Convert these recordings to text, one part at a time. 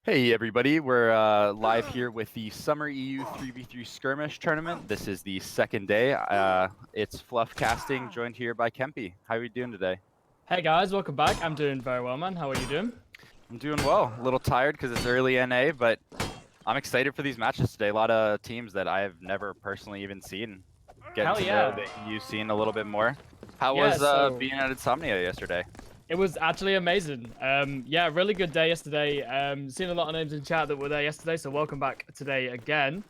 Hey everybody, we're live here with the Summer EU 3v3 Skirmish tournament. This is the second day. It's Fluff Casting, joined here by Kempy. How are you doing today? Hey guys, welcome back. I'm doing very well, man. How are you doing? I'm doing well. A little tired because it's early NA, but I'm excited for these matches today. A lot of teams that I've never personally even seen. Getting Hell to know yeah. that you've seen a little bit more. How Yeah, was so being at Insomnia yesterday? it was actually amazing. Yeah, really good day yesterday. Seen a lot of names in chat that were there yesterday, so welcome back today again.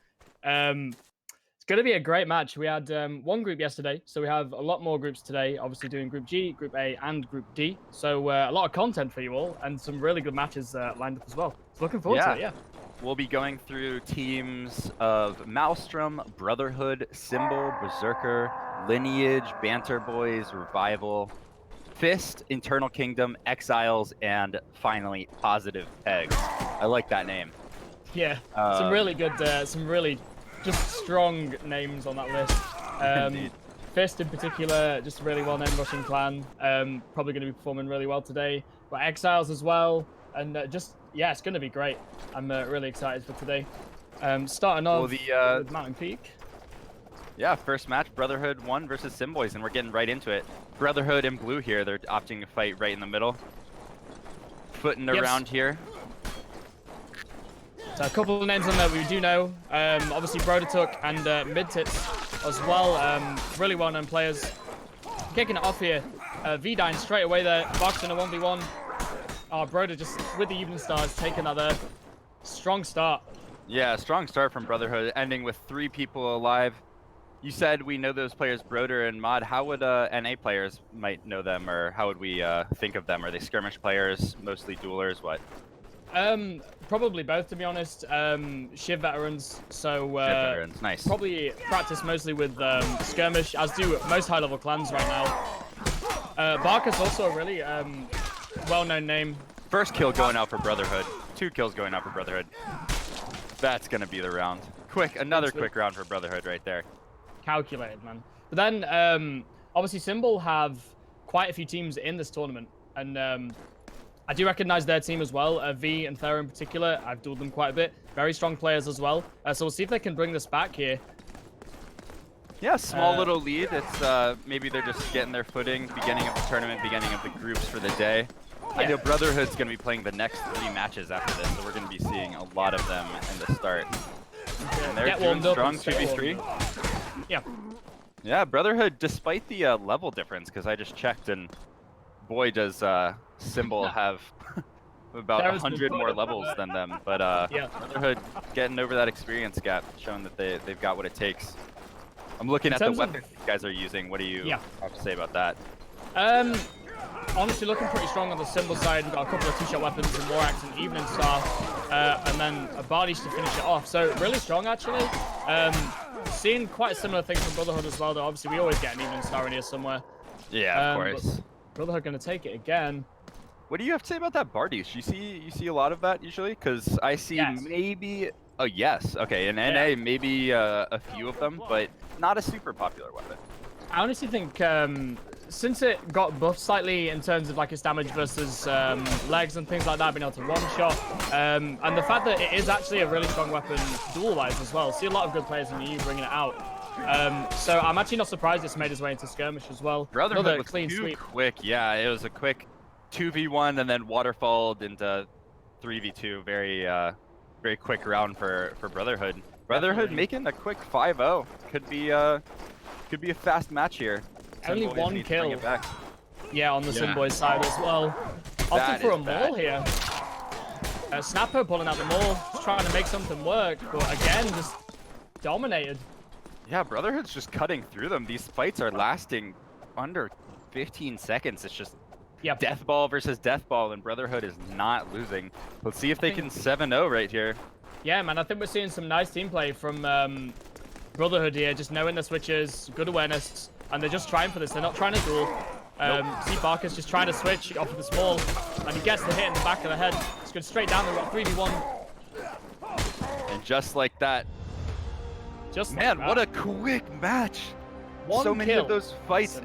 It's going to be a great match. We had one group yesterday, so we have a lot more groups today. Obviously, doing Group G, Group A, and Group D. So a lot of content for you all, and some really good matches lined up as well. So looking forward to Yeah. it. Yeah. We'll be going through teams of Maelstrom, Brotherhood, Symbol, Berserker, Lineage, Banter Boys, Revival, Fist, Internal Kingdom, Exiles, and finally Positive Pegs. I like that name. Yeah. Some really good, some really just strong names on that list. Fist in particular, just a really well-named Russian clan. Probably going to be performing really well today. Got Exiles as well, and yeah, it's going to be great. I'm really excited for today. Starting off with Mountain Peak. Yeah, first match, Brotherhood 1 versus Symboys, and we're getting right into it. Brotherhood in blue here, they're opting to fight right in the middle. Footing around here. So a couple of names on there we do know. Obviously Brodatuk and Midtits as well. Really well-known players. Kicking it off here. V-Dine straight away there. Box in a 1v1. Oh, Broda just with the Evening Stars taking that there. Strong start. Yeah, strong start from Brotherhood, ending with 3 people alive. You said we know those players, Broder and Mod. How would NA players might know them, or how would we think of them? Are they skirmish players, mostly duelers, what? Probably both, to be honest. Shiv veterans, so Shiv veterans, nice. Probably practice mostly with skirmish, as do most high-level clans right now. Barker's also a really well-known name. First kill going out for Brotherhood. 2 kills going out for Brotherhood. That's gonna be the round. Another quick round for Brotherhood right there. Calculated, man. But then, obviously, Symbol have quite a few teams in this tournament, and I do recognize their team as well. V and Thera in particular, I've dueled them quite a bit. Very strong players as well. So we'll see if they can bring this back here. Yeah, small little lead. It's maybe they're just getting their footing, beginning of the tournament, beginning of the groups for the day. Yeah. I know Brotherhood's going to be playing the next 3 matches after this, so we're going to be seeing a lot of them in the start. Okay. And they're doing strong 2v3. Yeah. Yeah, Brotherhood, despite the level difference, because I just checked, and boy, does Symbol have about 100 more levels than them. But yeah. Brotherhood getting over that experience gap, showing that they've got what it takes. I'm looking at the weapons you guys are using. What do you have to say about that? Honestly, looking pretty strong on the Symbol side. We've got a couple of 2-shot weapons, and Morax and Evening Star, and then a Bardish to finish it off. So really strong, actually. Seeing quite a similar thing from Brotherhood as well, though. Obviously, we always get an Evening Star in here somewhere. Yeah, of course. Brotherhood going to take it again. What do you have to say about that Bardish? You see a lot of that usually? Because I see maybe... Oh, yes. Okay, in NA, maybe a few of them, but not a super popular weapon. I honestly think since it got buffed slightly in terms of like its damage versus legs and things like that, being able to one-shot, and the fact that it is actually a really strong weapon duel-wise as well. See a lot of good players in the EU bringing it out. So I'm actually not surprised it's made its way into Skirmish as well. Brotherhood was clean sweep. Quick. Yeah, it was a quick 2v1 and then waterfalled into 3v2. Very quick round for Brotherhood. Brotherhood making a quick 5-0. Could be a fast match here. Only 1 kill. Yeah, on the Symboys side as well. Opting for a maul here. Snapper pulling out the maul, just trying to make something work, but again, just dominated. Yeah, Brotherhood's just cutting through them. These fights are lasting under 15 seconds. It's just death ball versus death ball, and Brotherhood is not losing. Let's see if they can 7-0 right here. Yeah, man, I think we're seeing some nice team play from Brotherhood here, just knowing the switches, good awareness, and they're just trying for this. They're not trying to duel. See Barker's just trying to switch off of the small, and he gets the hit in the back of the head. It's going straight down the 3v1. And just like that. Man, what a quick match. So many of those fights.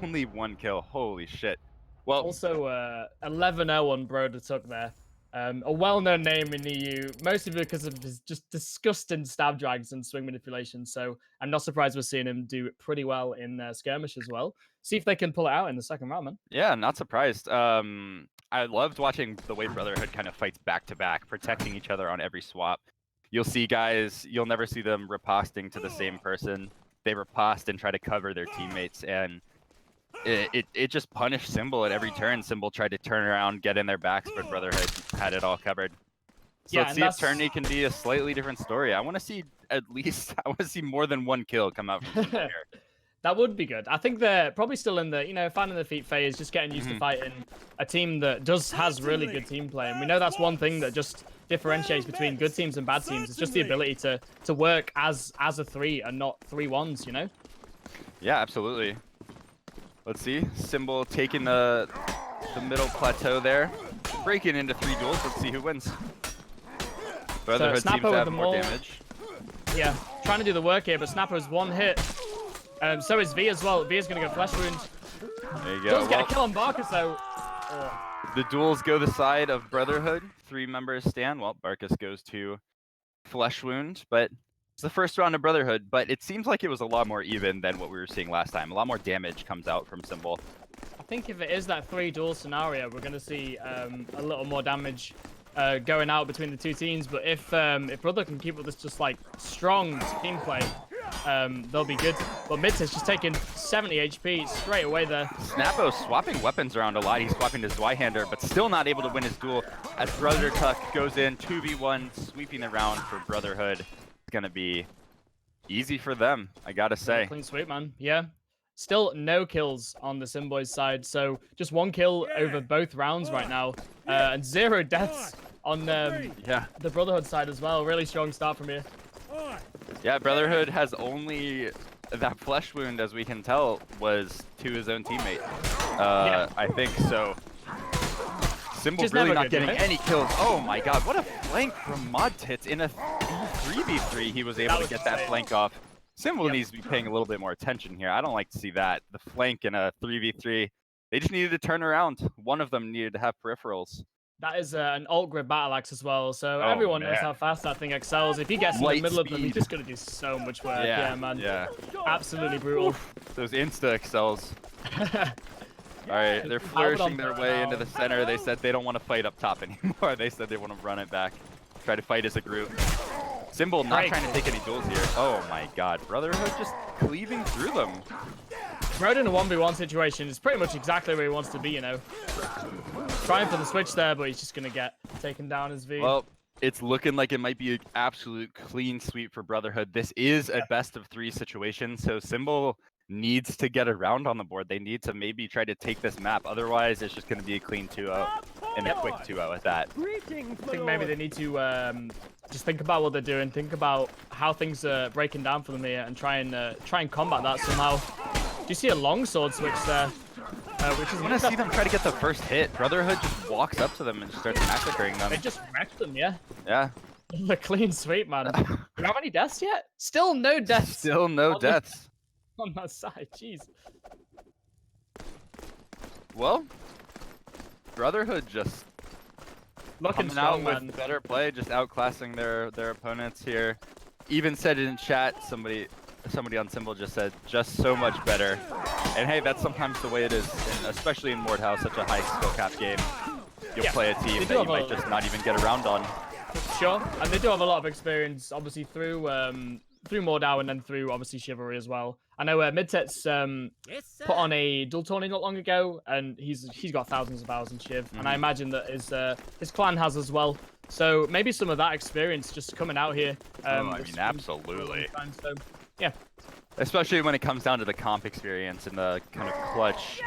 Only 1 kill. Holy shit. Well, also 11-0 on Broda took there. A well-known name in EU, mostly because of his just disgusting stab drags and swing manipulation. So I'm not surprised we're seeing him do pretty well in Skirmish as well. See if they can pull it out in the second round, man. Yeah, not surprised. I loved watching the way Brotherhood kind of fights back to back, protecting each other on every swap. You'll see guys, you'll never see them riposting to the same person. They riposte and try to cover their teammates, and it just punished Symbol at every turn. Symbol tried to turn around, get in their backs, but Brotherhood had it all covered. So Yeah, let's see if Tourney can be a slightly different story. I want to see more than one kill come out from Symbol here. That would be good. I think they're probably still in the, finding their feet phase, just getting used to fighting a team that has really good team play. And we know that's one thing that just differentiates between good teams and bad teams. It's just the ability to work as a 3 and not 3 1s, you know? Yeah, absolutely. Let's see. Symbol taking the middle plateau there. Breaking into 3 duels. Let's see who wins. Brotherhood seems to have more damage. Yeah, trying to do the work here, but Snapper's 1 hit. So is V as well. V is going to go flesh wound. There you go. Does get a kill on Barcus though. The duels go the side of Brotherhood. 3 members stand. Well, Barcus goes to flesh wound, but it's the first round of Brotherhood. But it seems like it was a lot more even than what we were seeing last time. A lot more damage comes out from Symbol. I think if it is that 3 duel scenario, we're going to see a little more damage going out between the 2 teams. But if Brother can keep up this just like strong team play, they'll be good. But Mitt's just taking 70 HP straight away there. Snappo swapping weapons around a lot. He's swapping his Zweihander, but still not able to win his duel as Brother Tuck goes in 2v1, sweeping the round for Brotherhood. It's going to be easy for them, I gotta say. Clean sweep, man. Yeah. Still no kills on the Simboys side, so just 1 kill over both rounds right now, and 0 deaths on the Brotherhood side as well. Really strong start from here. Yeah, Brotherhood has only that flesh wound, as we can tell, was to his own teammate. I think so. Symbol really not getting any kills. Oh my god, what a flank from Mod Tits. In a 3v3, he was able to get that flank off. Symbol needs to be paying a little bit more attention here. I don't like to see that. The flank in a 3v3, they just needed to turn around. One of them needed to have peripherals. That is an alt grid battle axe as well, so everyone knows how fast that thing excels. If he gets in the middle of them, he's just going to do so much work. Yeah, man. Yeah. Absolutely brutal. Oof. Those insta excels. All right, they're flourishing their way into the center. They said they don't want to fight up top anymore. They said they want to run it back, try to fight as a group. Symbol not trying to take any duels here. Oh my god, Brotherhood just cleaving through them. Broad in a 1v1 situation is pretty much exactly where he wants to be, you know. Trying for the switch there, but he's just going to get taken down as V. Well, it's looking like it might be an absolute clean sweep for Brotherhood. This is a best of 3 situation, so Symbol needs to get around on the board. They need to maybe try to take this map. Otherwise, it's just going to be a clean 2-0 and a quick 2-0 at that. I think maybe they need to just think about what they're doing, think about how things are breaking down for them here, and try and combat that somehow. Do you see a longsword switch there? Which is I want to see them try to get the first hit. Brotherhood just walks up to them and starts massacring them. They just wrecked them, yeah. Yeah. The clean sweep, man. Do you have any deaths yet? Still no deaths. Still no deaths. On that side, jeez. Well, Brotherhood just looking coming strong, out with better play, just outclassing their opponents here. Even said it in chat, somebody on Symbol just said, just so much better. And hey, that's sometimes the way it is, especially in Mordhau, such a high skill cap game. You'll play a team that you might just not even get around on. Sure, and they do have a lot of experience, obviously, through Mordhau and then through, obviously, Chivalry as well. I know Midtet's put on a dual tourney not long ago, and he's got thousands of hours in Shiv, and I imagine that his clan has as well. So maybe some of that experience just coming out here. I mean, absolutely. So, yeah. Especially when it comes down to the comp experience in the kind of clutch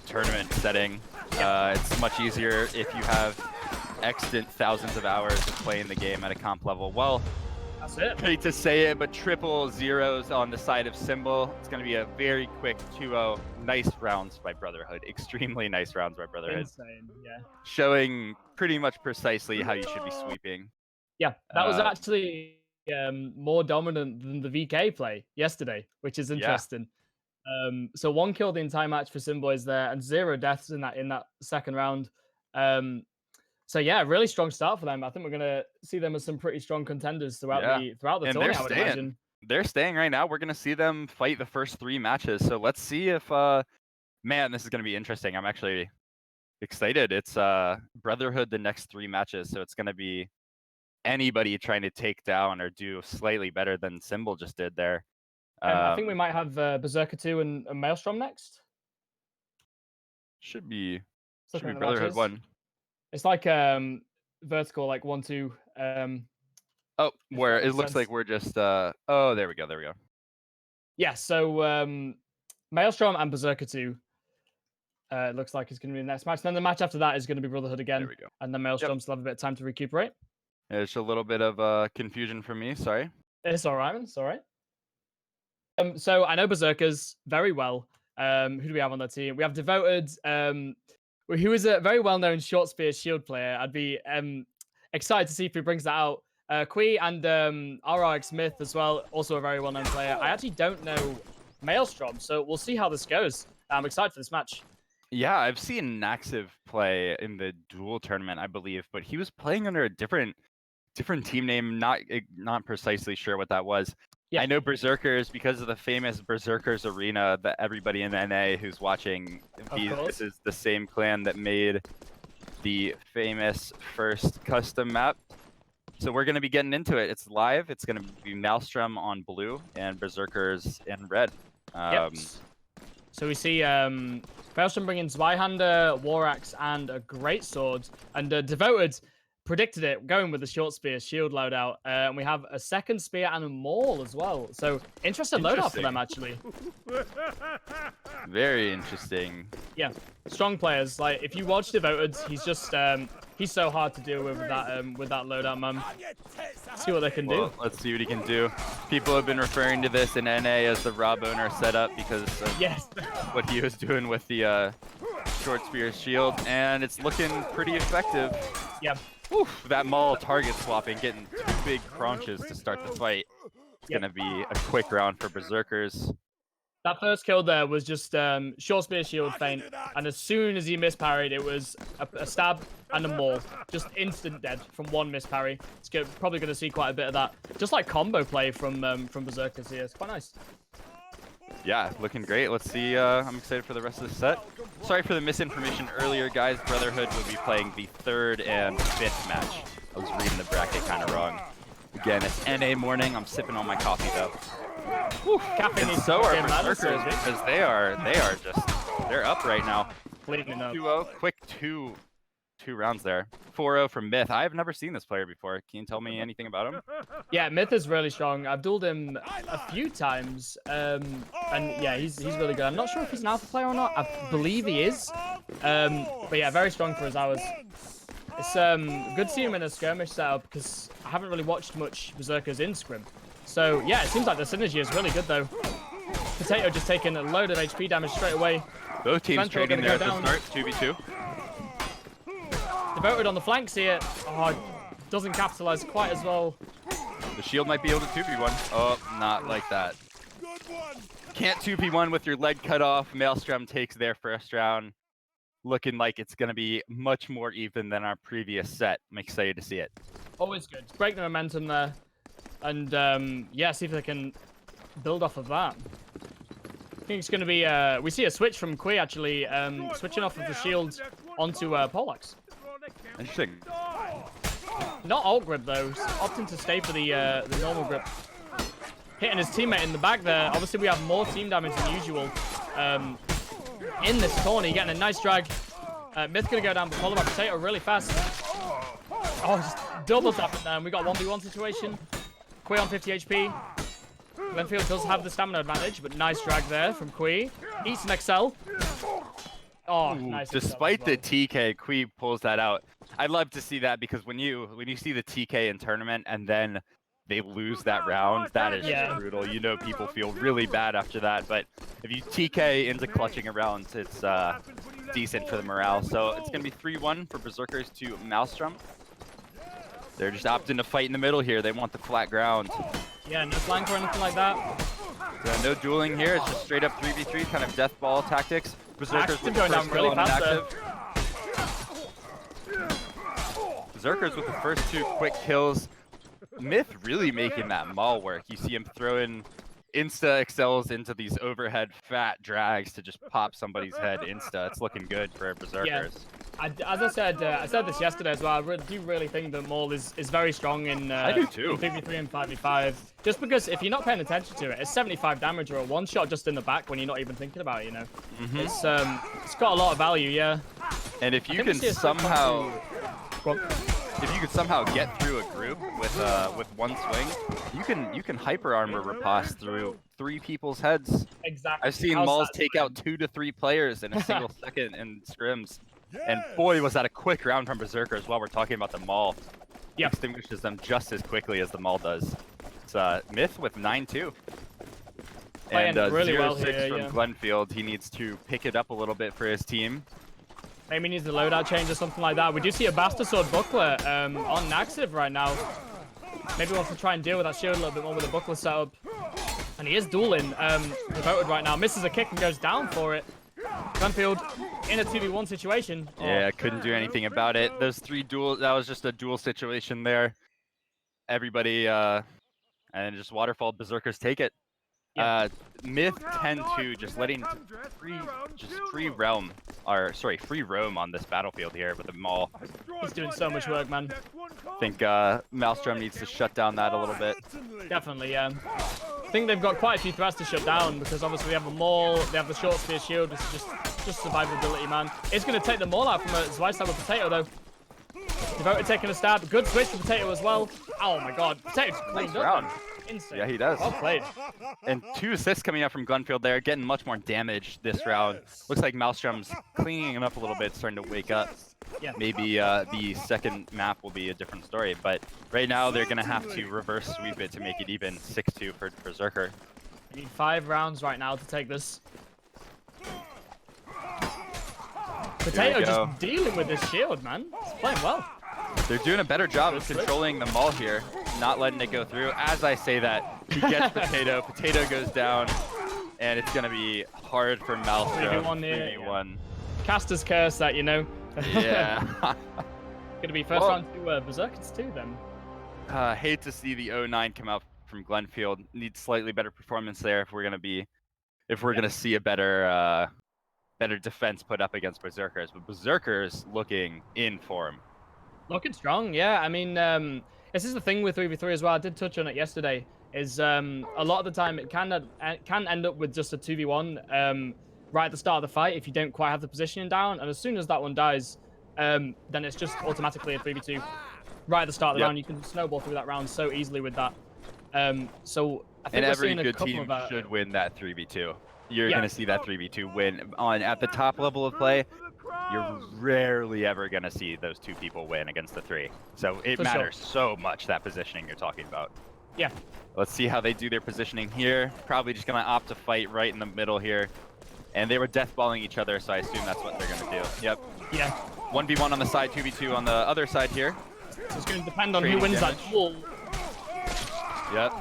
tournament setting. It's much easier if you have extant thousands of hours of playing the game at a comp level. Well, that's it. Hate to say it, but triple zeros on the side of Symbol. It's going to be a very quick 2-0. Nice rounds by Brotherhood. Extremely nice rounds by Brotherhood. Insane, yeah. Showing pretty much precisely how you should be sweeping. Yeah, that was actually more dominant than the VK play yesterday, which is interesting. Yeah. So 1 kill the entire match for Symboys there, and 0 deaths in that second round. So yeah, really strong start for them. I think we're gonna see them as some pretty strong contenders throughout the and tournament. I would imagine. They're staying right now. We're gonna see them fight the first 3 matches. So let's see if man, this is gonna be interesting. I'm actually excited. It's Brotherhood the next 3 matches, so it's gonna be anybody trying to take down or do slightly better than Symbol just did there. I think we might have Berserker 2 and Maelstrom next. Should be Brotherhood matches. 1. It's like vertical, like 1, 2. Oh, where it looks like we're just oh, there we go. Yeah, so Maelstrom and Berserker 2. It looks like it's going to be the next match. Then the match after that is going to be Brotherhood again. There we go. And then Maelstrom still have a bit of time to recuperate. It's a little bit of confusion for me. Sorry. It's all right, man. It's all right. So I know Berserkers very well. Who do we have on that team? We have Devoted, who is a very well-known short spear shield player. I'd be excited to see if he brings that out. Kui and RRX Smith as well, also a very well-known player. I actually don't know Maelstrom, so we'll see how this goes. I'm excited for this match. Yeah, I've seen Naxiv play in the duel tournament, I believe, but he was playing under a different team name. Not precisely sure what that was. Yeah. I know Berserkers because of the famous Berserkers Arena that everybody in NA who's watching. This is the same clan that made the famous first custom map. So we're going to be getting into it. It's live. It's going to be Maelstrom on blue and Berserkers in red. Yep. So we see Maelstrom bringing Zweihander, War Axe, and a Great Sword. And Devoted predicted it, going with the short spear shield loadout. And we have a second spear and a maul as well. So interesting loadout for them, actually. Very interesting. Yeah, strong players. Like if you watch Devoted, he's just he's so hard to deal with that loadout, man. See what they can do. Let's see what he can do. People have been referring to this in NA as the Rob owner setup because of what he was doing with the short spear shield, and it's looking pretty effective. Yeah. Oof, that maul target swapping, getting 2 big crunches to start the fight. It's gonna be a quick round for Berserkers. That first kill there was just short spear shield feint, and as soon as he misparried, it was a stab and a maul. Just instant dead from one misparry. It's probably going to see quite a bit of that. Just like combo play from Berserkers here. It's quite nice. Yeah, looking great. Let's see. I'm excited for the rest of the set. Sorry for the misinformation earlier, guys. Brotherhood will be playing the 3rd and 5th match. I was reading the bracket kind of wrong. Again, it's NA morning. I'm sipping on my coffee, though. And so are Berserkers because they're up right now. 2-0, quick two rounds there. 4-0 from Myth. I've never seen this player before. Can you tell me anything about him? Yeah, Myth is really strong. I've dueled him a few times, and yeah, he's really good. I'm not sure if he's an alpha player or not. I believe he is, but yeah, very strong for his hours. It's good to see him in a skirmish setup because I haven't really watched much Berserkers in scrim. So yeah, it seems like the synergy is really good though. Potato just taking a load of HP damage straight away. Both teams trading there at the start, 2v2. Devoted on the flanks here. Oh, doesn't capitalize quite as well. The shield might be able to 2v1. Oh, not like that. Can't 2v1 with your leg cut off. Maelstrom takes their first round. Looking like it's going to be much more even than our previous set. I'm excited to see it. Always good. Break the momentum there. And yeah, see if they can build off of that. I think it's going to be, we see a switch from Kui actually, switching off of the shield onto Poleaxe. Interesting. Not alt grip though, opting to stay for the normal grip. Hitting his teammate in the back there. Obviously we have more team damage than usual in this tourney. Getting a nice drag. Myth going to go down, but followed by Potato really fast. Oh, just double tapping there. We got a 1v1 situation. Kui on 50 HP. Glenfield does have the stamina advantage, but nice drag there from Kui. Eats an XL. Oh, nice. Despite the TK, Kui pulls that out. I'd love to see that because when you see the TK in tournament and then they lose that round, that is just brutal. You know people feel really bad after that, but if you TK into clutching a round, it's decent for the morale. So it's going to be 3-1 for Berserkers to Maelstrom. They're just opting to fight in the middle here. They want the flat ground. Yeah, no flank or anything like that. No dueling here. It's just straight up 3v3 kind of death ball tactics. Berserkers going down really fast though. Berserkers with the first 2 quick kills. Myth really making that maul work. You see him throwing insta excels into these overhead fat drags to just pop somebody's head insta. It's looking good for Berserkers. Yeah. As I said this yesterday as well. I do really think that maul is very strong in I do too. 3v3 and 5v5. Just because if you're not paying attention to it, it's 75 damage or a one shot just in the back when you're not even thinking about it. You know, it's got a lot of value. Yeah. And if you can somehow. If you could somehow get through a group with one swing, you can hyper armor riposte through 3 people's heads. Exactly. I've seen mauls take out 2 to 3 players in a single second in scrims, and boy was that a quick round from Berserkers. While we're talking about the maul, extinguishes them just as quickly as the maul does. It's Myth with 9-2. And really 0-6 well here, from Glenfield. He needs to pick it up a little bit for his team. Maybe needs a loadout change or something like that. We do see a Bastard Sword Buckler on Naxiv right now. Maybe wants to try and deal with that shield a little bit more with the Buckler setup. And he is dueling Devoted right now. Misses a kick and goes down for it. Glenfield in a 2v1 situation. Yeah, couldn't do anything about it. Those 3 duels, that was just a duel situation there. Everybody, and just waterfall. Berserkers take it. Myth 10-2, just letting free roam on this battlefield here with the maul. He's doing so much work, man. I think Maelstrom needs to shut down that a little bit. Definitely, yeah. I think they've got quite a few threats to shut down because obviously they have a maul, they have the short spear shield, it's just survivability, man. It's going to take the maul out from a Zweistab with Potato, though. Devoted taking a stab. Good switch for Potato as well. Oh my god. Potato's cleaned up. Insane. Yeah, he does. Well played. And 2 assists coming out from Glenfield there, getting much more damage this round. Looks like Maelstrom's cleaning it up a little bit, starting to wake up. Yeah. Maybe the second map will be a different story, but right now they're going to have to reverse sweep it to make it even. 6-2 for Berserker. You need 5 rounds right now to take this. Potato just dealing with this shield, man. He's playing well. They're doing a better job of controlling the maul here, not letting it go through. As I say that, he gets Potato. Potato goes down, and it's going to be hard for Maelstrom. 3v1. Caster's curse that, you know. Yeah. Gonna be first round to Berserkers too, then. Hate to see the 0-9 come out from Glenfield. Needs slightly better performance there if we're gonna see a better defense put up against Berserkers. But Berserkers looking in form. Looking strong, yeah. I mean, this is the thing with 3v3 as well. I did touch on it yesterday. Is a lot of the time it can end up with just a 2v1 right at the start of the fight if you don't quite have the positioning down. And as soon as that one dies, then it's just automatically a 3v2 right at the start of the round. You can snowball through that round so easily with that. So I think every good team should win that 3v2. You're going to see that 3v2 win at the top level of play. You're rarely ever going to see those 2 people win against the 3. So it matters so much, that positioning you're talking about. Yeah. Let's see how they do their positioning here. Probably just going to opt to fight right in the middle here. And they were deathballing each other, so I assume that's what they're going to do. Yep. Yeah. 1v1 on the side, 2v2 on the other side here. So it's going to depend on who wins that duel. Yep.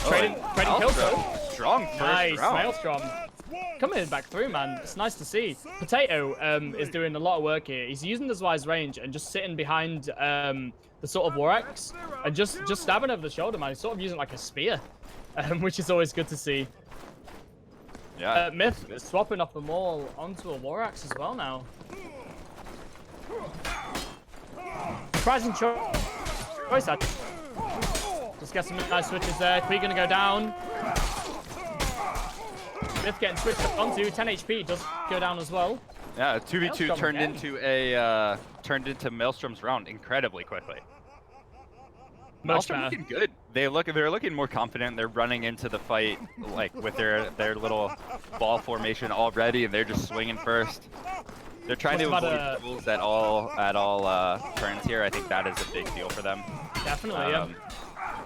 Trading kills. Strong first round. Maelstrom. Coming back through, man. It's nice to see. Potato is doing a lot of work here. He's using his wise range and just sitting behind the sort of war axe and just stabbing over the shoulder, man. He's sort of using like a spear, which is always good to see. Yeah. Myth swapping off the maul onto a war axe as well now. Surprising choice, actually. Just get some nice switches there. Queen gonna go down. Myth getting switched up onto 10 HP does go down as well. Yeah, 2v2 turned into Maelstrom's round incredibly quickly. Maelstrom looking good. They're looking more confident. They're running into the fight like with their little ball formation already, and they're just swinging first. They're trying to avoid duels at all turns here. I think that is a big deal for them. Definitely, yeah.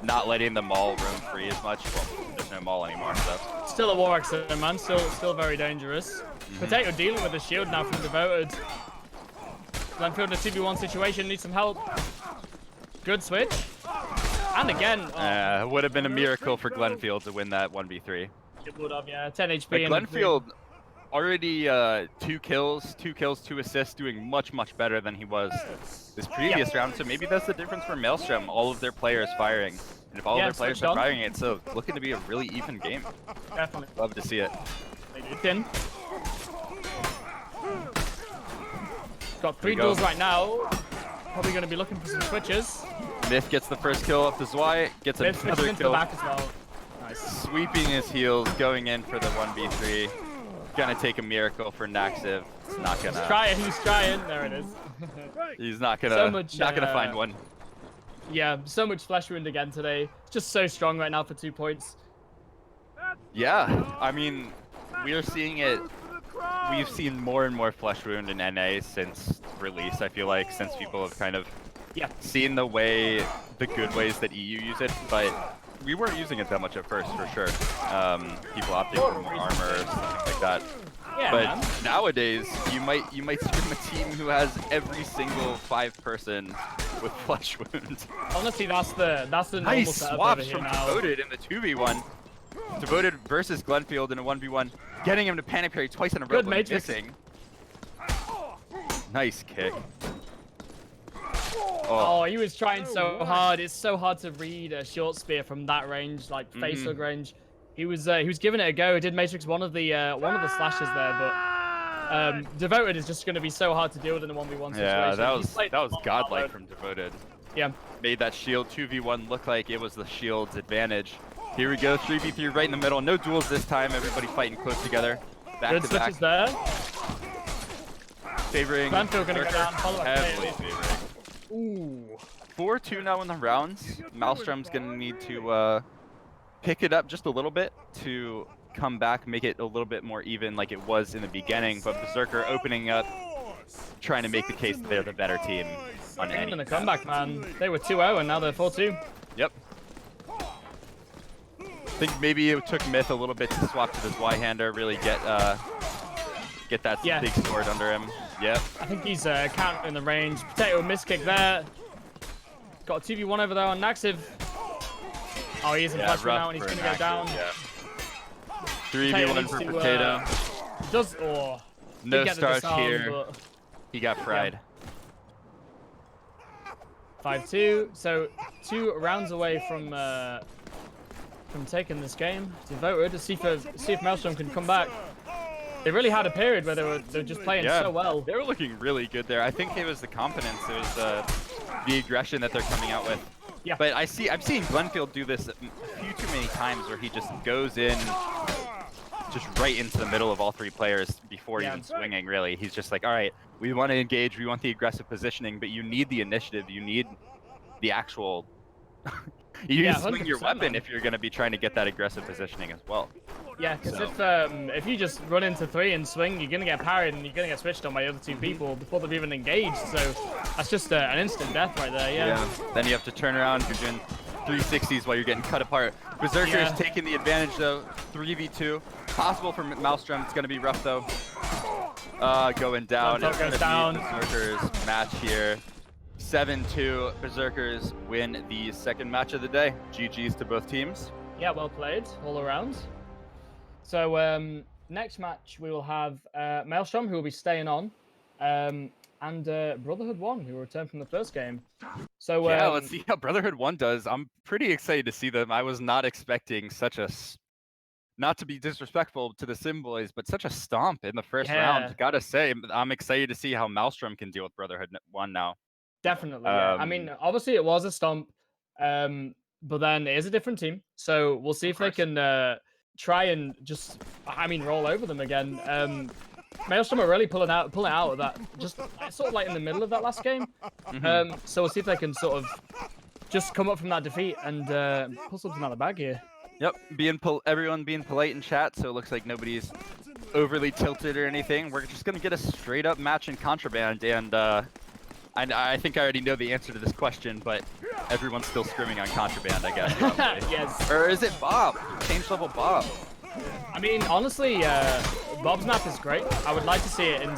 Not letting the maul roam free as much. Well, there's no maul anymore, so. Still a war axe there, man. Still very dangerous. Potato dealing with the shield now from Devoted. Glenfield in a 2v1 situation, needs some help. Good switch. And again. Would have been a miracle for Glenfield to win that 1v3. It would have, yeah. 10 HP. But Glenfield already 2 kills, 2 assists, doing much better than he was this previous round. So maybe that's the difference for Maelstrom. All of their players firing, and if all of their players are firing, it's looking to be a really even game. Definitely. Love to see it. In. Got 3 duels right now. Probably going to be looking for some switches. Myth gets the first kill off the Zwei, gets another kill. Back as well. Nice. Sweeping his heels, going in for the 1v3. Gonna take a miracle for Naxiv. It's not gonna. He's trying. There it is. He's not gonna. Not gonna find one. Yeah, so much flesh wound again today. Just so strong right now for 2 points. Yeah, I mean, we are seeing it. We've seen more and more flesh wound in NA since release. I feel like since people have kind of seen the good ways that EU use it, but we weren't using it that much at first, for sure. People opting for more armor or something like that. Yeah, but nowadays, you might scrim a team who has every single 5-person with flesh wounds. Honestly, that's the normal nice setup swaps over here from now. Devoted in the 2v1. Devoted versus Glenfield in a 1v1, getting him to panic parry twice in a row, but missing. Nice kick. Oh, he was trying so hard. It's so hard to read a short spear from that range, like face hug range. He was giving it a go. He did Matrix one of the slashes there, but Devoted is just going to be so hard to deal with in a 1v1 situation. Yeah, that was godlike from Devoted. Yeah. Made that shield 2v1 look like it was the shield's advantage. Here we go, 3v3 right in the middle. No duels this time. Everybody fighting close together. Back to back. There. Favoring. Glenfield gonna go down. Follow up. Heavily favoring. Ooh. 4-2 now in the rounds. Maelstrom's gonna need to pick it up just a little bit to come back, make it a little bit more even like it was in the beginning. But Berserker opening up, trying to make the case that they're the better team on any. In the comeback, man. They were 2-0 and now they're 4-2. Yep. I think maybe it took Myth a little bit to swap to the Zweihander, really get that big sword under him. Yep. I think he's countering the range. Potato miskick there. Got a 2v1 over there on Naxiv. Oh, he isn't flash now and he's going to go down. Yeah. 3v1 for Potato. No starch here. But... He got fried. Yeah. 5-2. So 2 rounds away from taking this game. Devoted to see if Maelstrom can come back. They really had a period where they were just playing so well. They were looking really good there. I think it was the confidence, it was the aggression that they're coming out with. Yeah. But I've seen Glenfield do this a few too many times where he just goes in just right into the middle of all 3 players before even swinging, really. He's just like, all right, we want to engage, we want the aggressive positioning, but you need the initiative, you need the actual... you need to swing your weapon if you're going to be trying to get that aggressive positioning as well. Yeah, because if you just run into 3 and swing, you're going to get parried and you're going to get switched on by the other 2 people before they've even engaged. So that's just an instant death right there, yeah. Then you have to turn around, you're doing 360s while you're getting cut apart. Berserker is taking the advantage though, 3v2. Possible for Maelstrom, it's going to be rough though. Going down. It's going to be Berserker's match here. 7-2, Berserkers win the second match of the day. GG's to both teams. Yeah, well played all around. So next match we will have Maelstrom, who will be staying on, and Brotherhood 1, who will return from the first game. So yeah, let's see how Brotherhood 1 does. I'm pretty excited to see them. I was not expecting such a, not to be disrespectful to the Sim Boys, but such a stomp in the first round. Gotta say, I'm excited to see how Maelstrom can deal with Brotherhood 1 now. Definitely. I mean, obviously it was a stomp, but then it is a different team. So we'll see if they can try and just, roll over them again. Maelstrom are really pulling out of that, just sort of like in the middle of that last game. So we'll see if they can sort of just come up from that defeat and pull something out of the bag here. Yep, everyone being polite in chat, so it looks like nobody's overly tilted or anything. We're just gonna get a straight up match in Contraband, and I think I already know the answer to this question, but everyone's still scrimming on Contraband, I guess. Yes. Or is it Bob? Change level Bob. I mean, honestly, Bob's map is great. I would like to see it in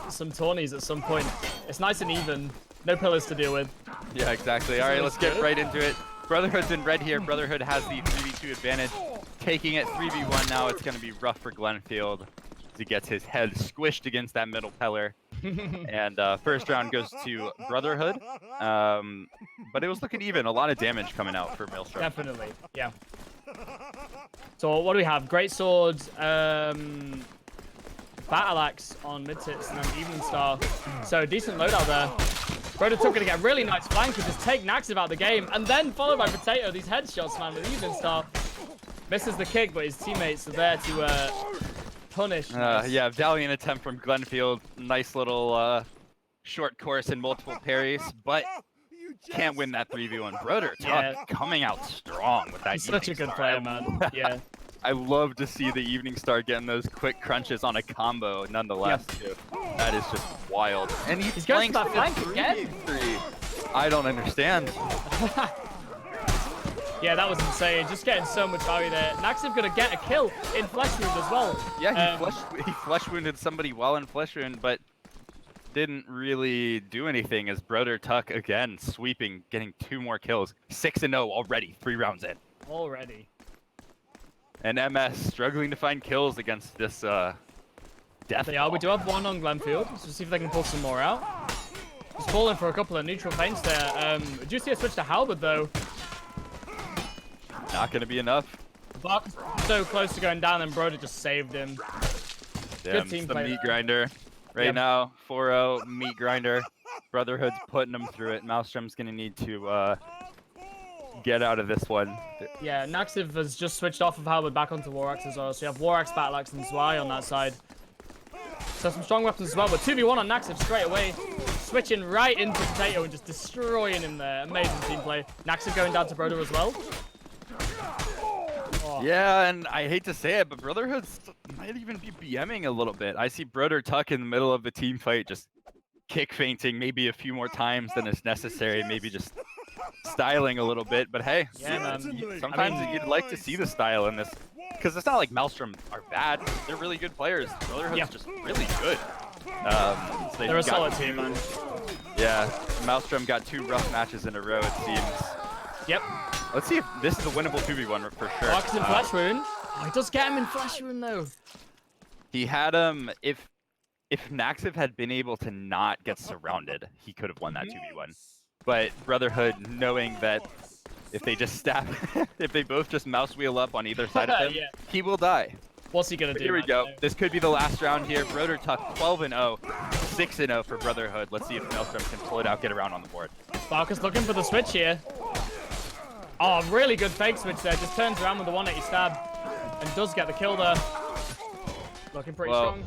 some tourneys at some point. It's nice and even. No pillars to deal with. Yeah, exactly. All right, let's get right into it. Brotherhood's in red here. Brotherhood has the 3v2 advantage. Taking it 3v1 now. It's going to be rough for Glenfield. as he gets his head squished against that middle pillar. And first round goes to Brotherhood. But it was looking even. A lot of damage coming out for Maelstrom. Definitely, yeah. So what do we have? Great Sword, Battle Axe on mid-tits, and then Evening Star. So decent loadout there. Broder Tuck gonna get a really nice flank and just take Naxiv out the game, and then followed by Potato. These headshots, man, with Evening Star. Misses the kick, but his teammates are there to punish. Yeah, valiant attempt from Glenfield. Nice little short course and multiple parries, but can't win that 3v1. Broder Tuck coming out strong with that. He's such a good player, man. Yeah. I love to see the Evening Star getting those quick crunches on a combo nonetheless, too. That is just wild. And he's going for that flank again. I don't understand. Yeah, that was insane. Just getting so much value there. Naxiv gonna get a kill in Flesh Wound as well. Yeah, he flesh wounded somebody while in Flesh Wound, but didn't really do anything as Broder Tuck again sweeping, getting 2 more kills. 6-0 already, 3 rounds in. Already. And MS struggling to find kills against this death. They are. We do have one on Glenfield. Let's see if they can pull some more out. Just falling for a couple of neutral feints there. Do you see a switch to Halberd though? Not going to be enough. Bark so close to going down, and Broder just saved him. Damn, good team the play meat there. grinder. Right now, 4-0, meat grinder. Brotherhood's putting them through it. Maelstrom's going to need to get out of this one. Yeah, Naxiv has just switched off of Halberd back onto War Axe as well. So you have War Axe, Battle Axe, and Zwei on that side. So some strong weapons as well, but 2v1 on Naxiv straight away. Switching right into Potato and just destroying him there. Amazing team play. Naxiv going down to Broder as well. Oh. Yeah, and I hate to say it, but Brotherhood might even be BMing a little bit. I see Broder Tuck in the middle of the team fight just kick feinting maybe a few more times than is necessary. Maybe just styling a little bit, but hey, yeah, man. Sometimes you'd like to see the style in this, because it's not like Maelstrom are bad. They're really good players. Brotherhood's just really good. So they're a solid team, man. Yeah, Maelstrom got 2 rough matches in a row, it seems. Yep. Let's see if this is a winnable 2v1 for sure. Fox in Flesh Wound. Oh, he does get him in Flesh Wound though. He had him. If Naxiv had been able to not get surrounded, he could have won that 2v1. But Brotherhood, knowing that if they just stab, if they both just mouse wheel up on either side of him, he will die. What's he gonna do? Here we go. This could be the last round here. Broder Tuck 12-0, 6-0 for Brotherhood. Let's see if Maelstrom can pull it out, get around on the board. Barker's looking for the switch here. Oh, really good fake switch there. Just turns around with the 180 stab and does get the kill there. Looking pretty strong.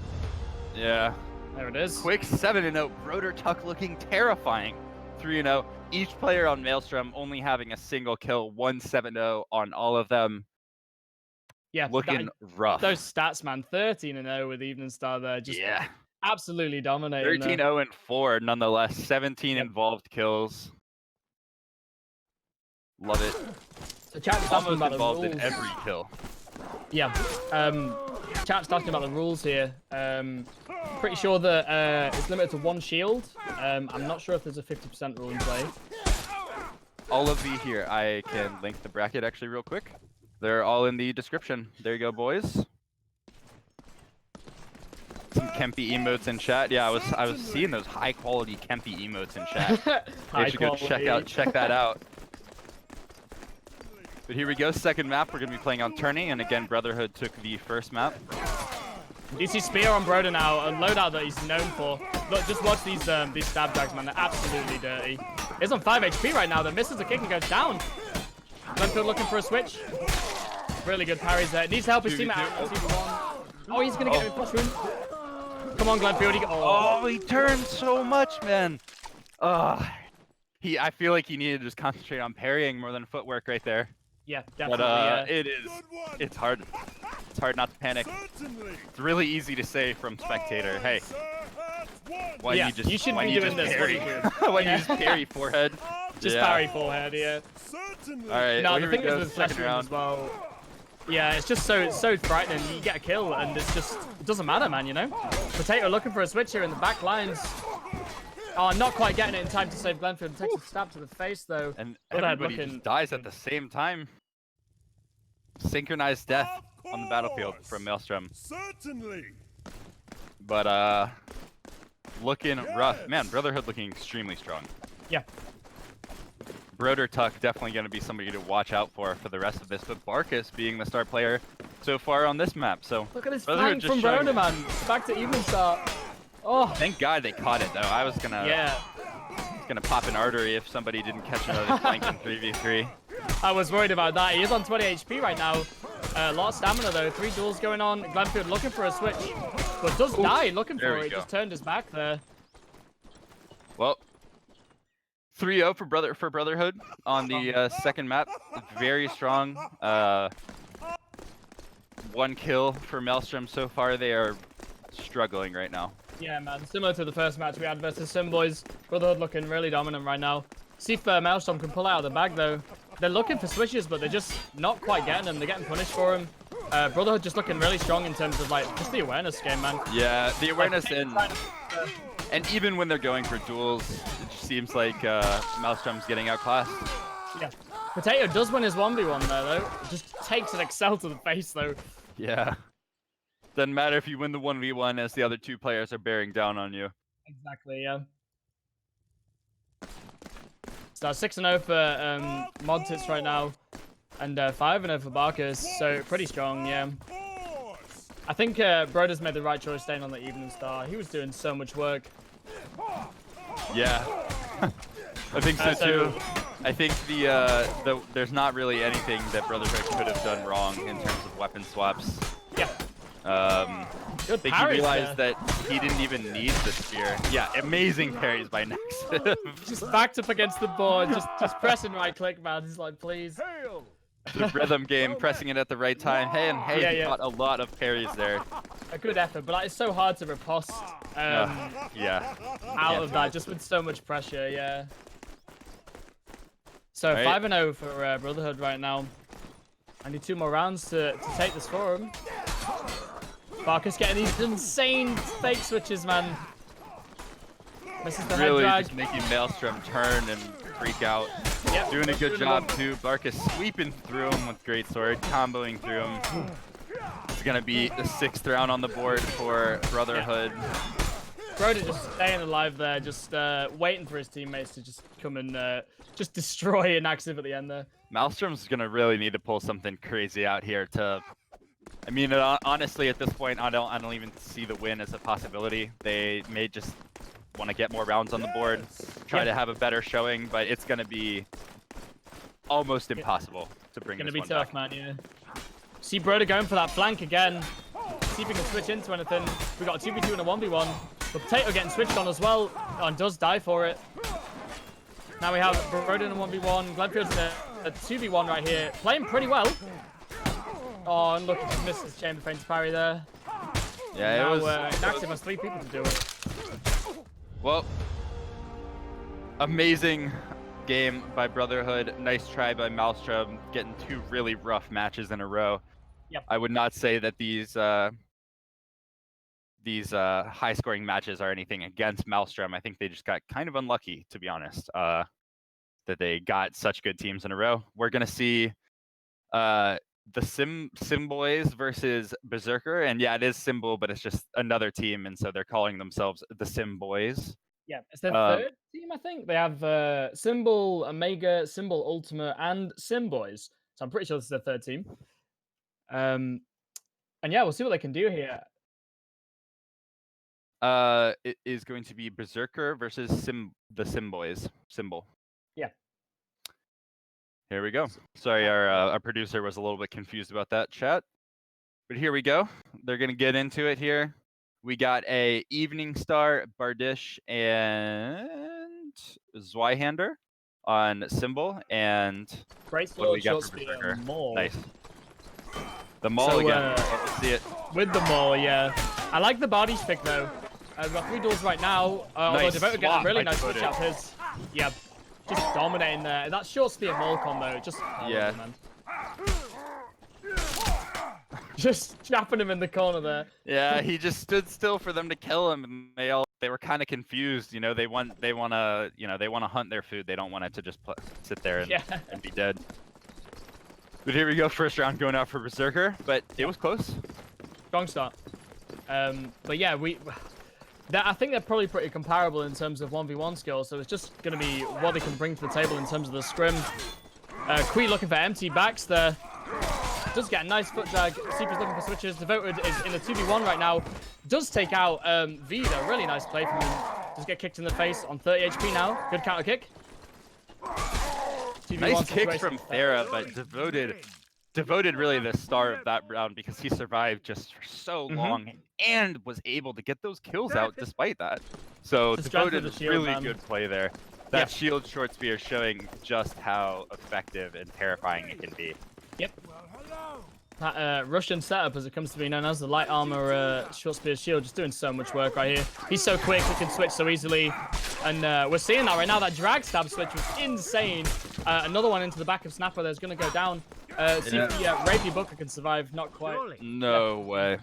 Yeah. There it is. Quick 7-0. Broder Tuck looking terrifying. 3-0. Each player on Maelstrom only having a single kill. 1-7-0 on all of them. Yeah, looking rough. Those stats, man. 13-0 with Evening Star there. Just absolutely dominating. 13-0-4 nonetheless. 17 involved kills. Love it. So chat's almost about involved the rules. in every kill. Yeah. Chat's asking about the rules here. Pretty sure that it's limited to 1 shield. I'm not sure if there's a 50% rule in play. All of the here, I can link the bracket actually real quick. They're all in the description. There you go, boys. Some Kempy emotes in chat. Yeah, I was seeing those high quality Kempy emotes in chat. You should go check that out. But here we go, second map. We're gonna be playing on Tourney, and again, Brotherhood took the first map. You see Spear on Broder now, a loadout that he's known for. Look, just watch these stab drags, man. They're absolutely dirty. He's on 5 HP right now. That misses the kick and goes down. Glenfield looking for a switch. Really good parries there. Needs to help his teammate out. Oh, he's gonna get him in flush room. Come on, Glenfield. He turned so much, man. I feel like he needed to just concentrate on parrying more than footwork right there. Yeah, definitely. But it's hard. It's hard not to panic. It's really easy to say from spectator, hey, why you just parry? Why you just parry forehead? Just parry forehead, yeah. All right. No, the thing is with Flesh Wound as well. Yeah, it's just so frightening. You get a kill and it doesn't matter, man. You know. Potato looking for a switch here in the back lines. Oh, not quite getting it in time to save Glenfield. Takes a stab to the face, though. And everybody just dies at the same time. Synchronized death on the battlefield from Maelstrom. But looking rough. Man, Brotherhood looking extremely strong. Yeah. Broder Tuck definitely going to be somebody to watch out for the rest of this, but Barkus being the star player so far on this map. So look at this Brotherhood flank from Broder, man. Back to even start. Oh. Thank God they caught it though. I was gonna pop an artery if somebody didn't catch another flank in 3v3. I was worried about that. He is on 20 HP right now. A lot of stamina though. 3 duels going on. Glenfield looking for a switch, but does die looking for it. Just turned his back there. Well, 3-0 for Brotherhood on the second map. Very strong. 1 kill for Maelstrom so far. They are struggling right now. Yeah, man. Similar to the first match we had versus Simboys. Brotherhood looking really dominant right now. See if Maelstrom can pull out of the bag though. They're looking for switches, but they're just not quite getting them. They're getting punished for them. Brotherhood just looking really strong in terms of like just the awareness game, man. Yeah, the awareness and even when they're going for duels, it just seems like Maelstrom's getting outclassed. Yeah. Potato does win his 1v1 there though. Just takes an Excel to the face though. Yeah. Doesn't matter if you win the 1v1 as the other 2 players are bearing down on you. Exactly, yeah. So 6-0 for Modtits right now, and 5-0 for Barkus, so pretty strong, yeah. I think Broder's made the right choice staying on the evening star. He was doing so much work. Yeah, I think so too. I think there's not really anything that Brotherhood could have done wrong in terms of weapon swaps. Yeah. I think he realized that he didn't even need the spear. Yeah, amazing parries by Nexus. Just backed up against the board, just pressing right click, man. He's like, please. The rhythm game, pressing it at the right time. Hey, he got a lot of parries there. A good effort, but it's so hard to riposte out of that, just with so much pressure, yeah. So 5-0 for Brotherhood right now. I need 2 more rounds to take this for him. Barkus getting these insane fake switches, man. Misses the really head drag. Just making Maelstrom turn and freak out. Yep. Doing a good job too. Barkus sweeping through him with greatsword, comboing through him. It's gonna be the 6th round on the board for Brotherhood. Broder just staying alive there, just waiting for his teammates to just come and just destroy an Axiv at the end there. Maelstrom's gonna really need to pull something crazy out here to. I mean, honestly, at this point, I don't even see the win as a possibility. They may just want to get more rounds on the board, try to have a better showing, but it's gonna be almost impossible to bring. It's gonna be tough, man. Yeah. See Broder going for that flank again. See if he can switch into anything. We got a 2v2 and a 1v1. But Potato getting switched on as well, and does die for it. Now we have Broder in a 1v1. Glenfield's in a 2v1 right here, playing pretty well. Oh, and look, he missed his chamber feint parry there. Yeah, now, it was. Naxim has 3 people to do it. Well, amazing game by Brotherhood. Nice try by Maelstrom, getting 2 really rough matches in a row. Yep. I would not say that these high-scoring matches are anything against Maelstrom. I think they just got kind of unlucky, to be honest, that they got such good teams in a row. We're gonna see the Simboys versus Berserker, and yeah, it is Symbol, but it's just another team, and so they're calling themselves the Simboys. Yeah, it's their 3rd team, I think. They have Symbol Omega, Symbol Ultima, and Simboys. So I'm pretty sure this is their 3rd team. And yeah, we'll see what they can do here. It is going to be Berserker versus the Simboys. Symbol. Yeah. Here we go. Sorry, our producer was a little bit confused about that, chat. But here we go. They're going to get into it here. We got a Evening Star, Bardish, and Zweihander on Symbol, and Great what do we got short for speed, Berserker? Maul. Nice. The Maul So, again. Let's see it. With the Maul, yeah. I like the Bardish pick, though. We've got 3 duels right now. Although Nice Devoted getting a swap really by nice switch Devoted. out his. Yeah. Just dominating there. That short spear Maul combo, just Yeah. man. Just chapping him in the corner there. Yeah, he just stood still for them to kill him, and they were kind of confused. You know, they want to hunt their food. They don't want it to just sit there and be dead. But here we go, 1st round going out for Berserker, but it was close. Strong start. But yeah, I think they're probably pretty comparable in terms of 1v1 skills, so it's just going to be what they can bring to the table in terms of the scrim. Kui looking for empty backs there. Does get a nice foot drag. Seeker's looking for switches. Devoted is in a 2v1 right now. Does take out Vida. Really nice play from him. Does get kicked in the face on 30 HP now. Good counter kick. Nice kick from Thera, but Devoted really the star of that round because he survived just for so long and was able to get those kills out despite that. So Devoted is really good play there. That shield short spear showing just how effective and terrifying it can be. Yep. That Russian setup, as it comes to be known as the light armor short spear shield, just doing so much work right here. He's so quick, he can switch so easily. And we're seeing that right now. That drag stab switch was insane. Another one into the back of Snapper there's going to go down. See if the Rapey Booker can survive. Not quite. No way.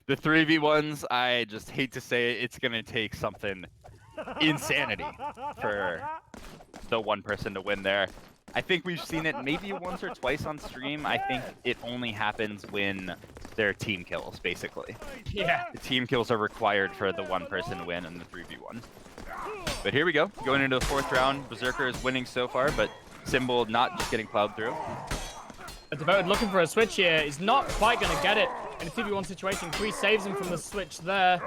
The 3v1s, I just hate to say it, it's going to take something insanity for the one person to win there. I think we've seen it maybe once or twice on stream. I think it only happens when there are team kills, basically. Yeah. The team kills are required for the one person to win in the 3v1. But here we go. Going into the 4th round. Berserker is winning so far, but Symbol not just getting plowed through. Devoted looking for a switch here. He's not quite going to get it in a 2v1 situation. Kui saves him from the switch there.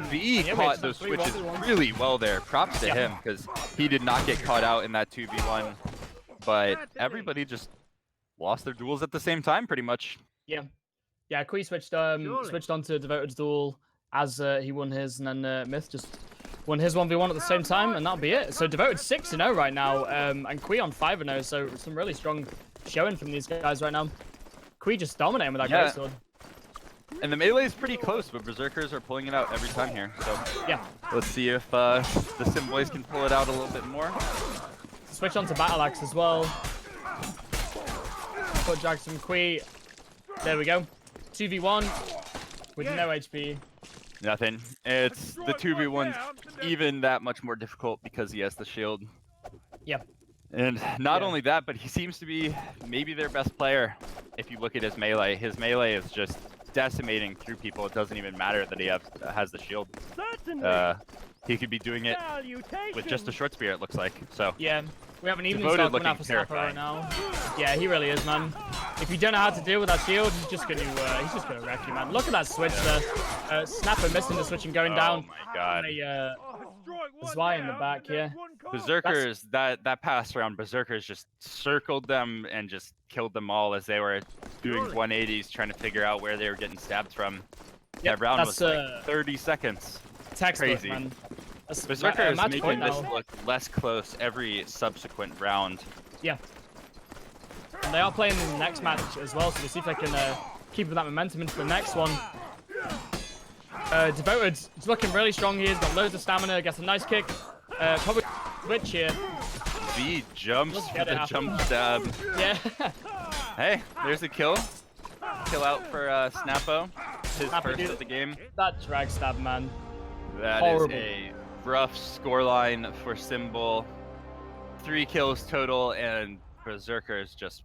V caught those switches really well there. Props to him because he did not get caught out in that 2v1. But everybody just lost their duels at the same time, pretty much. Yeah. Yeah, Kui switched onto Devoted's duel as he won his, and then Myth just won his 1v1 at the same time, and that'll be it. So Devoted 6-0 right now, and Kui on 5-0, so some really strong showing from these guys right now. Kui just dominating with that great sword. And the melee is pretty close, but Berserkers are pulling it out every time here. So yeah, let's see if the Sim boys can pull it out a little bit more. Switch on to Battle Axe as well. Put Jackson Kui. There we go. 2v1 with no HP. Nothing. It's the 2v1's even that much more difficult because he has the shield. Yep. And not only that, but he seems to be maybe their best player. If you look at his melee is just decimating through people. It doesn't even matter that he has the shield. He could be doing it with just a short spear, it looks like. So yeah, we have an evening star coming out for Snapper right now. Yeah, he really is, man. If you don't know how to deal with that shield, he's just gonna wreck you, man. Look at that switch there. Snapper missing the switch and going down. Oh my god. Zwei in the back here. Berserkers, that past round, Berserkers just circled them and just killed them all as they were doing 180s, trying to figure out where they were getting stabbed from. That round was like 30 seconds. Crazy. Man. Berserker is making this look less close every subsequent round. Yeah. And they are playing in the next match as well, so we'll see if they can keep that momentum into the next one. Devoted is looking really strong here. He's got loads of stamina, gets a nice kick. Probably switch here. V jumps for the jump stab. Yeah. Hey, there's a kill. Kill out for Snappo. His first of the game. That drag stab, man. That is a rough scoreline for Symbol. 3 kills total, and Berserkers just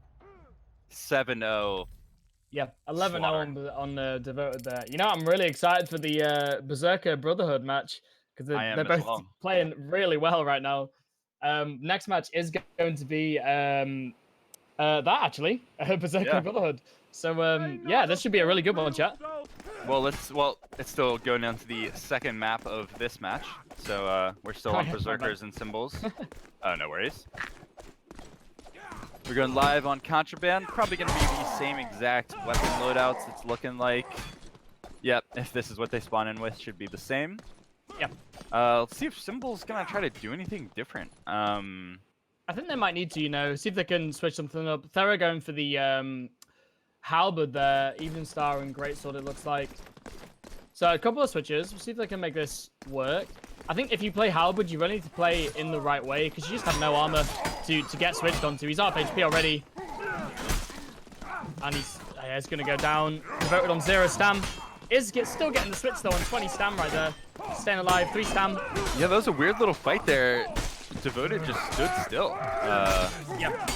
7-0. Yeah, 11-0 on the Devoted there. You know, I'm really excited for the Berserker Brotherhood match because they're both playing really well right now. Next match is going to be that actually, Berserker Brotherhood. So yeah, this should be a really good one, chat. Well, it's still going down to the second map of this match. So we're still on Berserkers and Symbols. No worries. We're going live on Contraband. Probably going to be the same exact weapon loadouts. It's looking like. Yep, if this is what they spawn in with, should be the same. Yep. Let's see if Symbol's going to try to do anything different. I think they might need to, you know, see if they can switch something up. Thera going for the halberd there, Evening Star and Greatsword, it looks like. So a couple of switches. We'll see if they can make this work. I think if you play halberd, you really need to play in the right way because you just have no armor to get switched onto. He's half HP already. And he's going to go down. Devoted on 0 stam. Still getting the switch though on 20 stam right there. Staying alive, 3 stam. Yeah, that was a weird little fight there. Devoted just stood still. Yeah.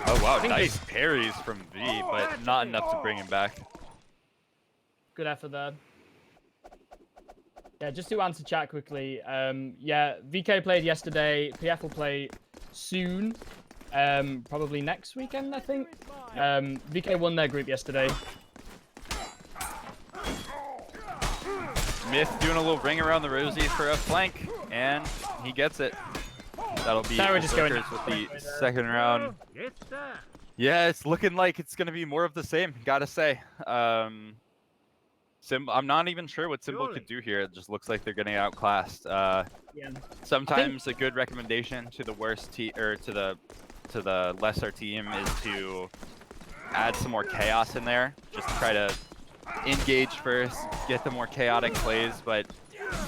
Oh wow, nice parries from V, but not enough to bring him back. Good effort there. Yeah, just to answer chat quickly. Yeah, VK played yesterday. PF will play soon. Probably next weekend, I think. VK won their group yesterday. Myth doing a little ring around the rosy for a flank, and he gets it. That'll be just going with the second round. Yeah, it's looking like it's going to be more of the same, gotta say. I'm not even sure what Symbol could do here. It just looks like they're getting outclassed. Sometimes a good recommendation to the worst team, or to the lesser team, is to add some more chaos in there. Just try to engage first, get the more chaotic plays, but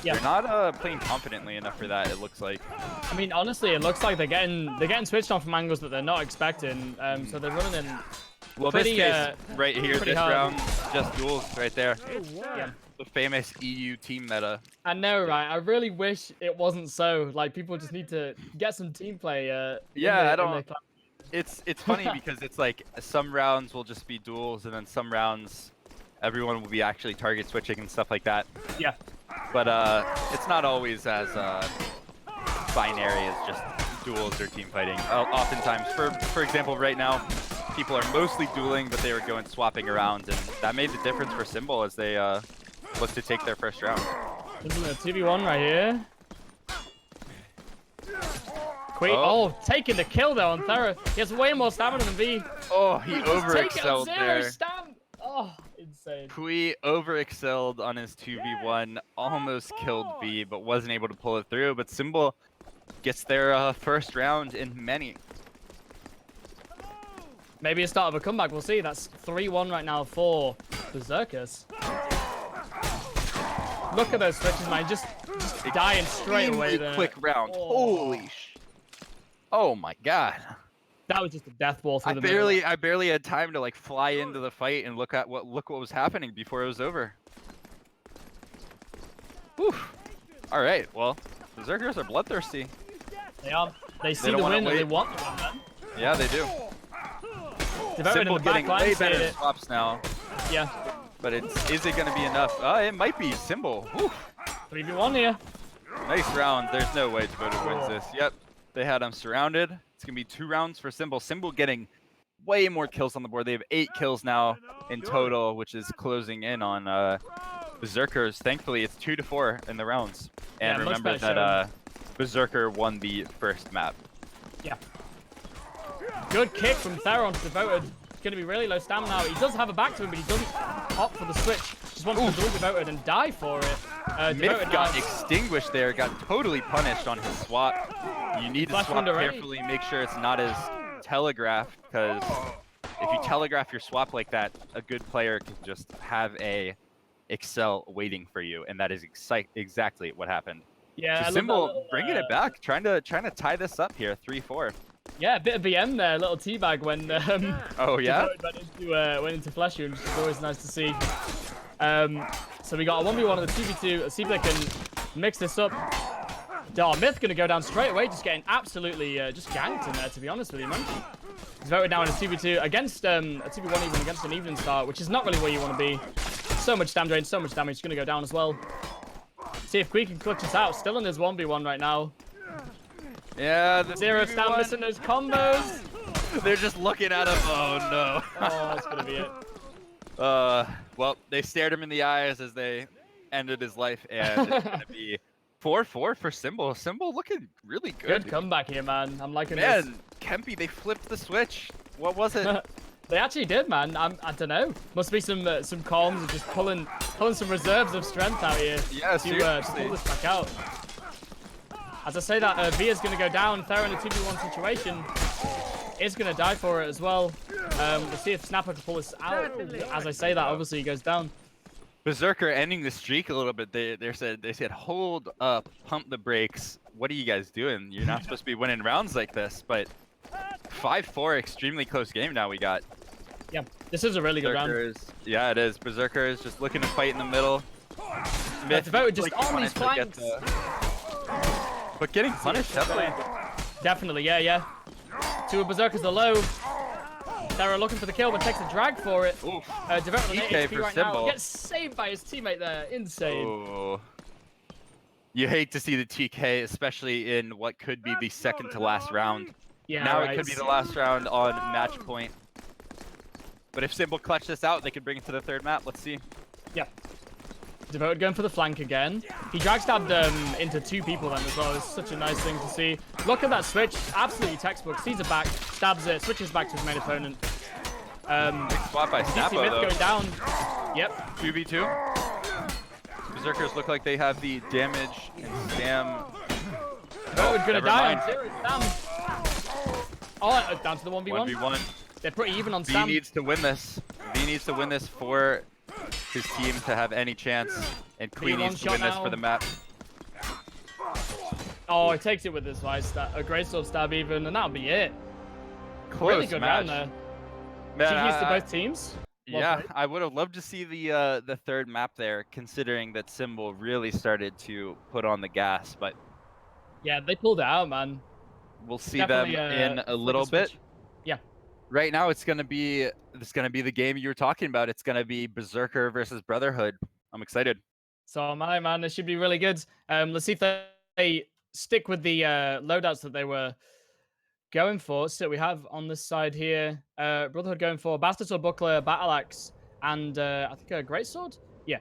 they're not playing confidently enough for that, it looks like. I mean, honestly, it looks like they're getting switched on from angles that they're not expecting. So they're running in. Well, pretty, this case right here, this hard. round, just duels right there. Yeah. The famous EU team meta. I know, right? I really wish it wasn't so. Like, people just need to get some team play. It's funny because it's like some rounds will just be duels, and then some rounds everyone will be actually target switching and stuff like that. Yeah. But it's not always as binary as just duels or team fighting. Oftentimes, for example, right now, people are mostly dueling, but they were swapping around, and that made the difference for Symbol as they look to take their first round. Isn't it a 2v1 right here? Oh, taking the kill though on Thera. He has way more stamina than V. Oh, he overexcelled there. Oh, insane. Kui overexcelled on his 2v1, almost killed V, but wasn't able to pull it through. But Symbol gets their first round in many. Maybe a start of a comeback. We'll see. That's 3-1 right now for Berserkers. Look at those switches, man. Just dying straight away there. Quick round. Oh. Holy sh! Oh my god. That was just a death ball through the middle. I barely had time to like fly into the fight and look what was happening before it was over. Whew. All right. Well, Berserkers are bloodthirsty. They are. They see the win and they want the win, man. Yeah, they do. Symbol getting way better swaps now. Yeah. But is it going to be enough? It might be Symbol. Whew. 3v1 here. Nice round. There's no way Dakota wins this. Yep. They had him surrounded. It's going to be 2 rounds for Symbol. Symbol getting way more kills on the board. They have 8 kills now in total, which is closing in on Berserkers. Thankfully, it's 2-4 in the rounds. And yeah, remember that Berserker won the first map. Yeah. Good kick from Theron to Devoted. It's going to be really low stamina now. He does have a back to him, but he doesn't opt for the switch. Just wants to duel Devoted and die for it. Myth got extinguished there, got totally punished on his swap. You need to swap carefully, make sure it's not as telegraphed, because if you telegraph your swap like that, a good player can just have a Excel waiting for you, and that is exactly what happened. Yeah, so Symbol bringing it back, trying to tie this up here, 3-4. Yeah, a bit of BM there, a little teabag when oh yeah, went into flash room, which is always nice to see. So we got a 1v1 on the 2v2. Let's see if they can mix this up. Oh, Myth gonna go down straight away, just getting absolutely just ganked in there, to be honest with you, man. He's voted now in a 2v2 against a 2v1 even against an evening start, which is not really where you want to be. So much stam drain, so much damage. He's gonna go down as well. See if Kui can clutch us out. Still in his 1v1 right now. Yeah, the 0 stam missing those combos. They're just looking at him. Oh no. Oh, that's gonna be it. Well, they stared him in the eyes as they ended his life, and it's gonna be 4-4 for Symbol. Symbol looking really good. Good comeback here, man. I'm liking this. Man, Kempy, they flipped the switch. What was it? They actually did, man. I don't know. Must be some comms and just pulling some reserves of strength out here. Yeah, to pull this back out. As I say that, Via's going to go down. Thera in a 2v1 situation is going to die for it as well. We'll see if Snapper can pull this out. As I say that, obviously he goes down. Berserker ending the streak a little bit. They said hold up, pump the brakes. What are you guys doing? You're not supposed to be winning rounds like this. But 5-4, extremely close game now we got. Yeah, this is a really good round. Yeah, it is. Berserker is just looking to fight in the middle. Devoted just on these flanks. But getting punished heavily. Definitely, yeah. 2 of Berserkers are low. Sarah looking for the kill, but takes a drag for it. Development TK HP for right Symbol. now. Gets saved by his teammate there. Insane. Oh. You hate to see the TK, especially in what could be the second to last round. Yeah, now right. it could be the last round on match point. But if Symbol clutch this out, they could bring it to the third map. Let's see. Yeah. Devoted going for the flank again. He drag stabbed into 2 people then as well. It's such a nice thing to see. Look at that switch. Absolutely textbook. Sees it back, stabs it, switches back to his main opponent. Big spot by Snappo, though. Going down. Yep. 2v2. Berserkers look like they have the damage and spam. Devoted gonna die mind. on 0. Oh, down to the 1v1. 1v1. They're pretty even on V Sam. needs to win this. V needs to win this for his team to have any chance. And Queen needs to win this for the map. Oh, he takes it with this nice stab, a great sword stab even, and that'll be it. Close really good match. round there. Man, GG's to both teams. Yeah, I would have loved to see the third map there, considering that Symbol really started to put on the gas. But yeah, they pulled it out, man. We'll see Definitely, them in a little bit. Yeah. Right now, it's gonna be the game you were talking about. It's gonna be Berserker versus Brotherhood. I'm excited. So my man, this should be really good. Let's see if they stick with the loadouts that they were going for. So we have on this side here, Brotherhood going for Bastard Sword, Buckler, Battle Axe, and I think a Greatsword. Yeah.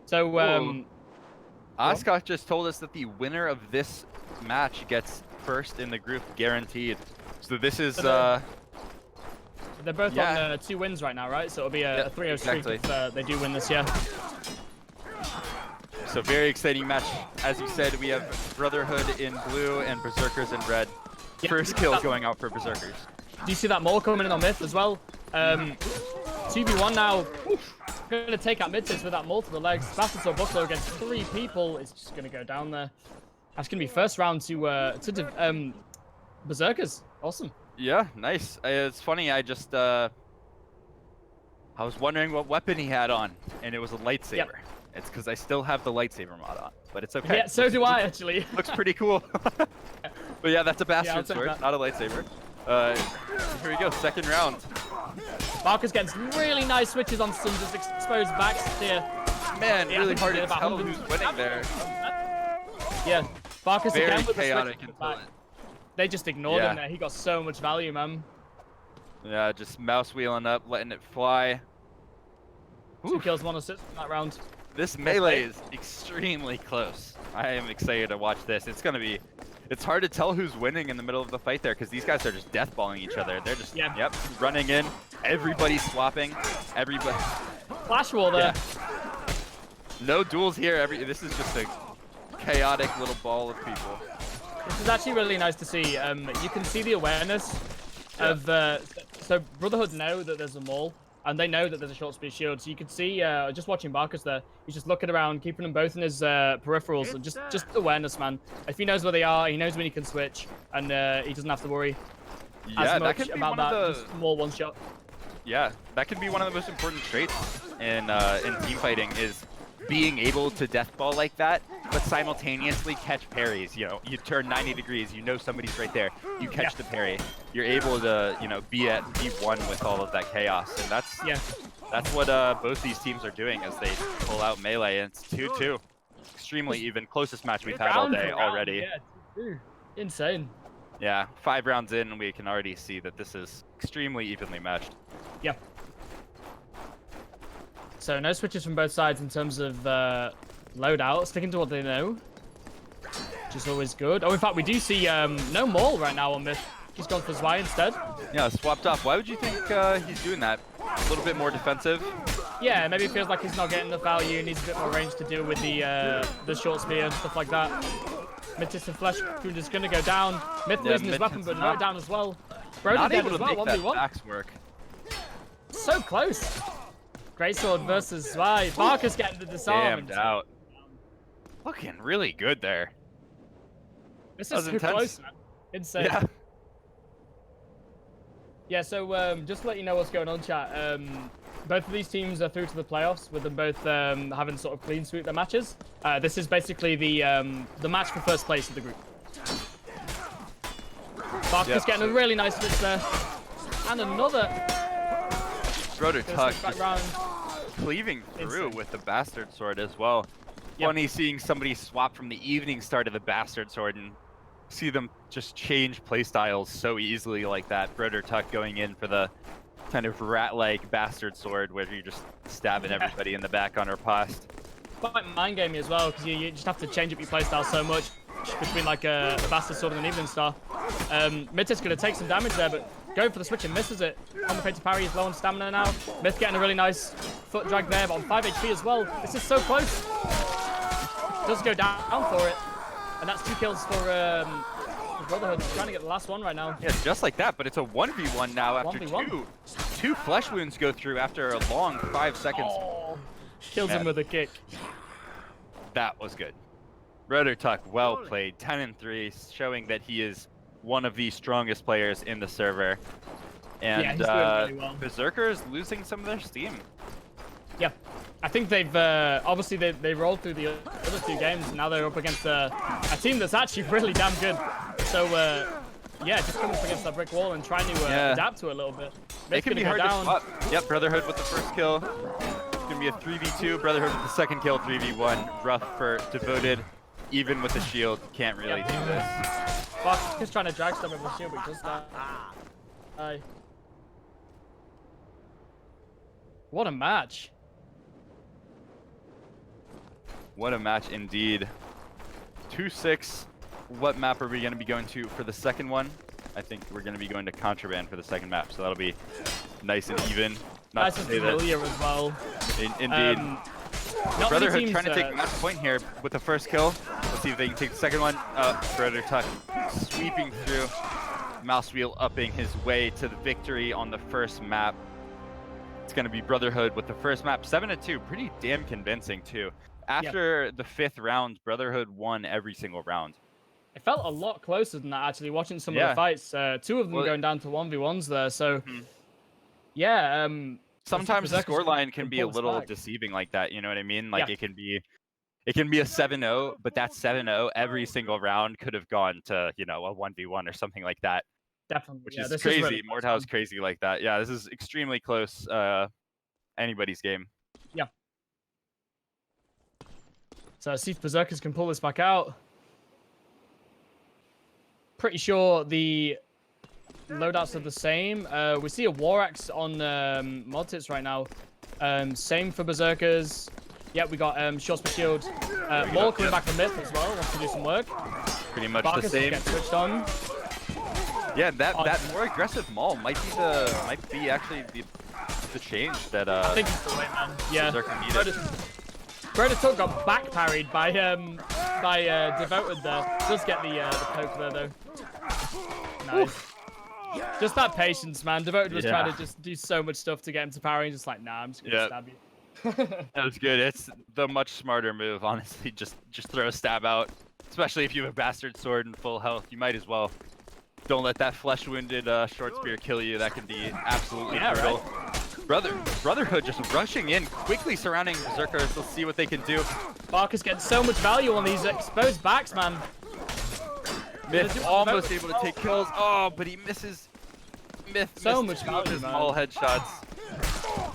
So Ascot just told us that the winner of this match gets first in the group, guaranteed. So this is they're both on 2 wins right now, right? So it'll be a 3-0 streak if they do win this, yeah. So very exciting match. As you said, we have Brotherhood in blue and Berserkers in red. Yeah. First kill going out for Berserkers. Do you see that mole coming in on Myth as well? 2v1 now. Gonna take out Mythis with that mole to the legs. Bastard Sword Buckler against 3 people. It's just gonna go down there. That's gonna be first round to Berserkers. Awesome. Yeah, nice. It's funny. I just I was wondering what weapon he had on, and it was a lightsaber. Yep. It's because I still have the lightsaber mod on, but it's okay. Yeah, so do I actually. Looks pretty cool. But yeah, that's a bastard sword, that. not a lightsaber. Here we go, second round. Marcus gets really nice switches on some just exposed backs here. Man, Yeah, really hard to about tell who's winning there. Yeah, Marcus Very again with the chaotic switch. and They just ignored him there. He got so much value, man. Yeah, just mouse wheeling up, letting it fly. 2 kills, 1 assist in that round. This melee is extremely close. I am excited to watch this. It's hard to tell who's winning in the middle of the fight there because these guys are just deathballing each other. They're just running in. Everybody's swapping. Everybody. Flash wall there. Yeah. No duels here. This is just a chaotic little ball of people. This is actually really nice to see. You can see the awareness of so Brotherhood know that there's a mole. And they know that there's a short speed shield, so you can see, just watching Barkus there, he's just looking around, keeping them both in his peripherals, and just awareness, man. If he knows where they are, he knows when he can switch, and he doesn't have to worry as much about that. Just more one shot. Yeah, that could be one of the most important traits in team fighting is being able to deathball like that, but simultaneously catch parries. You know, you turn 90 degrees, you know somebody's right there, you catch the parry. You're able to, be one with all of that chaos, and that's what both these teams are doing as they pull out melee. And it's 2-2, extremely even, closest match we've had all day already. Yeah, insane. Yeah, 5 rounds in, we can already see that this is extremely evenly matched. Yeah. So no switches from both sides in terms of loadout, sticking to what they know, which is always good. Oh, in fact, we do see no Maul right now on Myth. He's gone for Zwei instead. Yeah, swapped off. Why would you think he's doing that? A little bit more defensive? Yeah, maybe it feels like he's not getting the value, needs a bit more range to deal with the short spear and stuff like that. Mythis and Flesh Wound is going to go down. Myth losing his weapon, but not down as well. Brody not dead able as to well, make 1v1. that axe work. So close. Greatsword versus Zwei. Barker's getting the disarm. Damned out. Looking really good there. This is too close, man. Insane. Yeah. Yeah, so just to let you know what's going on, chat. Both of these teams are through to the playoffs, with them both having sort of clean sweep their matches. This is basically the match for first place of the group. Barker's getting a really nice switch there. And another. Brother Tuck Round. cleaving through Insane. with the Bastard Sword as well. Yep. Funny seeing somebody swap from the evening star to the Bastard Sword and see them just change playstyles so easily like that. Brother Tuck going in for the kind of rat-like Bastard Sword where you're just stabbing everybody in the back on riposte. Quite mind gamey as well, because you just have to change up your playstyle so much between like a Bastard Sword and an Evening Star. Myth's going to take some damage there, but going for the switch and misses it. On the to parry, he's low on stamina now. Myth getting a really nice foot drag there, but on 5 HP as well. This is so close. Does go down for it. And that's 2 kills for Brotherhood. Trying to get the last one right now. Yeah, just like that, but it's a 1v1 now after 1v1. two flesh wounds go through after a long 5 seconds. Oh, kills him with a kick. That was good. Brother Tuck, well played. 10-3, showing that he is one of the strongest players in the server. And yeah, he's doing really well. Berserkers losing some of their steam. Yeah, I think they've obviously they rolled through the other 2 games, and now they're up against a team that's actually really damn good. So yeah, just coming up against that brick wall and trying to adapt to it a little bit. It can be hard to spot. Yep, Brotherhood with the first kill. It's gonna be a 3v2. Brotherhood with the second kill, 3v1. Rough for Devoted. Even with the shield, can't really do this. Fuck, just trying to drag stuff with the shield, but just that. What a match. What a match indeed. 2-6. What map are we going to be going to for the second one? I think we're going to be going to Contraband for the second map, so that'll be nice and even. Not nice to and say that. familiar as well. Indeed. Brotherhood trying to take match point here with the first kill. Let's see if they can take the second one. Brother Tuck sweeping through. Mouse wheel upping his way to the victory on the first map. It's going to be Brotherhood with the first map. 7-2. Pretty damn convincing, too. After the 5th round, Brotherhood won every single round. It felt a lot closer than that, actually, watching some of the fights. 2 of them going down to 1v1s there, so... Yeah, sometimes the scoreline can be a little deceiving like that, you know what I mean? Like, it can be a 7-0, but that 7-0 every single round could have gone to, you know, a 1v1 or something like that. Definitely. Which is crazy. Really Mordhau's crazy like that. Yeah, this is extremely close. Anybody's game. Yeah. So see if Berserkers can pull this back out. Pretty sure the loadouts are the same. We see a War Axe on Modtits right now. Same for Berserkers. Yeah, we got short speed shield. Law coming back from Myth as well. Wants to do some work. Pretty much Barcus the same. Gets switched on. Yeah, that more aggressive maul might be actually the change that I think it's the way, man. Yeah. Berserker needed. Predator got back parried by Devoted there. Does get the poke there though. Nice. Oof. Just that patience, man. Devoted was trying to just do so much stuff to get him to parry, and just like, nah, I'm just gonna stab you. That was good. It's the much smarter move, honestly. Just throw a stab out, especially if you have a Bastard Sword and full health. You might as well. Don't let that flesh-wounded short spear kill you. That can be absolutely brutal. Right. Brotherhood just rushing in, quickly surrounding Berserkers. Let's see what they can do. Barker's getting so much value on these exposed backs, man. Myth almost able to take kills. Oh, but he misses. Myth so much value, his maul headshots.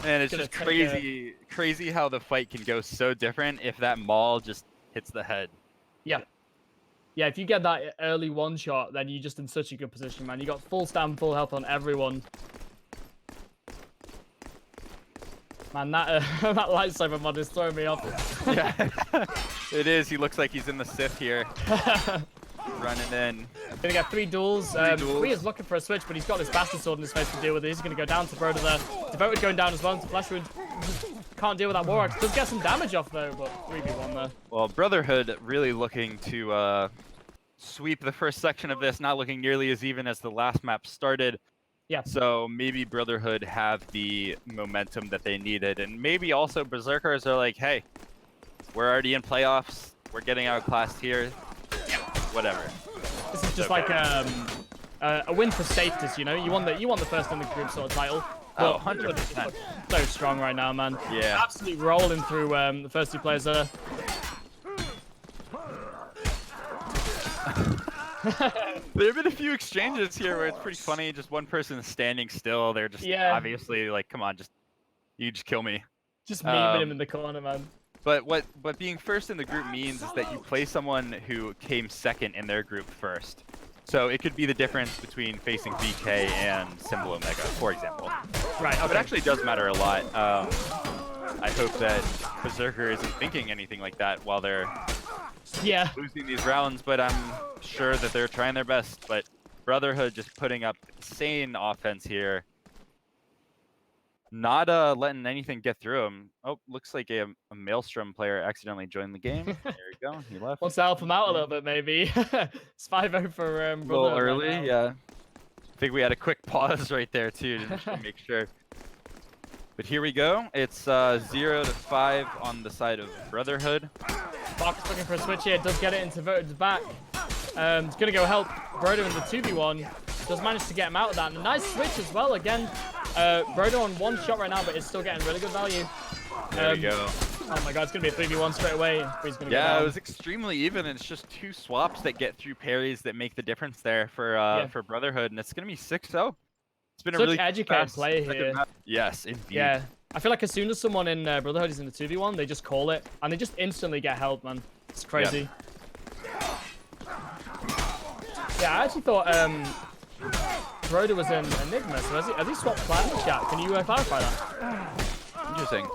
And it's just crazy how the fight can go so different if that maul just hits the head. Yeah. Yeah, if you get that early one shot, then you're just in such a good position, man. You got full stam, full health on everyone. Man, that that lightsaber mod is throwing me off. Yeah, it is. He looks like he's in the Sith here. Running in. Gonna get 3 duels. Lee is looking for a switch, but he's got this Bastard Sword in his face to deal with it. He's gonna go down to Broder there. Devoted going down as well into Flesh Wound. Can't deal with that War Axe. Does get some damage off though, but 3v1 there. Well, Brotherhood really looking to sweep the first section of this, not looking nearly as even as the last map started. Yeah. So maybe Brotherhood have the momentum that they needed, and maybe also Berserkers are like, hey, we're already in playoffs. We're getting outclassed here. Whatever. This is just like a win for status, you know. You want the first in the group sort of title. Oh, 100%. So strong right now, man. Yeah. Absolutely rolling through the first 2 players there. There have been a few exchanges here where it's pretty funny. Just one person standing still. They're just obviously like, come on, you just kill me. Just memeing him in the corner, man. But what being first in the group means is that you play someone who came second in their group first. So it could be the difference between facing BK and Symbol Omega, for example. Right. Okay. It actually does matter a lot. I hope that Berserker isn't thinking anything like that while they're losing these rounds, but I'm sure that they're trying their best. But Brotherhood just putting up insane offense here. Not letting anything get through him. Oh, looks like a Maelstrom player accidentally joined the game. There you go. He left. Wants to help him out a little bit, maybe. It's 5-0 for Brotherhood. A little early, right yeah. I think we had a quick pause right there, too, just to make sure. But here we go. It's 0-5 on the side of Brotherhood. Fox looking for a switch here. Does get it into Voted's back. He's going to go help Brodo in the 2v1. Does manage to get him out of that. And a nice switch as well. Again, Brodo on one shot right now, but it's still getting really good value. There we go. Oh my god, it's going to be a 3v1 straight away. He's gonna go Yeah, down. it was extremely even. It's just two swaps that get through parries that make the difference there for Brotherhood. And it's going to be 6-0. It's been a really educated play here. Yes, indeed. Yeah. I feel like as soon as someone in Brotherhood is in the 2v1, they just call it. And they just instantly get help, man. It's crazy. Yeah, I actually thought Brodo was an Enigma, so has he swapped clan chat? Can you clarify that? Interesting.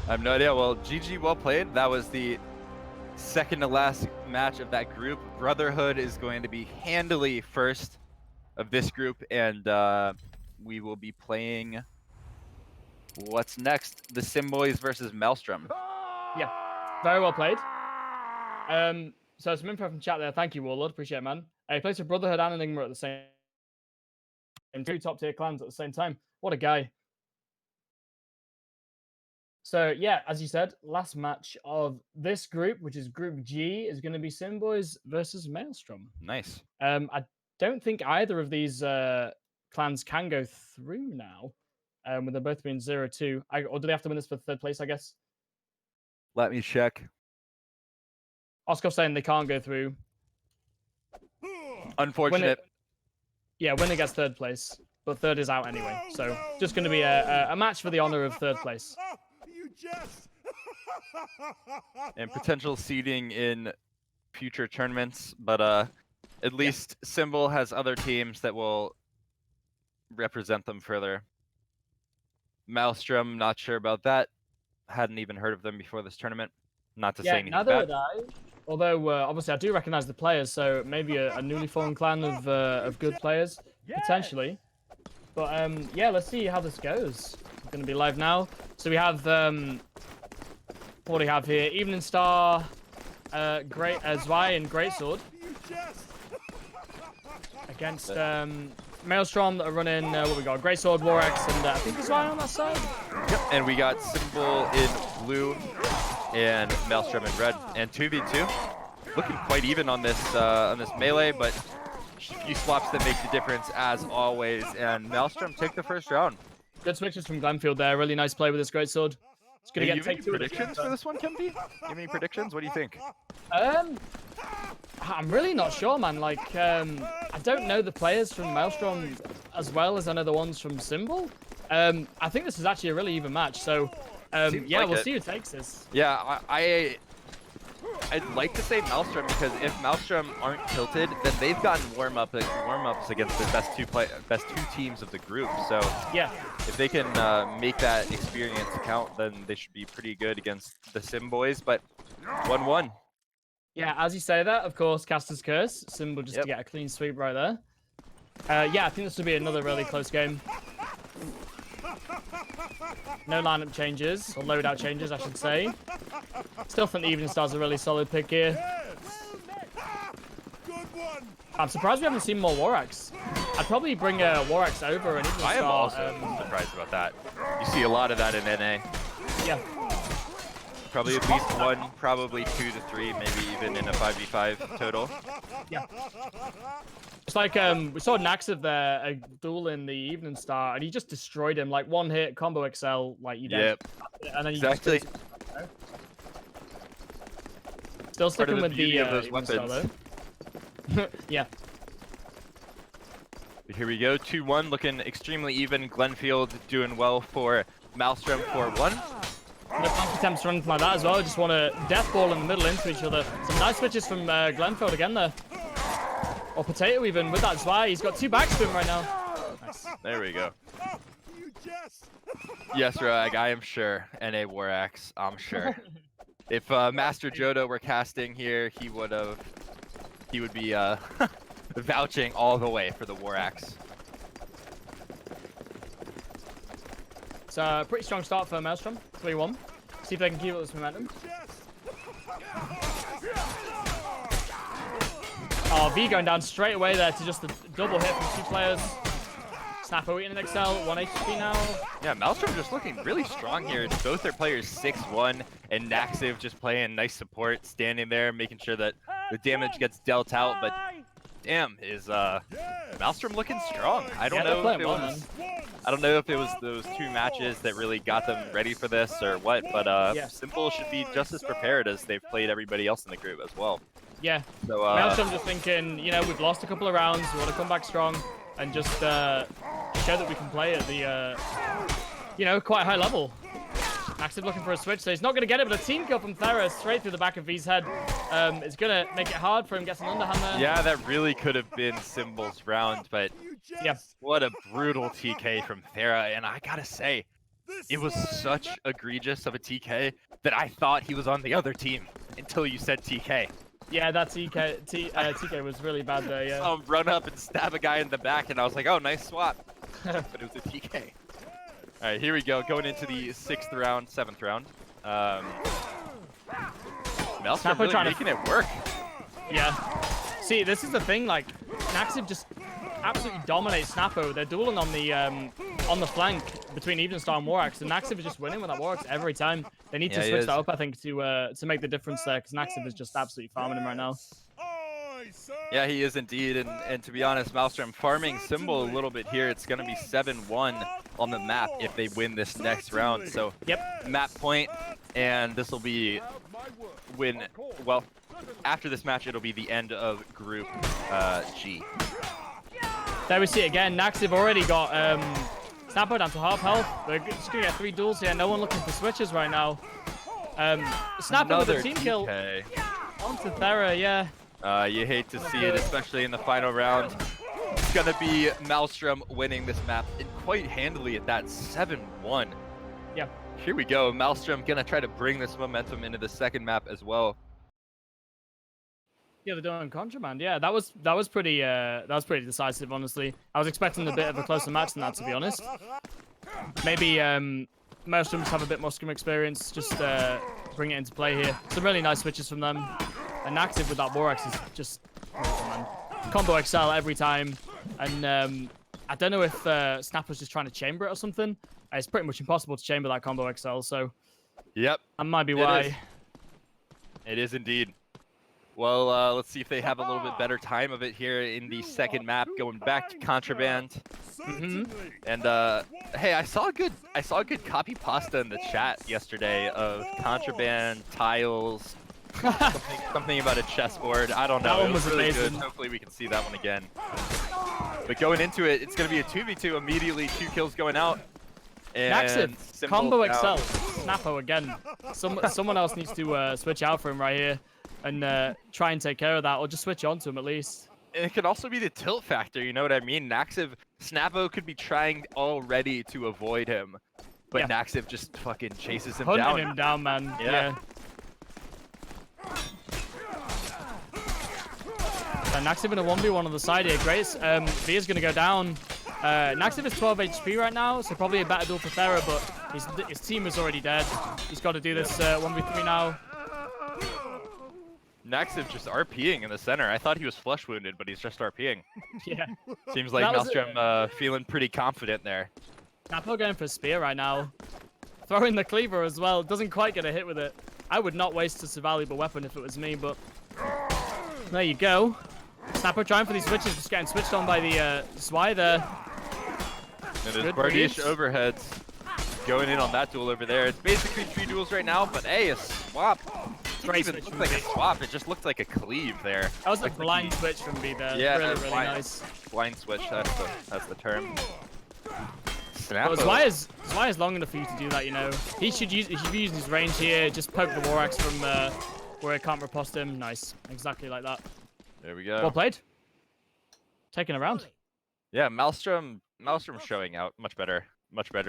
I have no idea. Well, GG, well played. That was the second to last match of that group. Brotherhood is going to be handily first of this group, and we will be playing what's next? The Simboys versus Maelstrom. Yeah, very well played. So some info from chat there. Thank you, Warlord. Appreciate it, man. He plays for Brotherhood and Enigma at the same time. Two top tier clans at the same time. What a guy. So yeah, as you said, last match of this group, which is Group G, is going to be Simboys versus Maelstrom. Nice. I don't think either of these clans can go through now, with them both being 0-2. Or do they have to win this for third place, I guess? Let me check. Oscar saying they can't go through. Unfortunate. Winner gets third place, but third is out anyway. So just going to be a match for the honor of third place. And potential seeding in future tournaments, but at least Symbol has other teams that will represent them further. Maelstrom, not sure about that. Hadn't even heard of them before this tournament. Not to say anything neither bad. would I. Although obviously I do recognize the players, so maybe a newly formed clan of good players potentially. But yeah, let's see how this goes. It's going to be live now. So we have what do we have here? Evening Star, Great Zwei, and Greatsword against Maelstrom that are running what we got? Greatsword, Warex, and I think Zwei on that side. Yep, and we got Symbol in blue and Maelstrom in red, and 2v2. Looking quite even on this melee, but a few swaps that make the difference as always. And Maelstrom take the first round. Good switches from Glenfield there. Really nice play with this Greatsword. It's gonna get take two. Predictions for this one, Kempy? You have any predictions? What do you think? I'm really not sure, man. Like, I don't know the players from Maelstrom as well as I know the ones from Symbol. I think this is actually a really even match. So, yeah, we'll see who takes this. Yeah, I'd like to say Maelstrom, because if Maelstrom aren't tilted, then they've gotten warm-ups against the best two teams of the group. So yeah, if they can make that experience count, then they should be pretty good against the Simboys. But 1-1. Yeah, as you say that, of course, Caster's Curse. Symbol just to get a clean sweep right there. Yeah, I think this will be another really close game. No lineup changes, or loadout changes, I should say. Still think the Evening Star's a really solid pick here. I'm surprised we haven't seen more Warex. I'd probably bring Warex over an Evening Star. I am also surprised about that. You see a lot of that in NA. Yeah. Probably at least one, probably 2 to 3, maybe even in a 5v5 total. Yeah. It's like we saw Naxif there, a duel in the Evening Star, and he just destroyed him. Like one hit, combo XL, like you dead. Yep. And then Exactly. Still sticking with the those Evening Star, weapons. though. Yeah. Here we go, 2-1, looking extremely even. Glenfield doing well for Maelstrom 4-1. The flank attempts or anything like that as well. Just want a death ball in the middle into each other. Some nice switches from Glenfield again there. Or Potato even with that Zwei. He's got 2 backs to him right now. Nice. There we go. Yes, Rag, I am sure. NA War Axe, I'm sure. If Master Jodo were casting here, he would be vouching all the way for the War Axe. It's a pretty strong start for Maelstrom. 3-1. See if they can keep up this momentum. Oh, V going down straight away there to just a double hit from 2 players. Snapper eating an Excel, 1 HP now. Yeah, Maelstrom just looking really strong here. Both their players 6-1, and Naxiv just playing nice support, standing there, making sure that the damage gets dealt out. But damn, is Maelstrom looking strong? I don't know if it was those 2 matches that really got them ready for this or what, but Simple should be just as prepared as they've played everybody else in the group as well. Yeah. So Maelstrom just thinking, you know, we've lost a couple of rounds, we want to come back strong and just show that we can play at the, you know, quite high level. Naxiv looking for a switch, so he's not going to get it, but a team kill from Thera straight through the back of V's head is going to make it hard for him to get an underhand there. Yeah, that really could have been Symbol's round, but yeah, what a brutal TK from Thera, and I gotta say, it was such egregious of a TK that I thought he was on the other team until you said TK. Yeah, that TK was really bad there, yeah. I'll run up and stab a guy in the back, and I was like, oh, nice swap. But it was a TK. All right, here we go. Going into the 6th round, 7th round. Maelstrom really making it work. Yeah. See, this is the thing, like, Naxiv just absolutely dominates Snappo. They're dueling on the flank between Evenstar and War Axe, and Naxiv is just winning with that War Axe every time. They need to switch that up, I think, to make the difference there, because Naxiv is just absolutely farming him right now. Yeah, he is indeed, and to be honest, Maelstrom farming Symbol a little bit here. It's going to be 7-1 on the map if they win this next round. So, map point, and this will be well, after this match, it'll be the end of Group G. There we see it again. Naxiv already got Snappo down to half health. They're just going to get 3 duels here. No one looking for switches right now. Snappo with a team kill onto Thera, yeah. You hate to see it, especially in the final round. It's going to be Maelstrom winning this map, and quite handily at that, 7-1. Yeah. Here we go. Maelstrom going to try to bring this momentum into the second map as well. Yeah, they're doing Contraband. Yeah, that was pretty decisive, honestly. I was expecting a bit of a closer match than that, to be honest. Maybe Maelstrom just have a bit more scrim experience, just bring it into play here. Some really nice switches from them. And Naxiv with that War Axe is just combo XL every time. And I don't know if Snap was just trying to chamber it or something. It's pretty much impossible to chamber that combo XL, so yep, that might be why. It is indeed. Well, let's see if they have a little bit better time of it here in the second map, going back to Contraband. And hey, I saw a good copy pasta in the chat yesterday of Contraband tiles. something about a chessboard. I don't know. That one was really amazing. Good. Hopefully we can see that one again. But going into it, it's going to be a 2v2 immediately. 2 kills going out. And Naxiv, combo XL, Snappo again. Someone else needs to switch out for him right here and try and take care of that, or just switch on to him at least. And it could also be the tilt factor, you know what I mean? Naxiv, Snappo could be trying already to avoid him, but Naxiv just fucking chases him down. Hunting him down, man. Yeah. And Naxiv in a 1v1 on the side here. Great. V is going to go down. Naxiv is 12 HP right now, so probably a better duel for Thera, but his team is already dead. He's got to do this 1v3 now. Naxiv just RPing in the center. I thought he was flesh wounded, but he's just RPing. Yeah. Seems like Maelstrom feeling pretty confident there. Napo going for a spear right now. Throwing the cleaver as well. Doesn't quite get a hit with it. I would not waste such a valuable weapon if it was me, but there you go. Snapper trying for these switches, just getting switched on by the Zwei there. And there's Bardiche overheads going in on that duel over there. It's basically 3 duels right now, but hey, a swap Great even look like a swap. It just looked like a cleave there. That was a blind switch from B there. Yeah, really nice. Blind switch. That's the term. But Zwei is long enough for you to do that. You know, he should be using his range here. Just poke the War Axe from where it can't riposte him. Nice, exactly like that. There we go. Well played. Taking a round. Yeah, Maelstrom showing out much better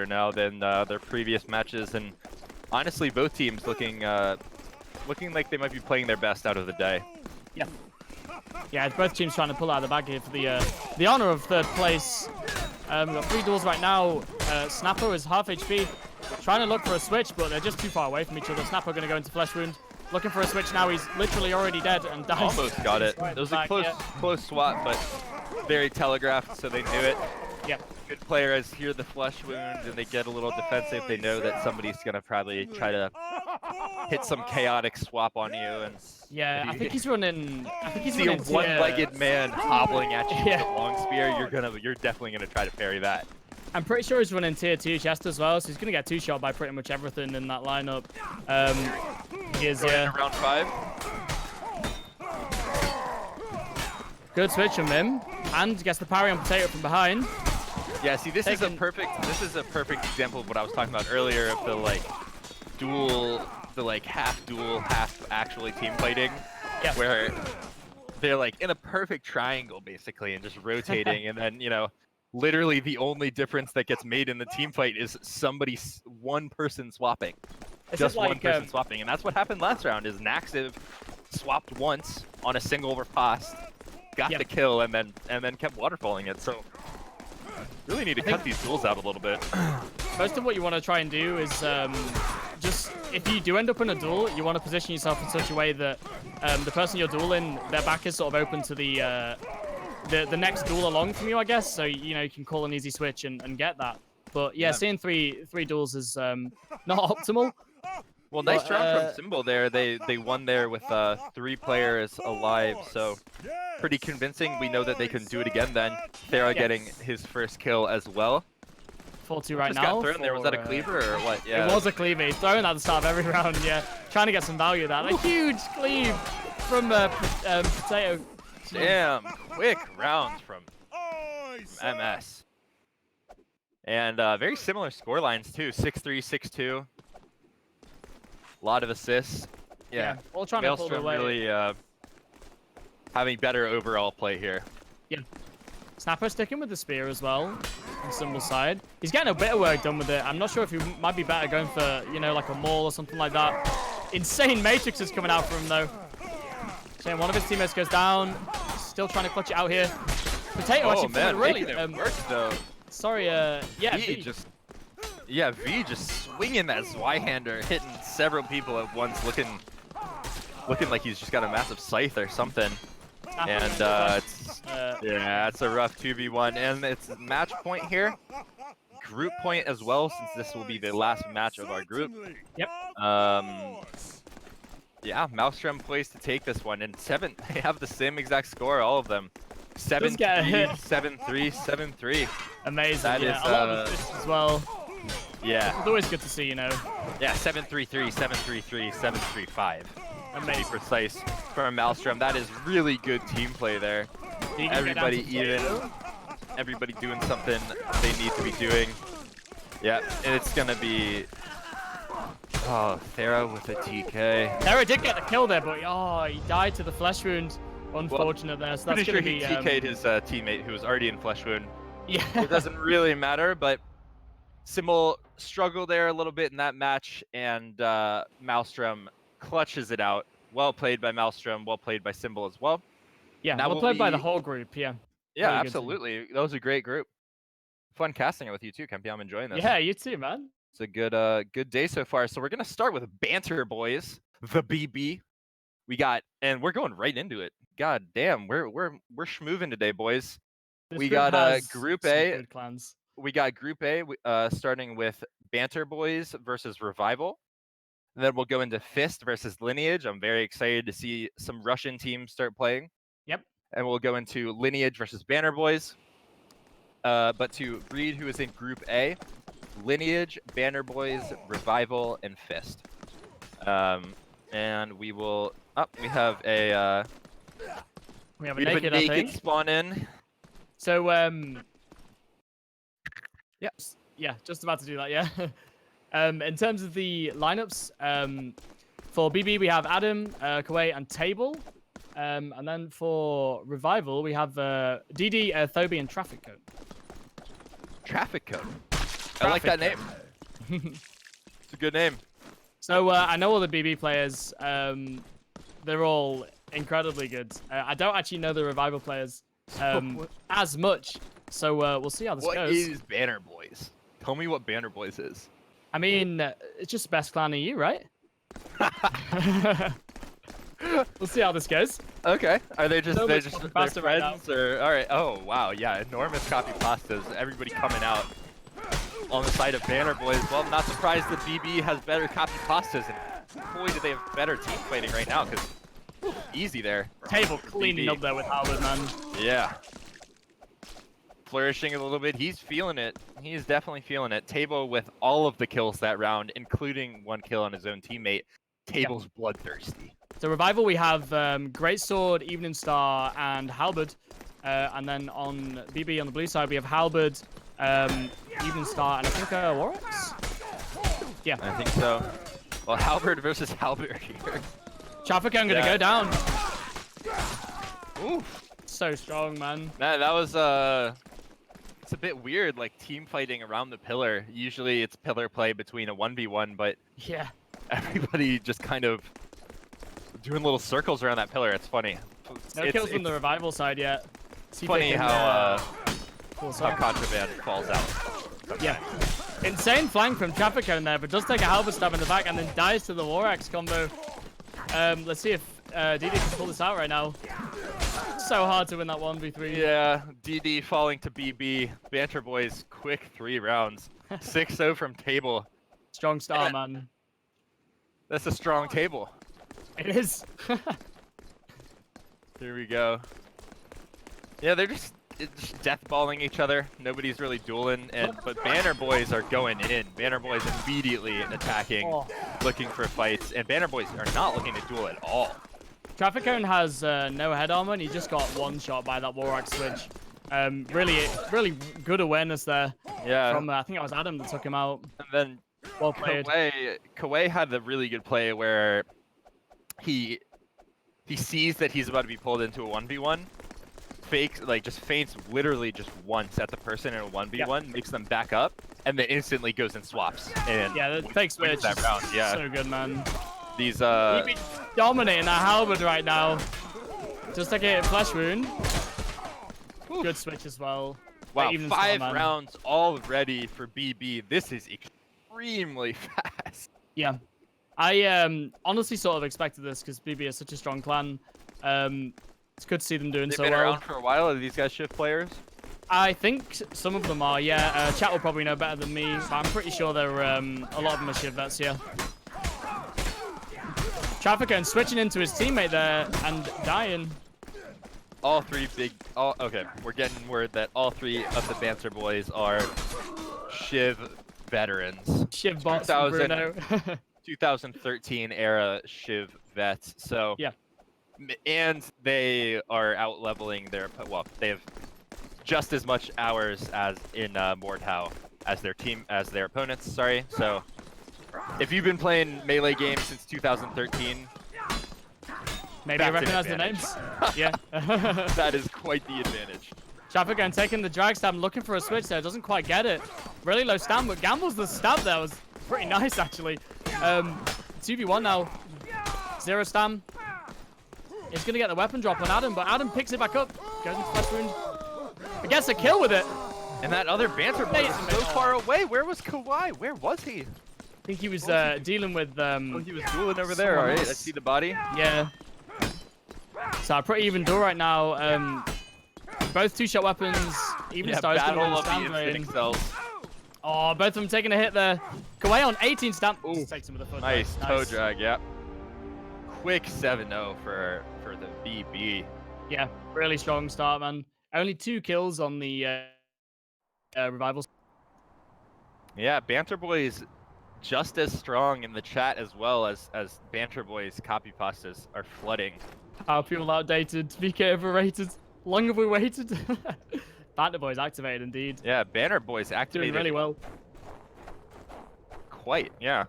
now than their previous matches, and honestly, both teams looking like they might be playing their best out of the day. Yeah. Yeah, it's both teams trying to pull out of the bag here for the honor of third place. We've got 3 duels right now. Snapper is half HP, trying to look for a switch, but they're just too far away from each other. Snapper going to go into Flesh Wound. Looking for a switch now. He's literally already dead and dies. Almost got it. It was a close swap, but very telegraphed, so they knew it. Yep. Good players hear the Flesh Wound, and they get a little defensive. They know that somebody's going to probably try to hit some chaotic swap on you. And yeah, I think he's running. See a one-legged man hobbling at you with a long spear. You're definitely gonna try to parry that. I'm pretty sure he's running tier 2 chest as well, so he's gonna get 2-shot by pretty much everything in that lineup. He is round 5. Good switch from him, and gets the parry on Potato from behind. Yeah, see, this is a perfect example of what I was talking about earlier of the half duel, half actually team fighting, where they're like in a perfect triangle basically and just rotating, and then literally the only difference that gets made in the team fight is one person swapping, one person swapping, and that's what happened last round. Is Naxiv swapped once on a single riposte, got the kill, and then kept waterfalling it. So really need to cut these duels out a little bit. Most of what you want to try and do is just, if you do end up in a duel, you want to position yourself in such a way that the person you're dueling, their back is sort of open to the next duel along from you, I guess. So you can call an easy switch and get that. But yeah, seeing three duels is not optimal. Well, nice round from Symbol there. They won there with 3 players alive, so pretty convincing. We know that they can do it again then. Thera getting his first kill as well. 4-2 right now. Got thrown there. Was that a cleaver or what? Yeah. It was a cleaver. He's throwing at the start of every round, yeah. Trying to get some value of that. A huge cleave from Potato. Damn, quick rounds from MS. And very similar score lines too. 6-3, 6-2. A lot of assists. Yeah. All trying to pull away. Really having better overall play here. Yeah. Snapper sticking with the spear as well on Symbol's side. He's getting a bit of work done with it. I'm not sure if he might be better going for, like a maul or something like that. Insane Matrix is coming out for him though. So one of his teammates goes down. Still trying to clutch it out here. Potato actually really work though. Sorry, V just swinging that Zweihander, hitting several people at once, looking like he's just got a massive scythe or something. And it's a rough 2v1, and it's match point here, group point as well, since this will be the last match of our group. Yep. Yeah, Maelstrom plays to take this one, and they have the same exact score, all of them. 7-3, 7-3, 7-3. Amazing. That is, a lot of assists as well. Yeah. It's always good to see, Yeah, 7-3-3, 7-3-3, 7-3-5. Amazing. To be precise from Maelstrom. That is really good team play there. Everybody everybody doing something they need to be doing. Yeah, and it's gonna be Thera with a TK. Thera did get the kill there, but he died to the flesh wound. Unfortunate there. So that's pretty gonna sure be he TK'd his teammate who was already in flesh wound. Yeah. It doesn't really matter, but Symbol struggled there a little bit in that match, and Maelstrom clutches it out. Well played by Maelstrom, well played by Symbol as well. Yeah, well played by the whole group, yeah. Yeah, really absolutely. That was a great group. Fun casting it with you too, Kempy. I'm enjoying this. Yeah, you too, man. It's a good day so far. So we're gonna start with Banter Boys, the BB. And we're going right into it. God damn, we're schmoovin' today, boys. We got Group A. Good clans. We got Group A, starting with Banter Boys versus Revival. And then we'll go into Fist versus Lineage. I'm very excited to see some Russian teams start playing. Yep. And we'll go into Lineage versus Banner Boys. But to read who is in Group A, Lineage, Banner Boys, Revival, and Fist. And we will. Oh, we have a. We have a naked, I think. Spawn in. So yep, yeah, just about to do that. Yeah. In terms of the lineups, for BB we have Adam, Kawhi, and Table. And then for Revival we have DD, Thoby, and Traffic Cone. Traffic Cone. I like that name. It's a good name. So I know all the BB players. They're all incredibly good. I don't actually know the Revival players as much. So we'll see how this goes. What is Banner Boys? Tell me what Banner Boys is. I mean, it's just best clan of you, right? We'll see how this goes. Okay. Are they just they're friends right or all right? Oh wow, yeah, enormous copy pastas. Everybody coming out on the side of Banner Boys. Well, I'm not surprised that BB has better copy pastas, and boy, do they have better team fighting right now. Because easy there. Table cleaning BB. up there with Howard, man. Yeah. Flourishing a little bit. He's feeling it. He is definitely feeling it. Tabo with all of the kills that round, including 1 kill on his own teammate. Table's bloodthirsty. So Revival, we have Greatsword, Evening Star, and Halberd. And then on BB on the blue side, we have Halberd, Evening Star, and I think Warrix? Yeah. I think so. Well, Halberd versus Halberd here. Traffic, I'm going to go down. Oof. So strong, man. That was, it's a bit weird, like team fighting around the pillar. Usually it's pillar play between a 1v1, but yeah, everybody just kind of doing little circles around that pillar. It's funny. No kills from the Revival side yet. It's funny how Contraband falls out. Yeah. Insane flank from Traffic Cone there, but does take a halberd stab in the back and then dies to the Warx combo. Let's see if DD can pull this out right now. So hard to win that 1v3. Yeah, DD falling to BB. Banter Boys, quick 3 rounds. 6-0 from Table. Strong start, man. That's a strong Table. It is. Here we go. Yeah, they're just deathballing each other. Nobody's really dueling, but Banner Boys are going in. Banner Boys immediately attacking, looking for fights, and Banner Boys are not looking to duel at all. Traffic Cone has no head armor, and he just got one shot by that Warx switch. Really good awareness there. Yeah. From I think it was Adam that took him out. And then well played. Kawhi had the really good play where he sees that he's about to be pulled into a 1v1, just feints literally just once at the person in a 1v1, makes them back up, and then instantly goes and swaps. And yeah, the fake switch that round. Yeah. So good, man. These He'd be dominating that halberd right now. Just like a flesh wound. Oof. Good switch as well. Wow, 5 rounds already for BB. This is extremely fast. Yeah. I honestly sort of expected this because BB is such a strong clan. It's good to see them doing so well. They've been around for a while. Are these guys shift players? I think some of them are, yeah. Chat will probably know better than me, but I'm pretty sure they're a lot of them are shift vets, yeah. Traffic and switching into his teammate there and dying. All 3 big. Okay, we're getting word that all 3 of the Banter Boys are Shiv veterans. Shiv bots, Bruno. 2013 era Shiv vets. So yeah, and they are out leveling their. Well, they have just as much hours as in Mordhau as their opponents. Sorry. So if you've been playing melee games since 2013. Maybe I recognize the names. Yeah. That is quite the advantage. Traffic and taking the drag stab, looking for a switch there, doesn't quite get it. Really low stam, but gambles the stab there, was pretty nice actually. 2v1 now. 0 stam. He's gonna get the weapon drop on Adam, but Adam picks it back up. Goes into flesh wound. But gets a kill with it. And that other Banter Boy is so far away. Where was Kawhi? Where was he? I think he was dealing with oh, he was dueling over there. All right, I see the body. Yeah. So a pretty even duel right now. Both 2-shot weapons. Even Star's battle going of the infinite cells. Oh, both of them taking a hit there. Kawhi on 18 stamp. Takes him with a foot. Nice toe drag. Yeah. Quick 7-0 for the BB. Yeah, really strong start, man. Only 2 kills on the revivals. Yeah, Banter Boys just as strong in the chat as well as Banter Boys copy pastas are flooding. How people outdated, VK overrated. Long have we waited? Banter Boys activated indeed. Yeah, Banner Boys activated. Doing really well. Quite, yeah.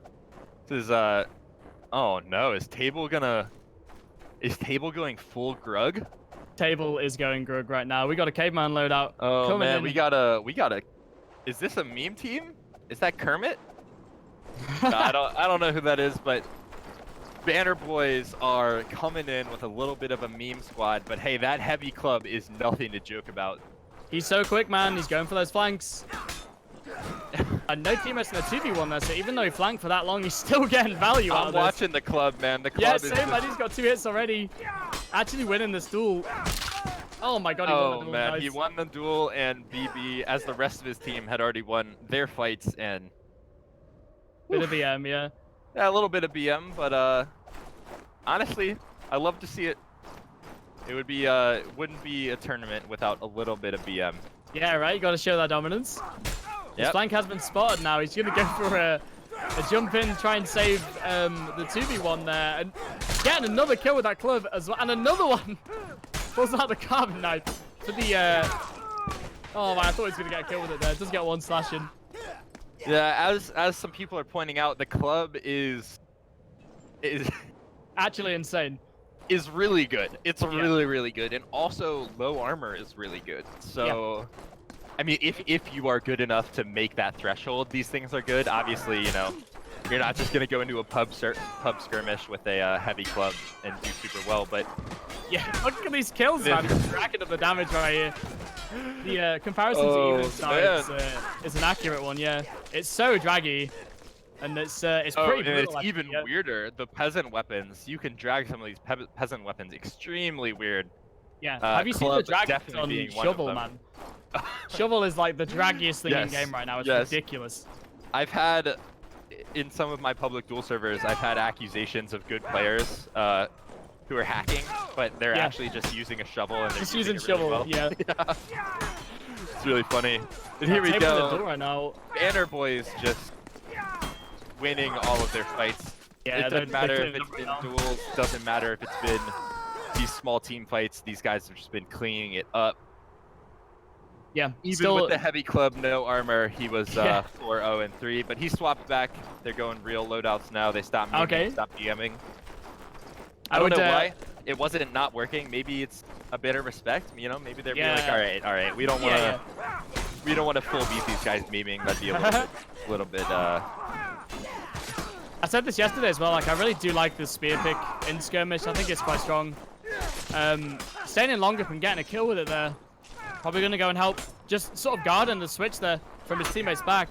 This is oh no, is Table going full Grug? Table is going Grug right now. We got a caveman loadout. Oh coming man, in. we got a. Is this a meme team? Is that Kermit? No, I don't know who that is, but Banner Boys are coming in with a little bit of a meme squad. But hey, that heavy club is nothing to joke about. He's so quick, man. He's going for those flanks. And no teammates in the 2v1 there, so even though he flanked for that long, he's still getting value out of this. I'm watching the club, man. The club yeah, is same, man. He's got 2 hits already. Actually winning this duel. Oh my god, he won the duel. Man, nice. he won the duel, and BB, as the rest of his team, had already won their fights, and... Bit of BM, yeah. Yeah, a little bit of BM, but honestly, I love to see it. It would be wouldn't be a tournament without a little bit of BM. Yeah, right. You got to show that dominance. His flank has been spotted now. He's gonna go for a jump in, try and save the 2v1 there, and getting another kill with that club as well, and another one. Pulls out the carbon knife for the. Oh man, I thought he was gonna get a kill with it there. Does get one slash in. Yeah, as some people are pointing out, the club is actually insane. Is really good. It's really good, and also low armor is really good. So, I mean, if you are good enough to make that threshold, these things are good. Obviously, you know, you're not just gonna go into a pub skirmish with a heavy club and do super well. But yeah, look at these kills, man. Just racking up the damage right here. The comparison to even sides is an accurate one. Yeah, it's so draggy. And it's pretty brutal. And it's even weirder. The peasant weapons, you can drag some of these peasant weapons extremely weird. Yeah. Have you seen the drag on Shovel, man? Shovel is like the draggiest thing in game right now. It's ridiculous. I've had, in some of my public duel servers, I've had accusations of good players who are hacking, but they're actually just using a shovel and they're just using shovel. Well. Yeah. It's really funny. And here we go. Right now. Banner Boys just winning all of their fights. Yeah, it doesn't matter if it's been duels, doesn't matter if it's been these small team fights. These guys have just been cleaning it up. Yeah, even with the heavy club, no armor, he was 4-0-3, but he swapped back. They're going real loadouts now. They stopped stopped DMing. I don't know why. It wasn't not working. Maybe it's a bit of respect. You know, maybe they're being like, all right, we don't want to, we don't want to full beat these guys memeing. That'd be a little bit. I said this yesterday as well. Like, I really do like the spear pick in Skirmish. I think it's quite strong. Staying in longer and getting a kill with it there. Probably going to go and help. Just sort of guarding the switch there from his teammates back.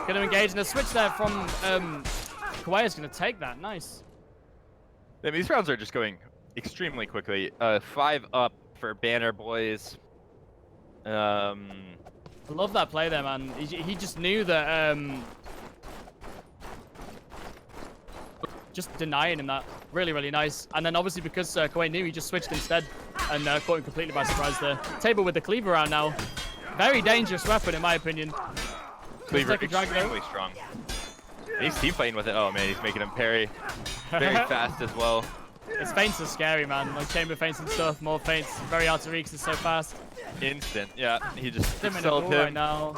Going to engage in a switch there from Kawaii's going to take that. Nice. Yeah, these rounds are just going extremely quickly. 5 up for Banner Boys. I love that play there, man. He just knew that. Just denying him that. Really, really nice. And then obviously because Kawhi knew, he just switched instead and caught him completely by surprise there. Table with the cleaver out now. Very dangerous weapon in my opinion. Cleaver extremely strong. He's team fighting with it. Oh man, he's making him parry. Very fast as well. His feints are scary, man. Like chamber feints and stuff, more feints. Very hard to reach, it's so fast. Instant, yeah. He just sold him right now.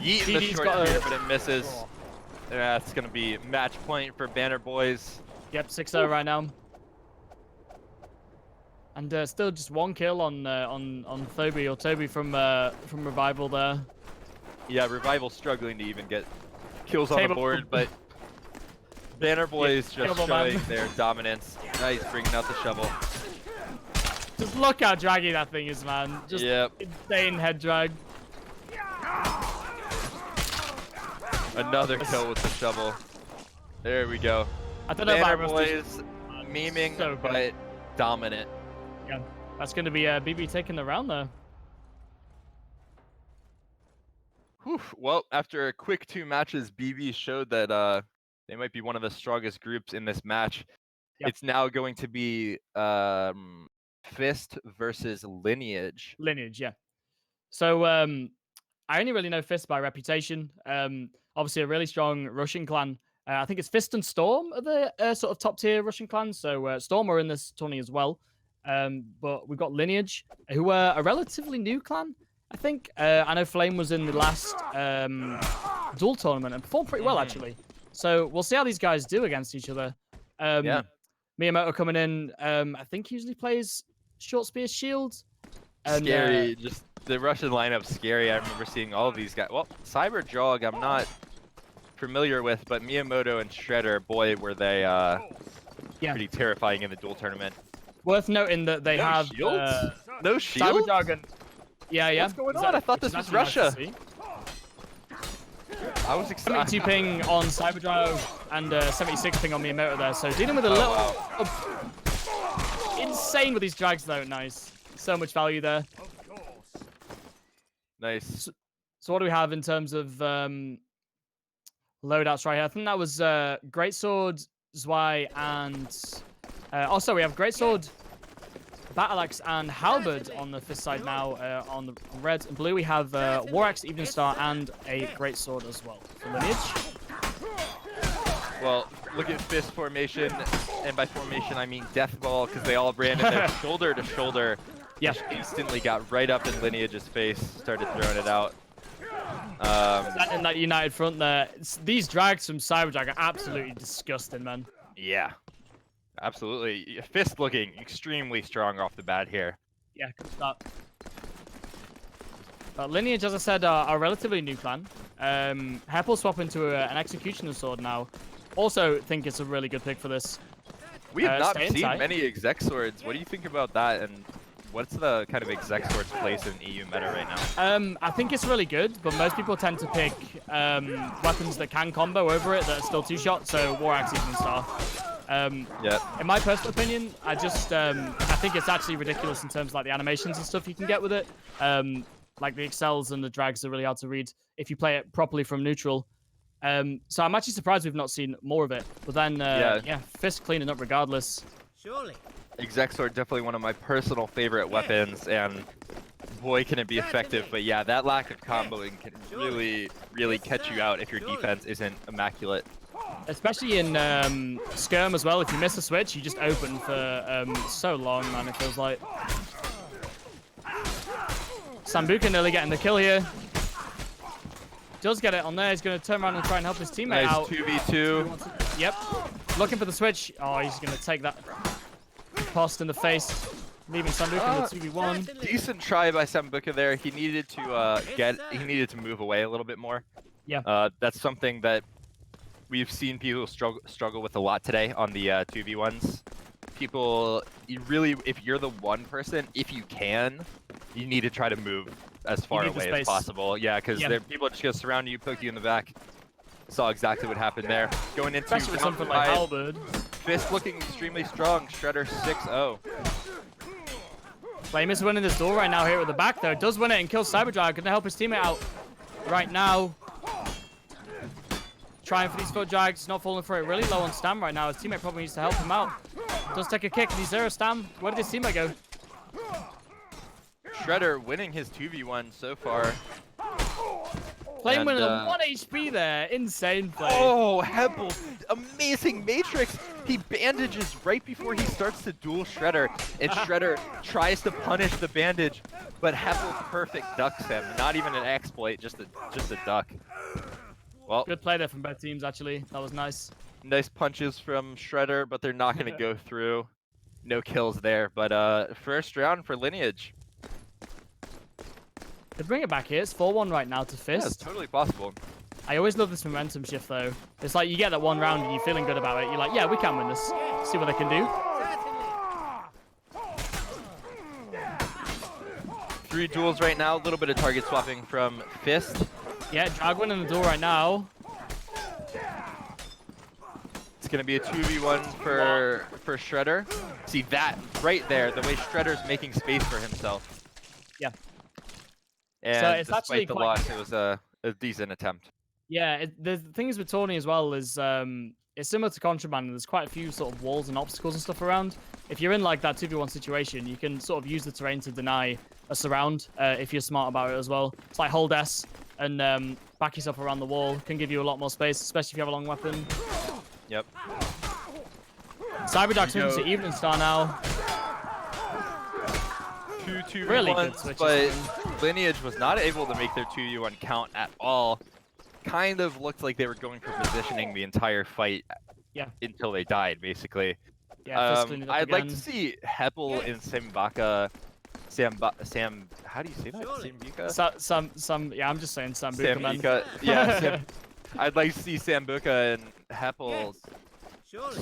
Yeeting the short spear, but it misses. Yeah, it's gonna be match point for Banner Boys. Yep, 6-0 right now. And still just 1 kill on Toby from Revival there. Yeah, Revival struggling to even get kills on the board, but Banner Boys just showing their dominance. Nice, bringing out the shovel. Just look how draggy that thing is, man. Just insane head drag. Another kill with the shovel. There we go. I don't know Banner Boys memeing, but dominant. Yeah, that's going to be BB taking the round there. Whew. Well, after a quick 2 matches, BB showed that they might be one of the strongest groups in this match. Yep. It's now going to be Fist versus Lineage. Lineage, yeah. So I only really know Fist by reputation. Obviously a really strong Russian clan. I think it's Fist and Storm are the sort of top tier Russian clans. So Storm are in this tourney as well. But we've got Lineage, who are a relatively new clan. I think. I know Flame was in the last duel tournament and performed pretty well actually. So we'll see how these guys do against each other. Yeah. Miyamoto coming in. I think he usually plays Short Spear Shield. And, scary. Just the Russian lineup, scary. I remember seeing all of these guys. Well, Cyber Jog, I'm not familiar with, but Miyamoto and Shredder, boy, were they pretty terrifying in the duel tournament. Worth noting that they have shields? No shields. Cyber Jog. Yeah. What's going on? I thought this was Russia. I was excited. 72 ping on Cyberdrive and 76 ping on Miyamoto there. So dealing with a little insane with these drags though. Nice. So much value there. Nice. So what do we have in terms of loadouts right here? I think that was Greatsword, Zwei, and also we have Greatsword, Battle Axe, and Halberd on the Fist side now. On the red and blue, we have War Axe, Evening Star, and a Greatsword as well for Lineage. Well, look at Fist formation, and by formation I mean Death Ball, because they all ran in there shoulder to shoulder. Yeah. Instantly got right up in Lineage's face, started throwing it out. In that united front there, these drags from Cyberdrag are absolutely disgusting, man. Yeah. Absolutely. Fist looking extremely strong off the bat here. Yeah, good start. Lineage, as I said, are a relatively new clan. Heppel swap into an Executioner Sword now. Also think it's a really good pick for this. We have not seen many exec swords. What do you think about that? And what's the kind of exec sword's place in EU meta right now? I think it's really good, but most people tend to pick weapons that can combo over it that are still two-shot, so War Axe, Evening Star. In my personal opinion, I think it's actually ridiculous in terms of like the animations and stuff you can get with it. Like the excels and the drags are really hard to read if you play it properly from neutral. So I'm actually surprised we've not seen more of it. But then, yeah, Fist cleaning up regardless. Surely. Exec sword definitely one of my personal favorite weapons, and boy can it be effective. But yeah, that lack of comboing can really catch you out if your defense isn't immaculate. Especially in Skirm as well, if you miss a switch, you just open for so long, man, it feels like. Sambuca nearly getting the kill here. Does get it on there, he's going to turn around and try and help his teammate out. 2v2. Yep, looking for the switch. Oh, he's going to take that post in the face, leaving Sambuca in the 2v1. Decent try by Sambuca there. He needed to move away a little bit more. Yeah. That's something that we've seen people struggle with a lot today on the 2v1s. People, if you're the one person, if you can, you need to try to move as far away as possible. Yeah, because people are just going to surround you, poke you in the back. Saw exactly what happened there. Going into especially with something like Halberd. Fist looking extremely strong. Shredder 6-0. Flame is winning this duel right now here at the back, though. Does win it and kills Cyberdrive. Going to help his teammate out right now. Trying for these foot drags, not falling for it. Really low on stam right now. His teammate probably needs to help him out. Does take a kick and he's 0 stam. Where did his teammate go? Shredder winning his 2v1 so far. Flame winning a 1 HP there. Insane play. Oh, Heppel. Amazing Matrix. He bandages right before he starts to duel Shredder. And Shredder tries to punish the bandage. But Heppel perfect ducks him. Not even an exploit, just a duck. Well, good play there from both teams, actually. That was nice. Nice punches from Shredder, but they're not going to go through. No kills there. But first round for Lineage. Could bring it back here. It's 4-1 right now to Fist. Yeah, it's totally possible. I always love this momentum shift, though. It's like you get that one round and you're feeling good about it. You're like, yeah, we can win this. See what they can do. 3 duels right now. A little bit of target swapping from Fist. Yeah, Drag winning the duel right now. It's going to be a 2v1 for Shredder. See that right there, the way Shredder's making space for himself. Yeah. And so it's despite actually the loss, it was a decent attempt. Yeah, the thing is with Tony as well is it's similar to Contraband, and there's quite a few sort of walls and obstacles and stuff around. If you're in like that 2v1 situation, you can sort of use the terrain to deny a surround if you're smart about it as well. It's like hold S and back yourself around the wall. Can give you a lot more space, especially if you have a long weapon. Yep. Cyberdark's moving to Evening Star now. 2v1s, Really good switches. but Lineage was not able to make their 2v1 count at all. Kind of looked like they were going for positioning the entire fight until they died, basically. Yeah, I'd like to see Heppel and Simbaka. How do you say that? Sambuca? Yeah, I'm just saying Sambuca, man. Yeah, I'd like to see Sambuca and Heppel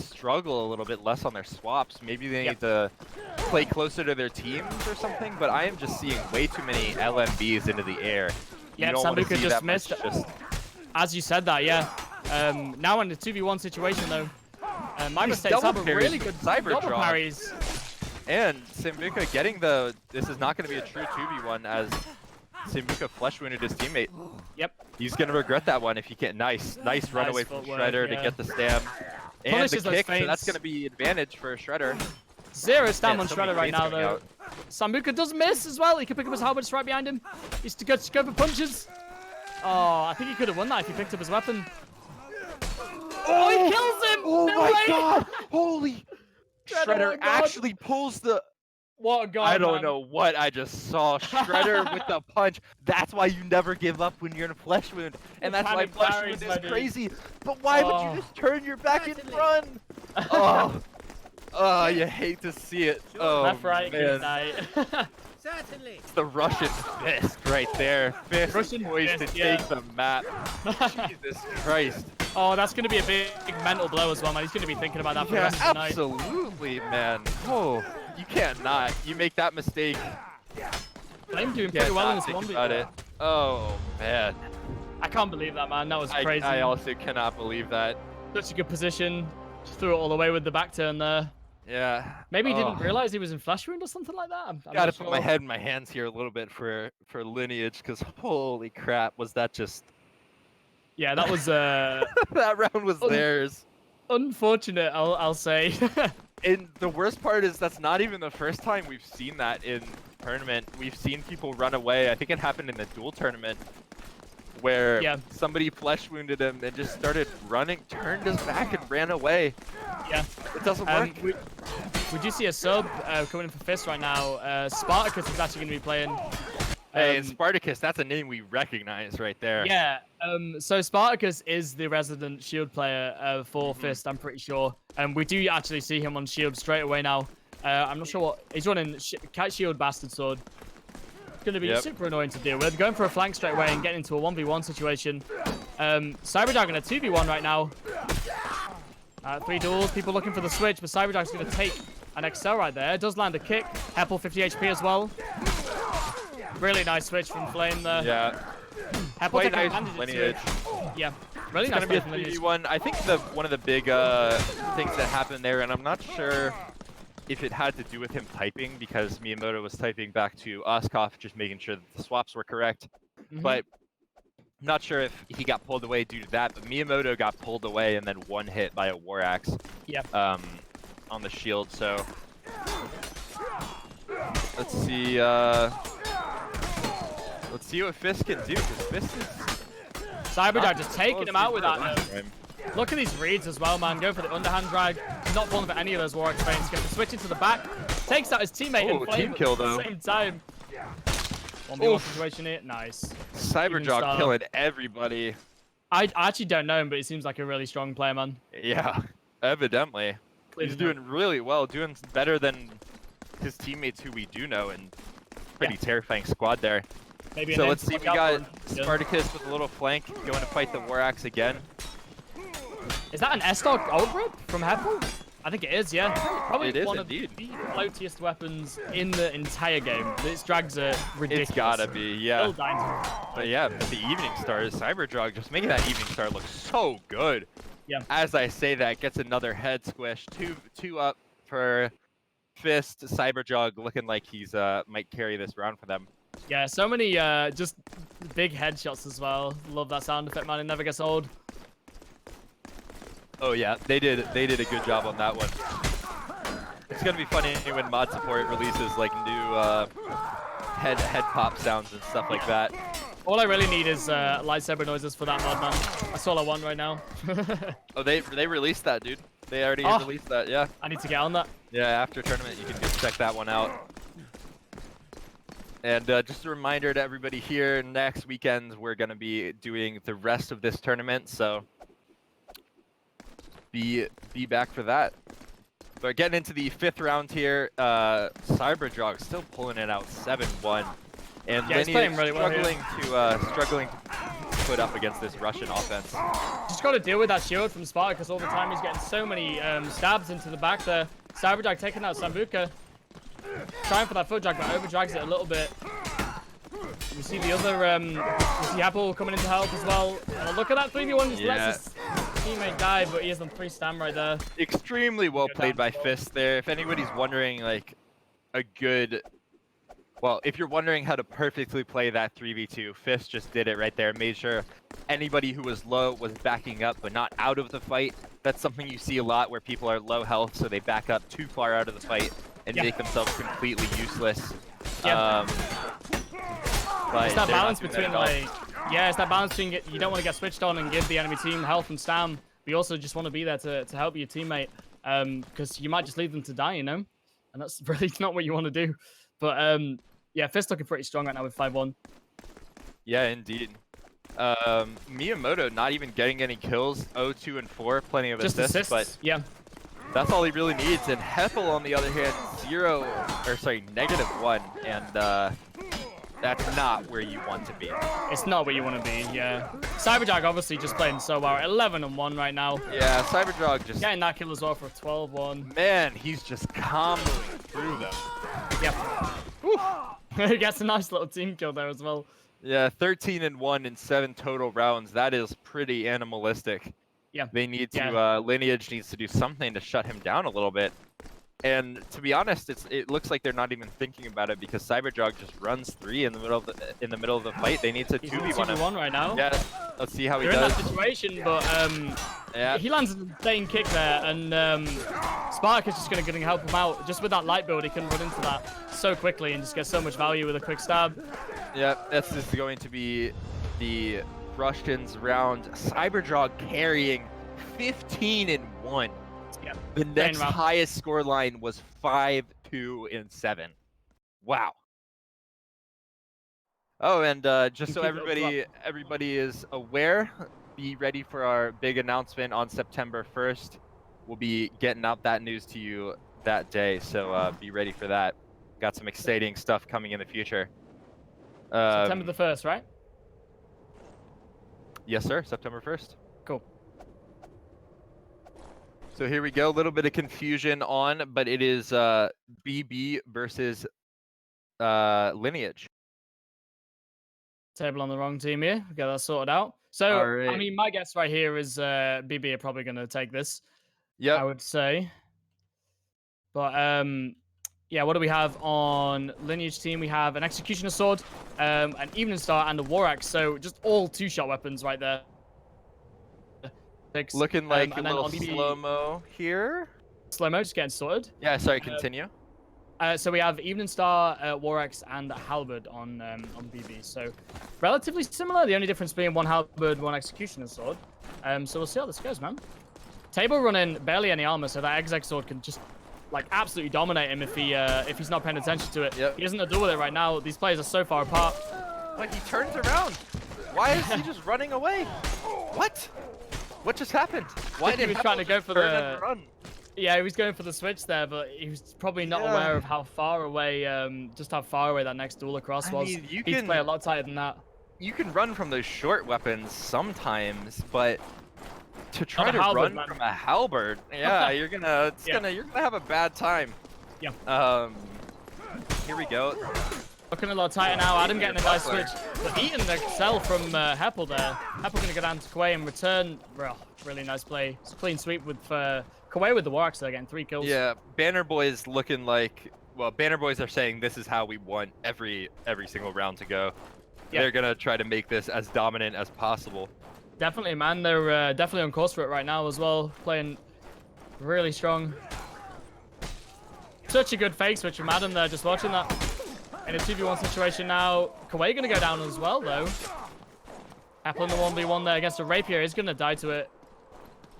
struggle a little bit less on their swaps. Maybe they need to play closer to their teams or something, but I am just seeing way too many LMBs into the air. Yeah, Sambuca just missed. As you said that, yeah. Now in the 2v1 situation, though, my mistakes have a really good double parries. And Sambuca getting the... This is not going to be a true 2v1 as Sambuca flesh wounded his teammate. Yep. He's going to regret that one if he can't... Nice runaway from Shredder to get the stam. And the kick, so that's going to be advantage for Shredder. 0 stam on Shredder right now, though. Sambuca does miss as well. He can pick up his halberd right behind him. He's to go for punches. Oh, I think he could have won that if he picked up his weapon. Oh, he kills him! Oh my god! Holy... Shredder actually pulls the... What a god, I don't know what I just saw. Shredder with the punch. That's why you never give up when you're in a flesh wound. And that's why flesh wound is crazy. But why would you just turn your back and run? Oh, you hate to see it. Oh, left, right, man. Certainly. It's the Russian fist right there. Fist Russian poised to take the map. Jesus Christ. Oh, that's going to be a big mental blow as well, man. He's going to be thinking about that for the rest of the night. Absolutely, man. Oh, you can't not. You make that mistake. Flame doing pretty well in this one. Oh, man. I can't believe that, man. That was crazy. I also cannot believe that. Such a good position. Just threw it all the way with the back turn there. Yeah. Maybe he didn't realize he was in flash wound or something like that. I'm gotta put my head in my hands here a little bit for Lineage, because holy crap, was that just... Yeah, that was that round was theirs. Unfortunate, I'll say. And the worst part is that's not even the first time we've seen that in tournament. We've seen people run away. I think it happened in the duel tournament where somebody flesh wounded him and just started running, turned his back and ran away. Yeah. It doesn't work. We do see a sub coming in for Fist right now. Spartacus is actually going to be playing. Hey, Spartacus, that's a name we recognize right there. Yeah, so Spartacus is the resident Shield player for Fist, I'm pretty sure. And we do actually see him on Shield straight away now. I'm not sure what... He's running Cat Shield Bastard Sword. It's going to be super annoying to deal with. Going for a flank straight away and getting into a 1v1 situation. Cyberdog in a 2v1 right now. 3 duels, people looking for the switch, but Cyberdog's going to take an Excel right there. Does land a kick. Heppel 50 HP as well. Really nice switch from Flame there. Yeah. Heppel quite nice Lineage. Yeah. Really nice. It's going to be a 3v1. I think one of the big things that happened there, and I'm not sure if it had to do with him typing, because Miyamoto was typing back to Oskov, just making sure that the swaps were correct. But not sure if he got pulled away due to that, but Miyamoto got pulled away and then one hit by a War Axe on the shield. So let's see what Fist can do, because Fist is... Cyberdog just taking him out with that. Look at these reads as well, man. Going for the underhand drag. Not falling for any of those War Axe feigns. Going to switch into the back. Takes out his teammate and Flame team kill, though. At the same time. 1v1 situation here. Nice. Cyberjog killing everybody. I actually don't know him, but he seems like a really strong player, man. Yeah, evidently. He's doing really well. Doing better than his teammates who we do know, and pretty terrifying squad there. Maybe so let's see, we got Spartacus with a little flank going to fight the War Axe again. Is that an S-Dog ult rip from Heppel? I think it is, yeah. Probably one of the floatiest weapons in the entire game. Its drags are ridiculous. It's gotta be, yeah. But yeah, but the Evening Star, Cyberdrug, just making that Evening Star look so good. Yeah. As I say that, gets another head squish. Two up for Fist. Cyberdrug looking like he's might carry this round for them. Yeah, so many just big headshots as well. Love that sound effect, man. It never gets old. Oh yeah, they did a good job on that one. It's gonna be funny when mod support releases like new head pop sounds and stuff like that. All I really need is lightsaber noises for that mod, man. That's all I want right now. Oh, they released that, dude. They already released that, yeah. I need to get on that. Yeah, after tournament, you can go check that one out. And just a reminder to everybody here, next weekend we're going to be doing the rest of this tournament, so be back for that. But getting into the 5th round here, Cyberdrog still pulling it out 7-1. And yeah, Lenny playing is really struggling to put up against this Russian offense. Just got to deal with that shield from Sparta because all the time he's getting so many stabs into the back there. Cyberdrog taking out Sambuca. Trying for that foot drag, but overdrags it a little bit. You see the other, you see Apple coming into help as well. And look at that 3v1, just lets his teammate die, but he has on 3 stam right there. Extremely well played by Fist there. If anybody's wondering, like, well, if you're wondering how to perfectly play that 3v2, Fist just did it right there. Made sure anybody who was low was backing up, but not out of the fight. That's something you see a lot where people are low health, so they back up too far out of the fight and make themselves completely useless. But it's that balance between it's that balance between you don't want to get switched on and give the enemy team health and stam. We also just want to be there to help your teammate, because you might just leave them to die, you know, and that's really not what you want to do. But yeah, Fist looking pretty strong right now with 5-1. Yeah, indeed. Miyamoto not even getting any kills. 0-2 and 4, plenty of assists, but yeah. That's all he really needs. And Heppel, on the other hand, -1, and that's not where you want to be. It's not where you want to be, yeah. Cyberdrog obviously just playing so well. 11-1 right now. Yeah, Cyberdrog just getting that kill as well for 12-1. Man, he's just comboing through them. Yeah. He gets a nice little team kill there as well. Yeah, 13-1 in 7 total rounds. That is pretty animalistic. Yeah. They need to, Lineage needs to do something to shut him down a little bit. And to be honest, it looks like they're not even thinking about it because Cyberdrog just runs 3 in the middle of the fight. They need to 2v1 him right now. Yeah, let's see how he does. does. In that situation, but he lands an insane kick there, and Spark is just going to help him out. Just with that light build, he can run into that so quickly and just get so much value with a quick stab. Yeah, this is going to be the Russians round. Cyberdrog carrying 15-1. Yep. The next highest score line was 5-2-7. Wow. Oh, and just so everybody is aware, be ready for our big announcement on September 1st. We'll be getting out that news to you that day, so be ready for that. Got some exciting stuff coming in the future. September the 1st, right? Yes, sir. September 1st. Cool. So here we go. A little bit of confusion on, but it is BB versus Lineage. Table on the wrong team here. We got that sorted out. So, I mean, my guess right here is BB are probably going to take this. Yeah, I would say. But yeah, what do we have on Lineage team? We have an Executioner Sword, an Evening Star, and a War Axe. So just all 2-shot weapons right there. Looking like a little slow-mo here. Slow-mo, just getting sorted. Yeah, sorry, continue. So we have Evening Star, War Axe, and Halberd on BB. So relatively similar. The only difference being one Halberd, one Executioner Sword. So we'll see how this goes, man. Table running barely any armor, so that Exec Sword can just like absolutely dominate him if he's not paying attention to it. Yep. He doesn't know what to do with it right now. These players are so far apart. Like he turns around. Why is he just running away? What? What just happened? Why did he was trying to go for the run? Yeah, he was going for the switch there, but he was probably not aware of how far away, just how far away that next duel across was. I mean, you can play a lot tighter than that. You can run from those short weapons sometimes, but to try to run from a halberd, yeah, you're gonna have a bad time. Yeah. Here we go. Looking a lot tighter now. Adam getting a nice switch. But eating the cell from Heppel there. Heppel going to go down to Kwei and return. Bro, really nice play. It's a clean sweep with Kwei with the War Axe there, getting 3 kills. Yeah, Banner Boys looking like... Well, Banner Boys are saying this is how we want every single round to go. Yeah. They're going to try to make this as dominant as possible. Definitely, man. They're definitely on course for it right now as well. Playing really strong. Such a good fake switch from Adam there, just watching that. In a 2v1 situation now. Kawhi gonna go down as well, though. Apple in the 1v1 there against a Rapier is gonna die to it.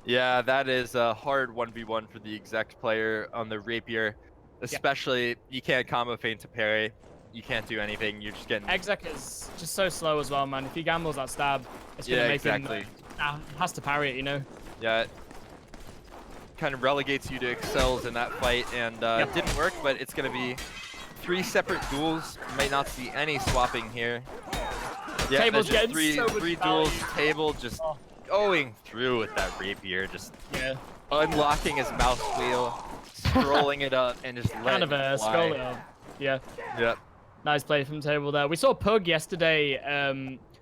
Yeah, that is a hard 1v1 for the exec player on the Rapier. Especially, you can't combo feint to parry. You can't do anything. You're just getting... Exec is just so slow as well, man. If he gambles that stab, it's gonna make him... has to parry it, you know? Yeah, it kind of relegates you to excels in that fight, and it didn't work, but it's gonna be 3 separate duels. You might not see any swapping here. Yeah, Table's just getting three duels. Table just going through with that Rapier, just unlocking his mouse wheel, scrolling it up, and just letting it fly. Scroll it up. Yeah. Yep. Nice play from Table there. We saw Pug yesterday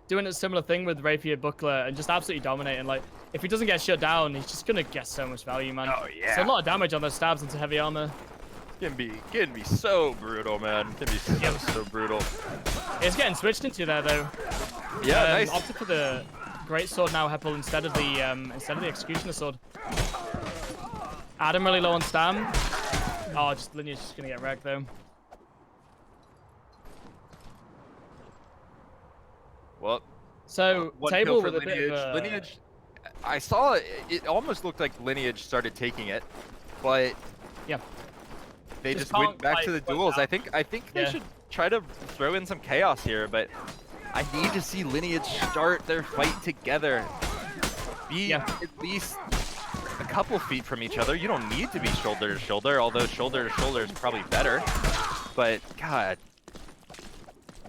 doing a similar thing with Rapier Buckler and just absolutely dominating. Like, if he doesn't get shut down, he's just gonna get so much value, man. Oh yeah. So a lot of damage on those stabs into heavy armor. Can be so brutal, man. Can be so brutal. It's getting switched into there though. Yeah, nice. Opted for the great sword now, Heppel, instead of the executioner sword. Adam really low on stam. Oh, just Lineage just gonna get wrecked though. Well, so Table with a Lineage. bit of Lineage. I saw it almost looked like Lineage started taking it, but they just went back to the duels. I think they should try to throw in some chaos here, but I need to see Lineage start their fight together. Be at least a couple feet from each other. You don't need to be shoulder to shoulder, although shoulder to shoulder is probably better. But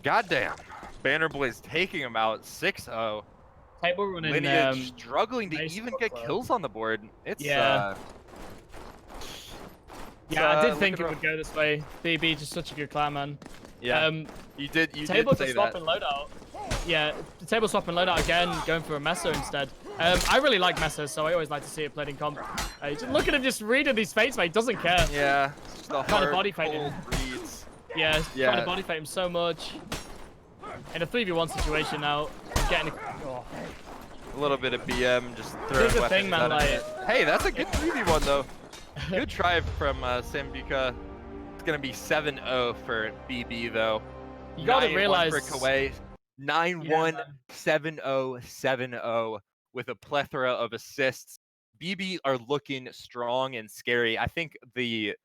goddamn, Banner Boy's taking him out 6-0. Table running, Lineage struggling to even get kills on the board. It's I did think it would go this way. BB just such a good clan, man. Yeah. You did say that. Loadout. Yeah, the table swap and loadout again, going for a Meso instead. I really like Meso, so I always like to see it played in comp. Look at him just reading these fates, mate. He doesn't care. Yeah. Trying to body fight him. Yeah, trying to body fight him so much. In a 3v1 situation now, getting a little bit of BM, just throwing weapons thing, man, Hey, that's a good 3v1 though. Good try from Sambuca. It's gonna be 7-0 for BB though. You gotta realize for Kawhi. 9-1, 7-0, 7-0 with a plethora of assists. BB are looking strong and scary. I think this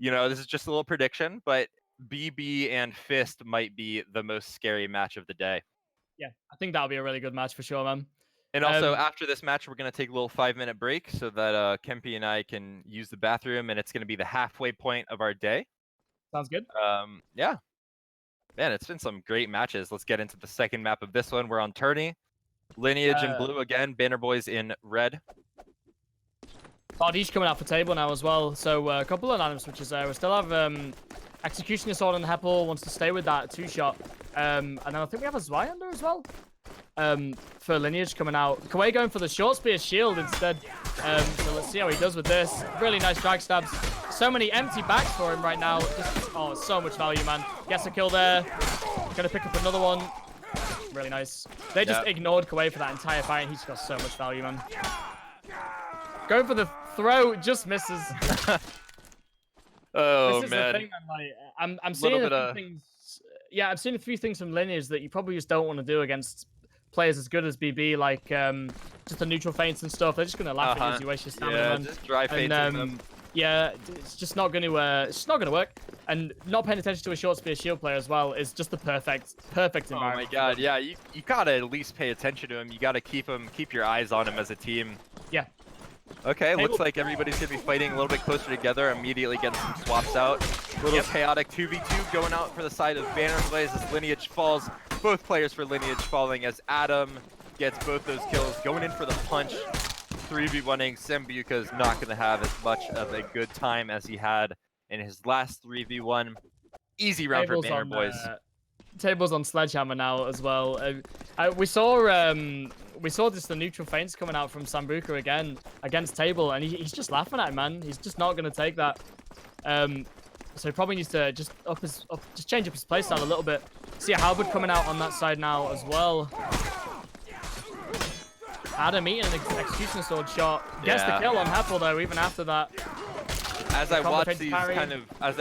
is just a little prediction, but BB and Fist might be the most scary match of the day. Yeah, I think that'll be a really good match for sure, man. And also, after this match, we're going to take a little 5-minute break so that Kempy and I can use the bathroom, and it's going to be the halfway point of our day. Sounds good. Yeah. Man, it's been some great matches. Let's get into the second map of this one. We're on Tourney. Lineage in blue again. Banner Boys in red. Bardiche coming out for Table now as well. So a couple of random switches there. We still have Executioner Sword on Heppel. Wants to stay with that 2-shot. And then I think we have a Zweihander as well. For Lineage coming out. Kawhi going for the short spear shield instead. So let's see how he does with this. Really nice drag stabs. So many empty backs for him right now. Just, so much value, man. Gets a kill there. Gonna pick up another one. Really nice. They just ignored Kawhi for that entire fight, and he's got so much value, man. Going for the throw, just misses. Oh, this is man. The thing, I'm seeing a few things. Yeah, I've seen a few things from Lineage that you probably just don't want to do against players as good as BB, like just the neutral feints and stuff. They're just gonna laugh at you as you waste your stamina. Yeah, just dry feints them. Yeah, it's just not going to. It's just not going to work. And not paying attention to a short spear shield player as well is just the perfect environment. Oh my god, yeah, you gotta at least pay attention to him. You gotta keep your eyes on him as a team. Yeah. Okay, looks like everybody's gonna be fighting a little bit closer together. Immediately getting some swaps out. A little chaotic 2v2 going out for the side of Banner Blaze as Lineage falls. Both players for Lineage falling as Adam gets both those kills. Going in for the punch. 3v1ing. Sambuca is not going to have as much of a good time as he had in his last 3v1. Easy round for Banner Boys. Tables on Sledgehammer now as well. We saw just the neutral feints coming out from Sambuca again against Table, and he's just laughing at him, man. He's just not going to take that. So he probably needs to just change up his playstyle a little bit. See a Halberd coming out on that side now as well. Adam eating an execution sword shot. Gets the kill on Heppel though, even after that. As I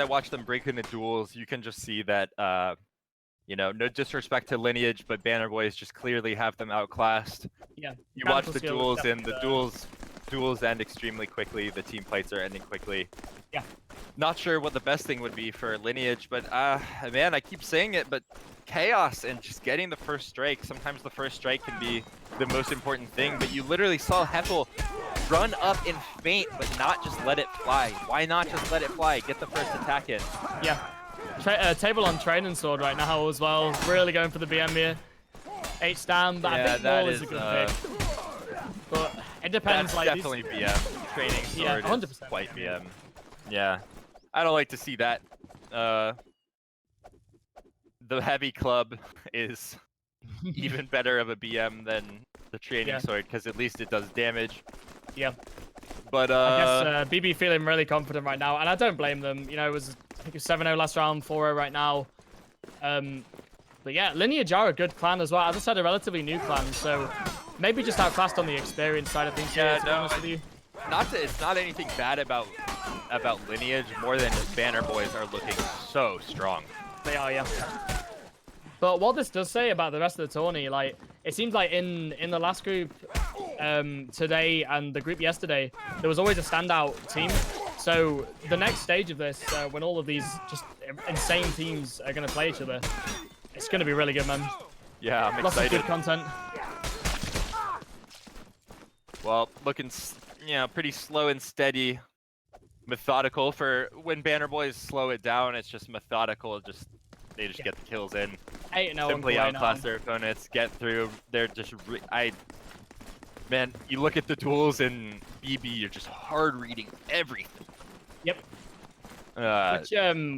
watch them break into duels, you can just see that, you know, no disrespect to Lineage, but Banner Boys just clearly have them outclassed. Yeah. You watch the duels, and the duels end extremely quickly. The team fights are ending quickly. Yeah. Not sure what the best thing would be for Lineage, but man, I keep saying it, but chaos and just getting the first strike. Sometimes the first strike can be the most important thing, but you literally saw Heppel run up and feint, but not just let it fly. Why not just let it fly? Get the first attack in. Yeah. Table on training sword right now as well. Really going for the BM here. H-stand, but I think wall is a good pick. But it depends. That's definitely BM. Training sword 100%. is quite BM. Yeah. I don't like to see that. The heavy club is even better of a BM than the training sword, because at least it does damage. Yeah. But I guess BB feeling really confident right now, and I don't blame them. You know, I think it was 7-0 last round, 4-0 right now. But yeah, Lineage are a good clan as well. As I said, a relatively new clan, so maybe just outclassed on the experience side of things. Yeah, to be honest with you. It's not anything bad about Lineage, more than just Banner Boys are looking so strong. They are, yeah. But what this does say about the rest of the tourney, like, it seems like in the last group today and the group yesterday, there was always a standout team. So the next stage of this, when all of these just insane teams are going to play each other, it's going to be really good, man. Yeah, I'm excited. Lots of good content. Well, looking, pretty slow and steady. Methodical for when Banner Boys slow it down. It's just methodical. They just get the kills in. 8-0 Simply outclass their opponents. Get through. They're just man, you look at the duels in BB. You're just hard reading everything. Yep.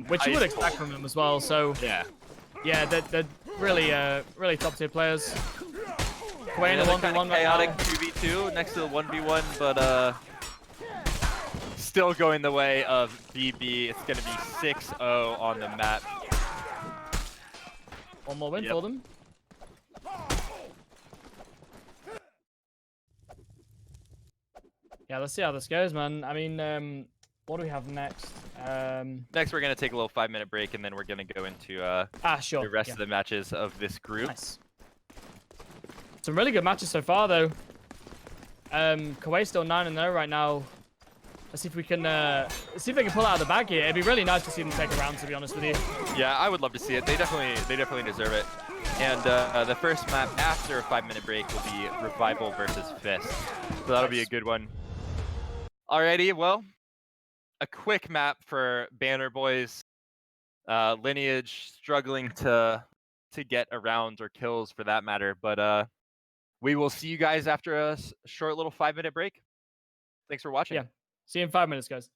Which you would expect from them as well. So yeah, they're really top tier players. Playing a 1v1 chaotic 2v2 next to the 1v1, but still going the way of BB. It's gonna be 6-0 on the map. One more win for them. Yeah, let's see how this goes, man. I mean, what do we have next? Next, we're gonna take a little 5-minute break, and then we're gonna go into the rest of the matches of this group. Nice. Some really good matches so far, though. Kuwait still 9-0 right now. Let's see if we can see if they can pull it out of the bag here. It'd be really nice to see them take a round, to be honest with you. Yeah, I would love to see it. They definitely deserve it. And the first map after a 5-minute break will be Revival versus Fist. So that'll be a good one. Alrighty, well, a quick map for Banner Boys. Lineage struggling to get around or kills for that matter, but we will see you guys after a short little 5-minute break. Thanks for watching. Yeah. See you in 5 minutes, guys.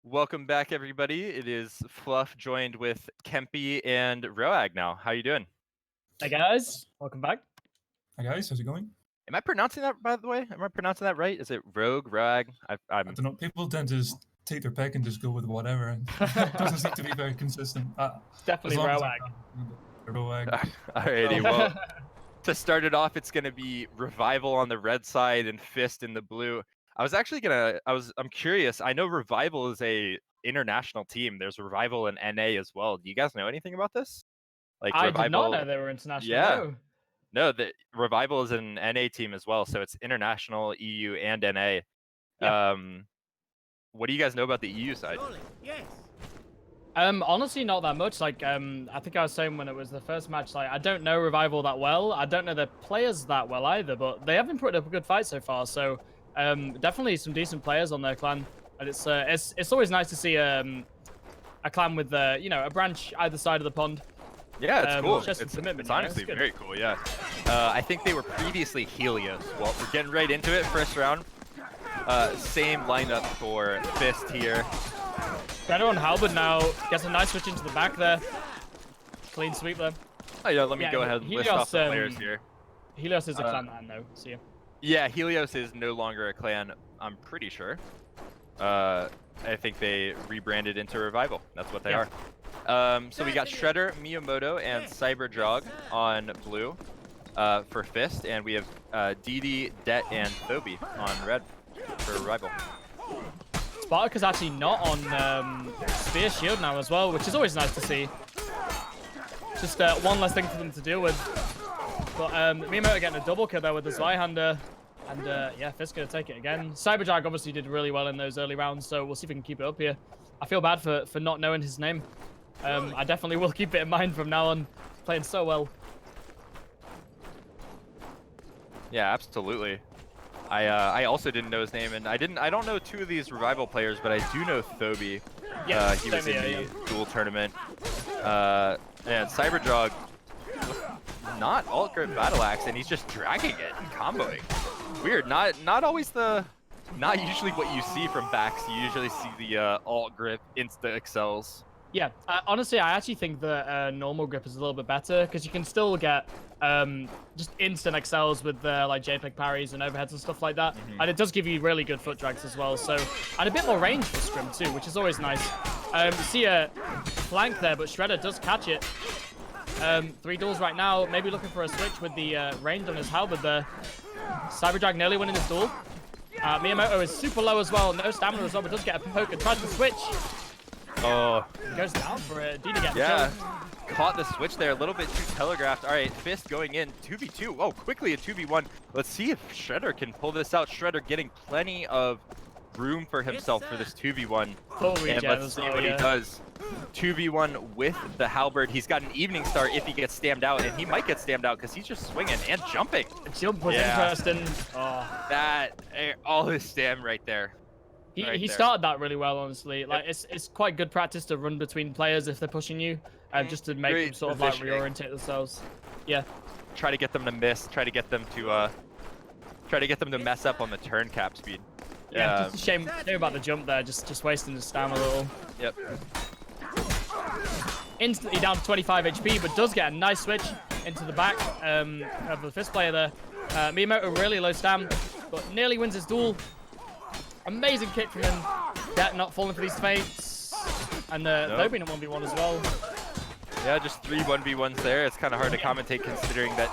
Welcome back, everybody. It is Fluff joined with Kempy and Roag now. How you doing? Hey guys, welcome back. Hi guys, how's it going? Am I pronouncing that, by the way? Am I pronouncing that right? Is it Rogue, Roag? I don't know. People tend to just take their pick and just go with whatever. And it doesn't seem to be very consistent. Definitely Roag. Roag. Alrighty, well, to start it off, it's going to be Revival on the red side and Fist in the blue. I'm curious. I know Revival is a international team. There's Revival in NA as well. Do you guys know anything about this? Like I Revival... did not know they were international. Yeah. No, the Revival is an NA team as well, so it's international, EU, and NA. Yeah. What do you guys know about the EU side? Yes. Honestly, not that much. Like, I think I was saying when it was the first match, like, I don't know Revival that well. I don't know their players that well either, but they have been putting up a good fight so far. So, definitely some decent players on their clan, and it's always nice to see a clan with a branch either side of the pond. Yeah, it's cool. It's honestly very cool. Yeah, I think they were previously Helios. Well, we're getting right into it. First round. Same lineup for Fist here. Better on Halberd now. Gets a nice switch into the back there. Clean sweep there. Oh yeah, let me go ahead and list off the players here. Helios is a clan that I know. See ya. Yeah, Helios is no longer a clan. I'm pretty sure. I think they rebranded into Revival. That's what they are. So we got Shredder, Miyamoto, and Cyberdrog on blue for Fist, and we have Didi, Det, and Thobi on red for Revival. Spartacus actually not on Spear Shield now as well, which is always nice to see. Just one less thing for them to deal with. But Miyamoto getting a double kill there with the Zweihander. And yeah, Fist gonna take it again. Cyberdrag obviously did really well in those early rounds, so we'll see if we can keep it up here. I feel bad for not knowing his name. I definitely will keep it in mind from now on. Playing so well. Yeah, absolutely. I also didn't know his name, and I don't know two of these Revival players, but I do know Thobi. Yeah, he was in the dual tournament. And Cyberdrog, not alt grip battle axe, and he's just dragging it and comboing. Weird, not usually what you see from backs. You usually see the alt grip insta excels. Yeah, honestly, I actually think the normal grip is a little bit better because you can still get just instant excels with like JPEG parries and overheads and stuff like that. And it does give you really good foot drags as well. So, and a bit more range for Scrim too, which is always nice. You see a flank there, but Shredder does catch it. 3 duels right now, maybe looking for a switch with the range on his halberd there. Cyberdrag nearly winning this duel. Miyamoto is super low as well, no stamina as well, but does get a poke and tries to switch. Oh. He goes down for it. Didi gets caught the switch there a little bit too telegraphed. All right, Fist going in 2v2. Oh, quickly a 2v1. Let's see if Shredder can pull this out. Shredder getting plenty of room for himself for this 2v1. And let's see what he does. 2v1 with the halberd. He's got an evening star if he gets stammed out, and he might get stammed out because he's just swinging and jumping. Jump was interesting. That all his stam right there. He started that really well, honestly. Like it's quite good practice to run between players if they're pushing you, just to make them sort of like reorientate themselves. Yeah. Try to get them to miss. Try to get them to mess up on the turn cap speed. Yeah, just a shame about the jump there, just wasting the stamina a little. Yep. Instantly down to 25 HP, but does get a nice switch into the back of the Fist player there. Miyamoto really low stam, but nearly wins his duel. Amazing kick from him. That not falling for these fates. And Thobi in a 1v1 as well. Yeah, just 3 1v1s there. It's kind of hard to commentate considering that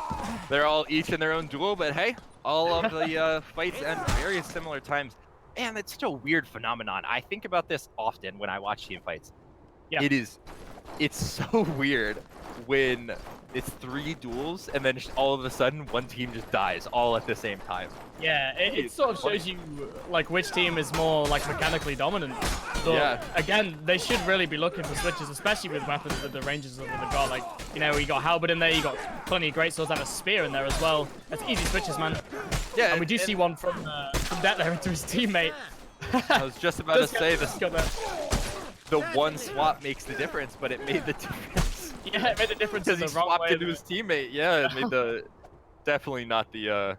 they're all each in their own duel, but hey, all of the fights end very similar times. Man, it's such a weird phenomenon. I think about this often when I watch team fights. Yeah. It's so weird when it's 3 duels and then just all of a sudden one team just dies all at the same time. Yeah, it sort of shows you like which team is more like mechanically dominant. So, yeah. Again, they should really be looking for switches, especially with weapons with the ranges that they've got. Like, you know, you got halberd in there, you got plenty of great swords and a spear in there as well. That's easy switches, man. Yeah, and we do see one from Det there into his teammate. I was just about to say this. The one swap makes the difference, but it made the difference. Yeah, it made the difference because he swapped into his teammate. Yeah, it made the definitely not the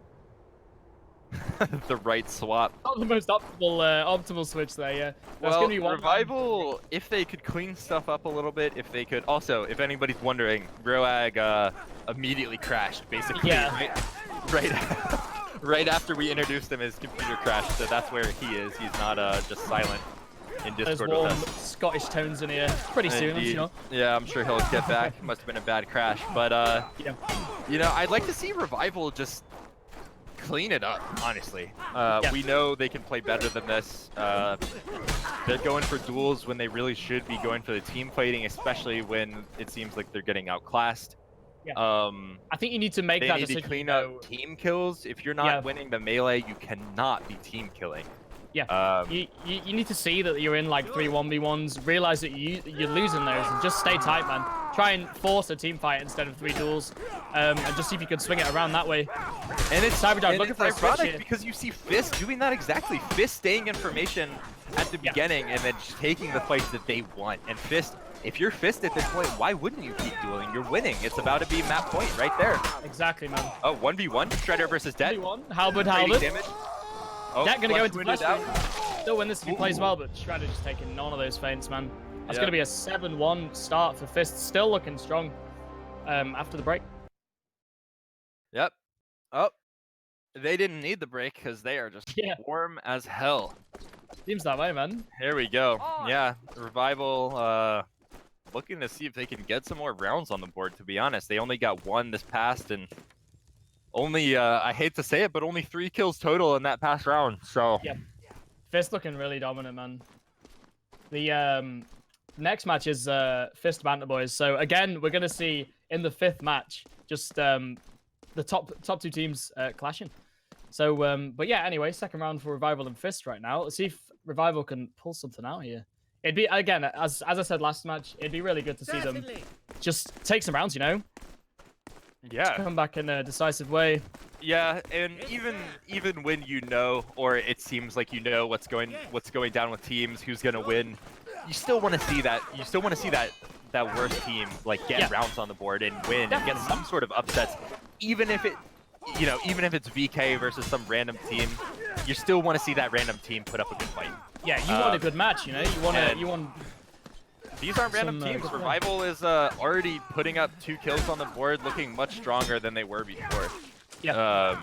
the right swap. Not the most optimal switch there, yeah. That's Well, gonna be one Revival, if they could clean stuff up a little bit, if they could... Also, if anybody's wondering, Roag immediately crashed, basically. Yeah. Right after we introduced him, his computer crashed, so that's where he is. He's not just silent in Discord warm with us. Scottish tones in here pretty soon, I'm sure. Yeah, I'm sure he'll get back. Must have been a bad crash, but yeah. You know, I'd like to see Revival just clean it up, honestly. We know they can play better than this. They're going for duels when they really should be going for the team fighting, especially when it seems like they're getting outclassed. Yeah. I think you need to make that decision. They need to clean up team kills. If you're not winning the melee, you cannot be team killing. Yeah. You need to see that you're in like 3 1v1s, realize that you're losing those, and just stay tight, man. Try and force a team fight instead of 3 duels, and just see if you can swing it around that way. And it's looking for ironic because you see Fist doing that exactly. Fist staying information at the beginning and then just taking the fights that they want. And Fist, if you're Fist at this point, why wouldn't you keep dueling? You're winning. It's about to be map point right there. Exactly, man. Oh, 1v1, Shredder versus Det. 1v1, Halberd. Oh, Det gonna go into flash out. Still win this if he plays well, but Shredder just taking none of those feints, man. That's gonna be a 7-1 start for Fist. Still looking strong after the break. Yep. Oh, they didn't need the break because they are just warm as hell. Seems that way, man. Here we go. Yeah, Revival looking to see if they can get some more rounds on the board, to be honest. They only got 1 this past, and only, I hate to say it, but only 3 kills total in that past round, so... Yep. Fist looking really dominant, man. The next match is Fist Banter Boys. So, again, we're going to see in the 5th match, just the top 2 teams clashing. So, but yeah, anyway, 2nd round for Revival and Fist right now. Let's see if Revival can pull something out here. It'd be, again, as I said last match, it'd be really good to see them just take some rounds, you know? Yeah. Just come back in a decisive way. Yeah, and even when you know, or it seems like you know what's going down with teams, who's gonna win, you still want to see that. You still want to see that worst team like get rounds on the board and win and get some sort of upsets, even if it, you know, even if it's VK versus some random team, you still want to see that random team put up a good fight. Yeah, you want a good match, you know. You want. These aren't random teams. Revival is already putting up 2 kills on the board, looking much stronger than they were before. Yeah.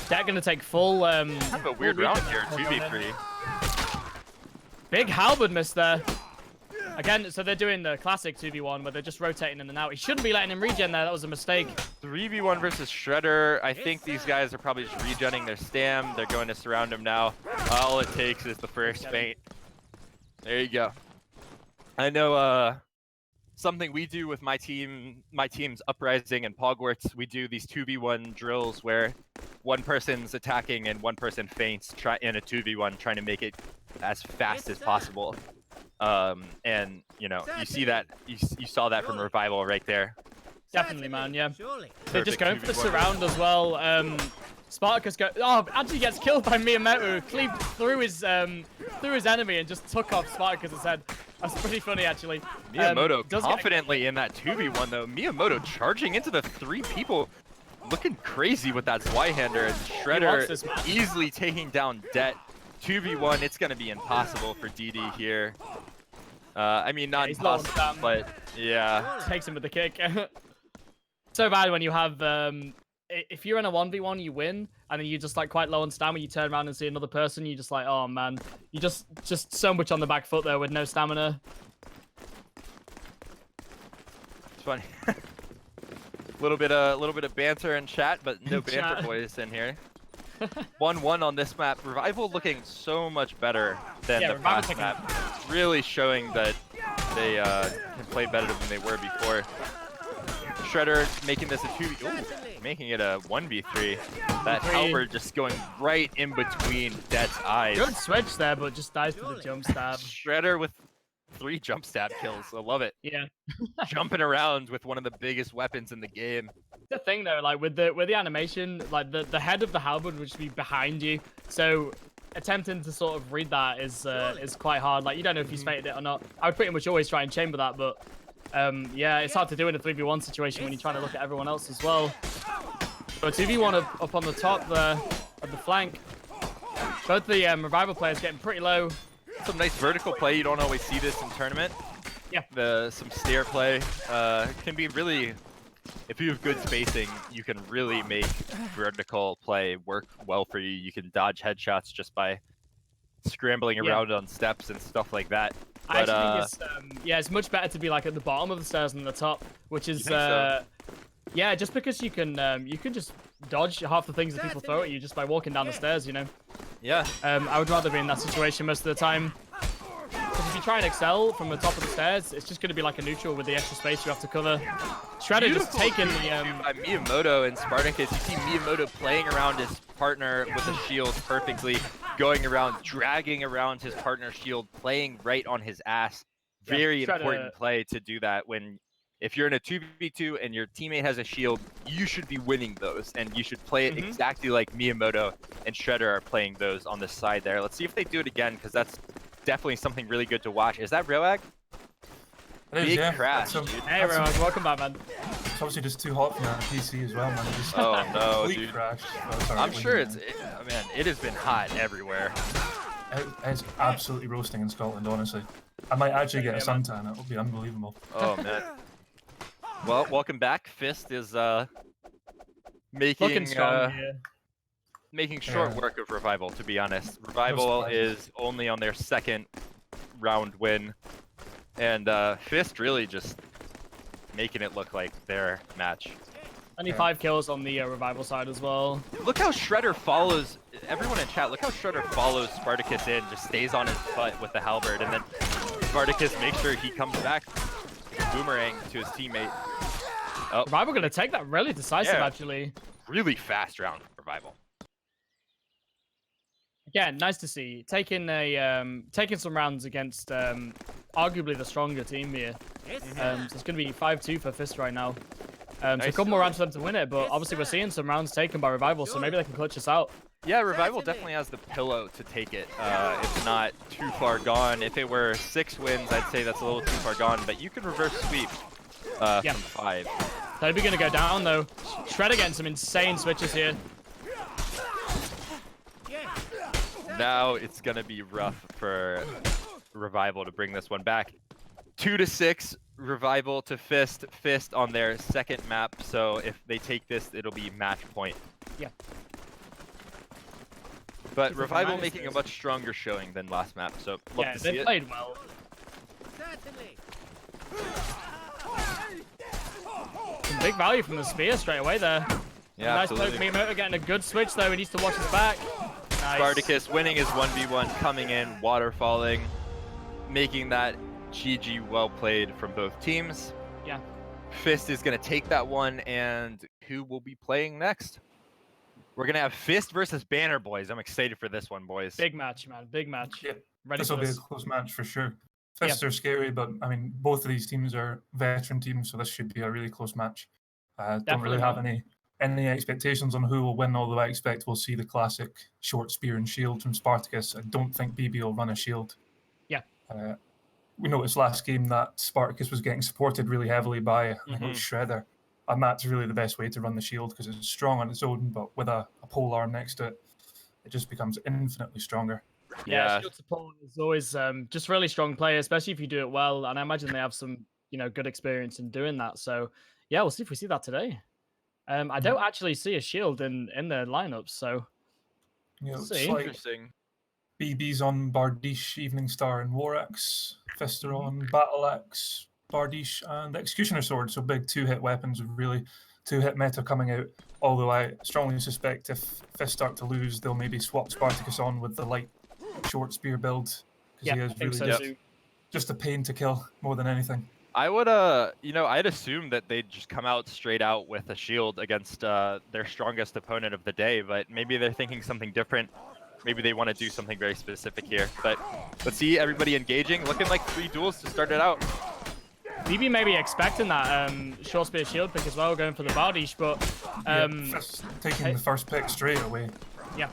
They're gonna take full. Kind of a weird round here, 2v3. Big halberd miss there. Again, so they're doing the classic 2v1 where they're just rotating in and out. He shouldn't be letting him regen there. That was a mistake. 3v1 versus Shredder. I think these guys are probably just regenning their stam. They're going to surround him now. All it takes is the first feint. There you go. I know something we do with my team's Uprising and Pogwarts, we do these 2v1 drills where one person's attacking and one person feints in a 2v1, trying to make it as fast as possible. And you know, you see that, you saw that from Revival right there. Definitely, man. Yeah. They're just going for the surround as well. Spartacus actually gets killed by Miyamoto. Cleaved through his enemy and just took off Spartacus' head. That's pretty funny, actually. Miyamoto confidently in that 2v1 though. Miyamoto charging into the 3 people, looking crazy with that Zweihander, and Shredder easily taking down Det. 2v1, it's gonna be impossible for DD here. I mean, not impossible, but yeah. Takes him with the kick. So bad when you have if you're in a 1v1, you win, and then you just like quite low on stamina, you turn around and see another person, you just like, oh man, you just so much on the back foot there with no stamina. It's funny. little bit of banter in chat, but no banter boys in here. 1-1 on this map. Revival looking so much better than the past map. Really showing that they can play better than they were before. Shredder making this a 2v, making it a 1v3. That Halberd just going right in between Det's eyes. Good switch there, but just dies to the jump stab. Shredder with 3 jump stab kills. I love it. Yeah. Jumping around with one of the biggest weapons in the game. The thing though, like with the animation, like the head of the halberd would just be behind you, so attempting to sort of read that is quite hard. Like you don't know if he's fated it or not. I would pretty much always try and chamber that, but yeah, it's hard to do in a 3v1 situation when you're trying to look at everyone else as well. So 2v1 up on the top there of the flank. Both the Revival players getting pretty low. Some nice vertical play. You don't always see this in tournament. Yeah. Some stair play can be really, if you have good spacing, you can really make vertical play work well for you. You can dodge headshots just by scrambling around on steps and stuff like that. But, I actually think it's much better to be like at the bottom of the stairs than the top, which is so? yeah, just because you can just dodge half the things that people throw at you just by walking down the stairs, you know. Yeah. I would rather be in that situation most of the time. Because if you try and excel from the top of the stairs, it's just going to be like a neutral with the extra space you have to cover. Shredder just taking the by Miyamoto and Spartacus. You see Miyamoto playing around his partner with a shield perfectly, going around, dragging around his partner's shield, playing right on his ass. Very important play to do that when, if you're in a 2v2 and your teammate has a shield, you should be winning those, and you should play it exactly like Miyamoto and Shredder are playing those on the side there. Let's see if they do it again, because that's definitely something really good to watch. Is that Roag? Big crash, dude. Hey, Roag, welcome back, man. It's obviously just too hot for me on PC as well, man. Just oh no, dude. Crash. I'm sure man, it has been hot everywhere. It's absolutely roasting in Scotland, honestly. I might actually get a suntan. It will be unbelievable. Oh man. Well, welcome back. Fist is making short work of Revival, to be honest. Revival is only on their second round win, and Fist really just making it look like their match. 25 kills on the Revival side as well. Look how Shredder follows, everyone in chat, look how Shredder follows Spartacus in, just stays on his butt with the halberd, and then Spartacus makes sure he comes back, boomerang to his teammate. Oh. Revival gonna take that really decisive, actually. Really fast round, Revival. Again, nice to see. Taking some rounds against arguably the stronger team here. So it's gonna be 5-2 for Fist right now. So a couple more rounds for them to win it, but obviously we're seeing some rounds taken by Revival, so maybe they can clutch us out. Yeah, Revival definitely has the pillow to take it. It's not too far gone. If it were 6 wins, I'd say that's a little too far gone, but you can reverse sweep from 5. They're gonna go down though. Shredder getting some insane switches here. Now it's gonna be rough for Revival to bring this one back. 2-6, Revival to Fist. Fist on their second map, so if they take this, it'll be match point. Yeah. But Revival making a much stronger showing than last map, so love to see it. Yeah, they played well. Certainly. Some big value from the spear straight away there. Yeah, nice poke. Miyamoto getting a good switch though. He needs to watch his back. Nice. Spartacus winning his 1v1, coming in, waterfalling, making that GG well played from both teams. Yeah. Fist is going to take that one, and who will be playing next? We're going to have Fist versus Banner Boys. I'm excited for this one, boys. Big match, man. Big match. Yeah, Ready this will be a close match for sure. Fists are scary, but I mean, both of these teams are veteran teams, so this should be a really close match. Don't really have any expectations on who will win, although I expect we'll see the classic short spear and shield from Spartacus. I don't think BB will run a shield. Yeah. We noticed last game that Spartacus was getting supported really heavily by I think it was Shredder. And that's really the best way to run the shield because it's strong on its own, but with a pole arm next to it, it just becomes infinitely stronger. Yeah, shield support is always just really strong play, especially if you do it well. And I imagine they have some, good experience in doing that. So yeah, we'll see if we see that today. I don't actually see a shield in their lineups, so it's interesting. BB's on Bardiche, Evening Star, and Warax. Fister on Battle Axe, Bardiche, and Executioner Sword. So big 2-hit weapons with really 2-hit meta coming out. Although I strongly suspect if Fist start to lose, they'll maybe swap Spartacus on with the light short spear build because he is really just a pain to kill more than anything. I would, I'd assume that they'd just come out straight out with a shield against their strongest opponent of the day, but maybe they're thinking something different. Maybe they want to do something very specific here. But let's see everybody engaging. Looking like 3 duels to start it out. BB may be expecting that short spear shield pick as well, going for the Bardiche, but taking the first pick straight away. Yeah.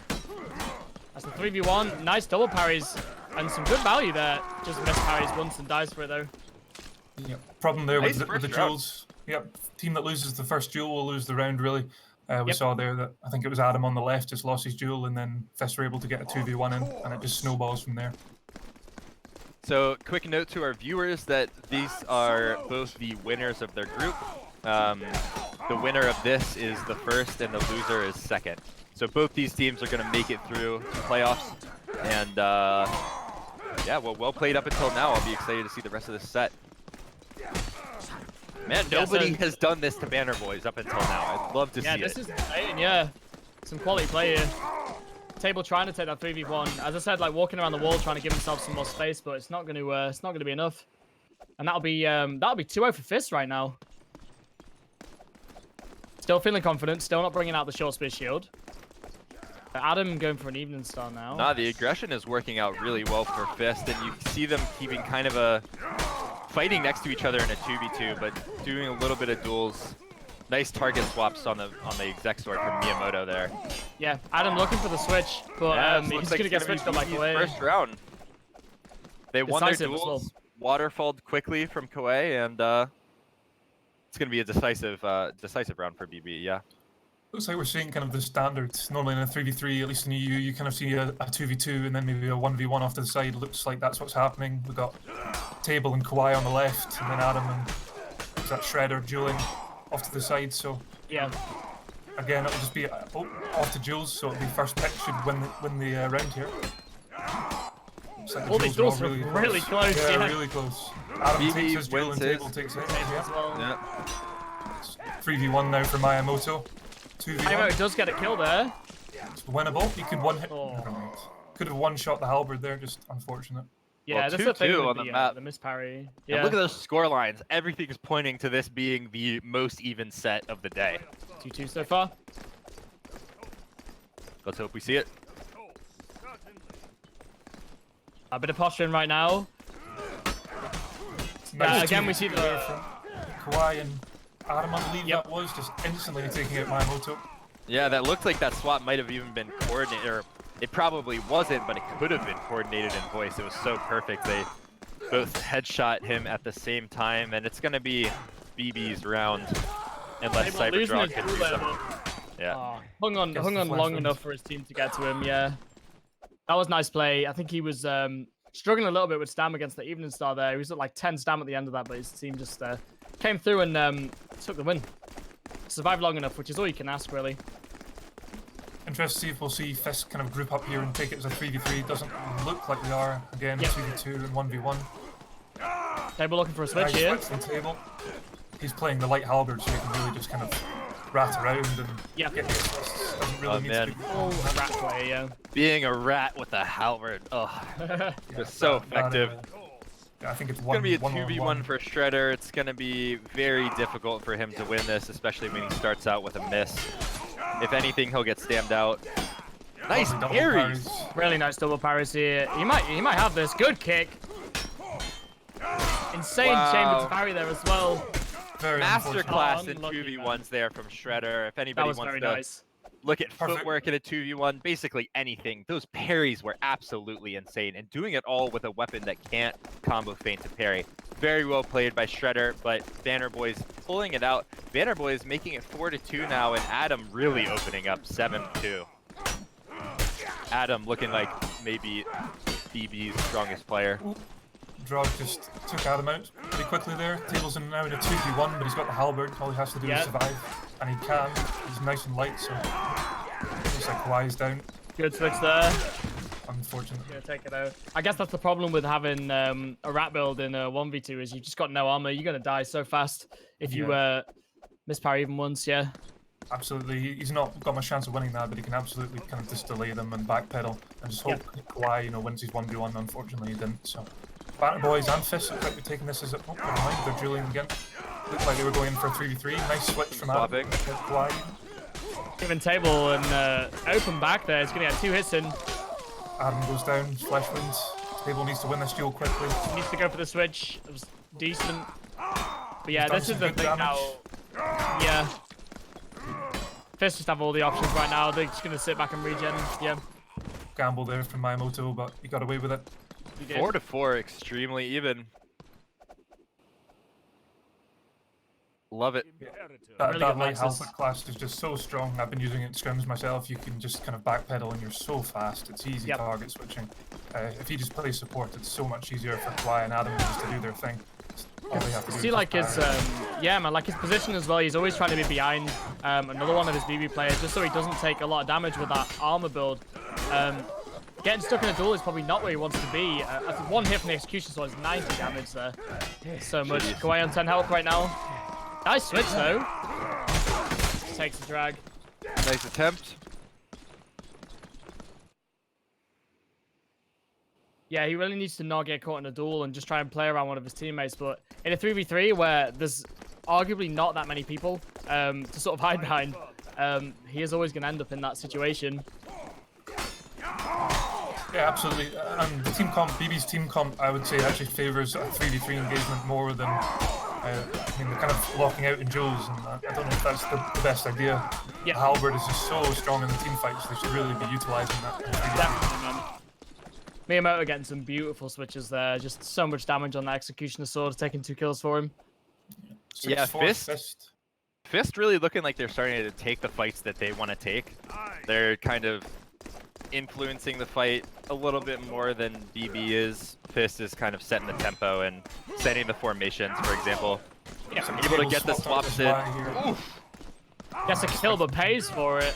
That's the 3v1. Nice double parries and some good value there. Just missed parries once and dies for it though. Yep. Problem there with the duels. Yep. Team that loses the first duel will lose the round really. We saw there that I think it was Adam on the left just lost his duel, and then Fist were able to get a 2v1 in, and it just snowballs from there. So, quick note to our viewers that these are both the winners of their group. The winner of this is the first, and the loser is second. So both these teams are going to make it through to playoffs, and yeah, well played up until now. I'll be excited to see the rest of this set. Man, nobody has done this to Banner Boys up until now. I'd love to see it. Yeah, this is insane, yeah. Some quality play here. Table trying to take that 3v1. As I said, like walking around the wall trying to give himself some more space, but it's not going to be enough. And that'll be 2-0 for Fist right now. Still feeling confident, still not bringing out the short spear shield. Adam going for an evening star now. Nah, the aggression is working out really well for Fist, and you see them keeping kind of a fighting next to each other in a 2v2, but doing a little bit of duels. Nice target swaps on the exec sword from Miyamoto there. Yeah, Adam looking for the switch, but he's gonna get switched on by Koei. First round. They won their Decisive as duels, well. waterfalled quickly from Koei, and it's gonna be a decisive round for BB. Yeah. Looks like we're seeing kind of the standards. Normally in a 3v3, at least in EU, you kind of see a 2v2 and then maybe a 1v1 off to the side. Looks like that's what's happening. We've got Table and Kawhi on the left, and then Adam and is that Shredder dueling off to the side. So yeah, again, it'll just be off to Jules. So it'll be first pick should win the round here. Like all these duels are really close. Yeah, really close. Adam BB takes his duel and Table takes it. Yeah. 3v1 now for Miyamoto. 2v1. Miyamoto does get a kill there. It's winnable. He could one hit. Oh. Never mind. Could have one shot the halberd there. Just unfortunate. Yeah, well, that's the thing with on the map. The miss parry. Yeah. Yeah. Look at those score lines. Everything is pointing to this being the most even set of the day. 2-2 so far. Let's hope we see it. A bit of posturing right now. Nice again, we see the from Kawhi and Adam, I believe that was just instantly taking out Miyamoto. Yeah, that looked like that swap might have even been coordinated, or it probably wasn't, but it could have been coordinated in voice. It was so perfect. They both headshot him at the same time, and it's going to be BB's round unless Cyberdraw can do something. Yeah. Hung on long enough for his team to get to him, yeah. That was nice play. I think he was struggling a little bit with Stam against the Evening Star there. He was at like 10 Stam at the end of that, but his team just came through and took the win. Survived long enough, which is all you can ask, really. Interested to see if we'll see Fist kind of group up here and take it as a 3v3. Doesn't look like they are. Again, 2v2 and 1v1. Table looking for a switch nice here. Switch from Table. He's playing the light halberd, so he can really just kind of rat around and get the assists. Doesn't really need to be full rat play, yeah. Being a rat with a halberd, it's so effective. I think it's gonna be a 2v1 for Shredder. It's gonna be very difficult for him to win this, especially when he starts out with a miss. If anything, he'll get stammed out. Nice parries. Really nice double parries here. He might have this. Good kick. Insane chamber to parry there as well. Masterclass in 2v1s there from Shredder. If anybody wants to look at footwork in a 2v1, basically anything. Those parries were absolutely insane, and doing it all with a weapon that can't combo feint to parry. Very well played by Shredder, but Banner Boys pulling it out. Banner Boys making it 4-2 now, and Adam really opening up 7-2. Adam looking like maybe BB's strongest player. Drog just took Adam out pretty quickly there. Table's now in a 2v1, but he's got the halberd. All he has to do is survive, and he can. He's nice and light, so looks like Kawhi's down. Good switch there. Unfortunate. Gonna take it out. I guess that's the problem with having a rat build in a 1v2 is you've just got no armor. You're gonna die so fast if you miss parry even once. Yeah. Absolutely, he's not got much chance of winning that, but he can absolutely kind of just delay them and backpedal and just hope Kawhi, wins his 1v1. Unfortunately, he didn't. So, Banner Boys and Fist look like they're taking this as a. Oh, never mind, they're dueling again. Looked like they were going in for a 3v3. Nice switch from Adam. Kawhi. Given Table and open back there. He's gonna get 2 hits in. Adam goes down. Flesh wins. Table needs to win this duel quickly. He needs to go for the switch. It was decent. But yeah, this is the thing now. Yeah. Fist just have all the options right now. They're just gonna sit back and regen. Yeah. Gamble there from Miyamoto, but he got away with it. 4-4, extremely even. Love it. That, Really that good light Venatus. alpha class is just so strong. I've been using it in scrims myself. You can just kind of backpedal and you're so fast. It's easy target switching. If you just play support, it's so much easier for Kawhi and Adam just to do their thing. All they have to do See, is like just his, fire. yeah, man, like his position as well. He's always trying to be behind another one of his BB players, just so he doesn't take a lot of damage with that armor build. Getting stuck in a duel is probably not where he wants to be. One hit from the execution sword is 90 damage there. So much. Kawhi on 10 health right now. Nice switch though. Takes the drag. Nice attempt. Yeah, he really needs to not get caught in a duel and just try and play around one of his teammates. But in a 3v3 where there's arguably not that many people to sort of hide behind, he is always going to end up in that situation. Yeah, absolutely. And the team comp, BB's team comp, I would say actually favors a 3v3 engagement more than, I mean, they're kind of locking out in duels, and I don't know if that's the best idea. Yeah. The halberd is just so strong in the team fights, they should really be utilizing that. Definitely, man. Miyamoto getting some beautiful switches there. Just so much damage on that Executioner Sword, taking 2 kills for him. Yeah, 6-4 Fist really looking like they're starting to take the fights that they want to take. They're kind of influencing the fight a little bit more than BB is. Fist is kind of setting the tempo and setting the formations, for example. Yeah, Able to get the swaps in. Oof. gets a kill but pays for it.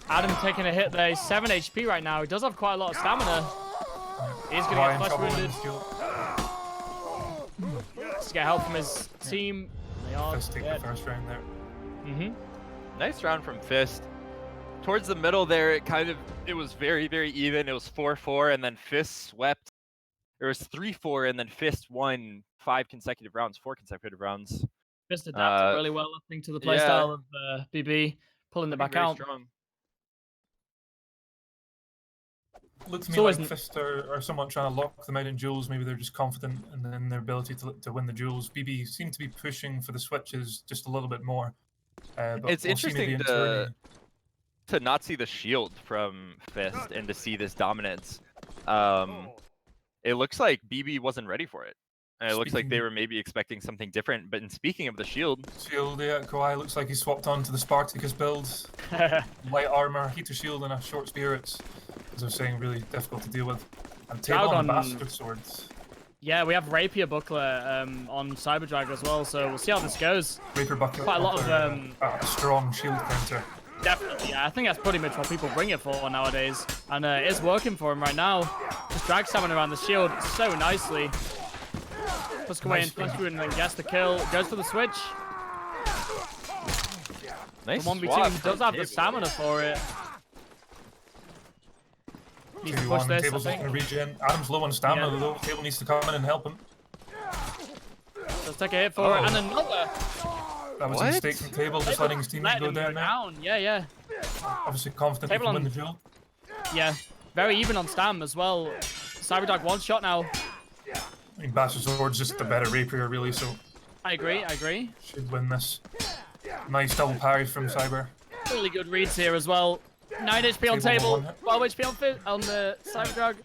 Adam taking a hit there. He's 7 HP right now. He does have quite a lot of stamina. He's going to get flesh wounded. Let's get help from his team. They are Fist take the first round there. Nice round from Fist. Towards the middle there, it was very, very even. It was 4-4, and then Fist swept. It was 3-4, and then Fist won 4 consecutive rounds. Fist adapted really well, I think, to the playstyle of BB, pulling it back out. Strong. Looks to me like Fist are somewhat trying to lock them out in duels. Maybe they're just confident in their ability to win the duels. BB seem to be pushing for the switches just a little bit more. But It's interesting to not see the shield from Fist and to see this dominance. It looks like BB wasn't ready for it. And it looks like they were maybe expecting something different. But in speaking of the shield, yeah, Kawhi looks like he swapped on to the Spartacus build. Light armor, heater shield, and a short spear. It's, as I was saying, really difficult to deal with. And table on bastard swords. Yeah, we have Rapier Buckler on Cyberdrag as well, so we'll see how this goes. Rapier Buckler, quite a lot of a strong shield counter. Definitely, yeah. I think that's pretty much what people bring it for nowadays, and it's working for him right now. Just drag salmon around the shield so nicely. Puts away in flesh wound and then gets the kill. Goes for the switch. nice. The 1v2 he does have the stamina for it. Needs to push this, Table's looking to regen. Adam's low on stamina though. Table needs to come in and help him. Let's take a hit for it, and another. That was a mistake from Table, just letting his teammates go down now. Yeah. Obviously confident he can win the duel. Yeah, very even on stam as well. Cyberdog one shot now. I mean, Bastard Sword's just the better rapier, really, so... I agree. Should win this. Nice double parry from Cyber. Really good reads here as well. 9 HP on Table, 12 HP on the Cyberdog.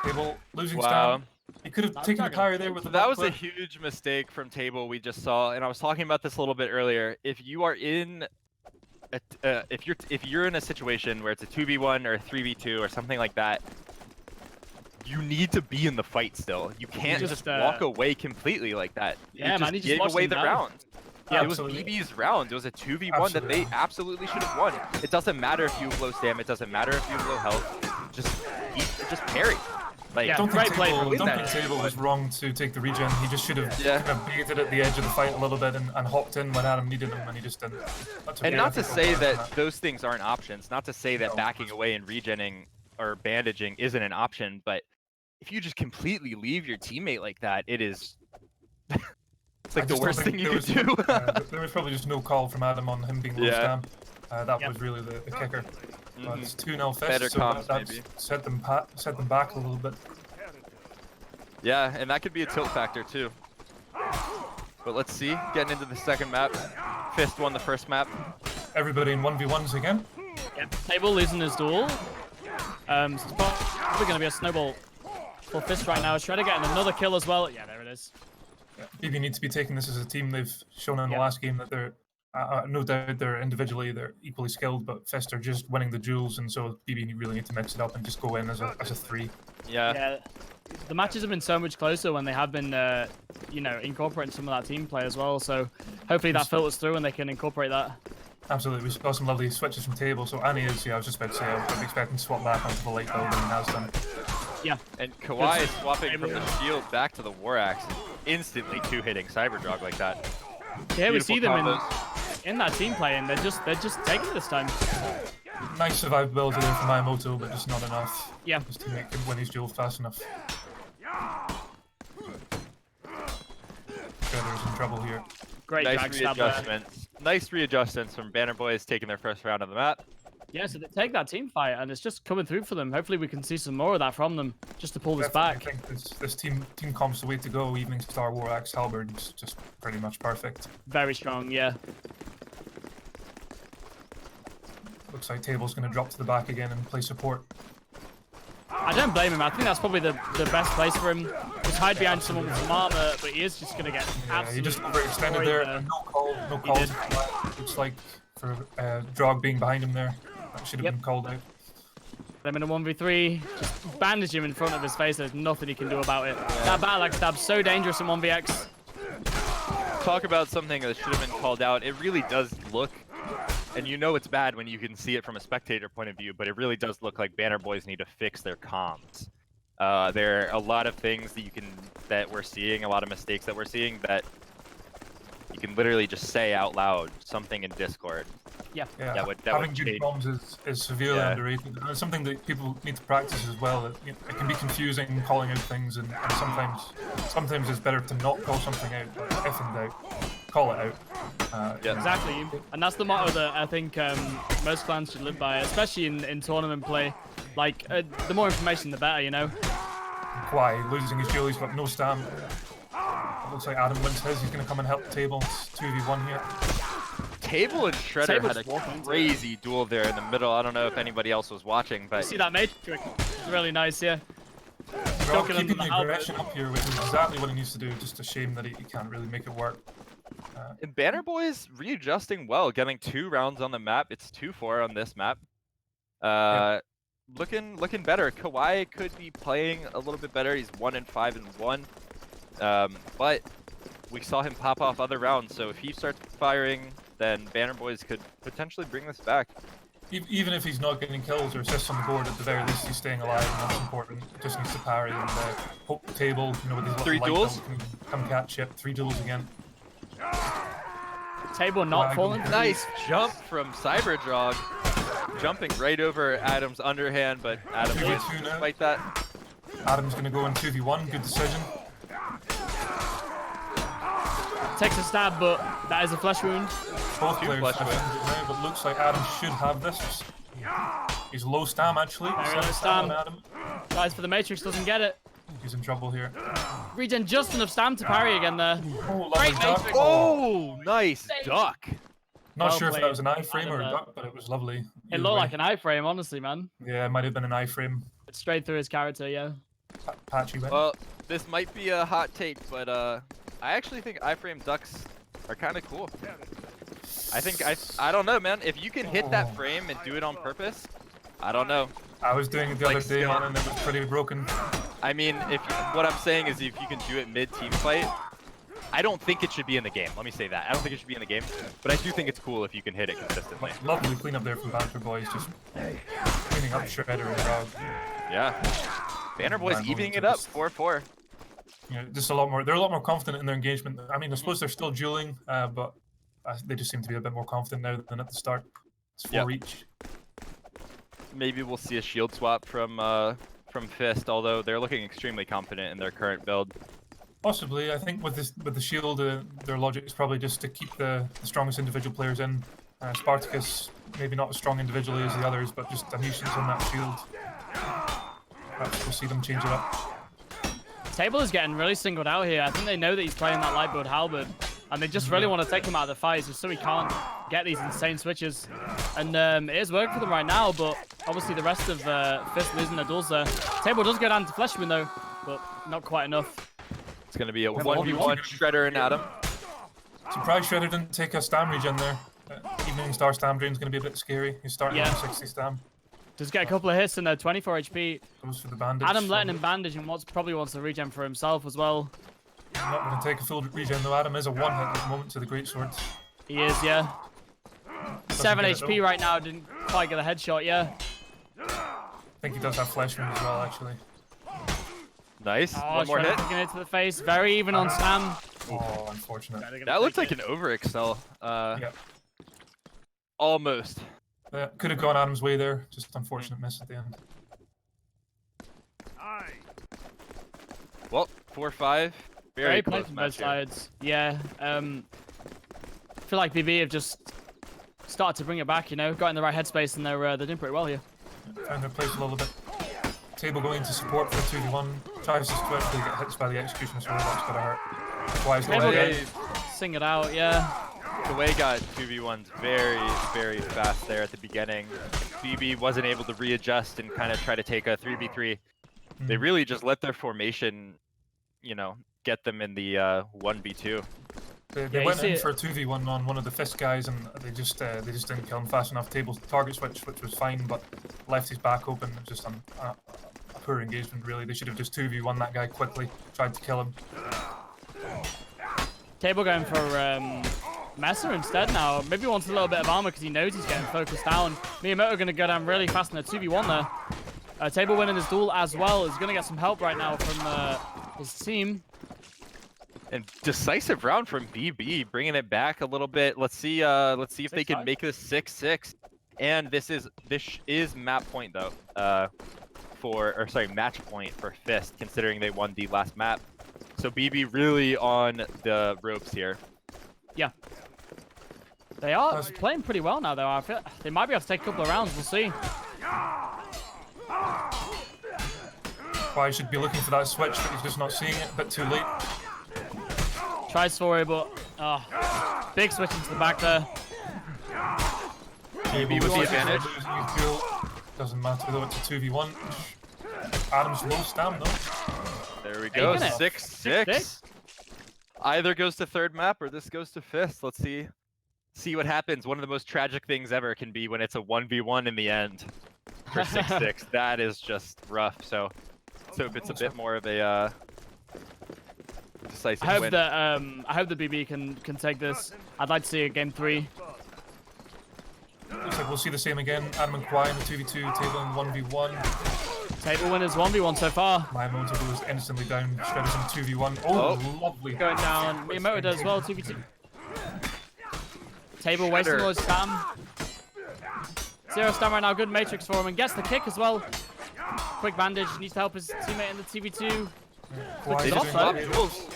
Table losing stam. He could have taken the parry there with the That was a huge mistake from Table we just saw, and I was talking about this a little bit earlier. If you are in... if you're in a situation where it's a 2v1 or a 3v2 or something like that, you need to be in the fight still. You can't just walk away completely like that. Yeah, you just gave away the round. Yeah, it was BB's round. It was a 2v1 that they absolutely should have won. It doesn't matter if you have low stam. It doesn't matter if you have low health. Just parry. Like, I don't think Table was wrong to take the regen. He just should have kind of baited at the edge of the fight a little bit and hopped in when Adam needed him, and he just didn't. And not to say that those things aren't options. Not to say that backing away and regenning or bandaging isn't an option, but if you just completely leave your teammate like that, it is... it's like the worst thing you could do. There was probably just no call from Adam on him being low stam. That was really the kicker. It's 2-0 Fist, Better so comms, that's maybe. set them back a little bit. Yeah, and that could be a tilt factor too. But let's see, getting into the second map. Fist won the first map. Everybody in 1v1s again. Yep, Table losing his duel. So it's probably going to be a snowball for Fist right now. Shredder getting another kill as well. Yeah, there it is. BB need to be taking this as a team. They've shown in the last game that they're no doubt they're equally skilled, but Fest are just winning the duels, and so BB really need to mix it up and just go in as a 3. Yeah. The matches have been so much closer when they have been, you know, incorporating some of that team play as well. So hopefully that filters through and they can incorporate that. Absolutely, we saw some lovely switches from table. So Annie is, I was just about to say, I'm expecting to swap back onto the light build, and he has done. Yeah. And Kawhi is swapping from the shield back to the War Axe, instantly 2-hitting Cyberdrog like that. Yeah, we see them in that team play, and they're just taking it this time. Nice survivability there from Miyamoto, but just not enough. Yeah. Just to make him win his duel fast enough. Shredder's in trouble here. Great nice readjustments. Nice readjustments from Banner Boys taking their first round of the map. Yeah, so they take that team fight, and it's just coming through for them. Hopefully we can see some more of that from them, just to pull this back. I think this team comp's the way to go. Evening Star, War Axe, Halberd is just pretty much perfect. Very strong, yeah. Looks like Table's going to drop to the back again and play support. I don't blame him. I think that's probably the best place for him. Just hide behind someone with some armor, but he is just going to get absolutely. He just overextended there. No call. Looks like for Drog being behind him there. That should have been called out. I'm in a 1v3. Just bandage him in front of his face. There's nothing he can do about it. That battle axe stab's so dangerous in 1vx. Talk about something that should have been called out. It really does look, and you know it's bad when you can see it from a spectator point of view, but it really does look like Banner Boys need to fix their comms. There are a lot of things that we're seeing, a lot of mistakes that we're seeing that you can literally just say out loud something in Discord. Yeah. That Having would good comms is severely underrated, and it's something that people need to practice as well. It can be confusing calling out things, and sometimes it's better to not call something out, but if in doubt, call it out. Exactly, and that's the motto that I think most clans should live by, especially in tournament play. Like, the more information, the better, you know? Kawhi losing his duel, he's got no stam. It looks like Adam wins his, he's going to come and help the Table. It's 2v1 here. Table and Shredder had a crazy duel there in the middle. I don't know if anybody else was watching, but... You see that Matrix? It's really nice, yeah. Well, keeping the aggression up here, which is exactly what he needs to do. Just a shame that he can't really make it work. And Banner Boys readjusting well, getting 2 rounds on the map. It's 2-4 on this map. Looking better. Kawhi could be playing a little bit better. He's 1-5-1. But we saw him pop off other rounds, so if he starts firing, then Banner Boys could potentially bring this back. Even if he's not getting kills or assists on the board, at the very least he's staying alive, and that's important. Just needs to parry and hope the Table, you know, with his 3 duels? Can come catch it. 3 duels again. Table not falling. Nice jump from Cyberdrog. Jumping right over Adam's underhand, but Adam lives despite that. Adam's going to go in 2v1. Good decision. Takes a stab, but that is a flesh wound. Both players now, but looks like Adam should have this. He's low stam, actually. Very low stam. Tries for the Matrix, doesn't get it. He's in trouble here. Regen just enough stam to parry again there. Oh, lovely duck. Oh, nice duck. Not sure if that was an iframe or a duck, but it was lovely. It looked like an iframe, honestly, man. Yeah, it might have been an iframe. It's straight through his character, yeah. Patchy win. Well, this might be a hot take, but I actually think iframe ducks are kind of cool. I don't know, man. If you can hit that frame and do it on purpose, I don't know. I was doing it the other day, man, and it was pretty broken. I mean, what I'm saying is if you can do it mid-team fight, I don't think it should be in the game. Let me say that. I don't think it should be in the game, but I do think it's cool if you can hit it consistently. Lovely cleanup there from Banter Boys, just cleaning up Shredder and Dog. Yeah. Banner Boys evening it up, 4-4. You know, just a lot more. They're a lot more confident in their engagement. I mean, I suppose they're still dueling, but they just seem to be a bit more confident now than at the start. It's 4 each. Maybe we'll see a shield swap from Fist, although they're looking extremely confident in their current build. Possibly, I think with the shield, their logic is probably just to keep the strongest individual players in. Spartacus, maybe not as strong individually as the others, but just a nuisance on that shield. Perhaps we'll see them change it up. Table is getting really singled out here. I think they know that he's playing that light build halberd, and they just really want to take him out of the fight just so he can't get these insane switches. And it is working for them right now, but obviously the rest of Fist losing their duels there. Table does go down to flesh wound though, but not quite enough. It's going to be a 1v1 Shredder and Adam. Surprised Shredder didn't take a stam regen there. Evening Star stam drain is going to be a bit scary. He's starting with 60 stam. Just get a couple of hits in there, 24 HP. Goes for the bandage. Adam letting him bandage and probably wants to regen for himself as well. Not going to take a full regen though. Adam is a one hit at the moment to the greatsword. He is, yeah. 7 HP right now, didn't quite get a headshot, yeah. I think he does have flesh wound as well, actually. Nice. Oh, One more hit. Taking it to the face. Very even on Sam. Oh, unfortunate. That looked like an overexcel. Yeah. Almost. Could have gone Adam's way there. Just unfortunate miss at the end. Well, 4-5. Very close close from match both here. sides. Yeah. I feel like BB have just started to bring it back, you know, got in the right headspace, and they're doing pretty well here. Found their place a little bit. Table going to support for 2v1. Tries to quickly get hits by the executioner sword. That's gotta hurt. Wise Table away. sing it out, yeah. Kawhi got 2v1s very, very fast there at the beginning. BB wasn't able to readjust and kind of try to take a 3v3. They really just let their formation, you know, get them in the 1v2. They went in for a 2v1 on one of the fist guys, and they just didn't kill him fast enough. Table's target switch, which was fine, but left his back open. It was just a poor engagement, really. They should have just 2v1 that guy quickly, tried to kill him. Table going for Messer instead now. Maybe he wants a little bit of armor because he knows he's getting focused down. Miyamoto going to go down really fast in a 2v1 there. Table winning his duel as well. He's going to get some help right now from his team. And decisive round from BB, bringing it back a little bit. Let's see if they can make this 6-6. And this is map point though, match point for Fist, considering they won the last map. So BB really on the ropes here. Yeah. They are playing pretty well now though. I feel they might be able to take a couple of rounds. We'll see. Why should be looking for that switch, but he's just not seeing it. A bit too late. Tries for it, but big switch into the back there. BB with the advantage. Doesn't matter though, it's a 2v1. Adam's low stam though. There we go, 6-6. Either goes to third map or this goes to Fist. Let's see what happens. One of the most tragic things ever can be when it's a 1v1 in the end for 6-6. That is just rough. So let's hope it's a bit more of a decisive win. I hope the BB can take this. I'd like to see a game 3. Looks like we'll see the same again. Adam and Kawhi in the 2v2, Table in 1v1. Table winners 1v1 so far. Miyamoto goes instantly down. Shredder's in 2v1. Oh, lovely. Going down. Miyamoto does as well, 2v2. Table wasting all his stam. 0 stam right now. Good matrix for him and gets the kick as well. Quick bandage. Needs to help his teammate in the 2v2. They just swapped duels.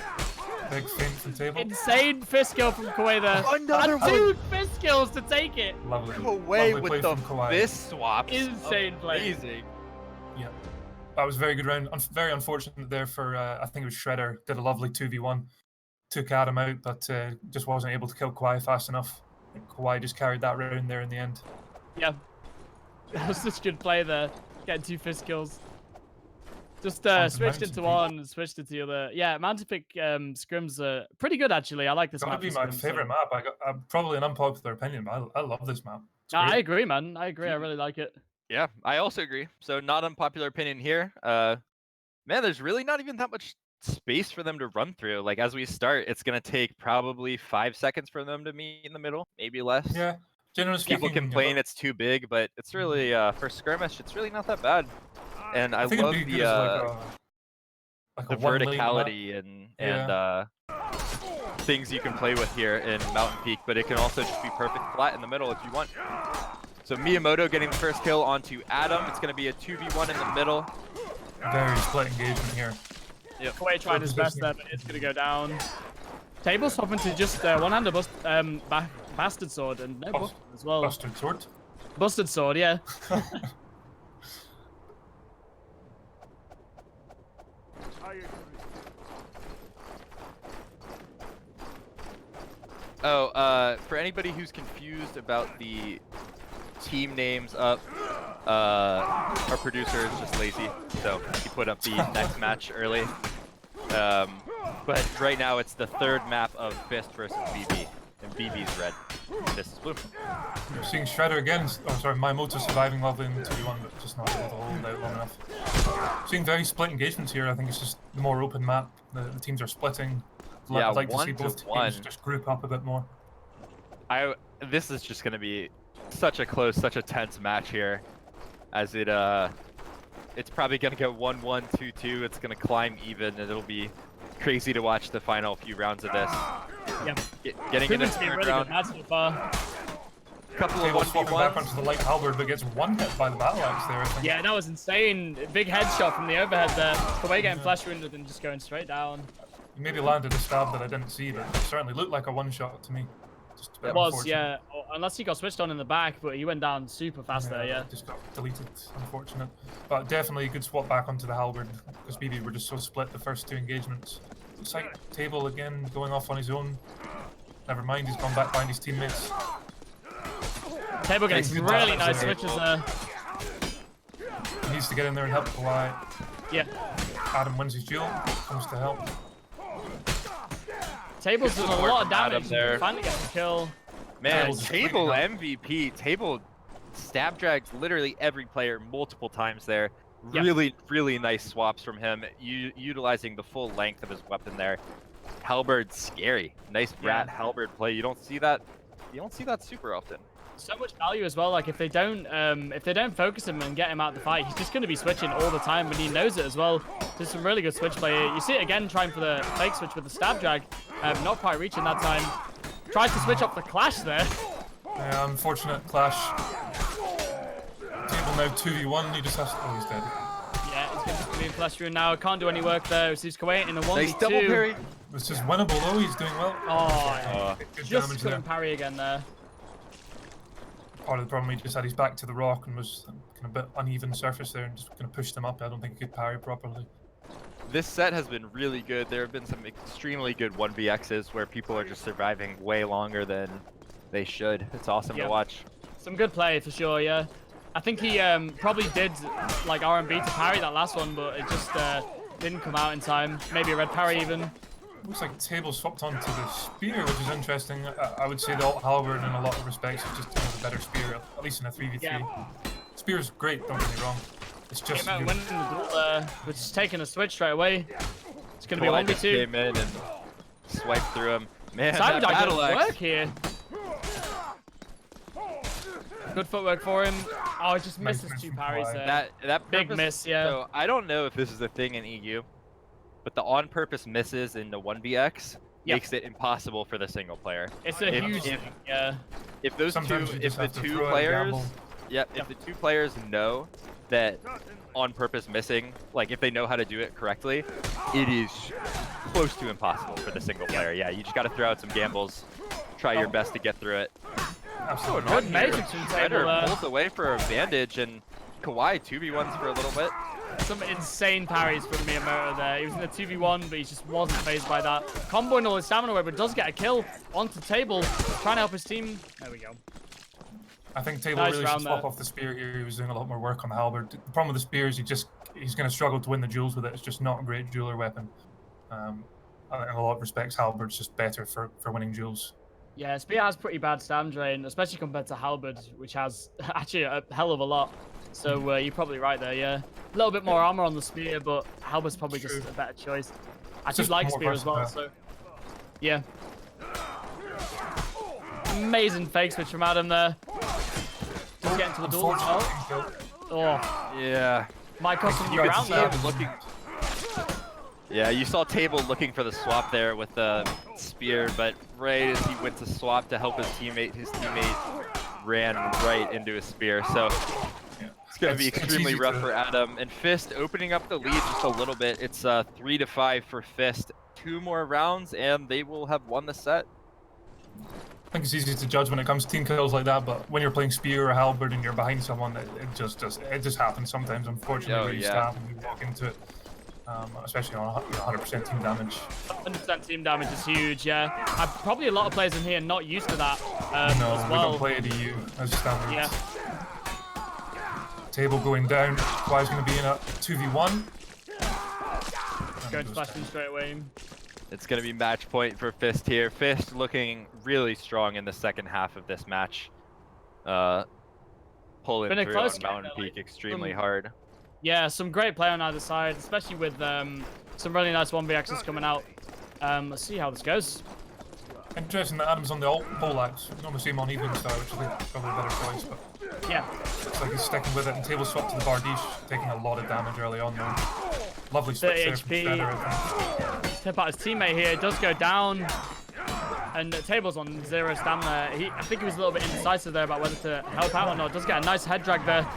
Big feint from Table. Insane fist kill from Kawhi there. Another two fist kills to take it. Lovely. Kawhi Lovely with the Kawhi. fist swaps. Insane play. Amazing. Yeah. That was a very good round. Very unfortunate there for, I think it was Shredder. Did a lovely 2v1. Took Adam out, but just wasn't able to kill Kawhi fast enough. I think Kawhi just carried that round there in the end. Yeah. That was such good play there. Getting 2 fist kills. Just switched into one, switched into the other. Yeah, Mountain Peak scrims are pretty good actually. I like this map. It's gotta be my favorite map. Probably an unpopular opinion, but I love this map. No, I agree, man. I agree. I really like it. Yeah, I also agree. So not unpopular opinion here. Man, there's really not even that much space for them to run through. Like as we start, it's gonna take probably 5 seconds for them to meet in the middle, maybe less. Yeah. Generally speaking, people complain it's too big, but it's really for skirmish, it's really not that bad. And I love the verticality and things you can play with here in Mountain Peak, but it can also just be perfect flat in the middle if you want. So Miyamoto getting the first kill onto Adam. It's going to be a 2v1 in the middle. Very split engagement here. Yep. Kawhi trying his best there, but it's going to go down. Table's hopping to just one-hander bastard sword and no busted as well. Bastard sword? Busted sword, yeah. For anybody who's confused about the team names up, our producer is just lazy, so he put up the next match early. But right now it's the third map of Fist versus BB, and BB's red, Fist is blue. You're seeing Shredder again. Oh, sorry, my motor surviving level in 2v1, but just not able to hold out long enough. Seeing very split engagements here. I think it's just the more open map. The teams are splitting. Yeah, I'd like to see 1 to both 1. teams just group up a bit more. This is just gonna be such a close, such a tense match here, as it's probably gonna go 1-1, 2-2. It's gonna climb even, and it'll be crazy to watch the final few rounds of this. Yep. Getting into the third really round. good match so far. Couple Table of swapping back 1v1s. onto the light halberd, but gets one hit by the battle axe there. I think. Yeah, that was insane. Big headshot from the overhead there. The way getting flash wounded and just going straight down. He maybe landed a stab that I didn't see, but it certainly looked like a one-shot to me. Just a bit It was, unfortunate. yeah. Oh, unless he got switched on in the back, but he went down super fast there, yeah. Just got deleted, unfortunate. But definitely a good swap back onto the halberd, because BB were just so split the first 2 engagements. Looks like Table again going off on his own. Never mind, he's gone back behind his teammates. Table getting some good really damage nice there. switches there. He needs to get in there and help Kawhi. Yeah. Adam wins his duel, comes to help. Table's doing a Support lot of from Adam damage. there. Finally gets a kill. Man, Table's just Table cleaning up. MVP. Table stab drags literally every player multiple times there. Yep. Really, really nice swaps from him, utilizing the full length of his weapon there. Halberd, scary. Nice brat halberd play. You don't see that super often. So much value as well. Like if they don't focus him and get him out of the fight, he's just going to be switching all the time, and he knows it as well. There's some really good switch play here. You see it again, trying for the fake switch with the stab drag, not quite reaching that time. Tries to switch up the clash there. Yeah, unfortunate clash. Table now 2v1, he just has to... Oh, he's dead. Yeah, he's going to be in flash rune now. Can't do any work there. Receives Kuwait in a 1v2. Nice double parry. This is winnable though, he's doing well. Oh, Good just damage there. couldn't parry again there. Part of the problem, he just had his back to the rock and was kind of a bit uneven surface there and just kind of pushed them up. I don't think he could parry properly. This set has been really good. There have been some extremely good 1vx's where people are just surviving way longer than they should. It's awesome to watch. Some good play for sure, yeah. I think he probably did like R&B to parry that last one, but it just didn't come out in time. Maybe a red parry even. Looks like Table swapped onto the spear, which is interesting. I would say the alt halberd in a lot of respects is just a better spear, at least in a 3v3. Yeah. Spear's great, don't get me wrong. It's just Came out winning the duel there, which is taking a switch straight away. It's going to be a Kawhi just 1v2. came in and swiped through him. Man, Cyber that battle does axe. work here. Good footwork for him. Oh, it just Nice misses miss 2 from parries Kawhi. there. That Big purpose- miss, yeah. So I don't know if this is a thing in EU, but the on-purpose misses in the 1vx makes it impossible for the single player. It's a If- huge if- thing, yeah. If those Sometimes two, you if just the have to two throw out a players, gamble. if the two players know that on-purpose missing, like if they know how to do it correctly, it is close to impossible for the single player. Yeah, you just got to throw out some gambles, try your best to get through it. Absolutely Good not. matrix from Table Shredder there. pulls away for a bandage, and Kawhi 2v1s for a little bit. Some insane parries from Miyamoto there. He was in a 2v1, but he just wasn't phased by that. Comboing all his stamina away, but does get a kill onto Table. Trying to help his team. There we go. I think Table Nice really round should swap there. off the spear here. He was doing a lot more work on the halberd. The problem with the spear is he's going to struggle to win the duels with it. It's just not a great jeweler weapon. In a lot of respects, halberd's just better for winning duels. Yeah, Spear has pretty bad stam drain, especially compared to Halberd, which has actually a hell of a lot. So you're probably right there, yeah. A little bit more armor on the Spear, but Halberd's probably just a better choice. I do just like more Spear as well, versatile. so yeah. Amazing fake switch from Adam there. Just getting to the duel as well. Unfortunately, Oh, Yeah. might cost him You the could round see there. him looking. Yeah, you saw Table looking for the swap there with the spear, but right as he went to swap to help his teammate ran right into his spear. So it's going to be It's extremely easy rough to- for Adam. And Fist opening up the lead just a little bit. It's 3-5 for Fist. 2 more rounds, and they will have won the set. I think it's easy to judge when it comes to team kills like that, but when you're playing spear or halberd and you're behind someone, it just happens sometimes. Unfortunately, Oh, where you yeah. stab and you walk into it, especially on 100% team damage. 100% team damage is huge, yeah. Probably a lot of players in here not used to that No, as we well. don't play at EU as standard. Yeah. Table going down. Kawhi's going to be in a 2v1. Going to splash him straight away. It's going to be match point for Fist here. Fist looking really strong in the second half of this match. Pulling Been a through close on game, Mountain though, Peak like, extremely hard. Yeah, some great play on either side, especially with some really nice 1vx's coming out. Let's see how this goes. Interesting that Adam's on the alt poleaxe. We normally see him on Evening Star, which I think is probably a better choice, but Yeah. looks like he's sticking with it. And table swap to the Bardiche, taking a lot of damage early on though. Lovely switch there from 30 Shredder, I think. Tip out his teammate here, does go down. And Table's on 0 stamina. I think he was a little bit indecisive there about whether to help out or not. Does get a nice head drag there.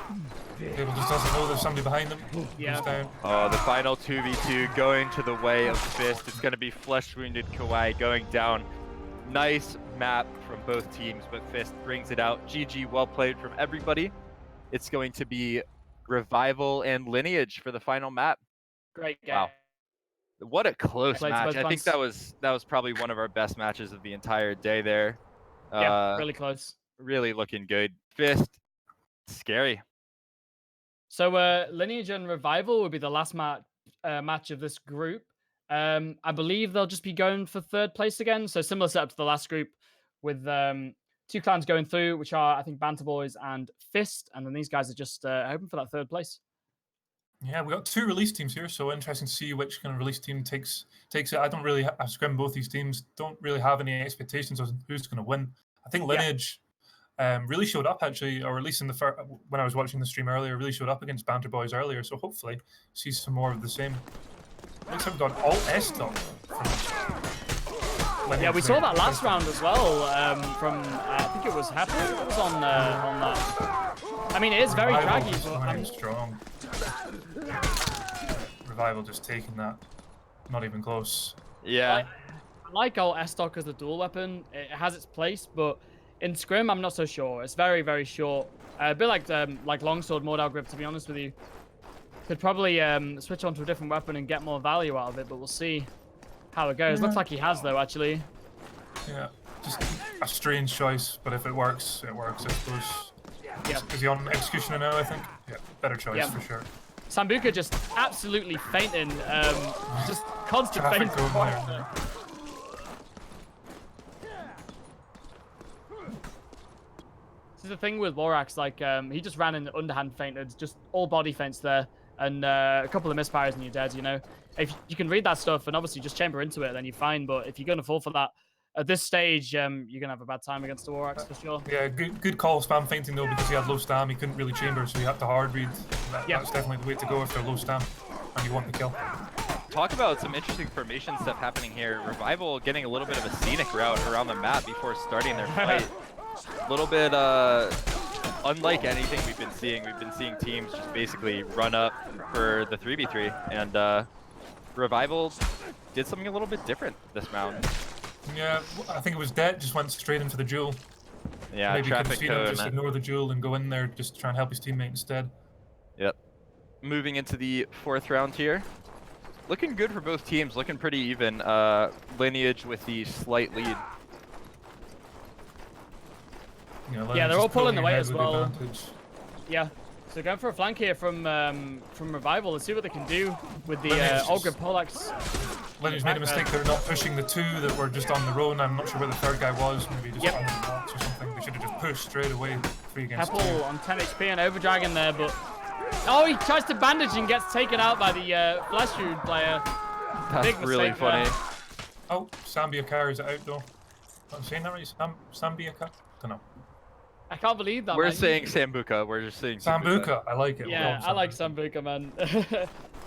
Table just doesn't know there's somebody behind him. Yeah. Goes down. Oh, the final 2v2 going to the way of Fist. It's going to be Flesh Wounded Kawaii going down. Nice map from both teams, but Fist brings it out. GG, well played from everybody. It's going to be Revival and Lineage for the final map. Great game. Wow. What a close Played match. both I think fronts. that was probably one of our best matches of the entire day there. Yeah, really close. Really looking good. Fist, scary. So Lineage and Revival will be the last match of this group. I believe they'll just be going for third place again. So similar setup to the last group with two clans going through, which are, I think, Banter Boys and Fist. And then these guys are just hoping for that third place. Yeah, we got two release teams here, so interesting to see which kind of release team takes it. I don't really have scrim both these teams. Don't really have any expectations of who's going to win. I think Lineage really showed up actually, or at least in the when I was watching the stream earlier, really showed up against Banter Boys earlier. So hopefully, see some more of the same. Looks like we've got alt S stock. Yeah, we saw that last round as well. From I think it was Happy. It was on that. I mean, it is very draggy, but I'm strong. Revival just taking that, not even close. Yeah. I like alt S stock as a dual weapon. It has its place, but in scrim, I'm not so sure. It's very, very short. A bit like longsword Mordau grip, to be honest with you. Could probably switch onto a different weapon and get more value out of it, but we'll see how it goes. Yeah. Looks like he has, though, actually. Yeah, just a strange choice, but if it works, it works, I suppose. Yeah. Is he on Executioner now, I think? Yeah, better choice for sure. Sambuca just absolutely fainting. Just constant Traffic fainting. going there. This is the thing with Lorax, like, he just ran in the underhand fainted, just all body feints there, and a couple of misfires and you're dead, you know? If you can read that stuff and obviously just chamber into it, then you're fine, but if you're going to fall for that, at this stage, you're going to have a bad time against the Lorax, for sure. Yeah, good call spam fainting though, because he had low stam, he couldn't really chamber, so he had to hard read. That's definitely the way to go if they're low stam, and you want the kill. Talk about some interesting formation stuff happening here. Revival getting a little bit of a scenic route around the map before starting their fight. A little bit unlike anything we've been seeing. We've been seeing teams just basically run up for the 3v3, and Revival did something a little bit different this round. Yeah, I think it was Det just went straight into the duel. Yeah, maybe traffic could have cone. just ignore the duel and go in there, just try and help his teammate instead. Yep. Moving into the 4th round here. Looking good for both teams, looking pretty even. Lineage with the slight lead. Yeah, they're all pulling the weight as well. Advantage. Yeah, so going for a flank here from Revival. Let's see what they can do with the Ogre Poleaxe. Lineage made a mistake. They're not pushing the two that were just on their own. I'm not sure where the third guy was. Maybe just on the box or something. They should have just pushed straight away. 3 against 2. Heppel on 10 HP and Overdragon there, but oh, he tries to bandage and gets taken out by the Flash Shoot player. That's Big really funny. there. Oh, Sambiakar is out though. I'm saying that right? Sambiakar? Don't know. I can't believe that. We're man. saying Sambuca. We're just saying Sambuca. I like it. Yeah, I like Sambuca, man.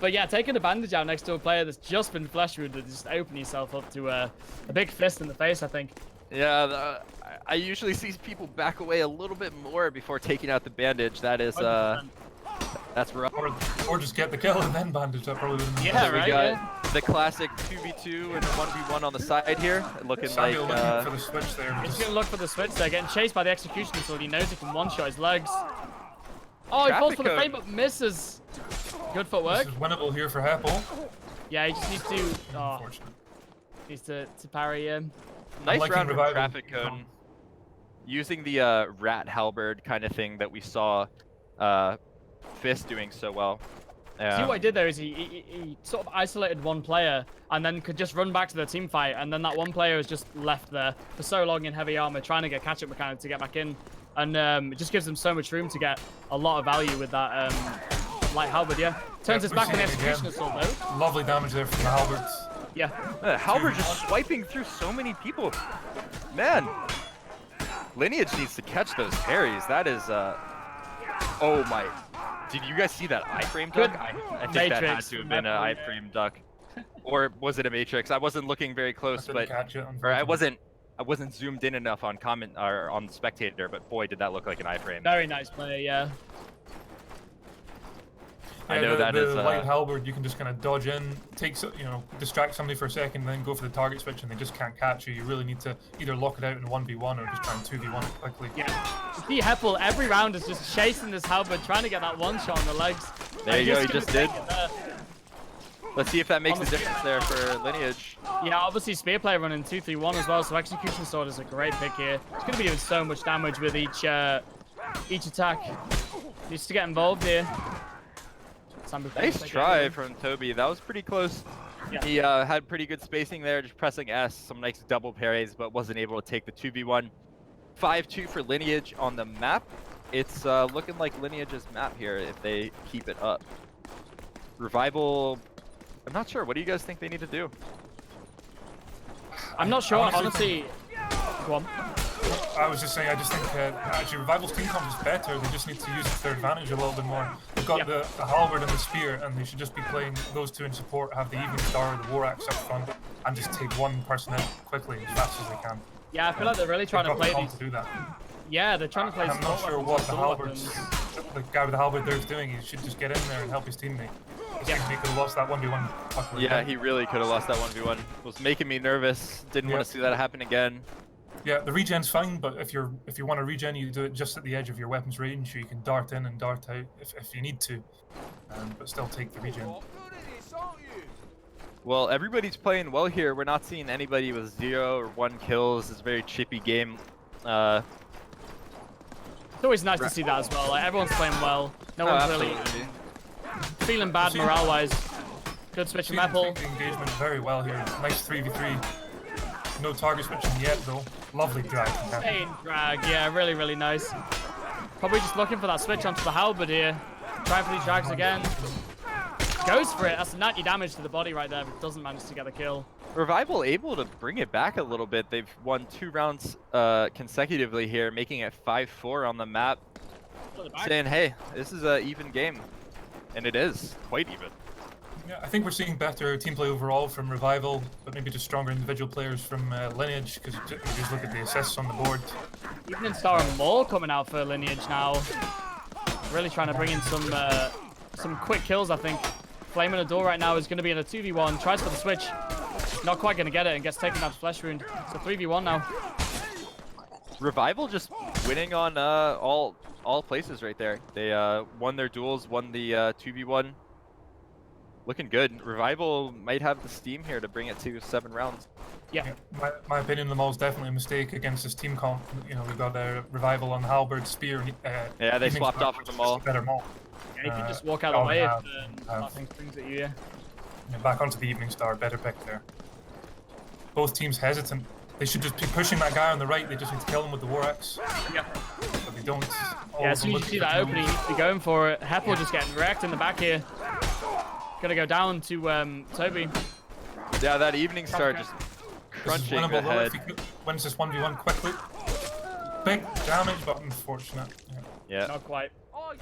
But yeah, taking a bandage out next to a player that's just been flesh wounded, just open yourself up to a big fist in the face, I think. Yeah, I usually see people back away a little bit more before taking out the bandage. That is, 100%. that's rough. Or just get the kill and then bandage. That probably wouldn't. Yeah, So we right, got the classic 2v2 and 1v1 on the side here. Looking like looking for the switch there. He's going to look for the switch there, getting chased by the Executioner so he knows he can one-shot his legs. Oh, he falls for the feint but misses. Good footwork. This is winnable here for Heppel. Yeah, he just needs to... Oh, needs to parry him. nice liking round from Revival. Traffic Cone. Using the rat halberd kind of thing that we saw Fist doing so well. Yeah. See what he did there is he sort of isolated one player and then could just run back to the team fight, and then that one player was just left there for so long in heavy armor trying to get catch-up mechanic to get back in, and it just gives them so much room to get a lot of value with that light halberd. Yeah, turns us back in executioner sword though. Lovely damage there from the halberd. Yeah. Halberd just swiping through so many people. Man, Lineage needs to catch those parries. That is, oh my. Did you guys see that iframe duck? I think that had to have been an iframe duck. Or was it a matrix? I wasn't looking very close, but or I wasn't zoomed in enough on comment or on the spectator, but boy did that look like an iframe. Very nice play, yeah. Yeah, I know that is light halberd. You can just kind of dodge in, distract somebody for a second, then go for the target switch, and they just can't catch you. You really need to either lock it out in 1v1 or just try and 2v1 it quickly. Yeah. See Heppel every round is just chasing this halberd, trying to get that one shot on the legs. There you go. He just did. Let's see if that makes a difference there for Lineage. Yeah, obviously Spear Player running 2-3-1 as well, so Execution Sword is a great pick here. It's going to be doing so much damage with each attack. Needs to get involved here. Nice try from Toby. That was pretty close. Yeah. He had pretty good spacing there, just pressing S, some nice double parries, but wasn't able to take the 2v1. 5-2 for Lineage on the map. It's looking like Lineage's map here if they keep it up. Revival, I'm not sure. What do you guys think they need to do? I'm not sure, honestly. Go on. I was just saying, I just think actually Revival's team comp is better. They just need to use it to their advantage a little bit more. They've got the halberd and the spear, and they should just be playing those two in support, have the evening star or the war axe up front, and just take one person out quickly as fast as they can. Yeah, I feel like they're really trying to play these. To do that. Yeah, they're trying to play. I'm not sure what the guy with the halberd there is doing. He should just get in there and help his teammate. Yeah, he could have lost that 1v1. Luckily. Yeah, he really could have lost that 1v1. Was making me nervous. Didn't want to see that happen again. Yeah, the regen's fine, but if you want to regen, you do it just at the edge of your weapon's range, so you can dart in and dart out if you need to, but still take the regen. Well, everybody's playing well here. We're not seeing anybody with 0 or 1 kills. It's a very chippy game. It's always nice to see that as well. Like, everyone's playing well. No one's really feeling bad morale-wise. Good switch from Apple. Engagement very well here. Nice 3v3. No target switching yet though. Lovely drag. Insane drag, yeah, really, really nice. Probably just looking for that switch onto the halberd here. Trying for these drags again. Goes for it. That's 90 damage to the body right there, but doesn't manage to get the kill. Revival able to bring it back a little bit. They've won 2 rounds consecutively here, making it 5-4 on the map. Saying, hey, this is an even game. And it is quite even. Yeah, I think we're seeing better team play overall from Revival, but maybe just stronger individual players from Lineage, because you just look at the assists on the board. Evening Star and Maul coming out for Lineage now. Really trying to bring in some quick kills, I think. Flame in the door right now is going to be in a 2v1. Tries for the switch. Not quite going to get it and gets taken out to Flesh Wound. It's a 3v1 now. Revival just winning on all places right there. They won their duels, won the 2v1. Looking good. Revival might have the steam here to bring it to 7 rounds. Yeah. My opinion, the Maul's definitely a mistake against this team comp. You know, we've got a Revival on Halberd, Spear. Yeah, they swapped off with the Maul. Better Maul. Yeah, you can just walk out of the way if nothing springs at you, yeah. Back onto the Evening Star, better pick there. Both teams hesitant. They should just be pushing that guy on the right. They just need to kill him with the War Axe. Yeah. But they don't. Yeah, as soon as you see that opening, you need to be going for it. Heppel just getting wrecked in the back here. Gonna go down to Toby. Yeah, that Evening Star just crunching the head. Wins this 1v1 quickly. Big damage, but unfortunate. Yeah. Not quite. I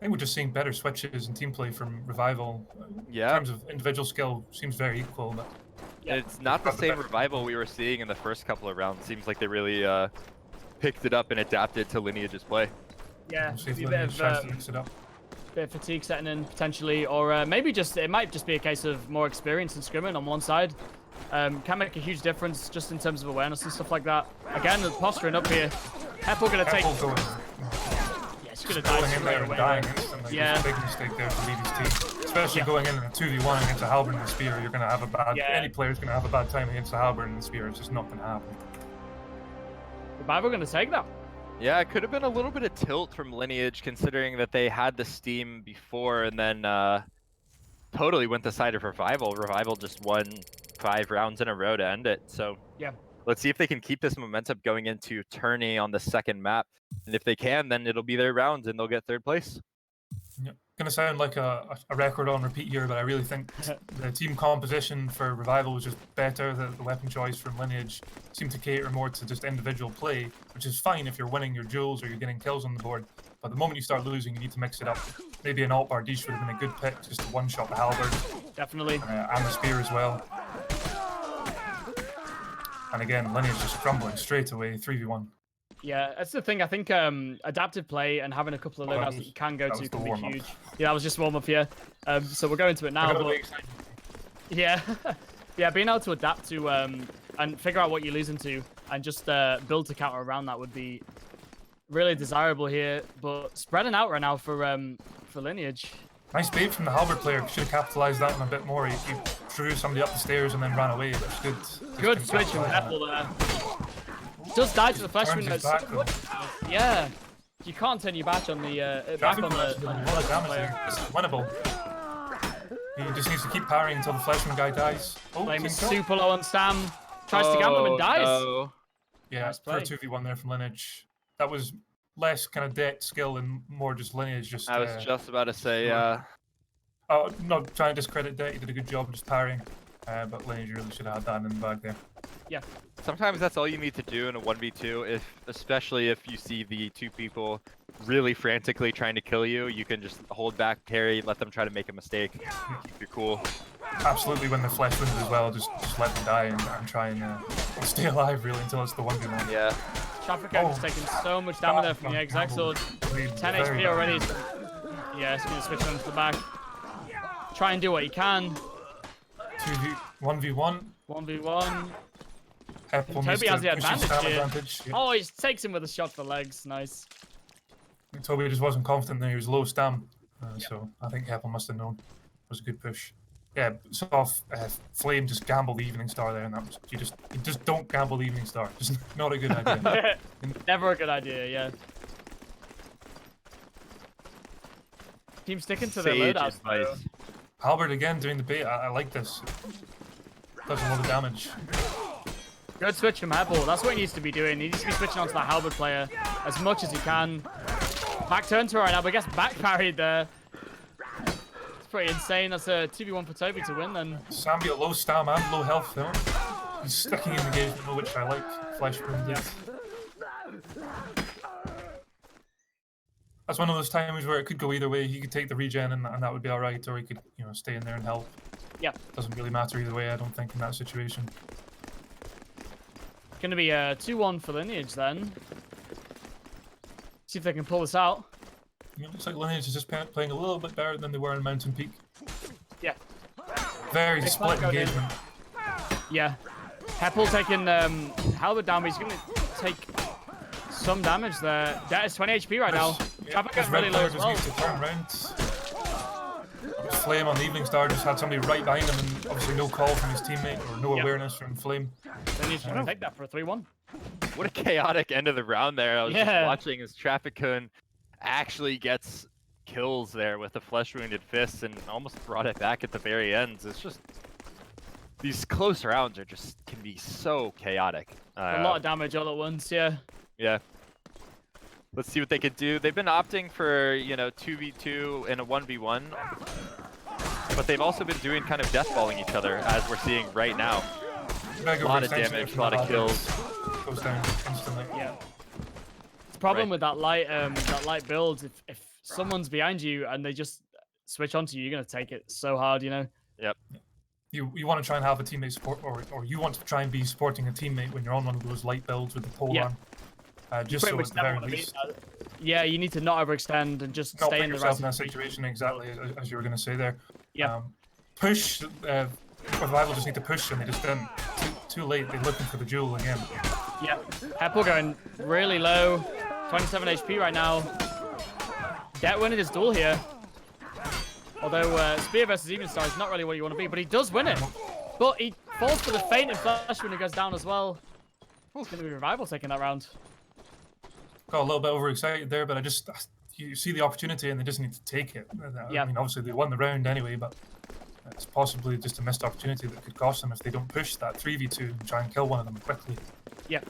think we're just seeing better switches and team play from Revival. Yeah. In terms of individual skill, seems very equal. But it's not the same Revival we were seeing in the first couple of rounds. Seems like they really picked it up and adapted to Lineage's play. Yeah, maybe a bit of fatigue setting in potentially, or maybe it might just be a case of more experience in scrimming on one side. Can make a huge difference just in terms of awareness and stuff like that. Again, the posturing up here. Heppel gonna take. Yeah, he's gonna die in there and dying instantly. Yeah. It's a big mistake there for Levy's team, especially going in a 2v1 against a Halberd and a Spear. You're gonna have a bad. Yeah. Any player's gonna have a bad time against a Halberd and the Spear. It's just not gonna happen. Revival gonna take that. Yeah, it could have been a little bit of tilt from Lineage, considering that they had the steam before and then totally went the side of Revival. Revival just won 5 rounds in a row to end it. So yeah, let's see if they can keep this momentum going into tourney on the second map. And if they can, then it'll be their rounds and they'll get 3rd place. Yeah. Gonna sound like a record on repeat here, but I really think the team composition for Revival was just better. The weapon choice from Lineage seemed to cater more to just individual play, which is fine if you're winning your duels or you're getting kills on the board. But the moment you start losing, you need to mix it up. Maybe an alt Bardiche would have been a good pick, just to one-shot the halberd. definitely. And the spear as well. And again, Lineage just crumbling straight away, 3v1. Yeah, that's the thing. I think adaptive play and having a couple of loadouts that you can go to can be huge. Yeah, that was just warm up here. So we're going to it now. But yeah, yeah, being able to adapt to and figure out what you're losing to and just build to counter around that would be really desirable here. But spreading out right now for Lineage. Nice bait from the halberd player. Should have capitalized that one a bit more. He threw somebody up the stairs and then ran away. It was good. Good switch from Apple there. Does die to the flash window. Yeah, you can't turn your back on the back on the flash player. This is winnable. He just needs to keep parrying until the fleshman guy dies. Oh, Flame is super low on Sam. Tries to gamble him and dies. No. Yeah, Nice for a play. 2v1 there from Lineage. That was less kind of deck skill and more just Lineage. Just I was just about to say, oh, not trying to discredit Deck. He did a good job just parrying. But Lineage really should have had that in the bag there. Yeah. sometimes that's all you need to do in a 1v2, especially if you see the 2 people really frantically trying to kill you. You can just hold back, parry, let them try to make a mistake, keep you cool. Absolutely, when the flesh wins as well, just let them die and try and stay alive really until it's the 1v1. Yeah. Traffic is taking so much damage there from the Exec Sword. 10 HP already. So, yeah, it's going to switch on to the back. Try and do what you can. 1v1. 1v1. Toby has the advantage here. Yeah. Oh, he takes him with a shot for legs. Nice. Toby just wasn't confident there. He was low stam. So I think Heppel must have known. It was a good push. Yeah, saw Flame just gamble the Evening Star there, and that was you just don't gamble the Evening Star. Just not a good idea. Never a good idea, yeah. Team sticking to their loadouts. Halberd again doing the bait. I like this. Does a lot of damage. Good switch from Heppel. That's what he needs to be doing. He needs to be switching onto the Halberd player as much as he can. Back turn to her right now, but I guess back parried there. It's pretty insane. That's a 2v1 for Toby to win then. Sambia low stam and low health though. He's sticking in the game, which I like. Flesh wounded. That's one of those times where it could go either way. He could take the regen and that would be alright, or he could, stay in there and help. Yeah. Doesn't really matter either way, I don't think, in that situation. Going to be a 2-1 for Lineage then. See if they can pull this out. Looks like Lineage is just playing a little bit better than they were in Mountain Peak. Yeah. Very split engagement. Yeah. Heppel taking Halberd down, but he's going to take some damage there. That is 20 HP right now. Traffic is really low as well. Needs to turn around. Flame on the Evening Star just had somebody right behind him, and obviously no call from his teammate or no awareness from Flame. Then he's going to take that for a 3-1. What a chaotic end of the round there. I was just watching as Traffic Cone actually gets kills there with the flesh wounded fists and almost brought it back at the very ends. It's just these close rounds can be so chaotic. A lot of damage all at once, yeah. Yeah. Let's see what they could do. They've been opting for, 2v2 and a 1v1. But they've also been doing kind of deathballing each other, as we're seeing right now. A lot of damage, a lot of kills. Goes down instantly. Yeah. The problem with that light build, if someone's behind you and they just switch onto you, you're gonna take it so hard, Yep. You want to try and have a teammate support, or you want to try and be supporting a teammate when you're on one of those light builds with the pole arm. Just so at the very least. Yeah, you need to not overextend and just not stay put in the yourself rest in that situation exactly as you were going to say there. Yeah. Push. Revival just need to push, and they just didn't. Too late. They're looking for the jewel again. Yeah. Heppel going really low. 27 HP right now. Debt winning his duel here. Although Spear versus Evening Star is not really what you want to be, but he does win it. But he falls for the feint and flash when he goes down as well. It's going to be Revival taking that round. got a little bit overexcited there, but you see the opportunity and they just need to take it. Yeah. I mean, obviously they won the round anyway, but it's possibly just a missed opportunity that could cost them if they don't push that 3v2 and try and kill one of them quickly. Yeah.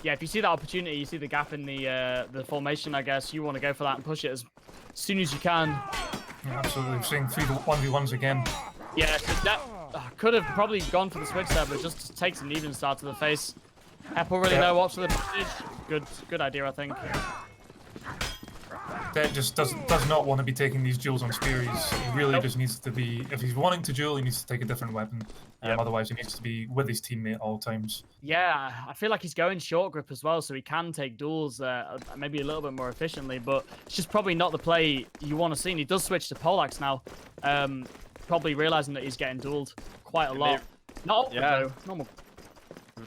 Yeah, if you see that opportunity, you see the gap in the formation, I guess, you want to go for that and push it as soon as you can. Yeah, absolutely. We're seeing 1v1s again. Yeah, so that could have probably gone for the switch there, but just takes an even start to the face. Apple really know what's for the finish. Good idea, I think. Dead just does not want to be taking these duels on spear. He really just needs to be, if he's wanting to duel, he needs to take a different weapon. Otherwise, he needs to be with his teammate at all times. Yeah, I feel like he's going short grip as well, so he can take duels maybe a little bit more efficiently, but it's just probably not the play you want to see. And he does switch to poleaxe now, probably realizing that he's getting dueled quite a lot. Not though. Normal.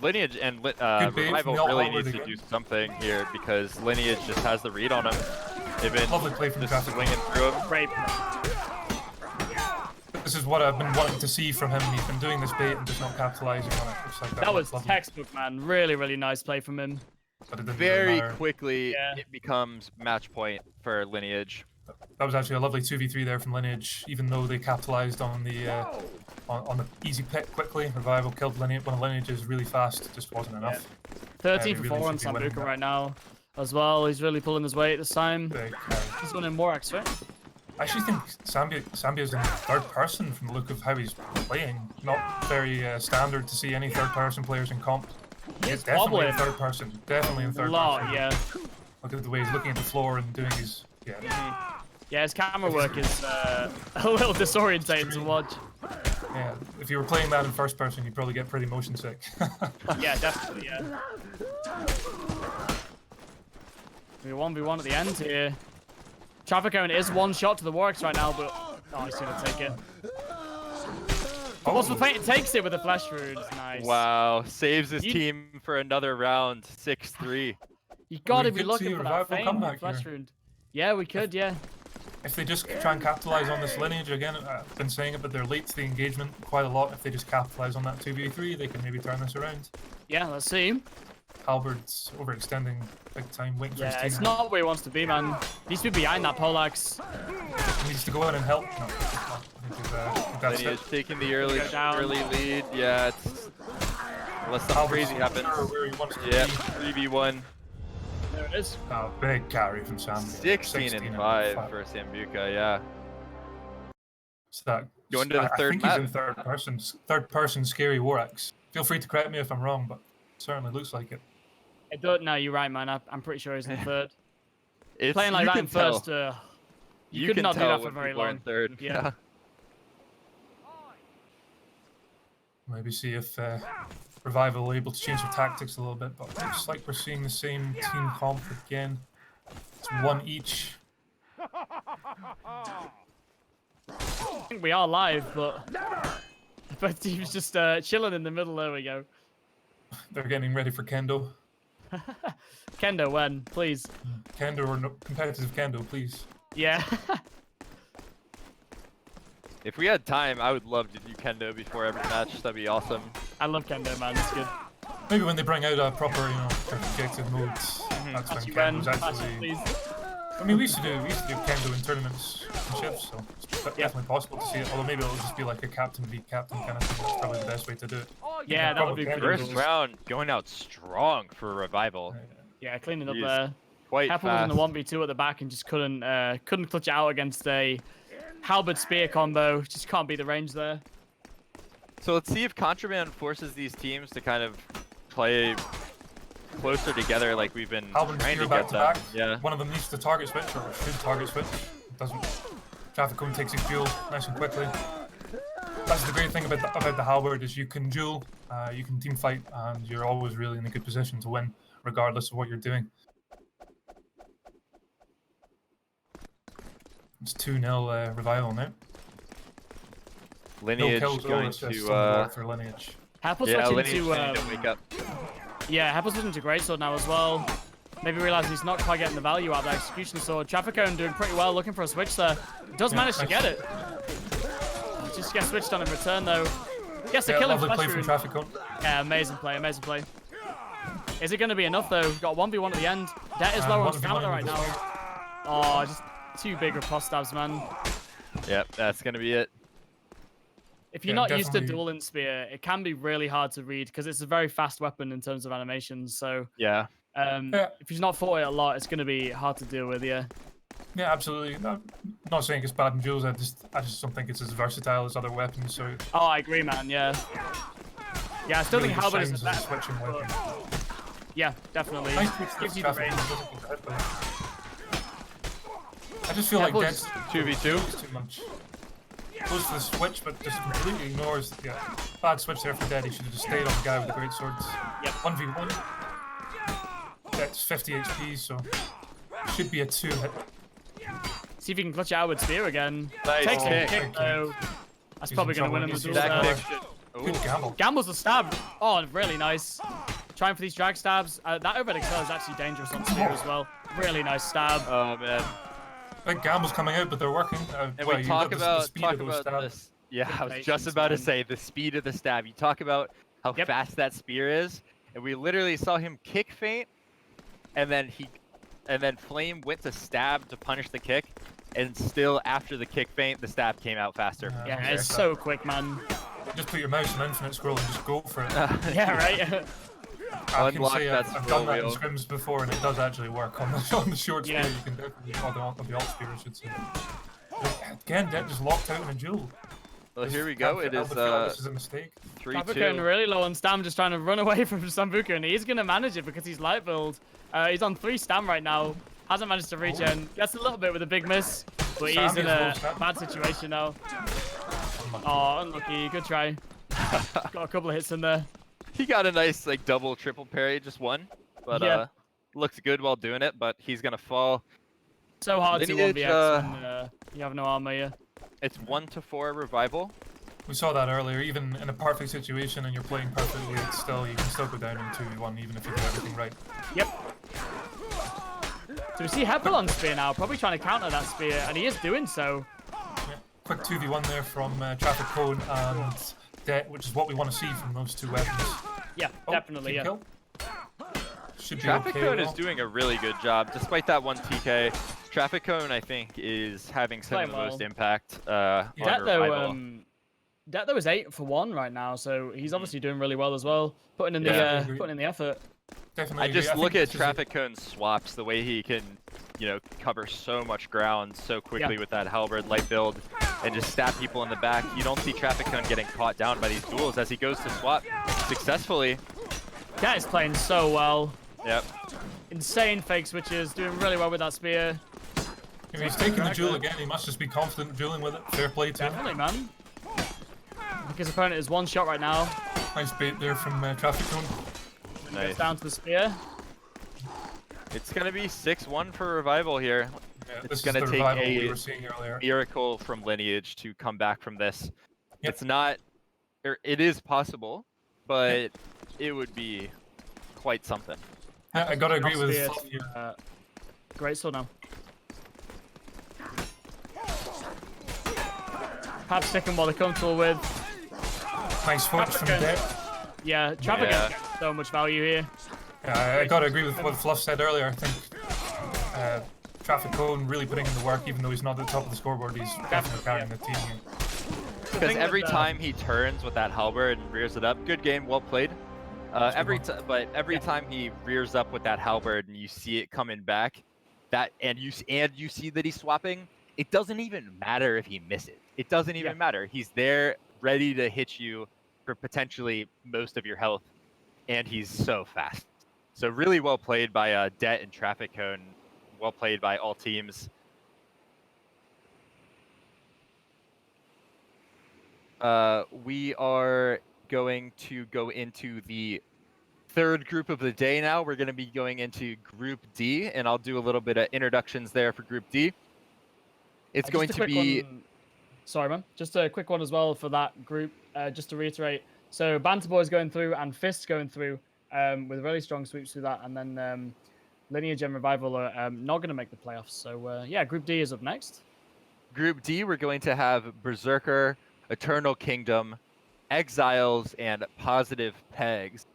Lineage and Revival really needs to do something here because Lineage just has the read on him. They've been just swinging through him. Great. This is what I've been wanting to see from him. He's been doing this bait and just not capitalizing on it. Like that was textbook, man. Really, really nice play from him. But it didn't Very really quickly, it becomes match point for Lineage. That was actually a lovely 2v3 there from Lineage, even though they capitalized on the easy pick quickly. Revival killed Lineage. One of Lineage's really fast, it just wasn't enough. 13 for 4 on Sambuca right now as well. He's really pulling his weight this time. He's going in more X, right? I actually think Sambia's in third person from the look of how he's playing. Not very standard to see any third person players in comp. He's definitely in third person. Definitely in third person. Yeah. Look at the way he's looking at the floor and doing his... Yeah, his camera work is a little disorientating to watch. Yeah, if you were playing that in first person, you'd probably get pretty motion sick. Yeah, definitely, yeah. We're 1v1 at the end here. Traffic Cone is one shot to the Warx right now, but he's gonna take it. What's the paint? Takes it with the flash rune. Nice. Wow, saves his team for another round. 6-3. You gotta be looking for that feint with flash rune. Yeah, we could, yeah. If they just try and capitalize on this Lineage, again, I've been saying it, but they're late to the engagement quite a lot. If they just capitalize on that 2v3, they can maybe turn this around. Yeah, let's see. Halberd's overextending big time, waiting for his team. Yeah, it's not where he wants to be, man. He needs to be behind that poleaxe. He needs to go in and help. No, that's Lineage taking the early lead. Yeah, it's... unless something crazy happens. Yeah, 3v1. There it is. Oh, big carry from Sam. 16 and 5 for Sambuca, yeah. So that, going to the third map. I think he's in third person scary Warx. Feel free to correct me if I'm wrong, but it certainly looks like it. I don't know, you're right, man. I'm pretty sure he's in third. It's, playing like that in first, you could not do that for very long. In third. Yeah. Maybe see if Revival are able to change their tactics a little bit, but it looks like we're seeing the same team comp again. It's one each. I think we are live, but both teams just chilling in the middle. There we go. They're getting ready for Kendo. Kendo, when? Please. Kendo or no, competitive Kendo, please. Yeah. If we had time, I would love to do Kendo before every match. That'd be awesome. I love Kendo, man. It's good. Maybe when they bring out a proper, objective mode, that's when Kendo's actually... I mean, we used to do Kendo in tournaments and shifts, so it's definitely possible to see it. Although maybe it'll just be like a captain beat captain kind of thing. That's probably the best way to do it. Yeah, that would be pretty First round going out strong for Revival. Yeah, cleaning up there. Quite Apple was in the 1v2 at the back and just couldn't clutch it out against a halberd spear combo. Just can't beat the range there. So let's see if Contraband forces these teams to kind of play closer together like we've been trying to get them. Yeah. One of them needs to target switch or should target switch. It doesn't. Traffic Cone takes his duel nice and quickly. That's the great thing about the halberd is you can duel, you can team fight, and you're always really in a good position to win, regardless of what you're doing. It's 2-0 Revival now. Lineage going to for Lineage. Happel switching to wake up. Yeah, Happel switching to Greatsword now as well. Maybe realizing he's not quite getting the value out of that Execution Sword. Traffic Cone doing pretty well, looking for a switch there. Does manage to get it. Just gets switched on in return though. Gets the kill in play from Traffic Cone. Yeah, amazing play, amazing play. Is it going to be enough though? We've got 1v1 at the end. That is low on 1v1 stamina right with now. the- Oh, just too big riposte stabs, man. Yep, that's gonna be it. If you're Yeah, not used to definitely. dueling spear, it can be really hard to read because it's a very fast weapon in terms of animations. So Yeah. Yeah. if you've not fought it a lot, it's going to be hard to deal with. Yeah. Yeah, absolutely. Not saying it's bad in duels. I just don't think it's as versatile as other weapons. So Oh, I agree, man. Yeah. Yeah, I still really think just halberd is shines the as a best. switching weapon. Yeah, definitely. Nice switch Gives to you the traffic. range. I just feel Yeah, like well, Dead's 2v2. too much. Goes to the switch, but just completely ignores. Yeah, bad switch there for Dead. He should have just stayed on the guy with the great swords. Yep. 1v1. That's 50 HP, so should be a 2-hit. See if you can clutch it out with spear again. Nice Takes a kick. kick though. That's He's probably in going to win trouble. him the He's duel used That there. kick should... Good Ooh. gamble. Gambles the stab. Oh, really nice. Trying for these drag stabs. That overhead excel is actually dangerous on spear as well. Really nice stab. Oh man. I think gamble's coming out, but they're working. And well, we you've talk got the about speed of those stabs. this. Yeah, I was Patience, just about to man. say the speed of the stab. You talk about how Yep. fast that spear is, and we literally saw him kick feint, and then Flame went to stab to punish the kick, and still after the kick feint, the stab came out faster. Yeah, Okay. it's so quick, man. Just put your mouse on infinite scroll and just go for it. Yeah, right? I can Unlock say that I've done that in scroll wheel. scrims before, and it does actually work on the short spear. Yeah. You can definitely on the alt spear, I should say. But again, Dead just locked out in a duel. Well, here we go. It is This is a mistake. Trabuco 3-2. really low on stam, just trying to run away from Sambuca, and he's going to manage it because he's light build. He's on 3 stam right now. Hasn't managed to regen. Gets a little bit with a big miss, but he's Sam in is low a stam. bad situation now. Oh, unlucky. Good try. Got a couple of hits in there. He got a nice like double, triple parry, just one, but Yeah. looks good while doing it. But he's gonna fall. So hard to Lineage, 1vx when you have no armor. Yeah. It's 1-4 revival. We saw that earlier. Even in a perfect situation and you're playing perfectly, you can still go down in 2v1 even if you do everything right. Yep. So we see Heppel on spear now, probably trying to counter that spear, and he is doing so. Yeah. Quick 2v1 there from Traffic Cone and Dead, which is what we want to see from those two weapons. Yeah, Oh, definitely. team Yeah. kill. Should be Traffic okay. Cone is well. doing a really good job, despite that one TK. Traffic Cone, I think, is having some of the Playing most well. impact on That revival. though is 8 for 1 right now, so he's obviously doing really well as well. Putting in Yeah. the effort. Definitely. I just think look at this is a- Traffic Cone's swaps, the way he can, cover so much ground so quickly with that halberd light build and just stab people in the back. You don't see Traffic Cone getting caught down by these duels as he goes to swap successfully. Cat is playing so well. Yep. Insane fake switches, doing really well with that spear. If he's taking the duel again, he must just be confident dueling with it. Fair play to him. Definitely, man. His opponent is 1 shot right now. Nice bait there from Traffic Cone. Nice. Gets down to the spear. It's going to be 6-1 for revival here. Yeah, It's this is gonna the take revival a- we were seeing earlier. Miracle from Lineage to come back from this. Yep. It's not, or it is possible, but it would be quite something. Yeah, I gotta agree with Spear Fluff here. to, great sword now. Perhaps second while they're comfortable with. Nice switch from Dead. Yeah, Traffic Yeah. gets so much value here. Yeah, I gotta agree with what Fluff said earlier. I think Traffic Cone really putting in the work, even though he's not at the top of the scoreboard. He's definitely carrying the team here. Because thing every with, time he turns with that halberd and rears it up, good game, well played. Every time he rears up with that halberd and you see it coming back, and you see that he's swapping, it doesn't even matter if he misses. It doesn't even matter. He's there, ready to hit you for potentially most of your health, and he's so fast. So really well played by Det and Traffic Cone. Well played by all teams. We are going to go into the third group of the day now. We're going to be going into Group D, and I'll do a little bit of introductions there for Group D. It's going Just to a quick be... one. Sorry, man. Just a quick one as well for that group, just to reiterate. So Banter Boys going through and Fists going through with really strong sweeps through that, and then Lineage and Revival are not going to make the playoffs. So yeah, Group D is up next. Group D, we're going to have Berserker, Eternal Kingdom, Exiles, and Positive Pegs.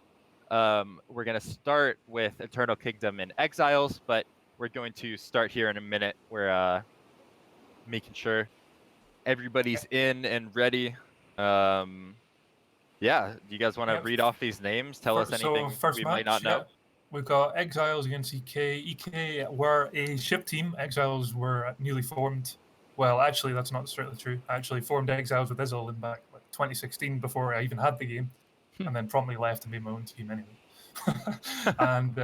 we're going to start with Eternal Kingdom and Exiles, but we're going to start here in a minute. We're making sure everybody's in and ready. Yeah, do you guys want to read off these names? Tell us anything we might not know. We've got Exiles against EK. EK were a ship team. Exiles were newly formed. Well, actually, that's not strictly true. I actually formed Exiles with Izzle in back 2016 before I even had the game, and then promptly left and made my own team anyway. And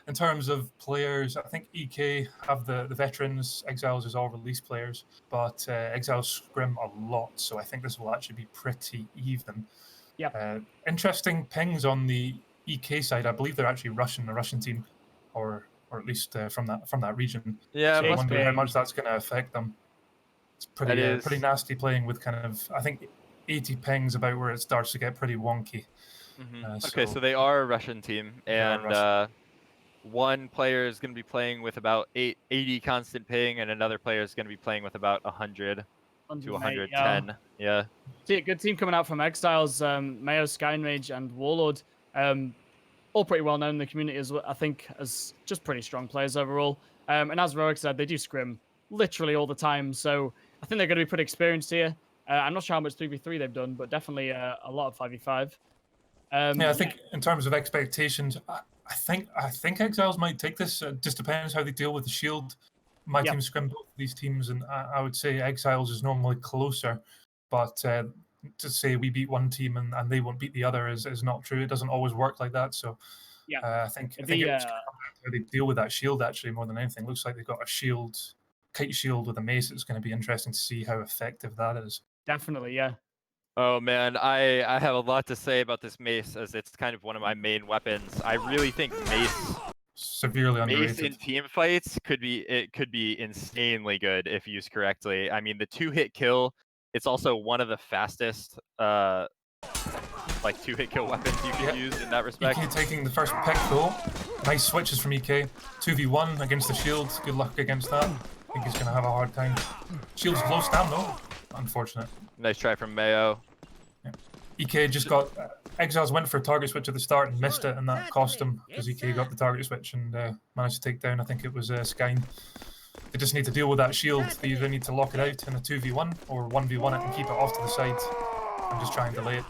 in terms of players, I think EK have the veterans. Exiles is all release players, but Exiles scrim a lot, so I think this will actually be pretty even. Yeah. Interesting pings on the EK side. I believe they're actually a Russian team, or at least from that region. Yeah, so I wonder how much that's going to affect them. It's pretty nasty playing with kind of, I think, 80 pings about where it starts to get pretty wonky. Okay, so they are a Russian team, and one player is going to be playing with about 80 constant ping, and another player is going to be playing with about 100 to 110. Yeah. See, a good team coming out from Exiles, Mayo, Skymage, and Warlord. All pretty well known in the community as well, I think, as just pretty strong players overall. And as Roic said, they do scrim literally all the time, so I think they're going to be pretty experienced here. I'm not sure how much 3v3 they've done, but definitely a lot of 5v5. Yeah, I think in terms of expectations, I think Exiles might take this. It just depends how they deal with the shield. My team scrim both of these teams, and I would say Exiles is normally closer, but to say we beat one team and they won't beat the other is not true. It doesn't always work like that. So I think it's how they deal with that shield actually more than anything. Looks like they've got a shield, kite shield with a mace. It's going to be interesting to see how effective that is. Definitely, yeah. Oh man, I have a lot to say about this mace, as it's kind of one of my main weapons. I really think mace severely underrated. Mace in team fights could be insanely good if used correctly. I mean, the 2-hit kill, it's also one of the fastest 2-hit kill weapons you can use in that respect. EK taking the first pick though. Nice switches from EK. 2v1 against the shield. Good luck against that. I think he's going to have a hard time. Shield's close down though. Unfortunate. Nice try from Mayo. EK just got... Exiles went for a target switch at the start and missed it, and that cost him because EK got the target switch and managed to take down, I think it was Skyn. They just need to deal with that shield. They either need to lock it out in a 2v1 or 1v1 it and keep it off to the side and just try and delay it.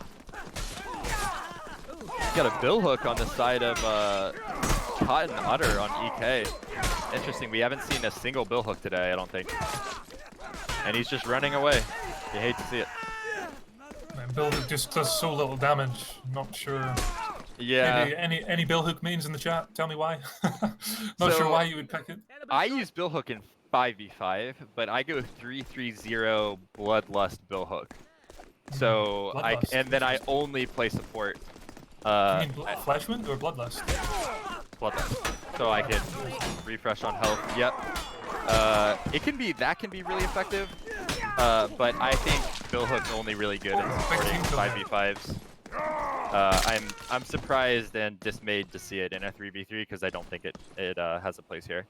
Got a bill hook on the side of Cotton Otter on EK. Interesting, we haven't seen a single bill hook today, I don't think. And he's just running away. You hate to see it. Bill hook just does so little damage. Not sure. Yeah. Maybe any bill hook mains in the chat? Tell me why. Not sure why you would pick it. I use bill hook in 5v5, but I go 3-3-0 Bloodlust bill hook. So and then I only play support. You mean Fleshwind or Bloodlust? Bloodlust. So I can refresh on health. Yep. That can be really effective. But I think bill hook's only really good in supporting 5v5s. I'm surprised and dismayed to see it in a 3v3 because I don't think it has a place here.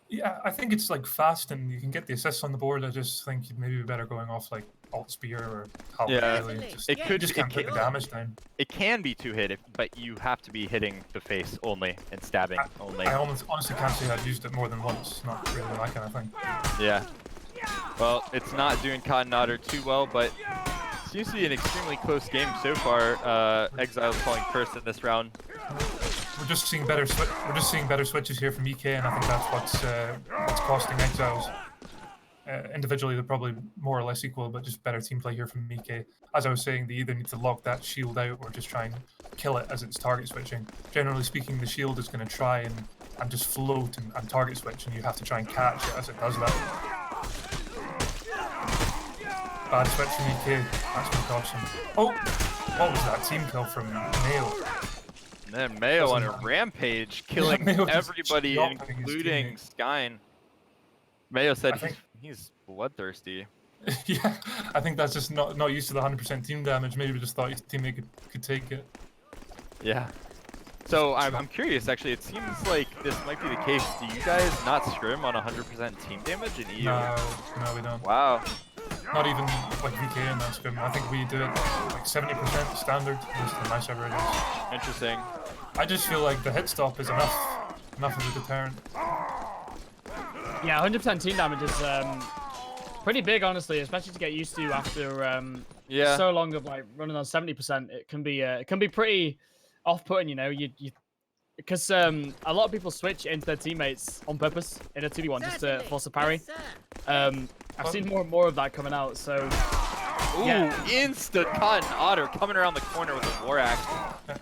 Yeah, I think it's fast and you can get the assists on the board. I just think you'd maybe be better going off alt spear or halberd. Yeah, really. You just can't put the damage down. It can be 2-hit, but you have to be hitting the face only and stabbing only. I honestly can't say I've used it more than once. Not really that kind of thing. Yeah. Well, it's not doing Cotton Otter too well, but seems to be an extremely close game so far. Exile's falling first in this round. We're just seeing better switches here from EK, and I think that's what's costing Exiles. Individually, they're probably more or less equal, but just better team play here from EK. As I was saying, they either need to lock that shield out or just try and kill it as it's target switching. Generally speaking, the shield is going to try and just float and target switch, and you have to try and catch it as it does that. Bad switch from EK. That's going to cost him. Oh! What was that team kill from Mayo? And then Mayo on a rampage, killing everybody, including Skyn. Mayo said he's bloodthirsty. Yeah, I think that's just not used to the 100% team damage. Maybe just thought his teammate could take it. Yeah. So I'm curious, actually. It seems like this might be the case. Do you guys not scrim on 100% team damage in EU? No, we don't. Wow. not even like VK in that scrim. I think we do it like 70% standard, just in my server it is. Interesting. I just feel like the hit stop is enough of a deterrent. Yeah, 100% team damage is pretty big, honestly, especially to get used to after so long of like running on 70%. It can be pretty off-putting, you know. Because a lot of people switch into their teammates on purpose in a 2v1 just to force a parry. I've seen more and more of that coming out, so... Ooh, yeah. instant cotton otter coming around the corner with a war axe.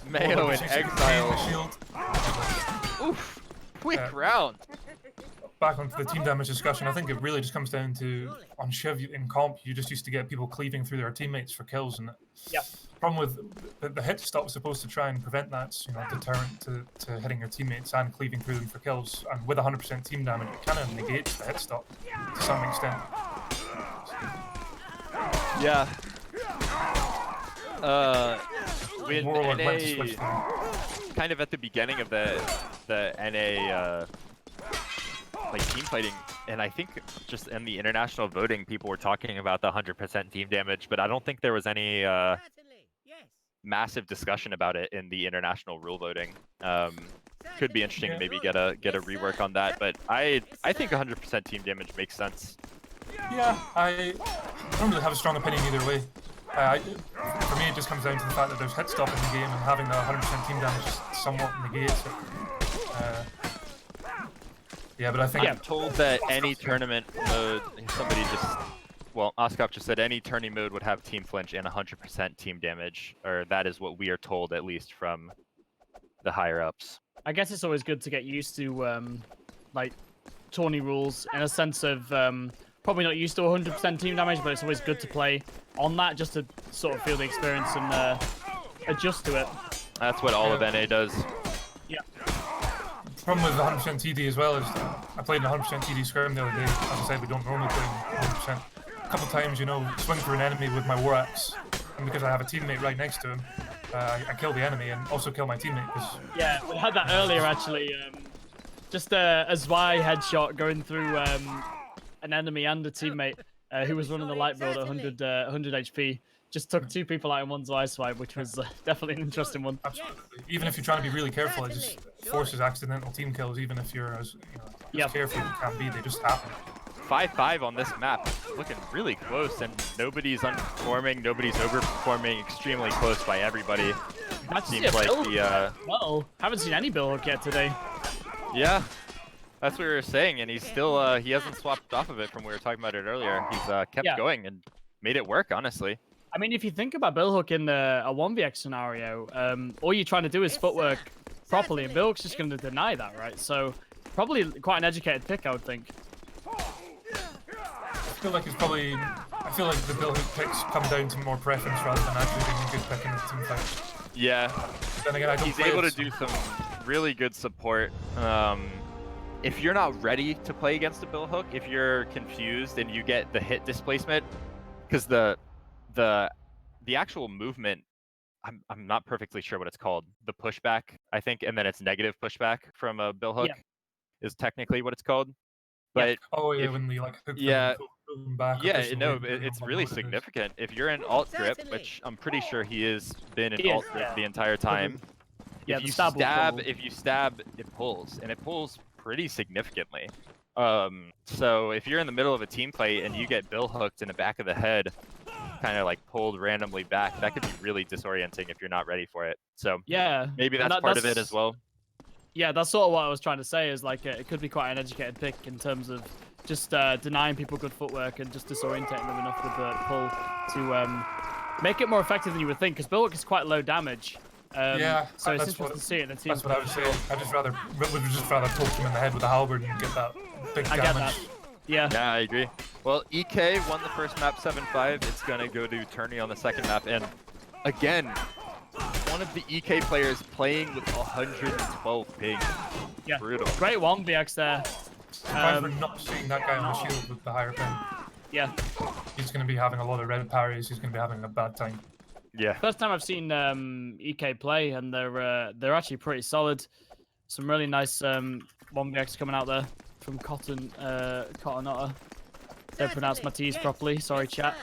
Mayo in exile. Oof, quick round. Back onto the team damage discussion, I think it really just comes down to, on Shiv in comp, you just used to get people cleaving through their teammates for kills, and yeah. Problem with the hit stop is supposed to try and prevent that, you know, deterrent to hitting your teammates and cleaving through them for kills. And with 100% team damage, it kind of negates the hit stop to some extent. Yeah. When NA, kind of at the beginning of the NA like team fighting, and I think just in the international voting, people were talking about the 100% team damage, but I don't think there was any massive discussion about it in the international rule voting. Could be interesting to maybe get a rework on that, but I think 100% team damage makes sense. Yeah, I don't really have a strong opinion either way. For me, it just comes down to the fact that there's hit stop in the game, and having the 100% team damage just somewhat negates it. Yeah, but I think... I'm told that any tournament mode, Oskop just said any tourney mode would have team flinch and 100% team damage, or that is what we are told, at least from the higher ups. I guess it's always good to get used to like tourney rules in a sense of probably not used to 100% team damage, but it's always good to play on that just to sort of feel the experience and adjust to it. That's what all of NA does. Yeah. The problem with the 100% TD as well is I played in 100% TD scrim the other day. As I said, we don't normally play 100%. A couple times, you know, swing through an enemy with my war axe, and because I have a teammate right next to him, I kill the enemy and also kill my teammate. Yeah, we had that earlier actually. Just a Zwei headshot going through an enemy and a teammate who was running the light build at 100 HP. Just took two people out in one Zwei swipe, which was definitely an interesting one. Absolutely. Even if you're trying to be really careful, it just forces accidental team kills. Even if you're as careful as you can be, they just happen. 5-5 on this map, looking really close, and nobody's underperforming, nobody's overperforming, extremely close by everybody. That seems like the well, haven't seen any bill hook yet today. Yeah, that's what we were saying, and he's still he hasn't swapped off of it from we were talking about it earlier. He's kept going and made it work, honestly. I mean, if you think about bill hook in a 1vx scenario, all you're trying to do is footwork properly, and bill hook's just going to deny that, right? So probably quite an educated pick, I would think. I feel like it's probably. I feel like the bill hook picks come down to more preference rather than actually being a good pick in the team fight. Yeah. Then again, he's able to do some really good support. If you're not ready to play against a bill hook, if you're confused and you get the hit displacement, because the actual movement, I'm not perfectly sure what it's called. The pushback, I think, and then it's negative pushback from a bill hook is technically what it's called. But when you like hook them back. It's really significant. If you're in alt grip, which I'm pretty sure he has been in alt grip the entire time. Yeah, if you stab, it pulls, and it pulls pretty significantly. So if you're in the middle of a team fight and you get bill hooked in the back of the head, kind of like pulled randomly back, that could be really disorienting if you're not ready for it. So yeah, maybe that's part of it as well. Yeah, that's sort of what I was trying to say, is like it could be quite an educated pick in terms of just denying people good footwork and just disorientating them enough with the pull to make it more effective than you would think, because bill hook is quite low damage. So it's interesting to see it in a team. That's what I would say. Would just rather poke him in the head with a halberd and get that big damage. Get that. Yeah, I agree. Well, EK won the first map 7-5. It's gonna go to tourney on the second map, and again, one of the EK players playing with 112 ping. Yeah, brutal. Great 1vx there. For not seeing that guy on the shield with the higher ping. Yeah. He's going to be having a lot of red parries. He's going to be having a bad time. Yeah. First time I've seen EK play, and they're actually pretty solid. Some really nice 1vx coming out there from Cotton Otter. Don't pronounce my T's properly. Sorry, chat.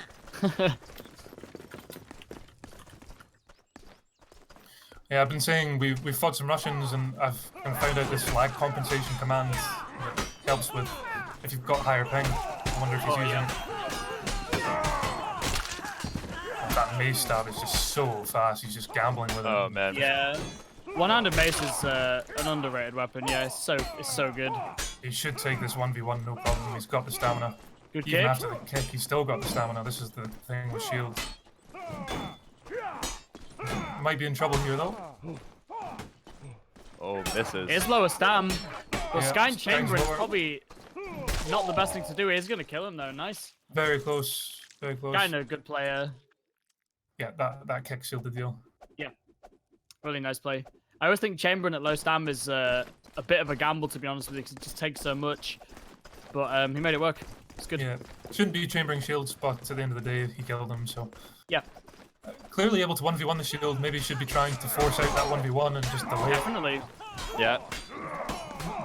Yeah, I've been saying we've fought some Russians, and I've found out this lag compensation command that helps with if you've got higher ping. I wonder if he's using it. That mace stab is just so fast. He's just gambling with it. Oh man. Yeah. One-handed mace is an underrated weapon. Yeah, it's so good. He should take this 1v1 no problem. He's got the stamina. Good Even kick. after the kick, he's still got the stamina. This is the thing with shield. Might be in trouble here though. Oh, misses. It's lower stam. But Yeah, Sky Sky's Chamber is lower. probably not the best thing to do. He's gonna kill him though. Nice. Very close. Very close. Kind of good player. Yeah, that kick sealed the deal. Yeah. Really nice play. I always think Chamberlain at low stam is a bit of a gamble, to be honest with you, because it just takes so much. But he made it work. It's good. Yeah, shouldn't be chambering shields, but at the end of the day, he killed him. So Yeah. Clearly able to 1v1 the shield. Maybe should be trying to force out that 1v1 and just delay it. Definitely. Yeah.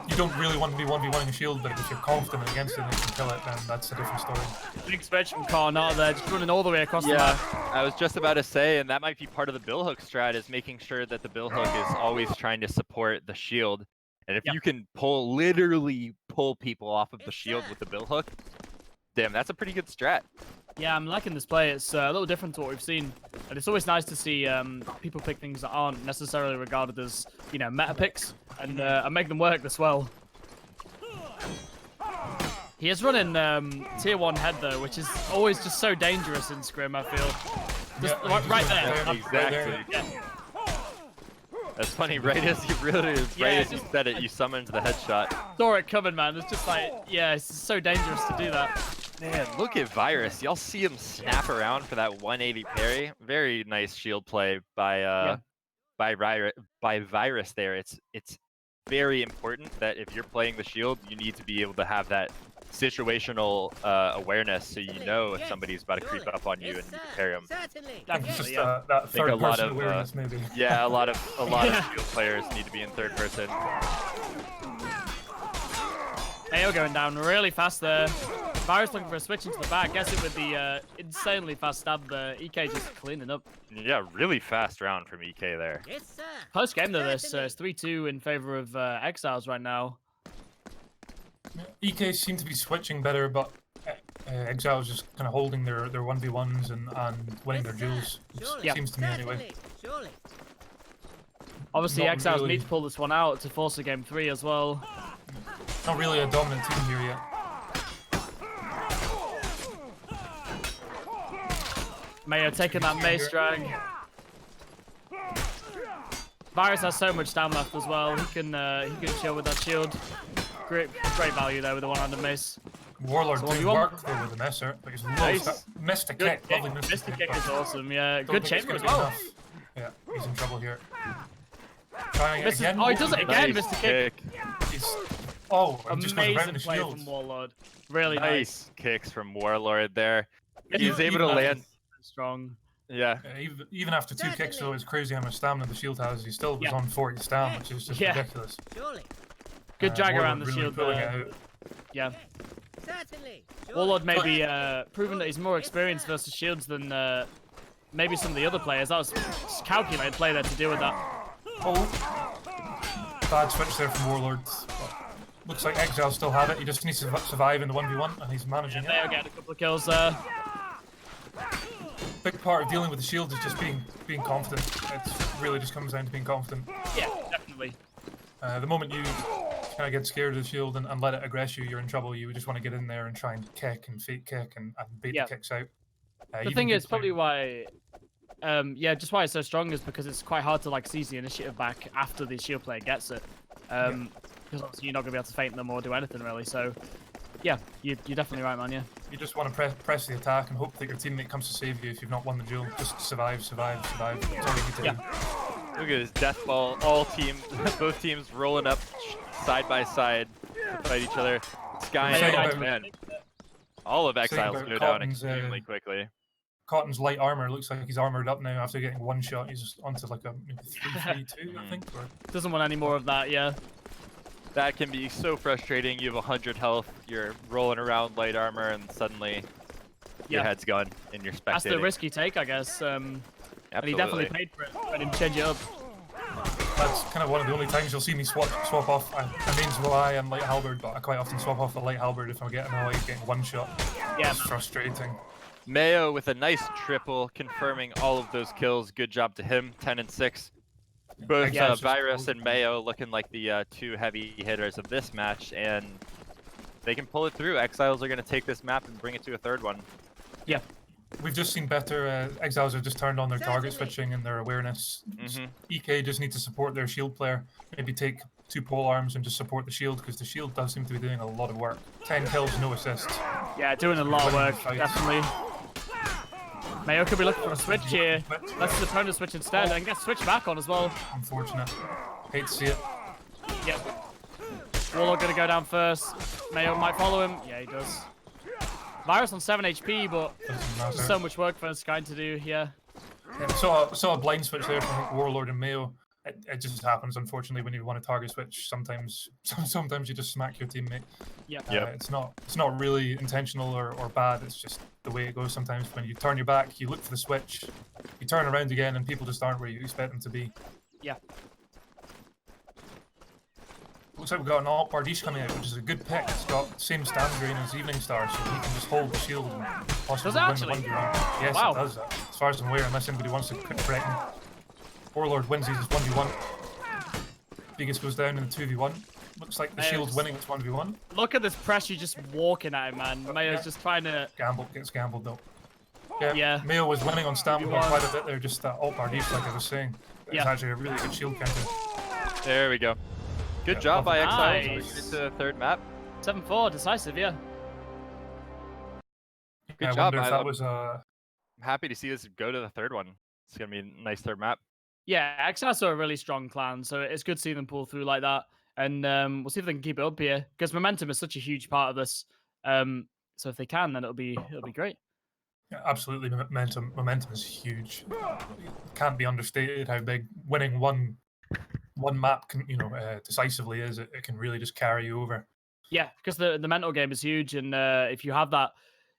You don't really want to be 1v1ing a shield, but if you're confident against it and you can kill it, then that's a different story. Big stretch from Carnot there, just running all the way across the Yeah, map. I was just about to say, and that might be part of the billhook strat, is making sure that the billhook is always trying to support the shield. And if Yep. you can literally pull people off of the shield with the billhook, damn, that's a pretty good strat. Yeah, I'm liking this play. It's a little different to what we've seen. And it's always nice to see people pick things that aren't necessarily regarded as, meta picks. And make them work this well. He is running tier 1 head though, which is always just so dangerous in Scrim, I feel. Just Yeah, right there. Exactly. Yeah. That's funny, right as you said it, you summoned the headshot. Saw it coming, man. It's just like, yeah, it's so dangerous to do that. Man, look at Virus. Y'all see him snap around for that 180 parry. Very nice shield play by Virus there. It's very important that if you're playing the shield, you need to be able to have that situational awareness, so you know if somebody's about to creep up on you and you can parry them. Certainly. It's just Yeah. that I think a third lot person of awareness, maybe. yeah, a lot of shield players need to be in third person. AO going down really fast there. Virus looking for a switch into the back. Gets it with the insanely fast stab there. EK just cleaning up. Yeah, really fast round from EK there. Yes, sir. Close game though this. Certainly. It's 3-2 in favor of Exiles right now. EK seem to be switching better, but Exile's just kind of holding their 1v1s and winning their duels. Surely. It seems to me anyway. Certainly. Surely. Obviously Not Exiles really. need to pull this one out to force a game 3 as well. Not really a dominant team here yet. Mayo taking that mace drag. Virus has so much stam left as well. He can chill with that shield. Great value there with the one-handed mace. Warlord So doing 1v1. work though with the messer, but he's Nice. missed a Good kick. kick. Lovely Missed the kick. kick is awesome. Yeah, Don't good think it's chamber as gonna be well. enough. Yeah, he's in trouble here. Trying it Misses- again. oh, he does it again. Nice Missed the kick. He's, I'm just going around Amazing the play shield. from Warlord. Really nice. Nice kicks from Warlord there. He was able to Even land. Strong. Yeah. Even after 2 kicks, though, it's crazy how much stamina the shield has. He still was on 40 stam, which is just Yeah. ridiculous. Surely. Good drag Warlord around the really shield pulling there. it out. Yeah. Certainly. Surely. Warlord may be proven that he's more experienced versus shields than maybe some of the other players. That was calculated play there to deal with that. Oh, bad switch there from Warlord. Looks like Exile still have it. He just needs to survive in the 1v1, and he's managing Mayo it. getting a couple of kills there. Big part of dealing with the shield is just being confident. It really just comes down to being confident. Yeah, definitely. The moment you kind of get scared of the shield and let it aggress you, you're in trouble. You just want to get in there and try and kick and fake kick and bait Yeah. the kicks out. The Even thing good is, probably players- why, just why it's so strong is because it's quite hard to like seize the initiative back after the shield player gets it. Because obviously you're not gonna be able to feint them or do anything really. So, yeah, you're definitely right, man. Yeah. You just want to press the attack and hope that your teammate comes to save you if you've not won the duel. Just survive. That's all you need to do. Look at his death ball. All teams, both teams rolling up side by side to fight each other. Sky Saying and about- man. All of Exiles about go down Cotton's, extremely quickly. Cotton's light armor looks like he's armored up now after getting one shot. He's just onto like a maybe 3-3-2, I think. Or... Doesn't want any more of that. Yeah. That can be so frustrating. You have 100 health, you're rolling around light armor, and suddenly your head's gone and you're spectating. That's the risk you take, I guess. And he definitely paid for it. I didn't change it up. That's kind of one of the only times you'll see me swap off. I means why I'm light halberd, but I quite often swap off the light halberd if I'm getting one shot. Yeah, it's frustrating. Mayo with a nice triple, confirming all of those kills. Good job to him. 10 and 6. Both Virus and Mayo looking like the two heavy hitters of this match, and they can pull it through. Exiles are going to take this map and bring it to a third one. Yeah. We've just seen better. Exiles have just turned on their target switching and their awareness. EK just need to support their shield player. Maybe take 2 pole arms and just support the shield, because the shield does seem to be doing a lot of work. 10 kills, no assists. Yeah, doing a lot of work, definitely. Mayo could be looking for a switch here. Let's just turn the switch instead and get switch back on as well. Unfortunate. Hate to see it. Yep. Warlord gonna go down first. Mayo might follow him. Yeah, he does. Virus on 7 HP, but so much work for this guy to do here. Yeah, saw a blind switch there from Warlord and Mayo. It just happens, unfortunately, when you want to target switch. Sometimes you just smack your teammate. Yeah. It's not really intentional or bad. It's just the way it goes. Sometimes when you turn your back, you look for the switch, you turn around again, and people just aren't where you expect them to be. Yeah. Looks like we've got an alt Bardiche coming out, which is a good pick. It's got the same stand drain as Evening Star, so he can just hold the shield and possibly win the 1v1. Yes, wow. It does. As far as I'm aware, unless anybody wants to correct me. Warlord wins his 1v1. Vegas goes down in the 2v1. Looks like the shield's winning its 1v1. Look at this pressure just walking at him, man. Mayo's just trying to... Gets gambled though. Yeah. Mayo was winning on stamina quite a bit there, just that alt Bardiche, like I was saying. It's actually a really good shield counter. There we go. Good job by Exiles. Bringing it to the third map. 7-4, decisive, yeah. Good job. I'm happy to see this go to the third one. It's going to be a nice third map. Yeah, Exiles are a really strong clan, so it's good to see them pull through like that. And we'll see if they can keep it up here, because momentum is such a huge part of this. So if they can, then it'll be great. Yeah, absolutely, momentum is huge. It can't be understated how big winning one map can, decisively is. It can really just carry you over. Yeah, because the mental game is huge, and if you have that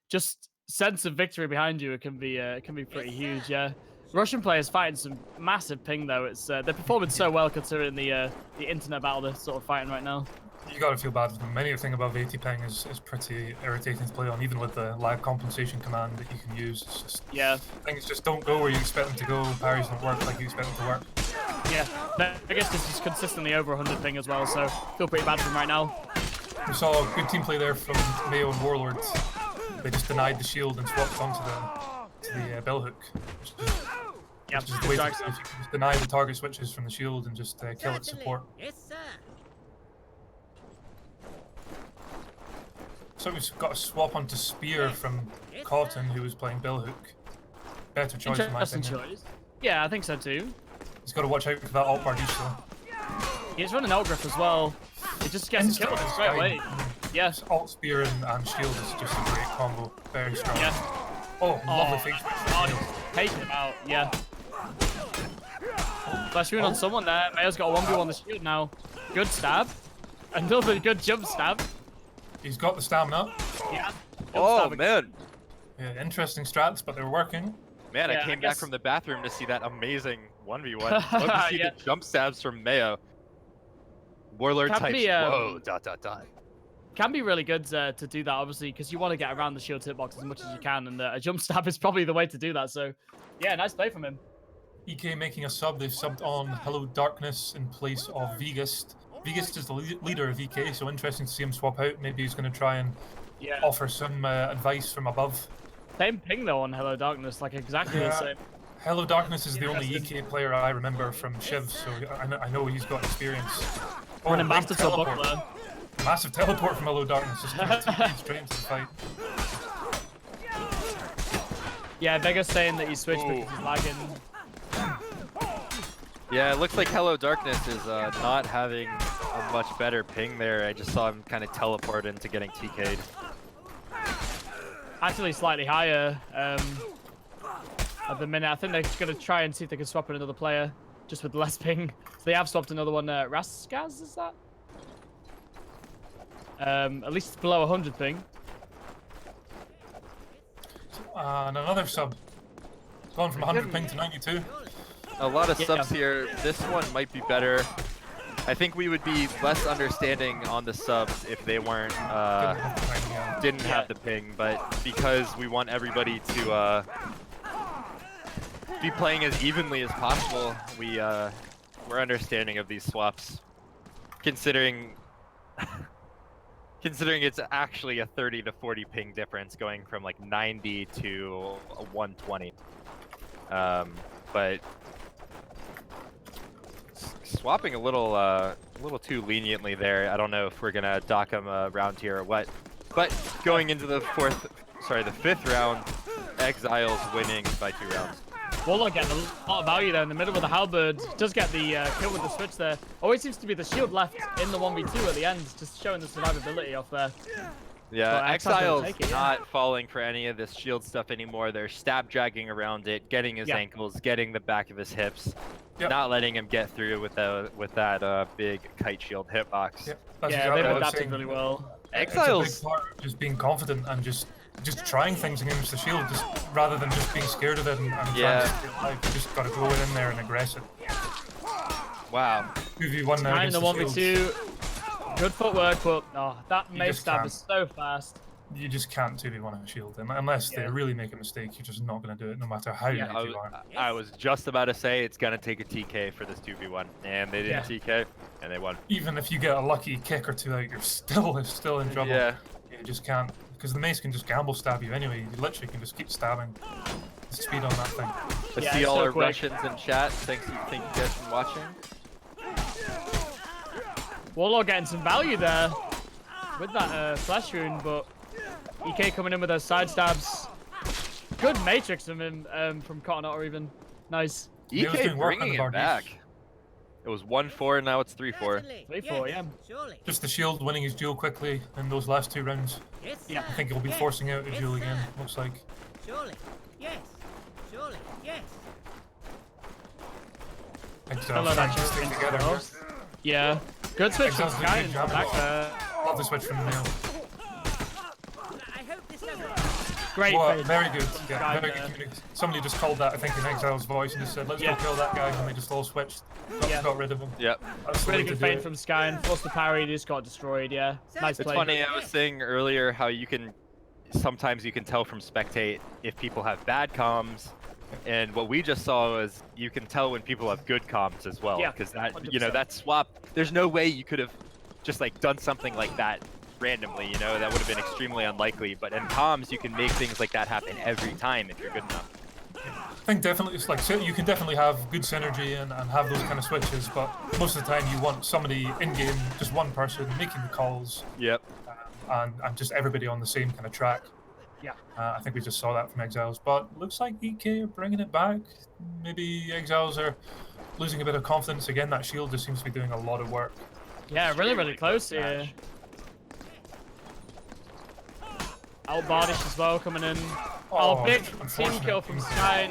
just sense of victory behind you, it can be pretty huge. Yeah. Russian players fighting some massive ping though. It's they're performing so well considering the internet battle they're sort of fighting right now. You gotta feel bad for them. Anything above 80 ping is pretty irritating to play on, even with the lag compensation command that you can use. It's just, things just don't go where you expect them to go. Parries don't work like you expect them to work. Yeah, I guess this is consistently over 100 ping as well, so feel pretty bad for him right now. We saw a good team play there from Mayo and Warlord. They just denied the shield and swapped onto the bell hook. Just the way to just deny the target switches from the shield and just kill its support. Yes, sir. So we've got a swap onto Spear from Cotton, who was playing Billhook. Better choice in my opinion. Choice. Yeah, I think so too. He's got to watch out for that alt Bardiche though. He's running Outgrip as well. He just gets killed straight away. Yeah. Alt Spear and Shield is just a great combo. Very strong. Yeah. Oh, lovely face. Take him out, yeah. Flash rune on someone there. Mayo's got a 1v1 on the shield now. Good stab. Another good jump stab. He's got the stamina. Yeah. Oh, man. Yeah, interesting strats, but they're working. Man, I came back from the bathroom to see that amazing 1v1. Love to see the jump stabs from Mayo. Warlord types, whoa, ... Can be really good to do that, obviously, because you want to get around the shield hitbox as much as you can, and a jump stab is probably the way to do that. So, yeah, nice play from him. EK making a sub. They've subbed on Hello Darkness in place of Vigist. Vigist is the leader of EK, so interesting to see him swap out. Maybe he's going to try and offer some advice from above. Same ping though on Hello Darkness, like exactly the same. Hello Darkness is the only EK player I remember from Shiv, so I know he's got experience. Running massive teleport. Massive teleport from Hello Darkness, just straight into the fight. Yeah, Vega's saying that he switched because he's lagging. Yeah, it looks like Hello Darkness is not having a much better ping there. I just saw him kind of teleport into getting TK'd. Actually slightly higher at the minute. I think they're going to try and see if they can swap another player just with less ping. So they have swapped another one. Rascaz, is that? At least below 100 ping. And another sub. Gone from 100 ping to 92. A lot of Yeah. subs here. This one might be better. I think we would be less understanding on the subs if they weren't didn't have the ping, but because we want everybody to be playing as evenly as possible, we're understanding of these swaps, considering it's actually a 30 to 40 ping difference going from like 90 to 120. But swapping a little too leniently there. I don't know if we're gonna dock him around here or what. But going into the fifth round, Exiles winning by 2 rounds. Warlock getting a lot of value there in the middle with the halberd. Does get the kill with the switch there. Always seems to be the shield left in the 1v2 at the end, just showing the survivability off there. Yeah, But Exile's Exile's not falling for any of this shield stuff anymore. They're stab dragging around it, getting his ankles, getting the back of his hips, not letting him get through with that big kite shield hitbox. Yep. They've adapted really well. Exiles. It's a big part of just being confident and just trying things against the shield, just rather than just being scared of it and trying to stay alive. You just got to go in there and aggress it. Wow. 2v1 now In against the the shield. 1v2. Good footwork, but that mace stab can't. is so fast. You just can't 2v1 a shield, and unless they really make a mistake, you're just not going to do it, no matter how good you are. I was just about to say it's gonna take a TK for this 2v1, and they didn't TK, and they won. Even if you get a lucky kick or two out, you're still in trouble. Yeah. You just can't, because the mace can just gamble stab you anyway. You literally can just keep stabbing. The speed on that thing. I see all our Russians in chat. Thank you guys for watching. Warlock getting some value there with that flash rune, but EK coming in with those side stabs. Good matrix from him, from Cotton Otter even. Nice. EK bringing it back. It was 1-4, now it's 3-4. 3-4, yeah. Surely. Just the shield winning his duel quickly in those last 2 rounds. Yes, Yeah. I think he'll be forcing out a duel again, looks like. Surely. Yes. Surely. Yes. Exiles trying to stick together here. Yeah. Good switch from Exiles did a Sky good into job. back there. Love the switch from the nail. I hope this doesn't. Great Well, fade. very good. Sky Yeah, very there. good communication. Somebody just called that, I think, in Exile's voice and just said, let's go kill that guy, and they just all switched. Got rid of him. Yep. That's the Really way to good do fade it. from Sky and forced the parry, just got destroyed, yeah. Nice It's play. funny, I was saying earlier how sometimes you can tell from spectate if people have bad comms, and what we just saw was you can tell when people have good comms as well, because that 100%. that swap, there's no way you could have just like done something like that randomly, that would have been extremely unlikely, but in comms you can make things like that happen every time if you're good enough. I think definitely, it's like, so you can definitely have good synergy and have those kind of switches, but most of the time you want somebody in-game, just one person, making the calls. Yep. And just everybody on the same kind of track. Yeah. I think we just saw that from Exiles, but looks like EK are bringing it back. Maybe Exiles are losing a bit of confidence. Again, that shield just seems to be doing a lot of work. Yeah, really close here. Out Bardish as well coming in. Oh, big team unfortunate. kill from Sky.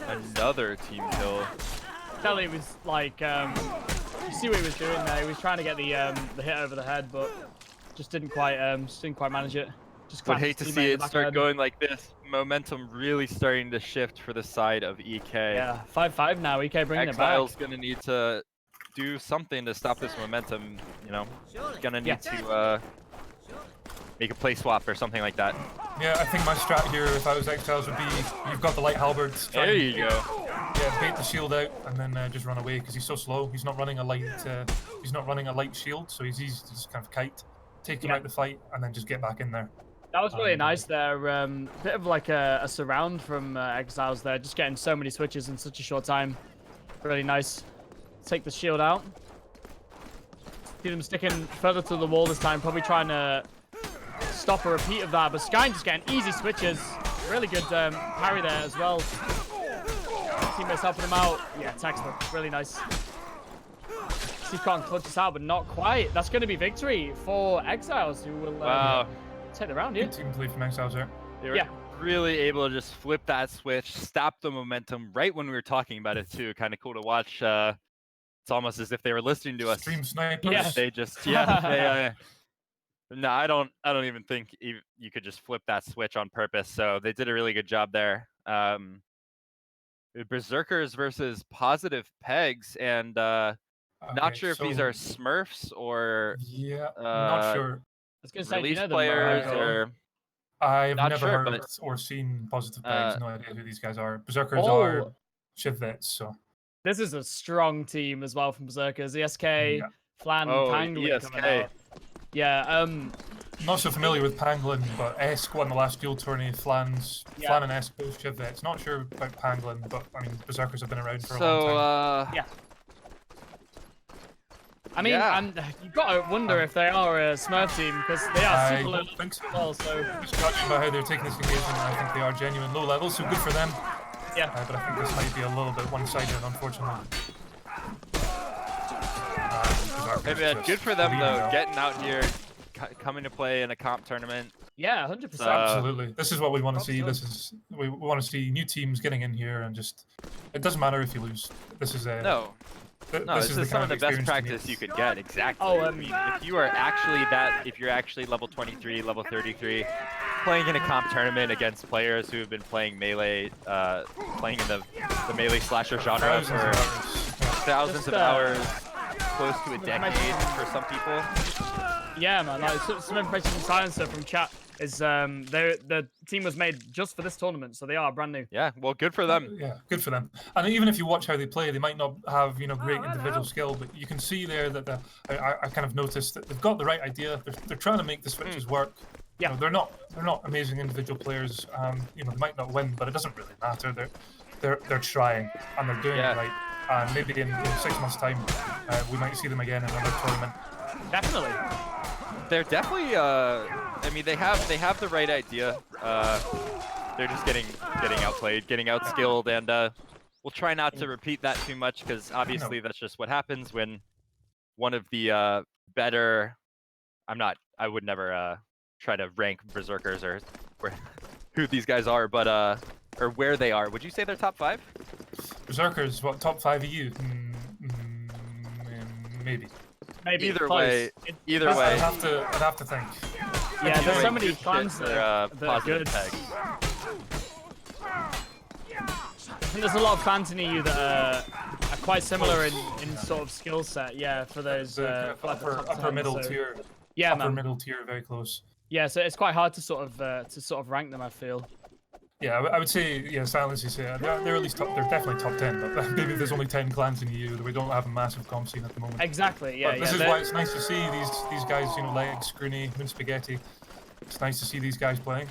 Another team kill. Kelly was like, you see what he was doing there. He was trying to get the hit over the head, but just didn't quite manage it. Just Would clapped hate his to teammate see in the it back start head. going like this. Momentum really starting to shift for the side of EK. Yeah, 5-5 now. EK bringing Exile's it back. gonna need to do something to stop this momentum. Gonna need to make a play swap or something like that. Yeah, I think my strat here, if I was Exiles, would be you've got the light halberds. There you go. Yeah, bait the shield out and then just run away because he's so slow. He's not running a light. He's not running a light shield, so he's easy to just kind of kite, take him out the fight, and then just get back in there. That was really nice there. Bit of like a surround from Exiles there, just getting so many switches in such a short time. Really nice. Take the shield out. See them sticking further to the wall this time, probably trying to stop a repeat of that. But Sky just getting easy switches. Really good parry there as well. Teammates helping him out. Yeah, textbook. Really nice. See Cotton clutches out, but not quite. That's going to be victory for Exiles, who will take the round, yeah. Good team play from Exiles there. They were really able to just flip that switch, stop the momentum right when we were talking about it too. Kind of cool to watch It's almost as if they were listening to us. Stream snipers. Yeah. They just yeah. No, I don't even think you could just flip that switch on purpose. So they did a really good job there. Berserkers versus positive pegs, and not sure if these are Smurfs or yeah, not sure. I was gonna say, do you release know them, players Marco? or I've Not never sure, heard but- or seen positive pegs. No idea who these guys are. Berserkers Oh. are Shiv vets, so This is a strong team as well from Berserkers. ESK, Yeah. Flan, Oh, Pangolin coming ESK. out. Yeah, not so familiar with Pangolin, but Esk won the last dual tourney. Flan and Esk both Shiv vets. Not sure about Pangolin, but I mean Berserkers have been around for a long time. yeah. I mean, Yeah. and you've got to wonder if they are a Smurf team because they are I super low don't think so. as well. So Just judging by how they're taking this engagement, I think they are genuine low levels, so good for them. yeah, But I think this might be a little bit one-sided, unfortunately. Hey man, good for them though, getting out here, coming to play in a comp tournament. yeah, 100%. Absolutely. This is what we want to see. We want to see new teams getting in here and just. It doesn't matter if you lose. This is a. No, this is some of the best practice you could get. Exactly. Oh, I mean, if you are actually if you're actually level 23, level 33, playing in a comp tournament against players who have been playing melee, playing in the melee slasher genre for thousands of hours, close to a decade for some people. Yeah, man. Like some information from Silencer from chat is the team was made just for this tournament, so they are brand new. Yeah, well, good for them. Yeah, good for them. And even if you watch how they play, they might not have great individual skill, but you can see there that I kind of noticed that they've got the right idea. They're trying to make the switches work. Yeah, they're not amazing individual players. They might not win, but it doesn't really matter. They're trying and they're doing it right. And maybe in 6 months' time, we might see them again in another tournament. definitely. They're definitely. I mean, they have the right idea. They're just getting outplayed, getting outskilled, and we'll try not to repeat that too much because obviously that's just what happens when one of the better. I would never try to rank Berserkers or who these guys are, but or where they are. Would you say they're top 5? Berserkers, what, top 5 EU? Maybe. Maybe Either close. way, I'd have to think. Yeah, there's so many good clans shit that for, are positive good. pegs. I think there's a lot of clans in EU that are quite similar in sort of skill set. Yeah, for those The for like the top upper 10, middle so- tier. Yeah, upper man. middle tier, very close. Yeah, so it's quite hard to sort of rank them. I feel. Yeah, I would say, Silence, you say they're at least they're definitely top 10, but maybe there's only 10 clans in the EU that we don't have a massive comp scene at the moment. Exactly. Yeah. But this is why it's nice to see these guys, like Skirmish, Moon Spaghetti. It's nice to see these guys playing.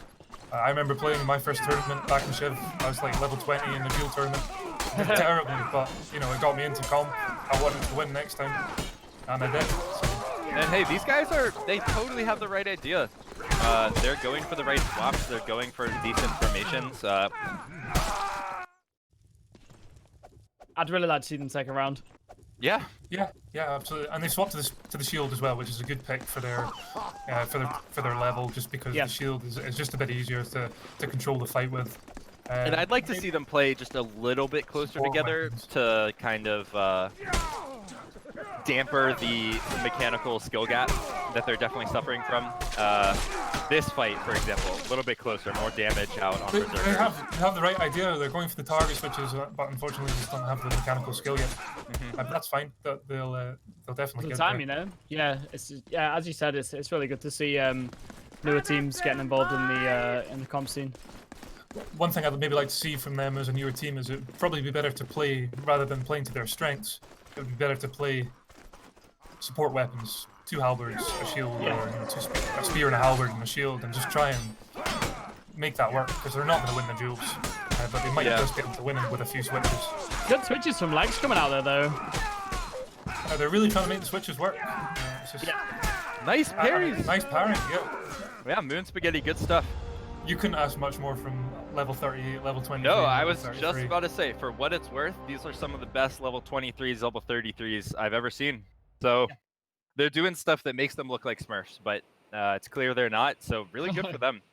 I remember playing in my first tournament back in Shiv. I was like level 20 in the dual tournament. Did terribly, but it got me into comp. I wanted to win next time, and I did. So. And hey, these guys they totally have the right idea. They're going for the right swaps. They're going for decent formations. I'd really like to see them take a round. Yeah. Yeah, absolutely. And they swapped to the shield as well, which is a good pick for their level, just because the shield is just a bit easier to control the fight with. And I'd like to see them play just a little bit closer together to kind of damper the mechanical skill gap that they're definitely suffering from. This fight, for example, a little bit closer, more damage out on Berserkers. They have the right idea. They're going for the target switches, but unfortunately just don't have the mechanical skill yet. But that's fine. They'll definitely get time, there. Yeah, as you said, it's really good to see newer teams getting involved in the comp scene. One thing I'd maybe like to see from them as a newer team is it would probably be better to play, rather than playing to their strengths, it would be better to play support weapons, 2 halberds, a shield, or a spear and a halberd and a shield, and just try and make that work, because they're not going to win the duels, but they might just be able to win it with a few switches. Good switches from legs coming out there, though. They're really trying to make the switches work. Nice parries! Nice parrying, Yeah, Moon Spaghetti, good stuff. You couldn't ask much more from level 38, level 20. No, I was just about to say, for what it's worth, these are some of the best level 23s, level 33s I've ever seen. So they're doing stuff that makes them look like Smurfs, but it's clear they're not, so really good for them.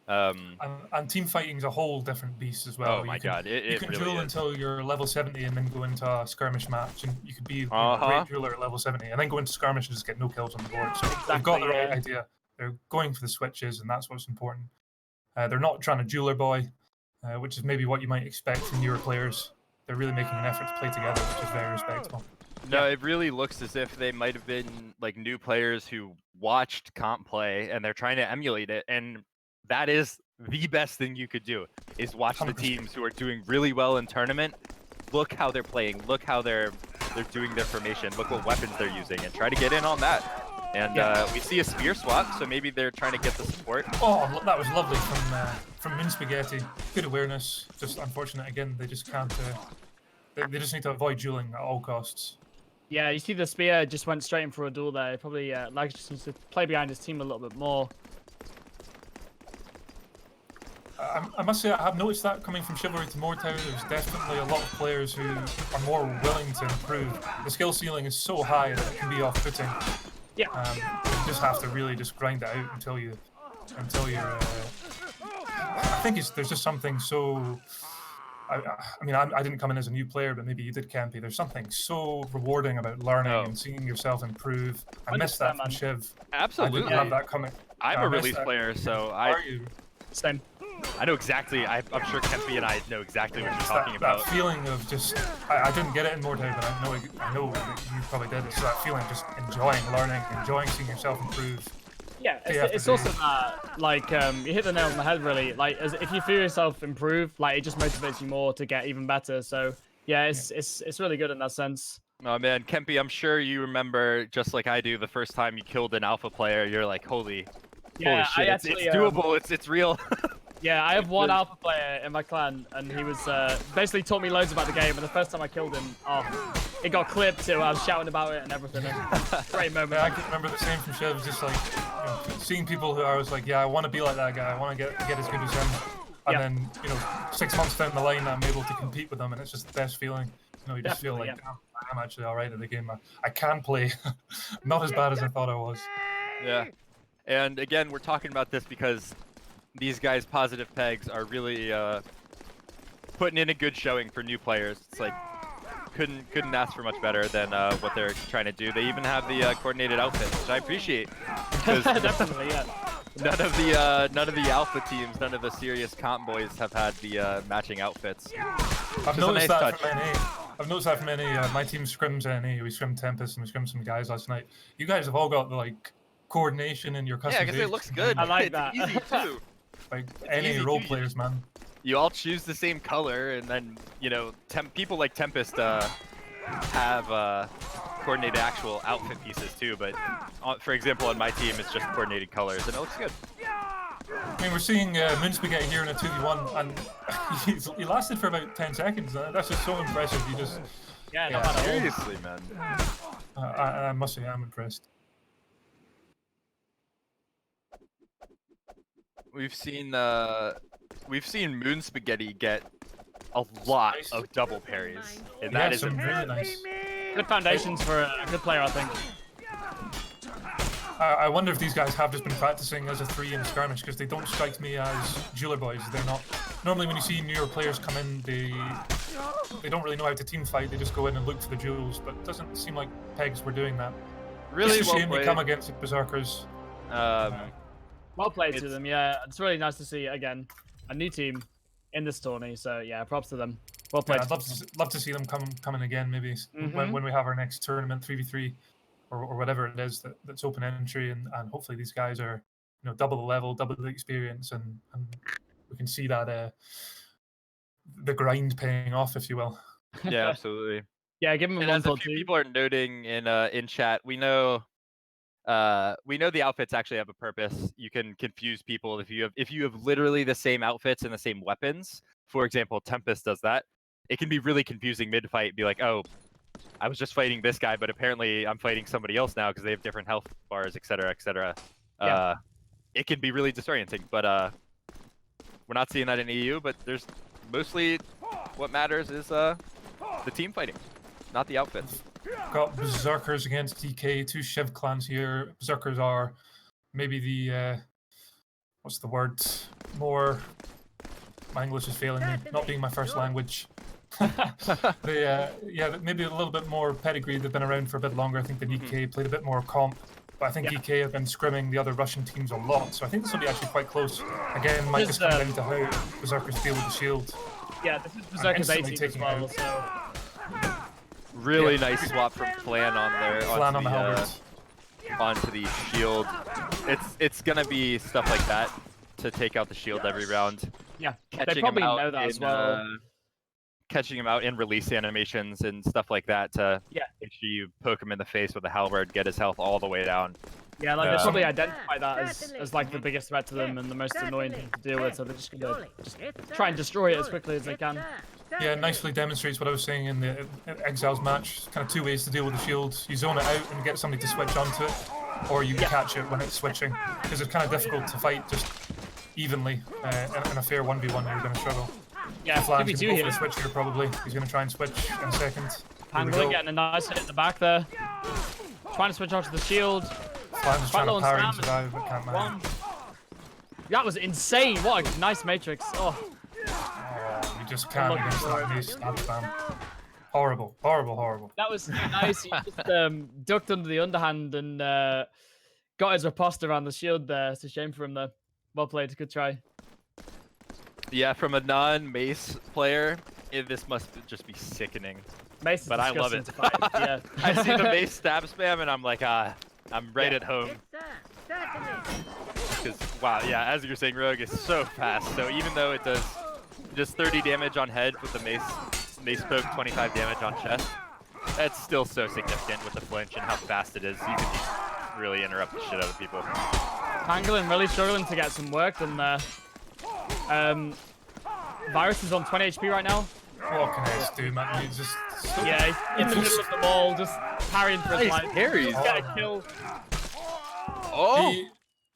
And team fighting's a whole different beast as well. Oh my god, you it can really duel is. until you're level 70 and then go into a skirmish match, and you could be a great dueler at level 70 and then go into skirmish and just get no kills on the board. So they've got the right idea. They're going for the switches, and that's what's important. They're not trying to jeweler boy, which is maybe what you might expect from newer players. They're really making an effort to play together, which is very respectable. No, it really looks as if they might have been like new players who watched comp play and they're trying to emulate it, and that is the best thing you could do, is watch 100%. The teams who are doing really well in tournament. Look how they're playing, look how they're doing their formation, look what weapons they're using, and try to get in on that. And we see a spear swap, so maybe they're trying to get the support. Oh, that was lovely from Moon Spaghetti. Good awareness, just unfortunate again, they just can't, they just need to avoid dueling at all costs. Yeah, you see the spear just went straight in for a duel there. Probably Lags just needs to play behind his team a little bit more. I must say, I have noticed that coming from Chivalry to Mortown. There's definitely a lot of players who are more willing to improve. The skill ceiling is so high that it can be off-putting. Yeah. You just have to really just grind it out until you're. I think there's just something so. I mean, I didn't come in as a new player, but maybe you did, Campy. There's something so rewarding about learning and seeing yourself improve. I missed that from Shiv. Absolutely. I didn't have that coming. I'm a release player, so Are you? Same. I know exactly. I'm sure Campy and I know exactly what you're talking about. That feeling of just, I didn't get it in Mortown, but I know that you probably did. It's that feeling of just enjoying learning, enjoying seeing yourself improve. Yeah, it's also that, like, you hit the nail on the head, really. Like, if you feel yourself improve, like, it just motivates you more to get even better. So, yeah, it's really good in that sense. Oh, man, Kempy, I'm sure you remember, just like I do, the first time you killed an alpha player, you're like, holy shit, it's doable, it's real. Yeah, I have one alpha player in my clan, and he was basically taught me loads about the game. And the first time I killed him, it got clipped too. I was shouting about it and everything. Great moment. Yeah, I can remember the same from Shiv. Just like seeing people who I was like, yeah, I want to be like that guy. I want to get as good as him. And then 6 months down the line, I'm able to compete with them, and it's just the best feeling. You just feel like I'm actually all right at the game. I can play, not as bad as I thought I was. Yeah, and again, we're talking about this because these guys, Positive Pegs, are really putting in a good showing for new players. It's like couldn't ask for much better than what they're trying to do. They even have the coordinated outfits, which I appreciate. Definitely, yeah. None of the alpha teams, none of the serious comp boys have had the matching outfits. I've noticed that from NA. I've noticed that from NA. My team scrims NA. We scrimmed Tempest and we scrimmed some guys last night. You guys have all got the like coordination in your customization. Yeah, because it looks good. I like that. It's easy too. Like NA role players, man. You all choose the same color, and then people like Tempest have coordinated actual outfit pieces too. But for example, on my team, it's just coordinated colors, and it looks good. I mean, we're seeing Moon Spaghetti here in a 2v1, and he lasted for about 10 seconds. That's just so impressive. You just seriously, man. I must say, I'm impressed. We've seen Moon Spaghetti get a lot of double parries, and that is really nice. Good foundations for a good player, I think. I wonder if these guys have just been practicing as a 3 in Skirmish, because they don't strike me as jeweler boys. They're not. Normally when you see newer players come in, they don't really know how to team fight. They just go in and look for the jewels, but it doesn't seem like Pegs were doing that. Really it's a shame we come against the Berserkers. Well played to them, yeah. It's really nice to see, again, a new team in this tourney. So, yeah, props to them. Well played. Yeah, I'd love to see them coming again, maybe, when we have our next tournament, 3v3, or whatever it is that's open entry, and hopefully these guys are, double the level, double the experience, and we can see that the grind paying off, if you will. Yeah, absolutely. Yeah, give them and as a few people are noting in chat, we know the outfits actually have a purpose. You can confuse people if you have literally the same outfits and the same weapons. For example, Tempest does that. It can be really confusing mid-fight. Be like, oh, I was just fighting this guy, but apparently I'm fighting somebody else now because they have different health bars, etc., etc. Yeah. It can be really disorienting, but we're not seeing that in EU. But there's mostly what matters is the team fighting, not the outfits. Got Berserkers against DK, 2 Shiv clans here. Berserkers are maybe the what's the word? more. My English is failing me, not being my first language. Yeah, maybe a little bit more pedigree. They've been around for a bit longer. I think than EK played a bit more comp. But I think EK have been scrimming the other Russian teams a lot. So I think this will be actually quite close. Again, might just come down to how Berserkers deal with the shield. Yeah, this is Berserker's 18 as well, so... Really nice swap from Flan on there onto the shield. It's gonna be stuff like that to take out the shield every round. Yeah, they probably know that as well. Catching him out in release animations and stuff like that to make sure you poke him in the face with a halberd, get his health all the way down. Yeah, like they probably identify that as like the biggest threat to them and the most annoying thing to deal with, so they're just gonna try and destroy it as quickly as they can. Yeah, it nicely demonstrates what I was saying in the Exiles match. Kind of two ways to deal with the shield. You zone it out and get somebody to switch onto it, or you catch it when it's switching. Because it's kind of difficult to fight just evenly in a fair 1v1 you're going to struggle. Yeah, Flan's going to go for the switch here probably. He's going to try and switch in a second. Pangolin getting a nice hit in the back there. Trying to switch onto the shield. Flan's just trying to parry and survive, but can't manage. That was insane. What a nice matrix. Oh. You just can't against that mace stab spam. Horrible, horrible, horrible. That was nice. He just ducked under the underhand and got his riposte around the shield there. It's a shame for him though. Well played. Good try. Yeah, from a non-mace player, this must just be sickening. Mace is but I love it. Yeah. I see the mace stab spam and I'm like, I'm right at home. Because, wow, yeah, as you're saying, Rogue is so fast. So even though it does just 30 damage on head with the mace poke, 25 damage on chest, that's still so significant with the flinch and how fast it is. You can just really interrupt the shit out of people. Pangolin really struggling to get some work done there. Virus is on 20 HP right now. What can I do, man? He's just... Yeah, he's in the middle of the ball, just parrying for his life. Carries. Get a kill. Oh!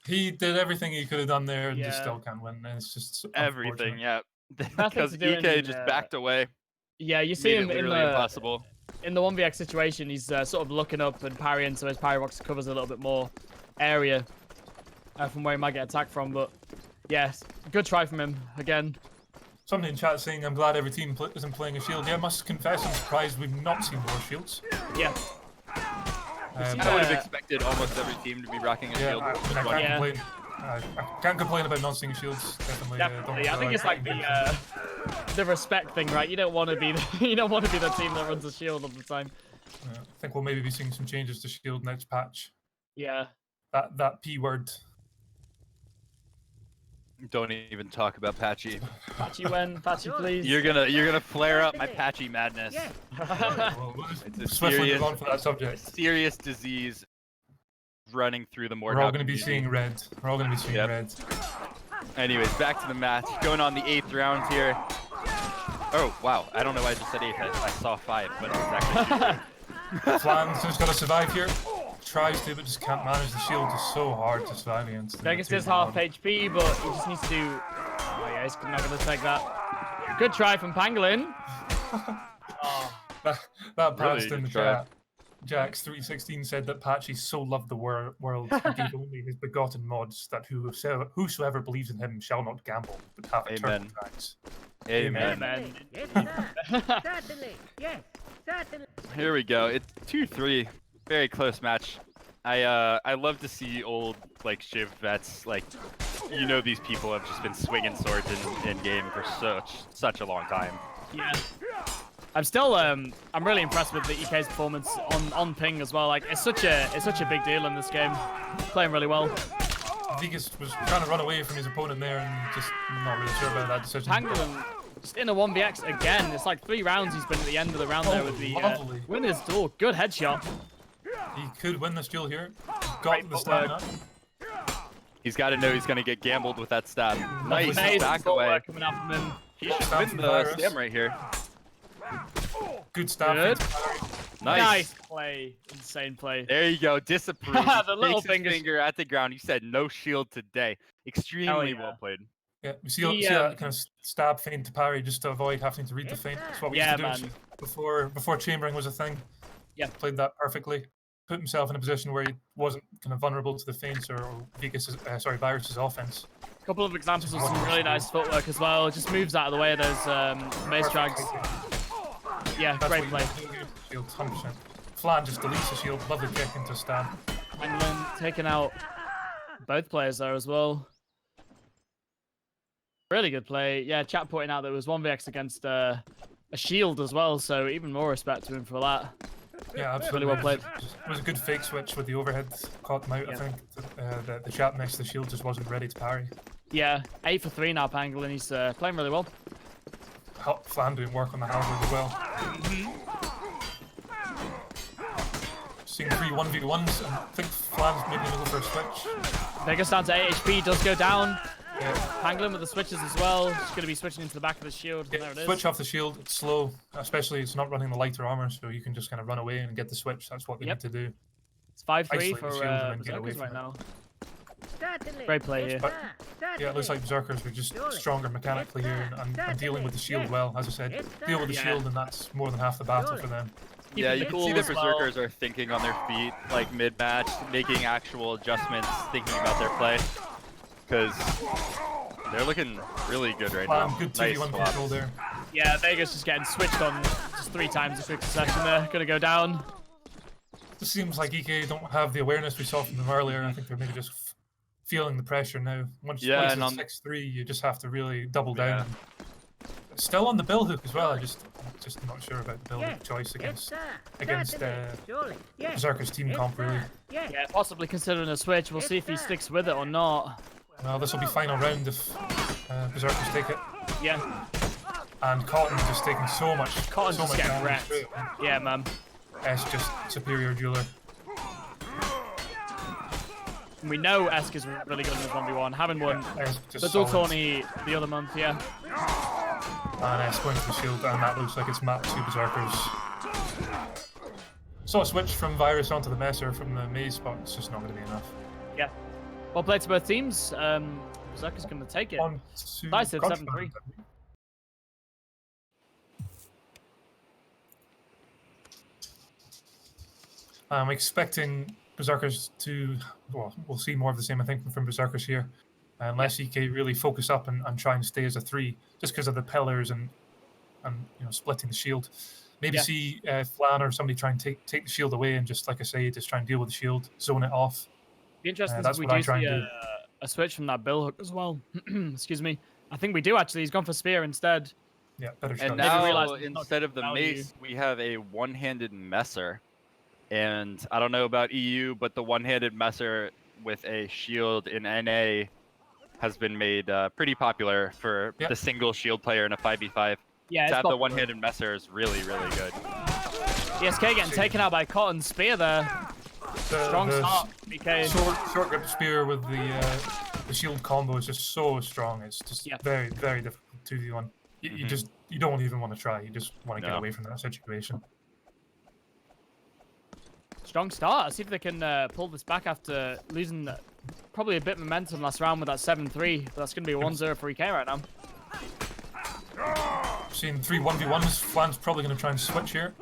He did everything he could have done there and just still can't win. And it's just everything, yeah. Because EK just backed away. Yeah, you see him in the impossible. In the 1vx situation, he's sort of looking up and parrying, so his parry box covers a little bit more area from where he might get attacked from. But yes, good try from him again. Somebody in chat saying, I'm glad every team isn't playing a shield. Yeah, I must confess, I'm surprised we've not seen more shields. Yeah. I would have expected almost every team to be rocking a shield. I can't complain about not seeing shields. Definitely. I think it's like the respect thing, right? You don't want to be the team that runs a shield all the time. I think we'll maybe be seeing some changes to shield next patch. Yeah. That P word. Don't even talk about Patchy. Patchy when? Patchy please. You're gonna flare up my Patchy madness. It's a serious, on for that subject. Serious disease running through the Mordok. We're all gonna be seeing red. We're all gonna be seeing red. Anyways, back to the match. Going on the 8th round here. Oh wow, I don't know why I just said 8th. I saw 5, but it was actually 2. Flan's just gotta survive here. Tries to, but just can't manage. The shield is so hard to survive against. Vegas is half HP, but he just needs to... Oh yeah, he's not going to take that. Good try from Pangolin. That passed in the chat. Jax316 said that Patchy so loved the world he gave only his begotten mods that whosoever believes in him shall not gamble, but have eternal thanks. Amen. Amen. Certainly. Yes, certainly. Here we go. It's 2-3. Very close match. I love to see old like Shiv vets, like these people have just been swinging swords in game for such a long time. Yeah. I'm still I'm really impressed with the EK's performance on ping as well. Like it's such a big deal in this game. Playing really well. Vegas was trying to run away from his opponent there and just not really sure about that decision. Pangolin just in a 1vx again. It's like 3 rounds he's been at the end of the round there with the winner's duel. Good headshot. He could win this duel here. Got the stamina. He's got to know he's going to get gambled with that stab. Nice back away. Coming out from him. He should win the stam right here. Good stab. Nice play. Insane play. There you go. Disapprove. The little finger at the ground. He said no shield today. Extremely well played. Yeah, we see that kind of stab feint to parry just to avoid having to read the feint. That's what we used to do before chambering was a thing. Yeah, played that perfectly. Put himself in a position where he wasn't kind of vulnerable to the feints or Virus's offense. Couple of examples of some really nice footwork as well. Just moves out of the way of those mace drags. Yeah, great play. Shield, 100%. Flan just deletes the shield. Lovely kick into stand. England taking out both players there as well. Really good play. Yeah, chat pointing out that it was 1vx against a shield as well, so even more respect to him for that. Yeah, absolutely. Really well played. It was a good fake switch with the overhead. Caught them out, I think. The chap next to the shield just wasn't ready to parry. Yeah, 8 for 3 now, Pangolin. He's playing really well. Flan doing work on the halberd as well. Seeing 3 1v1s, and I think Flan's maybe going to go for a switch. Vegas down to 8 HP, does go down. Yeah. Pangolin with the switches as well. Just going to be switching into the back of the shield. Yeah, There it is. switch off the shield, it's slow, especially it's not running the lighter armor, so you can just kind of run away and get the switch. That's what they need to do. It's 5-3 Isolate for the shield and then get away Berserkers from right it. now. Certainly. Great play here. But, yeah, it looks like Berserkers are just stronger mechanically here and dealing with the shield well. As I said, deal with the shield and that's more than half the battle for them. Yeah, you can see the as well. Berserkers are thinking on their feet, like mid-match, making actual adjustments, thinking about their play. Because they're looking really good right now. Good Nice 2v1 swap. control there. Yeah, Vegas just getting switched on just 3 times in quick succession there. Gonna go down. It seems like EK don't have the awareness we saw from them earlier. I think they're maybe just feeling the pressure now. Once and on it's 6-3, you just have to really double down. Still on the bill hook as well. I'm just not sure about the bill hook choice against Berserker's team comp really. Yeah, possibly considering a switch. We'll see if he sticks with it or not. Well, this will be final round if Berserkers take it. Yeah. And Cotton just taking so much. Cotton's so just much getting damage. wrecked. Yeah, man. S just superior jeweler. And we know Esk is really good in his 1v1, having won the dual tourney the other month, yeah. And S going to the shield, and that looks like it's mapped to Berserkers. So a switch from Virus onto the Messer from the maze spot, it's just not going to be enough. Yeah. Well played to both teams. Berserker's going to take it. Decisive 7-3. I'm expecting Berserkers to, well, we'll see more of the same, I think, from Berserkers here. Unless EK really focus up and try and stay as a 3, just because of the pillars and you know, splitting the shield. Maybe see Flan or somebody try and take the shield away and just, like I say, just try and deal with the shield, zone it off. Be interesting that's if we what I do try and see do. a switch from that bill hook as well. Excuse me. I think we do actually. He's gone for spear instead. Yeah, better shot. And Maybe now, realize it's not instead of the value. mace, we have a one-handed messer. And I don't know about EU, but the one-handed messer with a shield in NA has been made pretty popular for the single shield player in a 5v5. Yeah, to have the one-handed messer is really, really good. ESK getting taken out by Cotton spear there. Strong start, BK. Short grip spear with the shield combo is just so strong. It's just very, very difficult 2v1. You don't even want to try. You just want to get away from that situation. Strong start. Let's see if they can pull this back after losing probably a bit of momentum last round with that 7-3. But that's going to be a 1-0 for EK right now. Seeing 3 1v1s. Flan's probably going to try and switch here.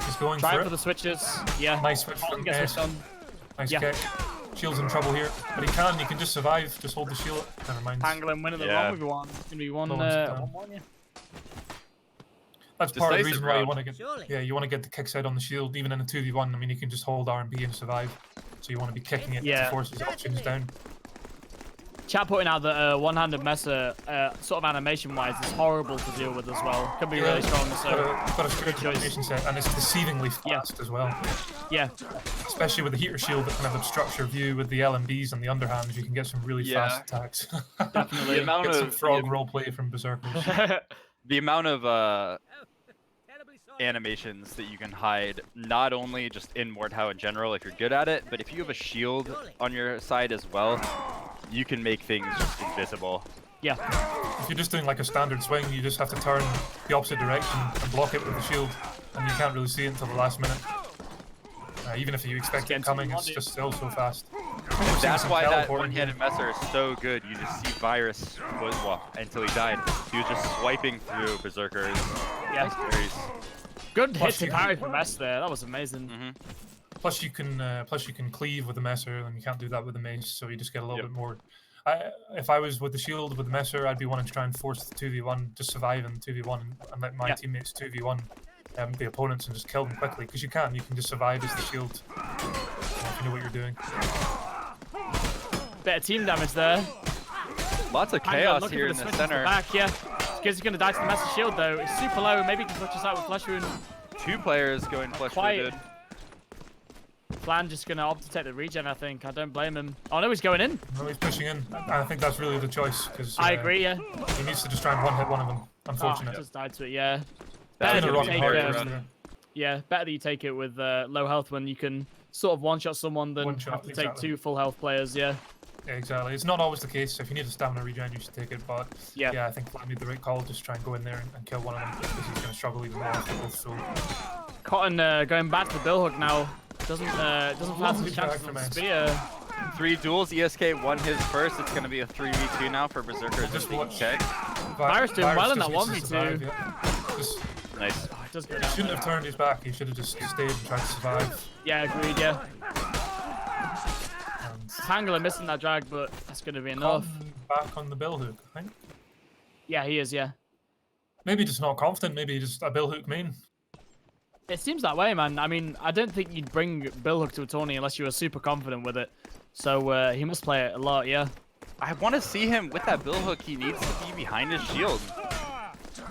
He's going for the switches. Yeah. Nice switch from S. Nice kick. Shield's in trouble here. But he can just survive. Just hold the shield. Never mind. Pangolin winning the 1v1. It's going to be 1-1. That's part of the reason why you want to get you want to get the kicks out on the shield, even in a 2v1. I mean, you can just hold R&B and survive. So you want to be kicking it to force his options down. Chat putting out that one-handed messer, sort of animation-wise, is horrible to deal with as well. Could be really strong. So got a good animation set, and it's deceivingly fast as well. Yeah. Especially with the heater shield that kind of obstructs your view with the LMBs and the underhands, you can get some really fast attacks. Definitely. Get some frog roleplay from Berserkers. The amount of animations that you can hide, not only just in Mordhau in general if you're good at it, but if you have a shield on your side as well, you can make things just invisible. Yeah. If you're just doing like a standard swing, you just have to turn the opposite direction and block it with the shield, and you can't really see it until the last minute. Even if you expect it coming, it's just still so fast. That's why that one-handed messer is so good. You just see Virus, until he died, he was just swiping through Berserkers. Yeah. Good hit to parry from Mess there. That was amazing. Plus you can cleave with the messer, and you can't do that with the mace, so you just get a little bit more. if I was with the shield with the messer, I'd be wanting to try and force the 2v1, just survive in 2v1 and let my teammates 2v1 the opponents and just kill them quickly. Because you can just survive as the shield if you know what you're doing. Bit of team damage there. Lots of chaos here in the center. Back, yeah. Skizzy's gonna die to the messer shield though. It's super low. Maybe he can clutch us out with flesh wound. 2 players going flesh wounded. Flan just gonna opt to take the regen, I think. I don't blame him. Oh no, he's going in. No, he's pushing in. I think that's really the choice. Cause, I agree, yeah. He needs to just try and one-hit one of them. Unfortunate. Oh, just died to it, yeah. That's Better gonna that be you hard take, yeah, better that you take it with low health when you can sort of one-shot someone than have to take 2 full health players, yeah. Yeah, exactly. It's not always the case. If you need a stamina regen, you should take it. But yeah, I think Flan made the right call. Just try and go in there and kill one of them because he's going to struggle even more if they both so. Cotton going back to the bill hook now. Doesn't pass his chances on the spear. 3 duels. ESK won his first. It's going to be a 3v2 now for Berserkers. Just and ESK. Virus doing well in that 1v2. Survive, Nice. Oh, it does go he down shouldn't there. have turned his back. He should have just stayed and tried to survive. Yeah, agreed, yeah. And Tangler missing that drag, but that's going to be enough. back on the bill hook, I think. Yeah, he is, yeah. Maybe just not confident. Maybe just a bill hook main. It seems that way, man. I mean, I don't think you'd bring Bill Hook to a tourney unless you were super confident with it. So he must play it a lot, yeah. I want to see him with that bill hook. He needs to be behind his shield.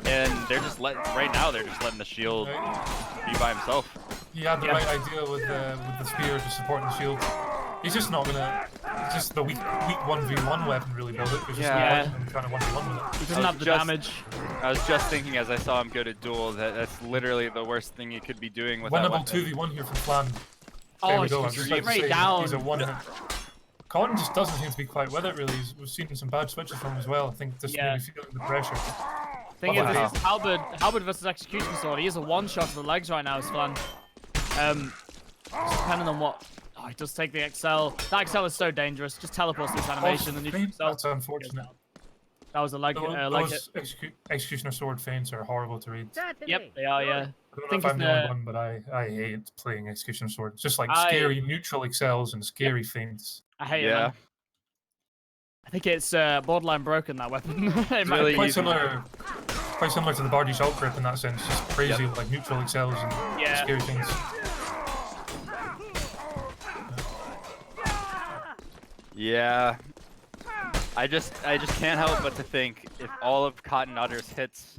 And they're just right now they're just letting the shield be by himself. He had the right idea with the spear just supporting the shield. He's just not gonna. It's just the weak 1v1 weapon really build it. There's just no point in trying to 1v1 with it. He doesn't have the damage. I was just thinking as I saw him go to duel that that's literally the worst thing you could be doing with that weapon. Winnable 2v1 here from Flan. Oh, we go. he's straight down. He's a one-hit. Cotton just doesn't seem to be quite with it really. We've seen some bad switches from him as well. I think just maybe feeling the pressure. Thing is, it's Halberd versus Execution Sword. He is a one-shot to the legs right now, Flan. Depending on what. Oh, he does take the XL. That XL is so dangerous. Just teleports this animation and you can That's unfortunate. That was a leg Those Executioner Sword feints are horrible to read. Yep, they are, yeah. I don't know if I'm the only one, but I hate playing Executioner Sword. It's just like scary neutral excels and scary feints. I hate it, man. I think it's borderline broken, that weapon. Really quite similar to the Bardiche Alt Grip in that sense. Just crazy like neutral excels and scary things. Yeah. I just can't help but to think if all of Cotton Otter's hits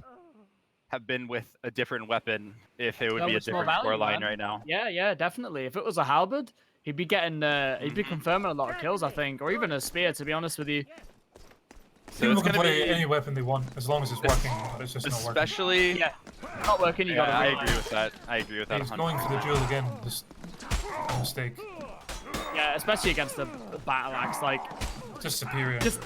have been with a different weapon, if it would be a different scoreline right now. Yeah, definitely. If it was a halberd, he'd be getting he'd be confirming a lot of kills, I think, or even a spear, to be honest with you. So people can play any weapon they want as long as it's working, but it's just not working. Especially not working, you gotta I agree with that. I agree with that. He's going for the duel again, just a mistake. Yeah, especially against the battle axe, like just superior. Just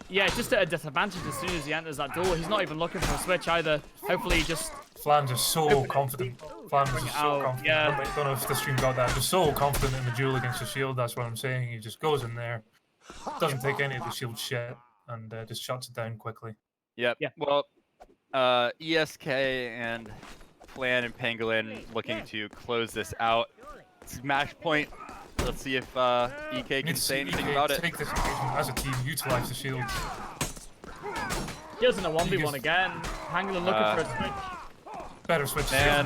at a disadvantage as soon as he enters that door. He's not even looking for a switch either. Hopefully he just Flan's just so confident. Flan's just so confident. Yeah. I don't know if the stream got that. Just so confident in the duel against the shield, that's what I'm saying. He just goes in there, doesn't take any of the shield shit, and just shuts it down quickly. Yep. Yeah. Well, ESK and Flan and Pangolin looking to close this out. It's match point. Let's see if EK can say anything about it. Take this occasion as a team, utilize the shield. He's in a 1v1 again. Pangolin looking for a switch. Better switch. Man,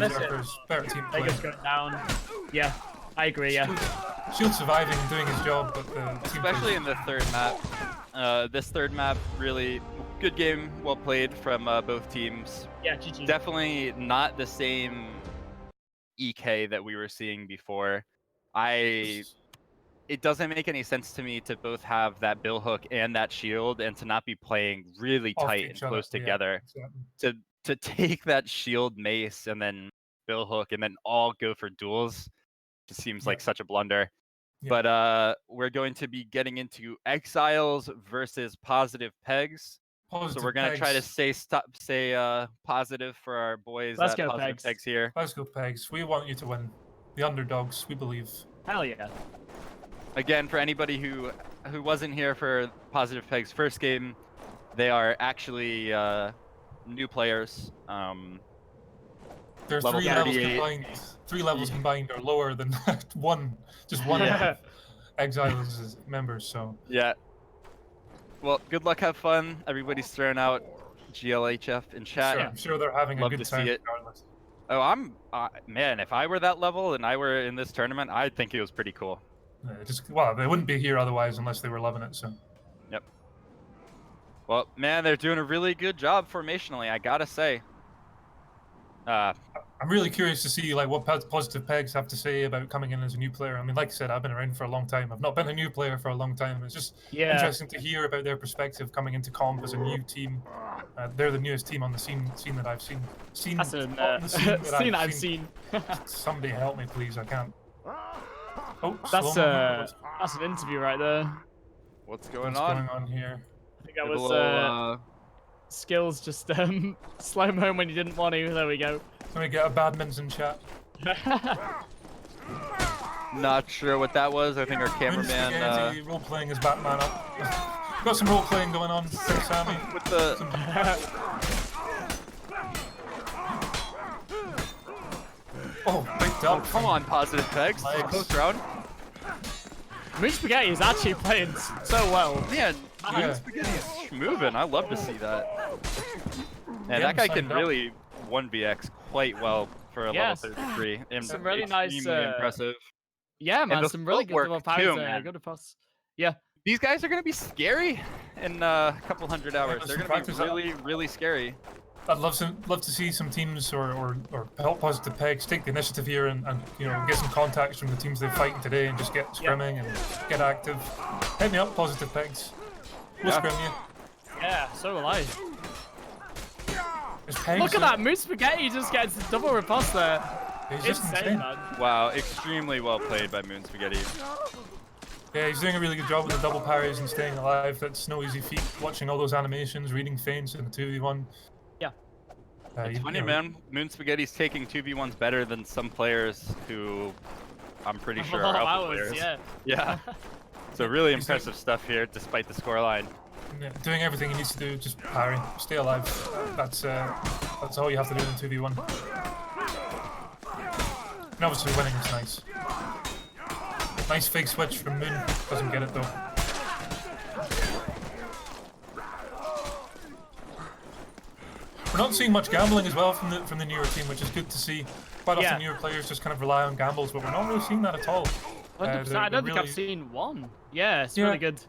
better team play. Vegas going down. Yeah, I agree. Yeah. Shield surviving and doing his job, but the team especially in the third map. This third map, really good game, well played from both teams. Yeah, GG. Definitely not the same EK that we were seeing before. It doesn't make any sense to me to both have that bill hook and that shield and to not be playing really tight and close together. Exactly. To take that shield mace and then bill hook and then all go for duels just seems like such a blunder. But we're going to be getting into exiles versus positive pegs. So we're gonna try to stay positive for our boys. Let's go positive pegs here. Let's go pegs. We want you to win. The underdogs, we believe. Hell yeah. Again, for anybody who wasn't here for Positive Peg's first game, they are actually new players. There's three levels combined. 3 levels combined are lower than just one Exiles members. So yeah. Well, good luck, have fun. Everybody's throwing out GLHF in chat. Sure, I'm sure they're having Love a good to time see it. regardless. Oh, man, if I were that level and I were in this tournament, I'd think it was pretty cool. Well, they wouldn't be here otherwise unless they were loving it. So. Yep. Well, man, they're doing a really good job formationally, I gotta say. I'm really curious to see like what positive pegs have to say about coming in as a new player. I mean, like I said, I've been around for a long time. I've not been a new player for a long time. It's just interesting to hear about their perspective coming into comp as a new team. They're the newest team on the scene that I've seen. That's a scene I've seen. Somebody help me, please. I can't. Oh, that's an interview right there. What's going What's going on here? I think that was Skills just slow mo when you didn't want to. There we go. Can we get a badminton chat? Not sure what that was. I think our cameraman. Role playing as Batman up. Got some role playing going on, Sammy. With the. Oh, picked up. Come on, positive pegs. Close round. Moon Spaghetti is actually playing so well. Man, Moon Spaghetti's moving. I love to see that. Man, that guy can really 1vx quite well for a level 33. Some really nice. Impressive. Yeah, man, some really good double powers there. Good pass. Yeah. These guys are going to be scary in a couple hundred hours. They're going to be really, really scary. I'd love to see some teams or help positive pegs take the initiative here and get some contacts from the teams they're fighting today and just get scrimming and get active. Hit me up, positive pegs. We'll scrim you. Yeah, so will I. Pegs, look at that, Moon Spaghetti just gets the double riposte there. He's just insane. Man. Wow, extremely well played by Moon Spaghetti. Yeah, he's doing a really good job with the double parries and staying alive. That's no easy feat. Watching all those animations, reading feints in the 2v1. Yeah. It's funny, man. Moon Spaghetti's taking 2v1s better than some players who I'm pretty sure are alpha players. Yeah. So really impressive stuff here, despite the scoreline. Yeah, doing everything he needs to do, just parry, stay alive. That's all you have to do in 2v1. And obviously winning is nice. Nice fake switch from Moon. Doesn't get it though. We're not seeing much gambling as well from the newer team, which is good to see. Quite often newer players just kind of rely on gambles, but we're not really seeing that at all. 100%. I don't think I've seen one. Yeah, it's really good.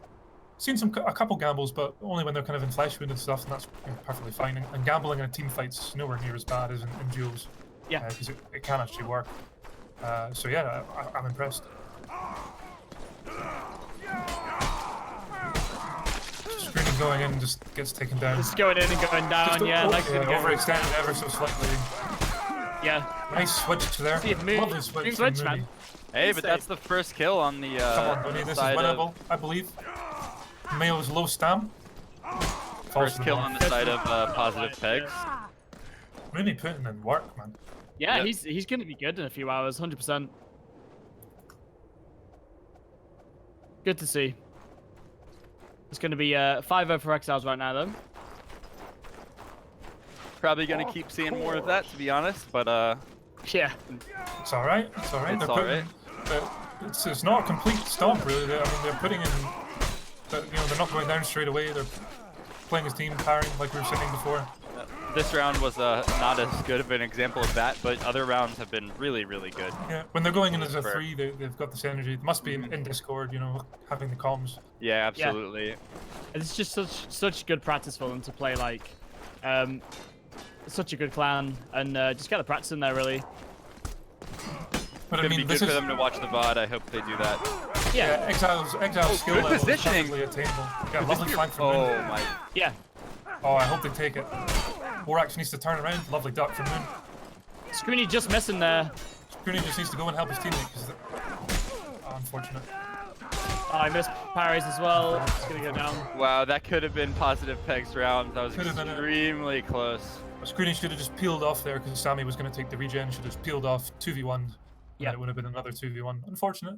Seen a couple gambles, but only when they're kind of in flesh wound and stuff, and that's perfectly fine. And gambling in a team fight's nowhere near as bad as in duels. Yeah. Because it can actually work. So yeah, I'm impressed. Screening going in just gets taken down. Just going in and going down, overextended ever so slightly. Yeah. Nice switch there. Lovely switch, man. Hey, but that's the first kill on the Come on, Mooney, this is winnable, I believe. Mayo's low stam. First kill on the side of positive pegs. Mooney putting in work, man. Yeah, he's going to be good in a few hours, 100%. Good to see. It's going to be 5-0 for Exiles right now, though. Probably going to keep seeing more of that, to be honest, but yeah. It's all right. It's all right. It's not a complete stomp, really. They're putting in. They're not going down straight away. They're playing as team, parrying like we were saying before. This round was not as good of an example of that, but other rounds have been really, really good. Yeah, when they're going in as a 3, they've got this energy. It must be in Discord, having the comms. Yeah, absolutely. Yeah. It's just such good practice for them to play like such a good clan and just get the practice in there, really. But it's gonna be good for them to watch the VOD. I hope they do that. Yeah, Exile's skill level positioning. is perfectly attainable. Yeah, lovely flank from Moon. Oh my. Yeah. Oh, I hope they take it. Borax needs to turn around. Lovely duck from Moon. Screeny just missing there. Screeny just needs to go and help his teammate. Unfortunate. Oh, I missed parries as well. It's gonna go down. Wow, that could have been positive pegs round. That was extremely close. Screeny should have just peeled off there because Sammy was going to take the regen. Should have just peeled off 2v1. Yeah, it would have been another 2v1. Unfortunate.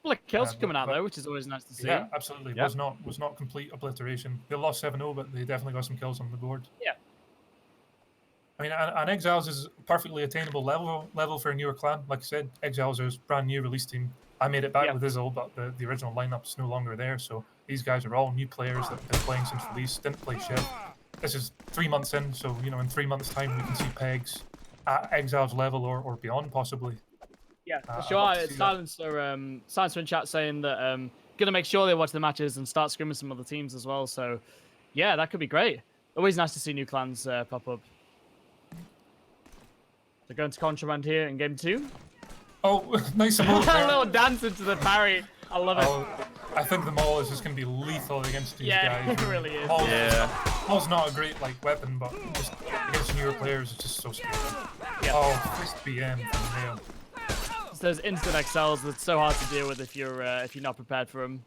Well, like kills coming out though, which is always nice to see. Yeah, absolutely. Yeah. Was not complete obliteration. They lost 7-0, but they definitely got some kills on the board. Yeah. I mean, and Exiles is a perfectly attainable level for a newer clan. Like I said, Exiles is brand new release team. I made it back with Izzle, but the original lineup's no longer there, so these guys are all new players that have been playing since release, didn't play shit. This is 3 months in, so you know in 3 months' time we can see Pegs at Exile's level or beyond possibly. Yeah, for I'd sure. love to see Silencer in chat saying that gonna make sure they watch the matches and start scrimming some other teams as well. So yeah, that could be great. Always nice to see new clans pop up. They're going to Contraband here in game 2. Oh, nice emote A there. little dance into the parry. I love it. Oh, I think the maul is just going to be lethal against these Yeah, guys. it really is. Maul's not a great like weapon, but just against newer players, it's just so scary. Yeah. Oh, first BM from Nail. It's those instant XLs that's so hard to deal with if you're not prepared for them.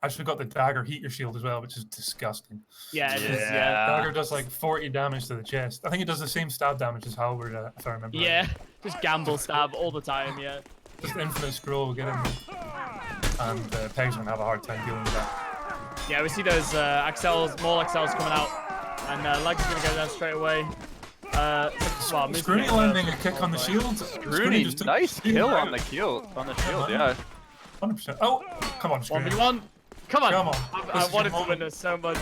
Actually got the dagger heater shield as well, which is disgusting. Yeah, it is. Yeah. Dagger does like 40 damage to the chest. I think it does the same stab damage as Halberd, if I remember. Yeah, Right. just gamble stab all the time. Yeah. Just infinite scroll, get in. And Peg's gonna have a hard time dealing with that. Yeah, we see those XLs, more XLs coming out, and Legs is gonna go down straight away. Scroony landing a kick on the shield. Scroony, just nice kill on the shield. Yeah. 100%. Oh, come on, Scroony. 1v1. Come on. Come on. I wanted to win this so much.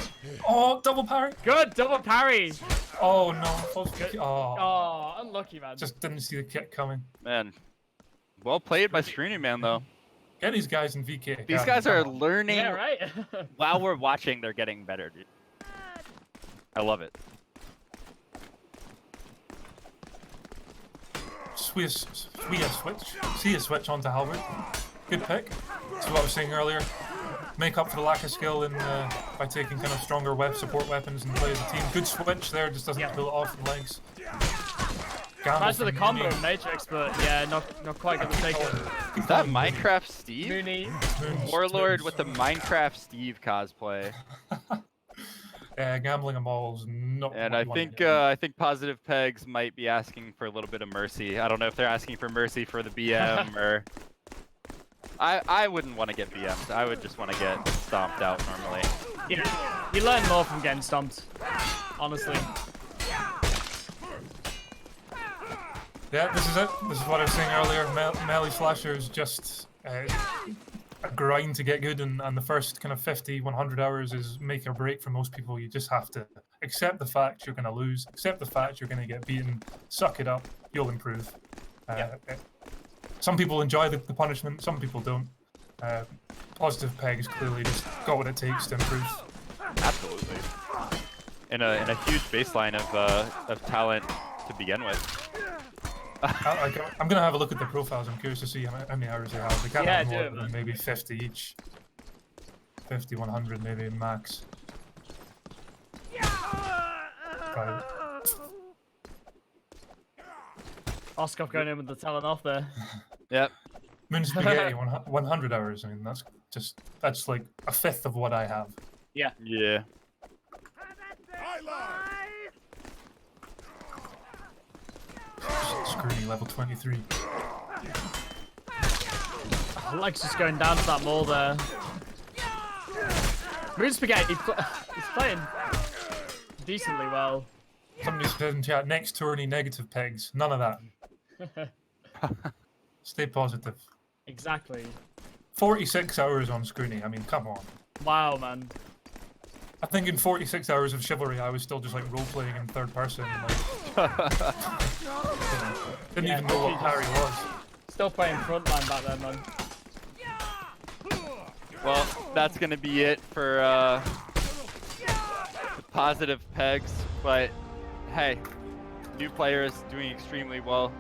Oh, double parry. Good double parry. Oh no. Oh, unlucky, man. Just didn't see the kick coming. Man, well played by Scroony, man. Though Get these guys in VK. these guys are learning. Yeah, right. While we're watching, they're getting better, dude. I love it. See a switch onto Halberd. Good pick. That's what I was saying earlier. Make up for the lack of skill in by taking kind of stronger support weapons and play as a team. Good switch there, just doesn't pull it off the legs. Thanks for the combo Matrix, but yeah, not quite gonna take it. Is that Minecraft Steve? Mooney. Warlord with the Minecraft Steve cosplay. Gambling a mall is not. And I think Positive Pegs might be asking for a little bit of mercy. I don't know if they're asking for mercy for the BM or. I wouldn't want to get BM'd. I would just want to get stomped out normally. Yeah, you learn more from getting stomped, honestly. Yeah, this is it. This is what I was saying earlier. Melee Slasher is just a grind to get good, and the first kind of 50, 100 hours is make or break for most people. You just have to accept the fact you're going to lose, accept the fact you're going to get beaten, suck it up, you'll improve. Some people enjoy the punishment, some people don't. Positive Pegs clearly just got what it takes to improve. Absolutely. In a huge baseline of talent to begin with. I'm gonna have a look at the profiles. I'm curious to see how many hours they have. They can't have more than maybe 50 each. 50, 100 maybe max. Right. Oskov going in with the talent off there. Yep. Moon Spaghetti 100 hours. I mean that's like a fifth of what I have. Yeah. Yeah. Screwy level 23. Lex just going down to that mall there. Moon Spaghetti, he's playing decently well. Somebody said in chat, next tourney negative Pegs. None of that. Stay positive. Exactly. 46 hours on Scroony. I mean, come on. Wow, man. I think in 46 hours of Chivalry, I was still just like role-playing in third person. Like, didn't even know what parry was. Still playing frontline back then, man. Well, that's gonna be it for the Positive Pegs. But hey, new players doing extremely well.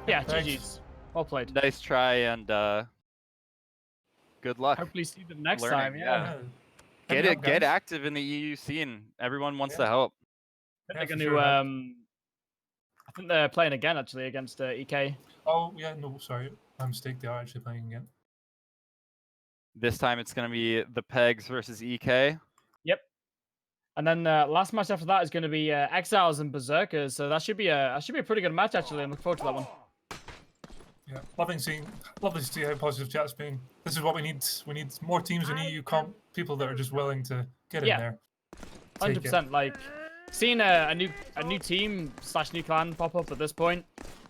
Yeah, GG's. Well played. Nice try and good luck. Hopefully see them next Learning, time. Yeah. Get active in the EU scene. Everyone wants to help. I think they're gonna. I think they're playing again actually against EK. Oh yeah, no, sorry, my mistake. They are actually playing again. This time it's gonna be the Pegs versus EK. Yep. And then last match after that is going to be Exiles and Berserkers. So that should be a pretty good match actually. I'm looking forward to that one. Yeah, lovely to see how positive chat's been. This is what we need. We need more teams in EU comp, people that are just willing to get in there. 100%. Like seeing a new team / new clan pop up at this point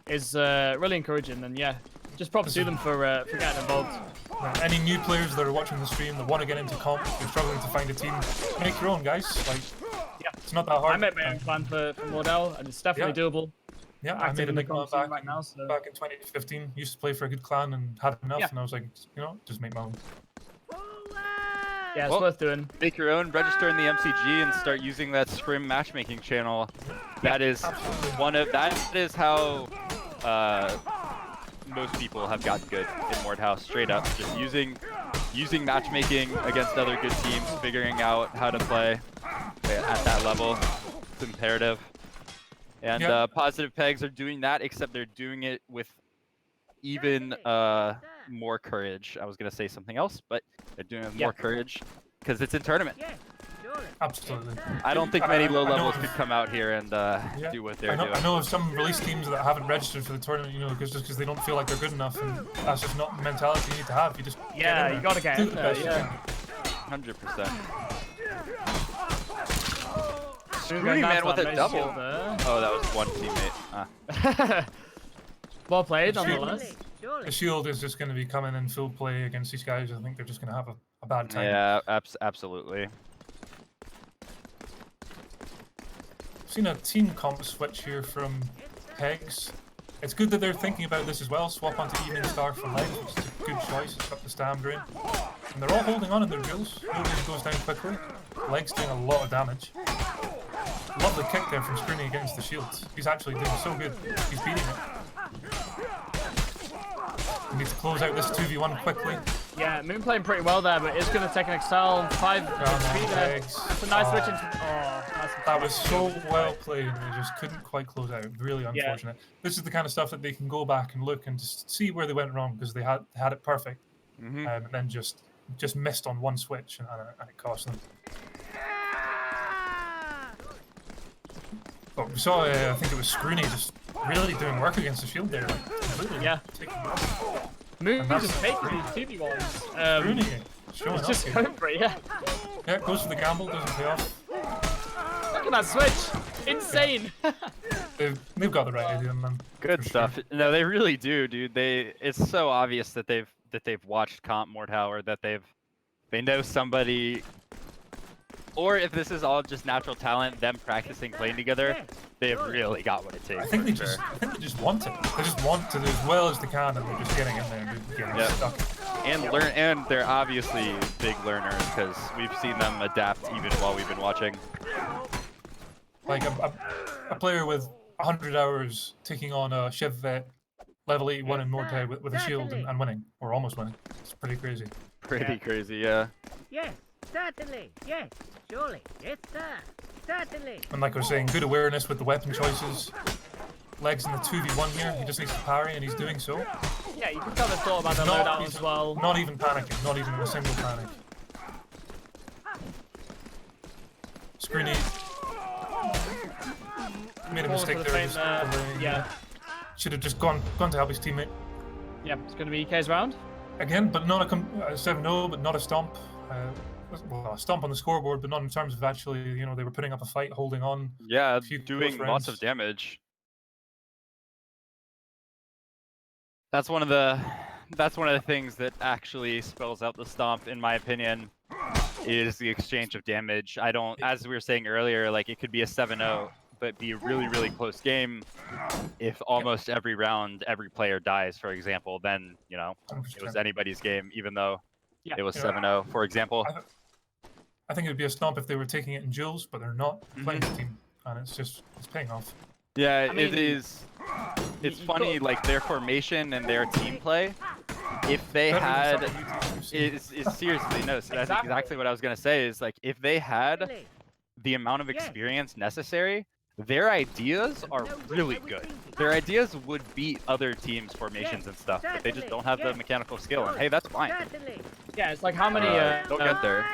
is really encouraging. And yeah, just props to them for getting involved. Any new players that are watching the stream that want to get into comp, you're struggling to find a team, make your own, guys. Like, Yeah. it's not that hard. I made my own plan for Mordell, and it's definitely doable. Yeah, I made a big one back, right now, so. back in 2015. Used to play for a good clan and had enough, and I was like, you know, just make my own. Yeah, it's worth doing. Make your own, register in the MCG, and start using that Scrim matchmaking channel. That is that is how most people have gotten good in Mordhouse, straight up. Just using matchmaking against other good teams, figuring out how to play at that level. It's imperative. And Positive Pegs are doing that, except they're doing it with even more courage. I was gonna say something else, but they're doing it with more courage because it's in tournament. Absolutely. I don't think many low levels could come out here and do what they're doing. I know of some release teams that haven't registered for the tournament, you know, just because they don't feel like they're good enough, and that's just not the mentality you need to have. You just you gotta get in there. 100%. Screwy man with a double. Oh, that was one teammate. Well played, nonetheless. The shield is just going to be coming in full play against these guys. I think they're just going to have a bad time. Yeah, absolutely. I've seen a team comp switch here from Pegs. It's good that they're thinking about this as well. Swap onto Evening Star for Legs, which is a good choice. It's up the stam drain. And they're all holding on in their duels. Nobody goes down quickly. Legs doing a lot of damage. Lovely kick there from Screeny against the shields. He's actually doing so good. He's beating it. We need to close out this 2v1 quickly. Yeah, Moon playing pretty well there, but it's going to take an Excel 5 HP there. That's a nice switch into... nice. That was so well played, and they just couldn't quite close out. Really unfortunate. This is the kind of stuff that they can go back and look and just see where they went wrong, because they had it perfect, and then just missed on one switch, and it cost them. But we saw, I think it was Screeny just really doing work against the shield there. Like, completely taking it off. Moon just taking these 2v1s. Screeny showing up just here. going for it, yeah. Yeah, goes for the gamble, doesn't pay off. Look at that switch! Insane! They've got the right idea, man. Good stuff. Sure. No, they really do, dude. It's so obvious that they've watched Comp Mordhau, or that they know somebody. Or if this is all just natural talent, them practicing playing together, they've really got what it takes. I think they just want it. They just want to do as well as they can, and they're just getting in there and getting stuck. And they're obviously big learners, because we've seen them adapt even while we've been watching. Like a player with 100 hours taking on a Shiv Vet level 81 in Mordhau with a shield and winning, or almost winning. It's pretty crazy. Pretty crazy, yeah. Yes, certainly. Yes, surely. Yes, sir. Certainly. And like I was saying, good awareness with the weapon choices. Legs in the 2v1 here. He just needs to parry, and he's doing so. Yeah, you can kind of thought about the loadout as well. Not even panicking. Not even a single panic. Screeny made a mistake there. Yeah. Should have just gone to help his teammate. Yeah, it's going to be EK's round. Again, but not a 7-0, but not a stomp. Well, a stomp on the scoreboard, but not in terms of actually, you know, they were putting up a fight, holding on. Yeah, doing lots of damage. That's one of the things that actually spells out the stomp, in my opinion, is the exchange of damage. I don't, as we were saying earlier, like it could be a 7-0, but be a really, really close game. If almost every round, every player dies, for example, then, you know, it was anybody's game, even though it was 7-0, for example. I think it would be a stomp if they were taking it in duels, but they're not playing the team, and it's paying off. Yeah, it is. It's funny, like their formation and their team play. If they had, it's seriously no. So that's exactly what I was gonna say. Is like if they had the amount of experience necessary, their ideas are really good. Their ideas would beat other teams' formations and stuff, but they just don't have the mechanical skill. And hey, that's fine. Yeah, it's like how many they'll get there.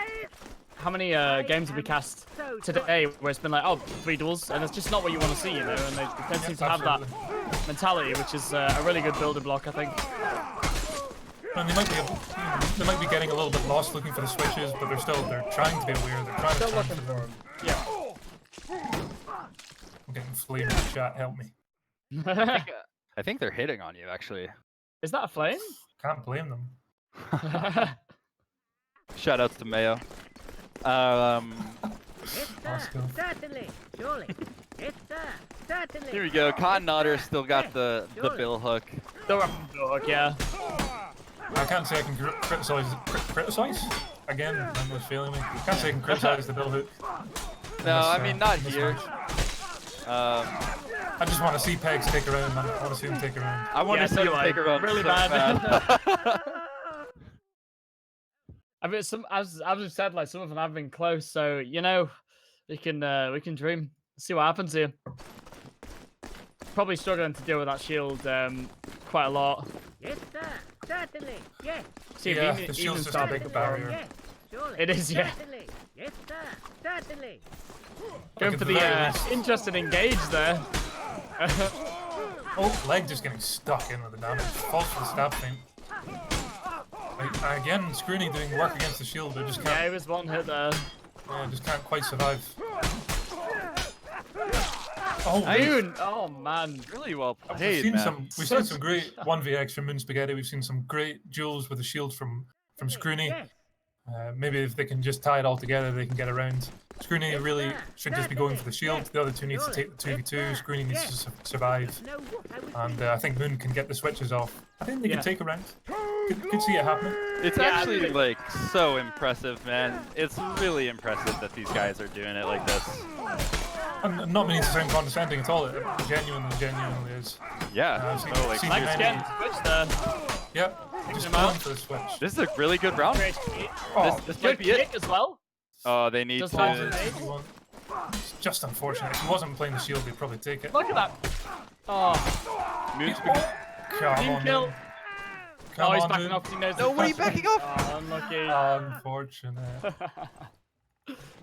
How many games have we cast today where it's been like, oh, 3 duels, and it's just not what you want to see, you know, and they don't seem to have that mentality, which is a really good building block, I think. And they might be getting a little bit lost looking for the switches, but they're trying to be aware, they're trying to turn to them. Yeah. I'm getting flamed in the chat, help me. I think they're hitting on you, actually. Is that a flame? Can't blame them. Shoutouts to Mayo. Yes, sir. Certainly. Surely. Yes, sir. Certainly. Here we go. Cotton Otter Yes, still got the bill hook. The weapon dog, yeah. I can't say I can criticize. Again, English failing me. I can't say I can criticize the bill hook. No, I mean not in this here. match. I I just want to see Pegs take a round, man. I want to see him take a round. want Yeah, to see so him do I. take a run Really so bad. I mean, as we've said, like some of them have been close, so you know, we can dream, see what happens here. Probably struggling to deal with that shield quite a lot. Yes, sir. Certainly. Yes. See, if Yeah, even- the shield's even just a start- big barrier. Yes. Surely. It is, yeah. Certainly. Yes, sir. Certainly. Going at for the the very least. interesting engage there. Oh, leg just getting stuck in with the damage. Falls for the stab feint. Again, Scroony doing work against the shield, but just Yeah, can't, it was one hit there. just can't quite survive. Oh, Moon! Oh man. really well we've played, seen man. we've seen some great 1vx from Moon Spaghetti. We've seen some great duels with the shield from Scroony. Yes. Maybe if they can just tie it all together, they can get around. Scroony Yes, really sir. should just be going for the shield. The other two needs to take the 2v2. Scroony needs to survive. No, what I was And thinking. I think Moon can get the switches off. I think they Yeah. can take a round. Could see it happening. It's Yeah, actually I- like so impressive, man. It's really impressive that these guys are doing it like this. I'm not meaning to sound condescending at all. It genuinely is. Yeah. I've seen- So, like, seen Like many- getting switched there. Yep. Just him out. going for the switch. this is a really good round. Great kick. Oh, This might Good be it. kick as well. Oh, they need Just to. like it's just unfortunate. If he wasn't playing the shield, they'd probably take it. Look at that. Oh, Moon's Come team on, kill. Moon. Oh, Come he's on, backing Moon. off. He knows No, the what are you pressure. backing off? Oh, unlucky. Unfortunate.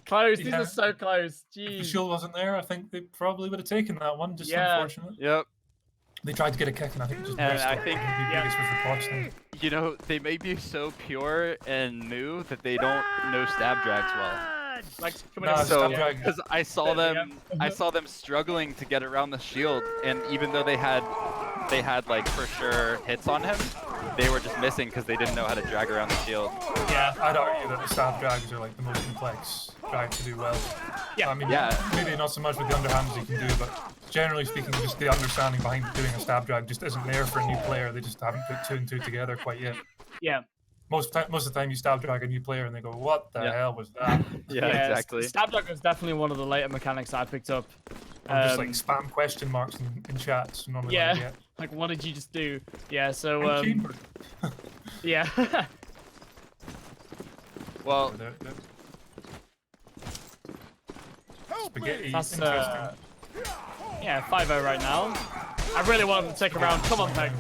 Close. These Yeah. are so close. If the Jeez. shield wasn't there, I think they probably would have taken that one. Just Yeah. unfortunate. Yep. They tried to get a kick, and I think it just And missed. I it. think- It'd be Yeah. biggest with the pots thing. You know, they may be so pure and new that they don't know stab drags well. Like coming Nah, in. stab So, drag. because I saw them struggling to get around the shield, and even though they had like for sure hits on him, they were just missing because they didn't know how to drag around the shield. Yeah. I'd argue that the stab drags are like the most complex drag to do well. Yeah. I mean, Yeah. maybe not so much with the underhands you can do, but generally speaking, just the understanding behind doing a stab drag just isn't there for a new player. They just haven't put two and two together quite yet. Yeah. Most of the time, you stab drag a new player and they go, "What the Yeah. hell was that?" Yeah, exactly. Stab dog was definitely one of the later mechanics I picked up. Or just like Um, spam question marks in chats. Normally, Yeah. what I get. Like, what did you just do? Yeah. So I'm chambered. yeah. Well, The spaghetti. That's interesting. yeah, 5-0 right now. I really want him to take a round. Come on, Peg.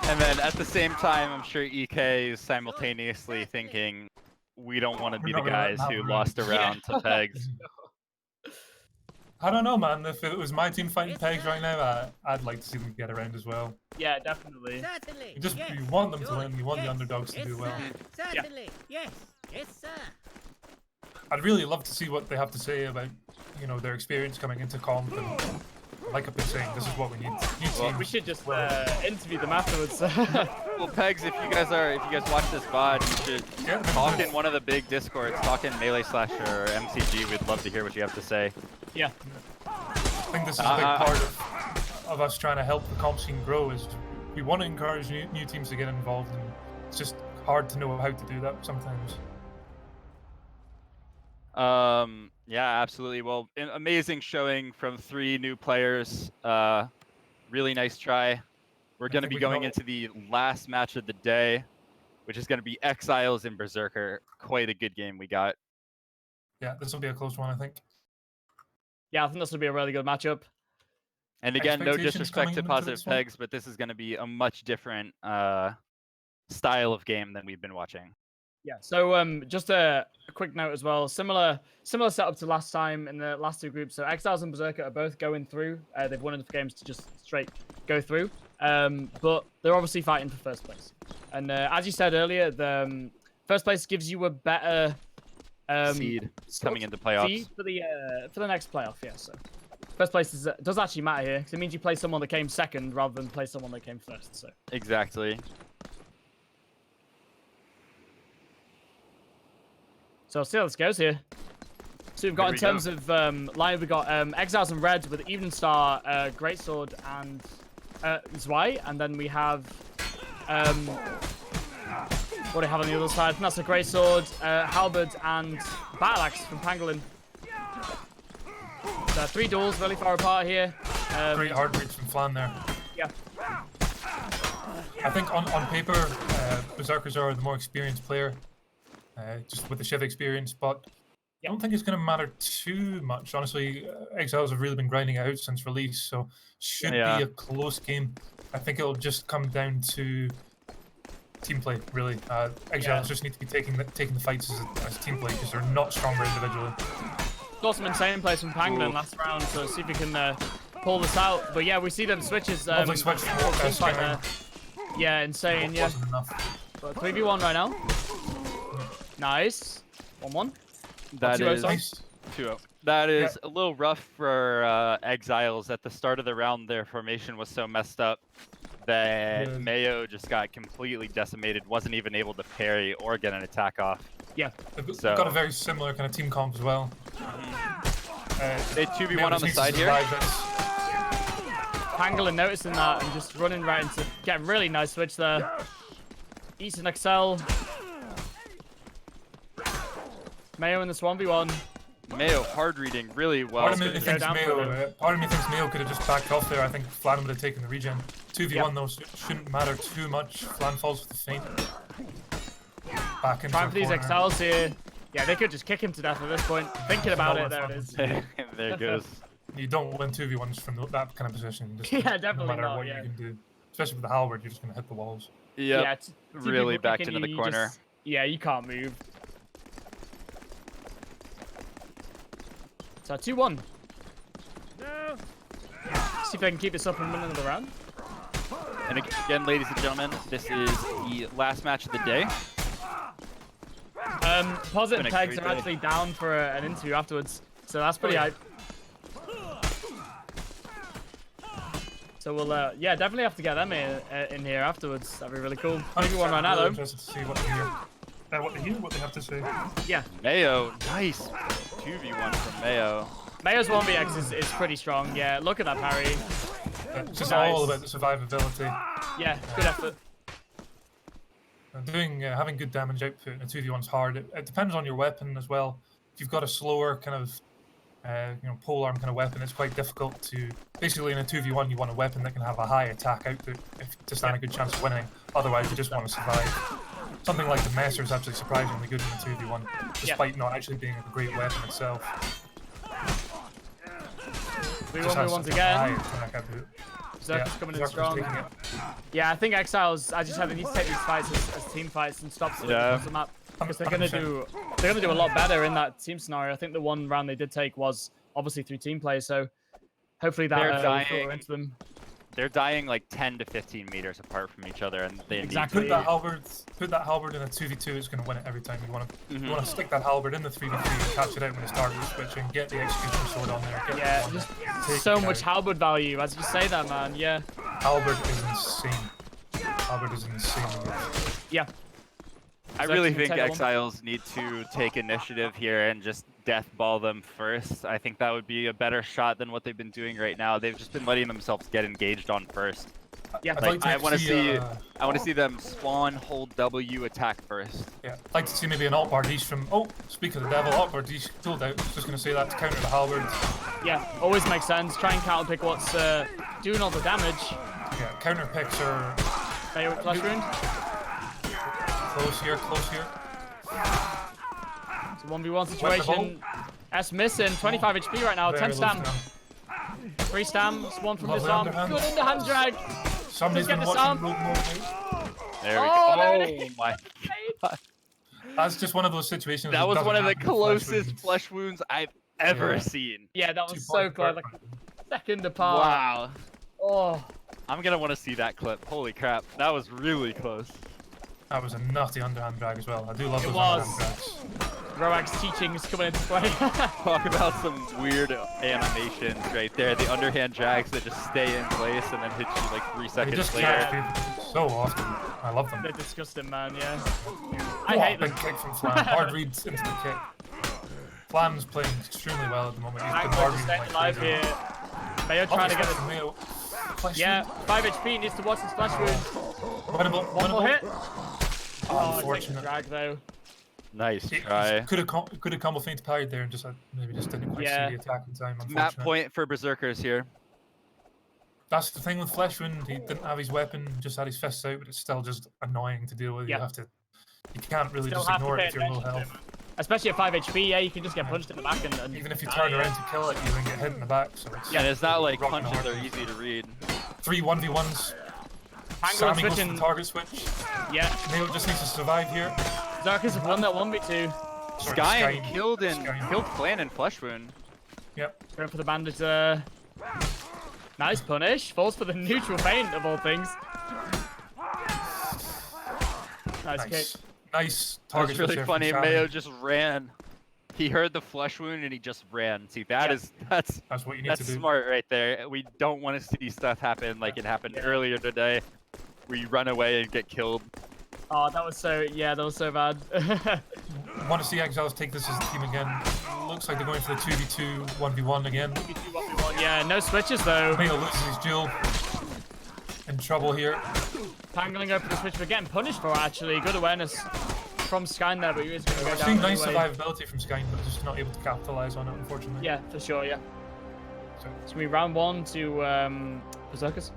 and then at the same time, I'm sure EK is simultaneously thinking, we don't want to be We're the not gonna let guys that who run. lost a round to Pegs. I don't know, man. If it was my team fighting Pegs right now, I'd like to see them get around as well. Yeah, definitely. Certainly. You just yes. you want them to Surely. win. You want the Yes. underdogs to Yes, do well. sir. Certainly. Yes. Yes, sir. I'd really love to see what they have to say about, their experience coming into comp. And like I've been saying, this is what we need. New Well, teams. We should just interview them afterwards. Well, Pegs, if you guys watch this VOD, you should Yeah, talk in one of the big discords, talk in Melee Slash or MCG. We'd love to hear what you have to say. yeah. I think this is a big part of us trying to help the comp scene grow. Is we want to encourage new teams to get involved, and it's just hard to know how to do that sometimes. Yeah, absolutely. Well, amazing showing from 3 new players. Really nice try. We're going to think be we can going all- into the last match of the day, which is going to be Exiles and Berserker. Quite a good game we got. Yeah, this will be a close one, I think. Yeah, I think this will be a really good matchup. And again, no Expectations disrespect coming to into Positive this one? Pegs, but this is going to be a much different style of game than we've been watching. Yeah. So just a quick note as well. Similar setup to last time in the last 2 groups. So Exiles and Berserker are both going through. They've won enough games to just straight go through. But they're obviously fighting for first place. And as you said earlier, the first place gives you a better Seed coming into playoffs. Seed for the next playoff, yeah. So first place does actually matter here because it means you play someone that came second rather than play someone that came first. So exactly. So see how this goes here. So we've got in terms of line, we've got Exiles and Reds with Evening Star, Greatsword, and Zwei, and then we have what do we have on the other side? That's a Greatsword, Halberd, and Battle Axe from Pangolin. So 3 duels really far apart here. Great hard reach from Flan there. Yeah. I think on paper, Berserkers are the more experienced player, just with the Shiv experience, but I don't think it's going to matter too much. Honestly, Exiles have really been grinding it out since release, so should be a close game. I think it'll just come down to team play, really. Exiles just need to be taking the fights as team play because they're not stronger individually. Got some insane plays from Pangolin last round, so see if we can pull this out. But yeah, we see them switches. Lovely switch. Yeah, insane. Yeah. But 3v1 right now. Nice. 1-1. That is nice. 2-0. That is a little rough for Exiles. At the start of the round, their formation was so messed up that Mayo just got completely decimated, wasn't even able to parry or get an attack off. Yeah. They've got a very similar kind of team comp as well. They 2v1 on the side here. Pangolin noticing that and just running right into, getting really nice switch there. Eats an Excel. Mayo in this 1v1. Mayo hard reading really well. Part of me thinks Mayo could have just backed off there. I think Flan would have taken the regen. 2v1 though, so it shouldn't matter too much. Flan falls with the feint. Back into Trying for these Excels here. Yeah, they could just kick him to death at this point. Thinking about it, there it is. There it goes. You don't win 2v1s from that kind of position. Just yeah, definitely no matter what you can do. Especially with the halberd, you're just going to hit the walls. Yep. Yeah, really backed into the corner. Yeah, you can't move. So 2-1. No. See if I can keep this up and win another round. And again, ladies and gentlemen, this is the last match of the day. Positive Pegs are actually down for an interview afterwards, so that's pretty hype. So we'll, yeah, definitely have to get them in here afterwards. That'd be really cool. Maybe one right now, though. Interested to see what they have to say. Yeah. Mayo, nice 2v1 from Mayo. Mayo's 1vx is pretty strong. Yeah, look at that parry. It's just all about the survivability. Yeah, good effort. Having good damage output in a 2v1 is hard. It depends on your weapon as well. If you've got a slower kind of, polearm kind of weapon, it's quite difficult to. Basically, in a 2v1, you want a weapon that can have a high attack output to stand a good chance of winning. Otherwise, you just want to survive. Something like the Messer is actually surprisingly good in a 2v1, despite not actually being a great weapon itself. 3-1 once again. Berserker's coming in strong. Yeah, I think Exiles, as you said, they need to take these fights as team fights and stop the map because they're gonna do a lot better in that team scenario. I think the one round they did take was obviously through team play, so hopefully that will filter into them. They're dying like 10 to 15 meters apart from each other, and they exactly. Put that halberd in a 2v2. It's going to win it every time. You want to stick that halberd in the 3v3 and catch it out when it's target switch and get the execution sword on there. Yeah, just so much halberd value as you say that, man. Yeah. Halberd is insane. Halberd is insane. Yeah. I really think Exiles need to take initiative here and just death ball them first. I think that would be a better shot than what they've been doing right now. They've just been letting themselves get engaged on first. Yeah, like, I want to see them spawn, hold W, attack first. Yeah, I'd like to see maybe an alt bardiche from. Oh, speak of the devil, alt bardiche pulled out. Just gonna say that to counter the halberd. Yeah, always makes sense. Try and counter pick what's doing all the damage. Yeah, counter picks are. Favorite flash wound. Close here. It's a 1v1 situation. S missing, 25 HP right now, 10 stam. 3 stams, 1 from disarm. Good underhand drag. Somebody's been watching Rogue Mode. There we go. There it is. My God. That's just one of those situations. That was one of the closest flesh wounds I've ever seen. Yeah, that was so close, like a second apart. Wow. Oh. I'm gonna want to see that clip. Holy crap, that was really close. That was a nutty underhand drag as well. I do love those was. underhand drags. Roax's teachings coming into play. Talk about some weird animations right there. The underhand drags that just stay in place and then hit you like 3 They seconds just later. catch people so often. I love them. They're disgusting, man, yeah. I Oh, hate big them. kick from Flan. Hard reads into the kick. Flan's playing extremely well at the moment. He's been Angler arguing just staying like alive crazy. here. Mayo trying to get it. Mayo. Flash Yeah, 5 HP, needs to watch his flash wound. Winnable. One more hit. Oh, Oh, taking unfortunate. the drag though. Nice try. Could have combo feint parried there and just maybe just didn't quite Yeah. see the attack in time. Map Unfortunate. point for Berserkers here. That's the thing with Fleshwind. He didn't have his weapon, just had his fists out, but it's still just annoying to deal with. Yeah. You have to. You can't really Still just have to ignore pay it if you're low attention to health. Especially at 5 HP, yeah, you can just get punched in the back and Even if you turn around to kill it, you then get hit in the back. So it's Yeah, and it's not like rock and punches hard. are easy to read. 3 1v1s. Pangolin Sammy goes for switching. the target switch. Yeah, Mayo just needs to survive here. Zarkers have won that 1v2. Sorry, Skyen Skyen. killed Skyen. Flan in flesh wound. Yep. Going for the bandage there. Nice punish. Falls for the neutral feint of all things. Nice kick. Nice. Nice That target was switch really there from funny. Sammy. Mayo just ran. He heard the flesh wound and he just ran. See, that's That's what you need to do. smart right there. We don't want to see stuff happen like it happened earlier today, where you run away and get killed. Oh, that was so, yeah, that was so bad. Want to see Exiles take this as a team again. Looks like they're going for the 2v2, 1v1 again. Yeah, no switches though. Mayo loses his duel. In trouble here. Pangolin going for the switch, but getting punished for it, actually. Good awareness from Skyn there, but he is going to go We're down seeing nice anyway. survivability from Skyn, but just not able to capitalize on it, unfortunately. Yeah, for sure, yeah. So, So we round 1 to Berserkers.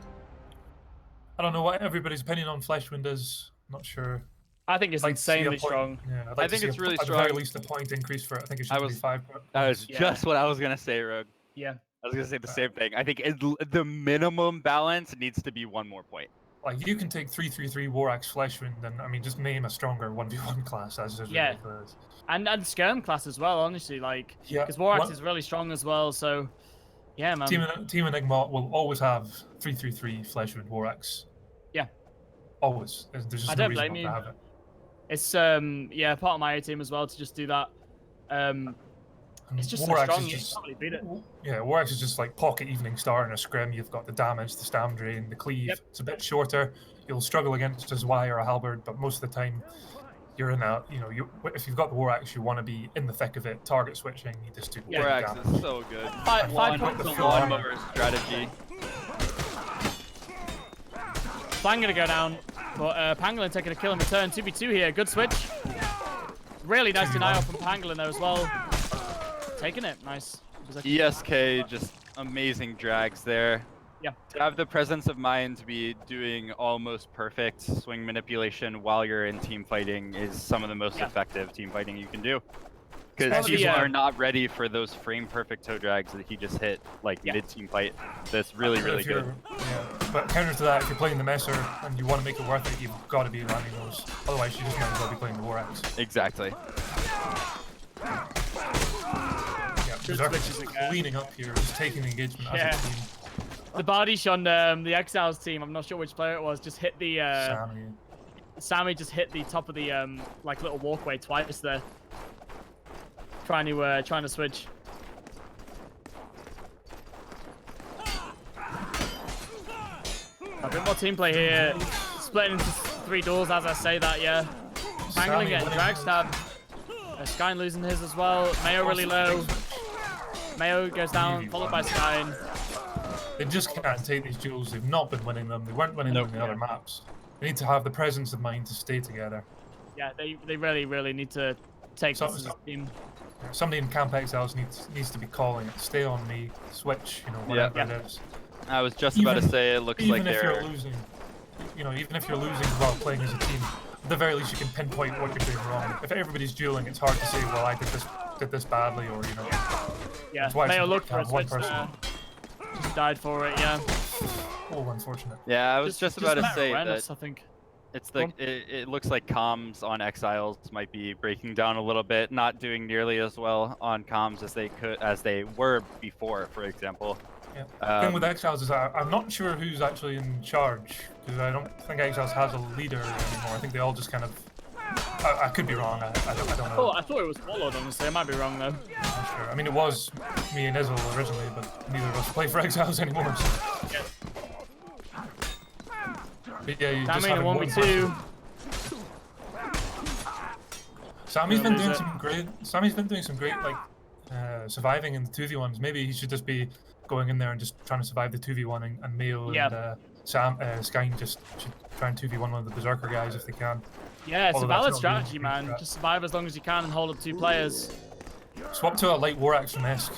I don't know what everybody's opinion on Fleshwind is. Not sure. I think it's I'd like to see a insanely point- strong. Yeah, I'd I like to think see it's really at the very strong. least a point increase for it. I think it should I be was- 5 That was Yeah. just what I was gonna say, Rogue. Yeah. I was gonna say the same thing. I think the minimum balance needs to be 1 more point. Like, you can take 3-3-3 Warax Fleshwind, and I mean, just name a stronger 1v1 class. That's just Yeah. ridiculous. And Skirm class as well, honestly, like, Yeah. because Warax one- is really strong as well, so yeah, man. Team Enigma will always have 3-3-3 Fleshwind Warax. Yeah. Always. There's just I no don't reason blame not you. to have it. It's yeah, part of my A team as well to just do that. And It's just Warax so strong, is you just- can't really beat it. Yeah, Warax is just like pocket Evening Star in a scrim. You've got the damage, the stam drain, the cleave. Yep. It's a bit shorter. You'll struggle against a Zwei or a Halberd, but most of the time you're in a, if you've got the Warax, you want to be in the thick of it, target switching, you just do big Warax damage. is so good. Five points the on full one. armor. Lawnmower strategy. Flang gonna go down, but Pangolin taking a kill in return. 2v2 here, good switch. Really nice denial from Pangolin there as well. Taking it, nice. ESK just amazing drags there. Yeah. To have the presence of mind to be doing almost perfect swing manipulation while you're in team fighting is some of the most effective team fighting you can do. Because Probably, people are not ready for those frame perfect toe drags that he just hit like mid team fight. That's really, But really if you're- good. Yeah. But counter to that, if you're playing the Messer and you want to make it worth it, you've got to be landing those. Otherwise, you just might as well be playing the Warax. Exactly. Yeah, Good Berserk switches is again. cleaning up here, just taking the engagement Yeah. as a team. The Bardish on the Exiles team, I'm not sure which player it was, just hit the Sammy. Sammy just hit the top of the like little walkway twice there. Trying to switch. A bit more team play here. Splitting into 3 duels as I say that, yeah. Pangolin Sammy getting winning. drag stab. Skyn losing his as well. Mayo really low. Mayo goes down, followed by Skyn. They just can't take these duels. They've not been winning them. They weren't winning them in the other maps. They need to have the presence of mind to stay together. Yeah, they really, really need to take this as a team. Somebody in Camp Exiles needs to be calling it. Stay on me, switch, whatever Yeah. it is. I was just about to say it looks like Even if they're you're losing, even if you're losing while playing as a team, at the very least you can pinpoint what you're doing wrong. If everybody's dueling, it's hard to say, well, I did this badly, or Yeah, That's why it's Mayo important looked to for a have one switch person. there. Just died for it, yeah. Oh, unfortunate. Yeah, I was just about a to matter of say awareness, that I think. it's like it looks like comms on Exiles might be breaking down a little bit, not doing nearly as well on comms as they were before, for example. Yeah. Thing with Exiles is I'm not sure who's actually in charge, because I don't think Exiles has a leader anymore. I think they all just kind of. I could be wrong. I don't know. Oh, I thought it was Warlord, honestly. I might be wrong, though. I'm not sure. I mean, it was me and Izzle originally, but neither of us play for Exiles anymore. So. Yeah. But yeah, you That just mean having a one 1v2. Sammy's been doing some great. Sammy's been doing some great like surviving in the 2v1s. Maybe he should just be going in there and just trying to survive the 2v1, and Mayo and Skine just should try and 2v1 one of the Berserker guys if they can. Yeah, it's Although a that's valid not strategy, really man. strat. Just survive as long as you can and hold up 2 players. Swap to a light War Axe from Esk.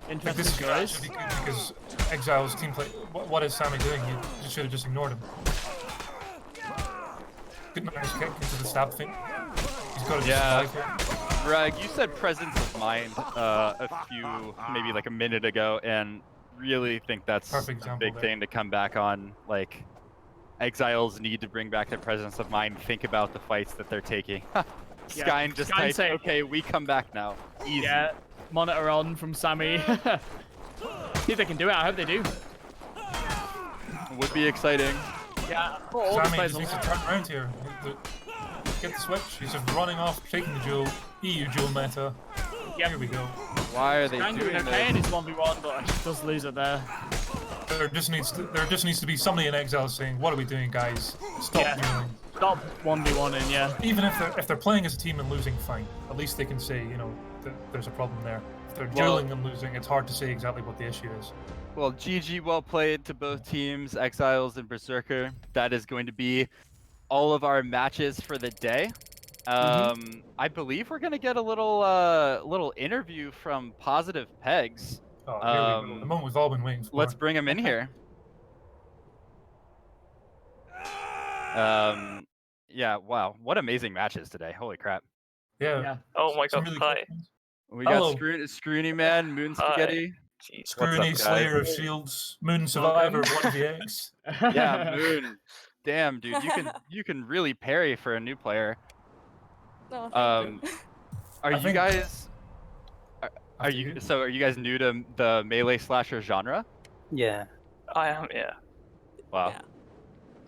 Like this Interesting could choice. actually be good because Exile's team play. What is Sammy doing? You should have just ignored him. Good nice kick into the stab thing. He's got to Yeah. survive here. Greg, you said presence of mind maybe like a minute ago, and really think that's Perfect a example big there. thing to come back on. Like, Exiles need to bring back their presence of mind, think about the fights that they're taking. Skine just Skine typed, saying- okay, we come back now. Easy. Yeah, monitor on from Sammy. See if they can do it. I hope they do. Would be exciting. Yeah, for all the Sammy players just on needs to turn around here. Get the switch. He's just running off, taking the duel. EU duel meta. Yep. Here we go. Why are they Skine doing doing okay in this? his 1v1, but he does lose it there. There just needs to be somebody in Exile saying, "What are we doing, guys? Stop dueling." Stop 1v1ing, yeah. Even if they're playing as a team and losing, fine. At least they can say, that there's a problem there. If they're dueling and losing, it's hard to say exactly what the issue is. Well, GG, well played to both teams, Exiles and Berserker. That is going to be all of our matches for the day. I believe we're gonna get a little interview from Positive Pegs. Oh, here we go. The moment we've all been waiting for. Let's bring him in here. Yeah, wow, what amazing matches today! Holy crap! Yeah. Oh my Some god, really hi. cool ones. We Hello. got Scroony Man, Moon Spaghetti. Jeez. Scroony, guys? Slayer of Shields, Moon Survivor, 1vx. Yeah, Moon. Damn, dude, you can really parry for a new player. No, Are you think- guys? Are you guys new to the melee slasher genre? Yeah. I am, yeah. Wow. Yeah.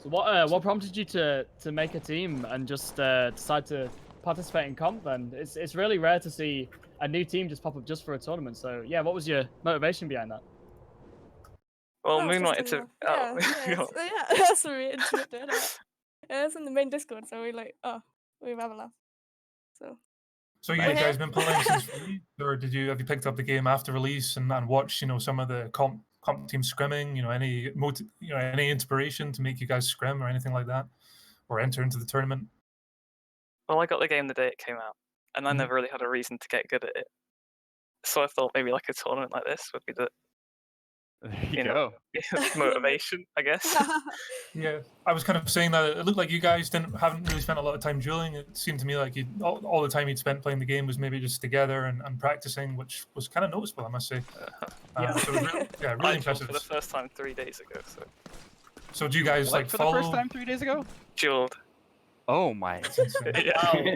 So what prompted you to make a team and just decide to participate in comp then? It's really rare to see a new team just pop up just for a tournament. So yeah, what was your motivation behind that? Well, Oh, Moon it's wanted just to. in the- Oh, yeah, that's what we intimate doing it. Yeah, it's in the main Discord, so we like, we have a laugh. So you Nice. guys been playing since release, or have you picked up the game after release and watched some of the comp teams scrimming? Any inspiration to make you guys scrim or anything like that, or enter into the tournament? well, I got the game the day it came out, and I Mhm. never really had a reason to get good at it. So I thought maybe like a tournament like this would be the There you You know. go. motivation, I guess. Yeah, I was kind of saying that it looked like you guys haven't really spent a lot of time dueling. It seemed to me like all the time you'd spent playing the game was maybe just together and practicing, which was kind of noticeable, I must say. Yeah. So it was really I dueled impressive. for the first time 3 days ago, so So do you guys What, like for follow? the first time 3 days ago? dueled. Oh my! That's insane. Yeah.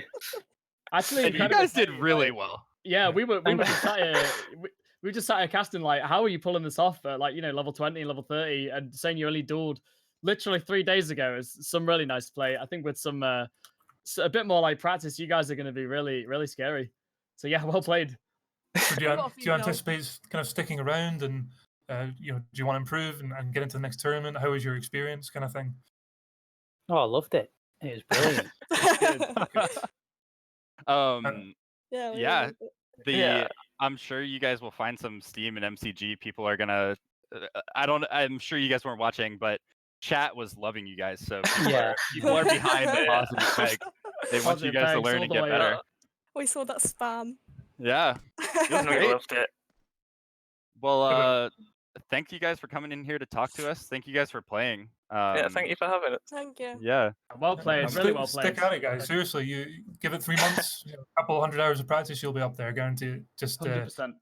Actually, You incredible guys did play, really like- well. Yeah, we were just sat here. We just sat here casting like, how are you pulling this off at level 20 and level 30, and saying you only dueled literally 3 days ago is some really nice play. I think with some a bit more like practice, you guys are going to be really really scary. So yeah, well played. So do We've got a you few now. anticipate kind of sticking around and do you want to improve and get into the next tournament? How was your experience, kind of thing? Oh, I loved it. It was brilliant. Yeah. we Yeah. loved it. Yeah. I'm sure you guys will find some Steam and MCG. People are gonna. I'm sure you guys weren't watching, but chat was loving you guys. So Yeah. people are behind the Yeah. positive peg. They want you Positive guys to pegs learn all and the get way better. up. We saw that spam. Yeah. We great. loved it. Well, thank you guys for coming in here to talk to us. Thank you guys for playing. Yeah, thank you for having it. Thank you. Yeah. Well played, really well played. Stick at it, guys. Seriously, you give it 3 months, a couple 100 hours of practice, you'll be up there, guaranteed. Just 100%.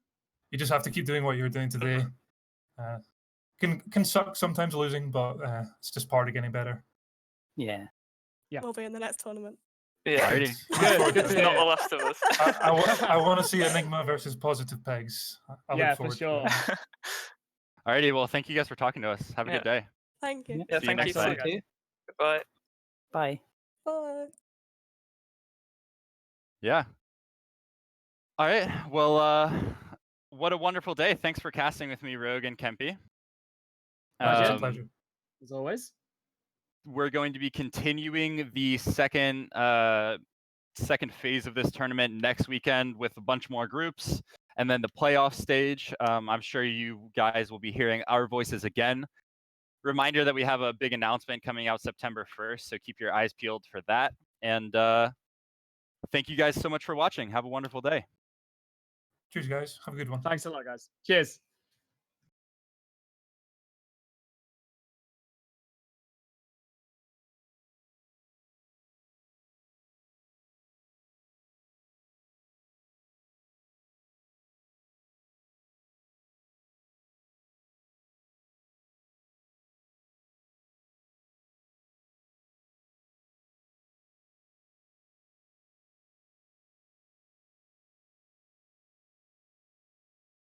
you just have to keep doing what you're doing today. Can suck sometimes losing, but it's just part of getting better. Yeah. Yeah. We'll be in the next tournament. Yeah. Alrighty. Good It's to not hear. The Last of Us. I want to see Enigma versus Positive Pegs. I look Yeah, for forward to sure. it. Alrighty, well, thank you guys for talking to us. Have a Yeah. good day. Thank you. Yeah, See you thank you. next time. Thanks a lot, guys. Goodbye. Bye. Bye. Yeah. All right. Well, what a wonderful day. Thanks for casting with me, Rogue and Kempy. It's a Um, pleasure. As always. We're going to be continuing the second phase of this tournament next weekend with a bunch more groups, and then the playoff stage. I'm sure you guys will be hearing our voices again. Reminder that we have a big announcement coming out September 1st, so keep your eyes peeled for that. And thank you guys so much for watching. Have a wonderful day. Cheers, guys. Have a good one. Thanks a lot, guys. Cheers.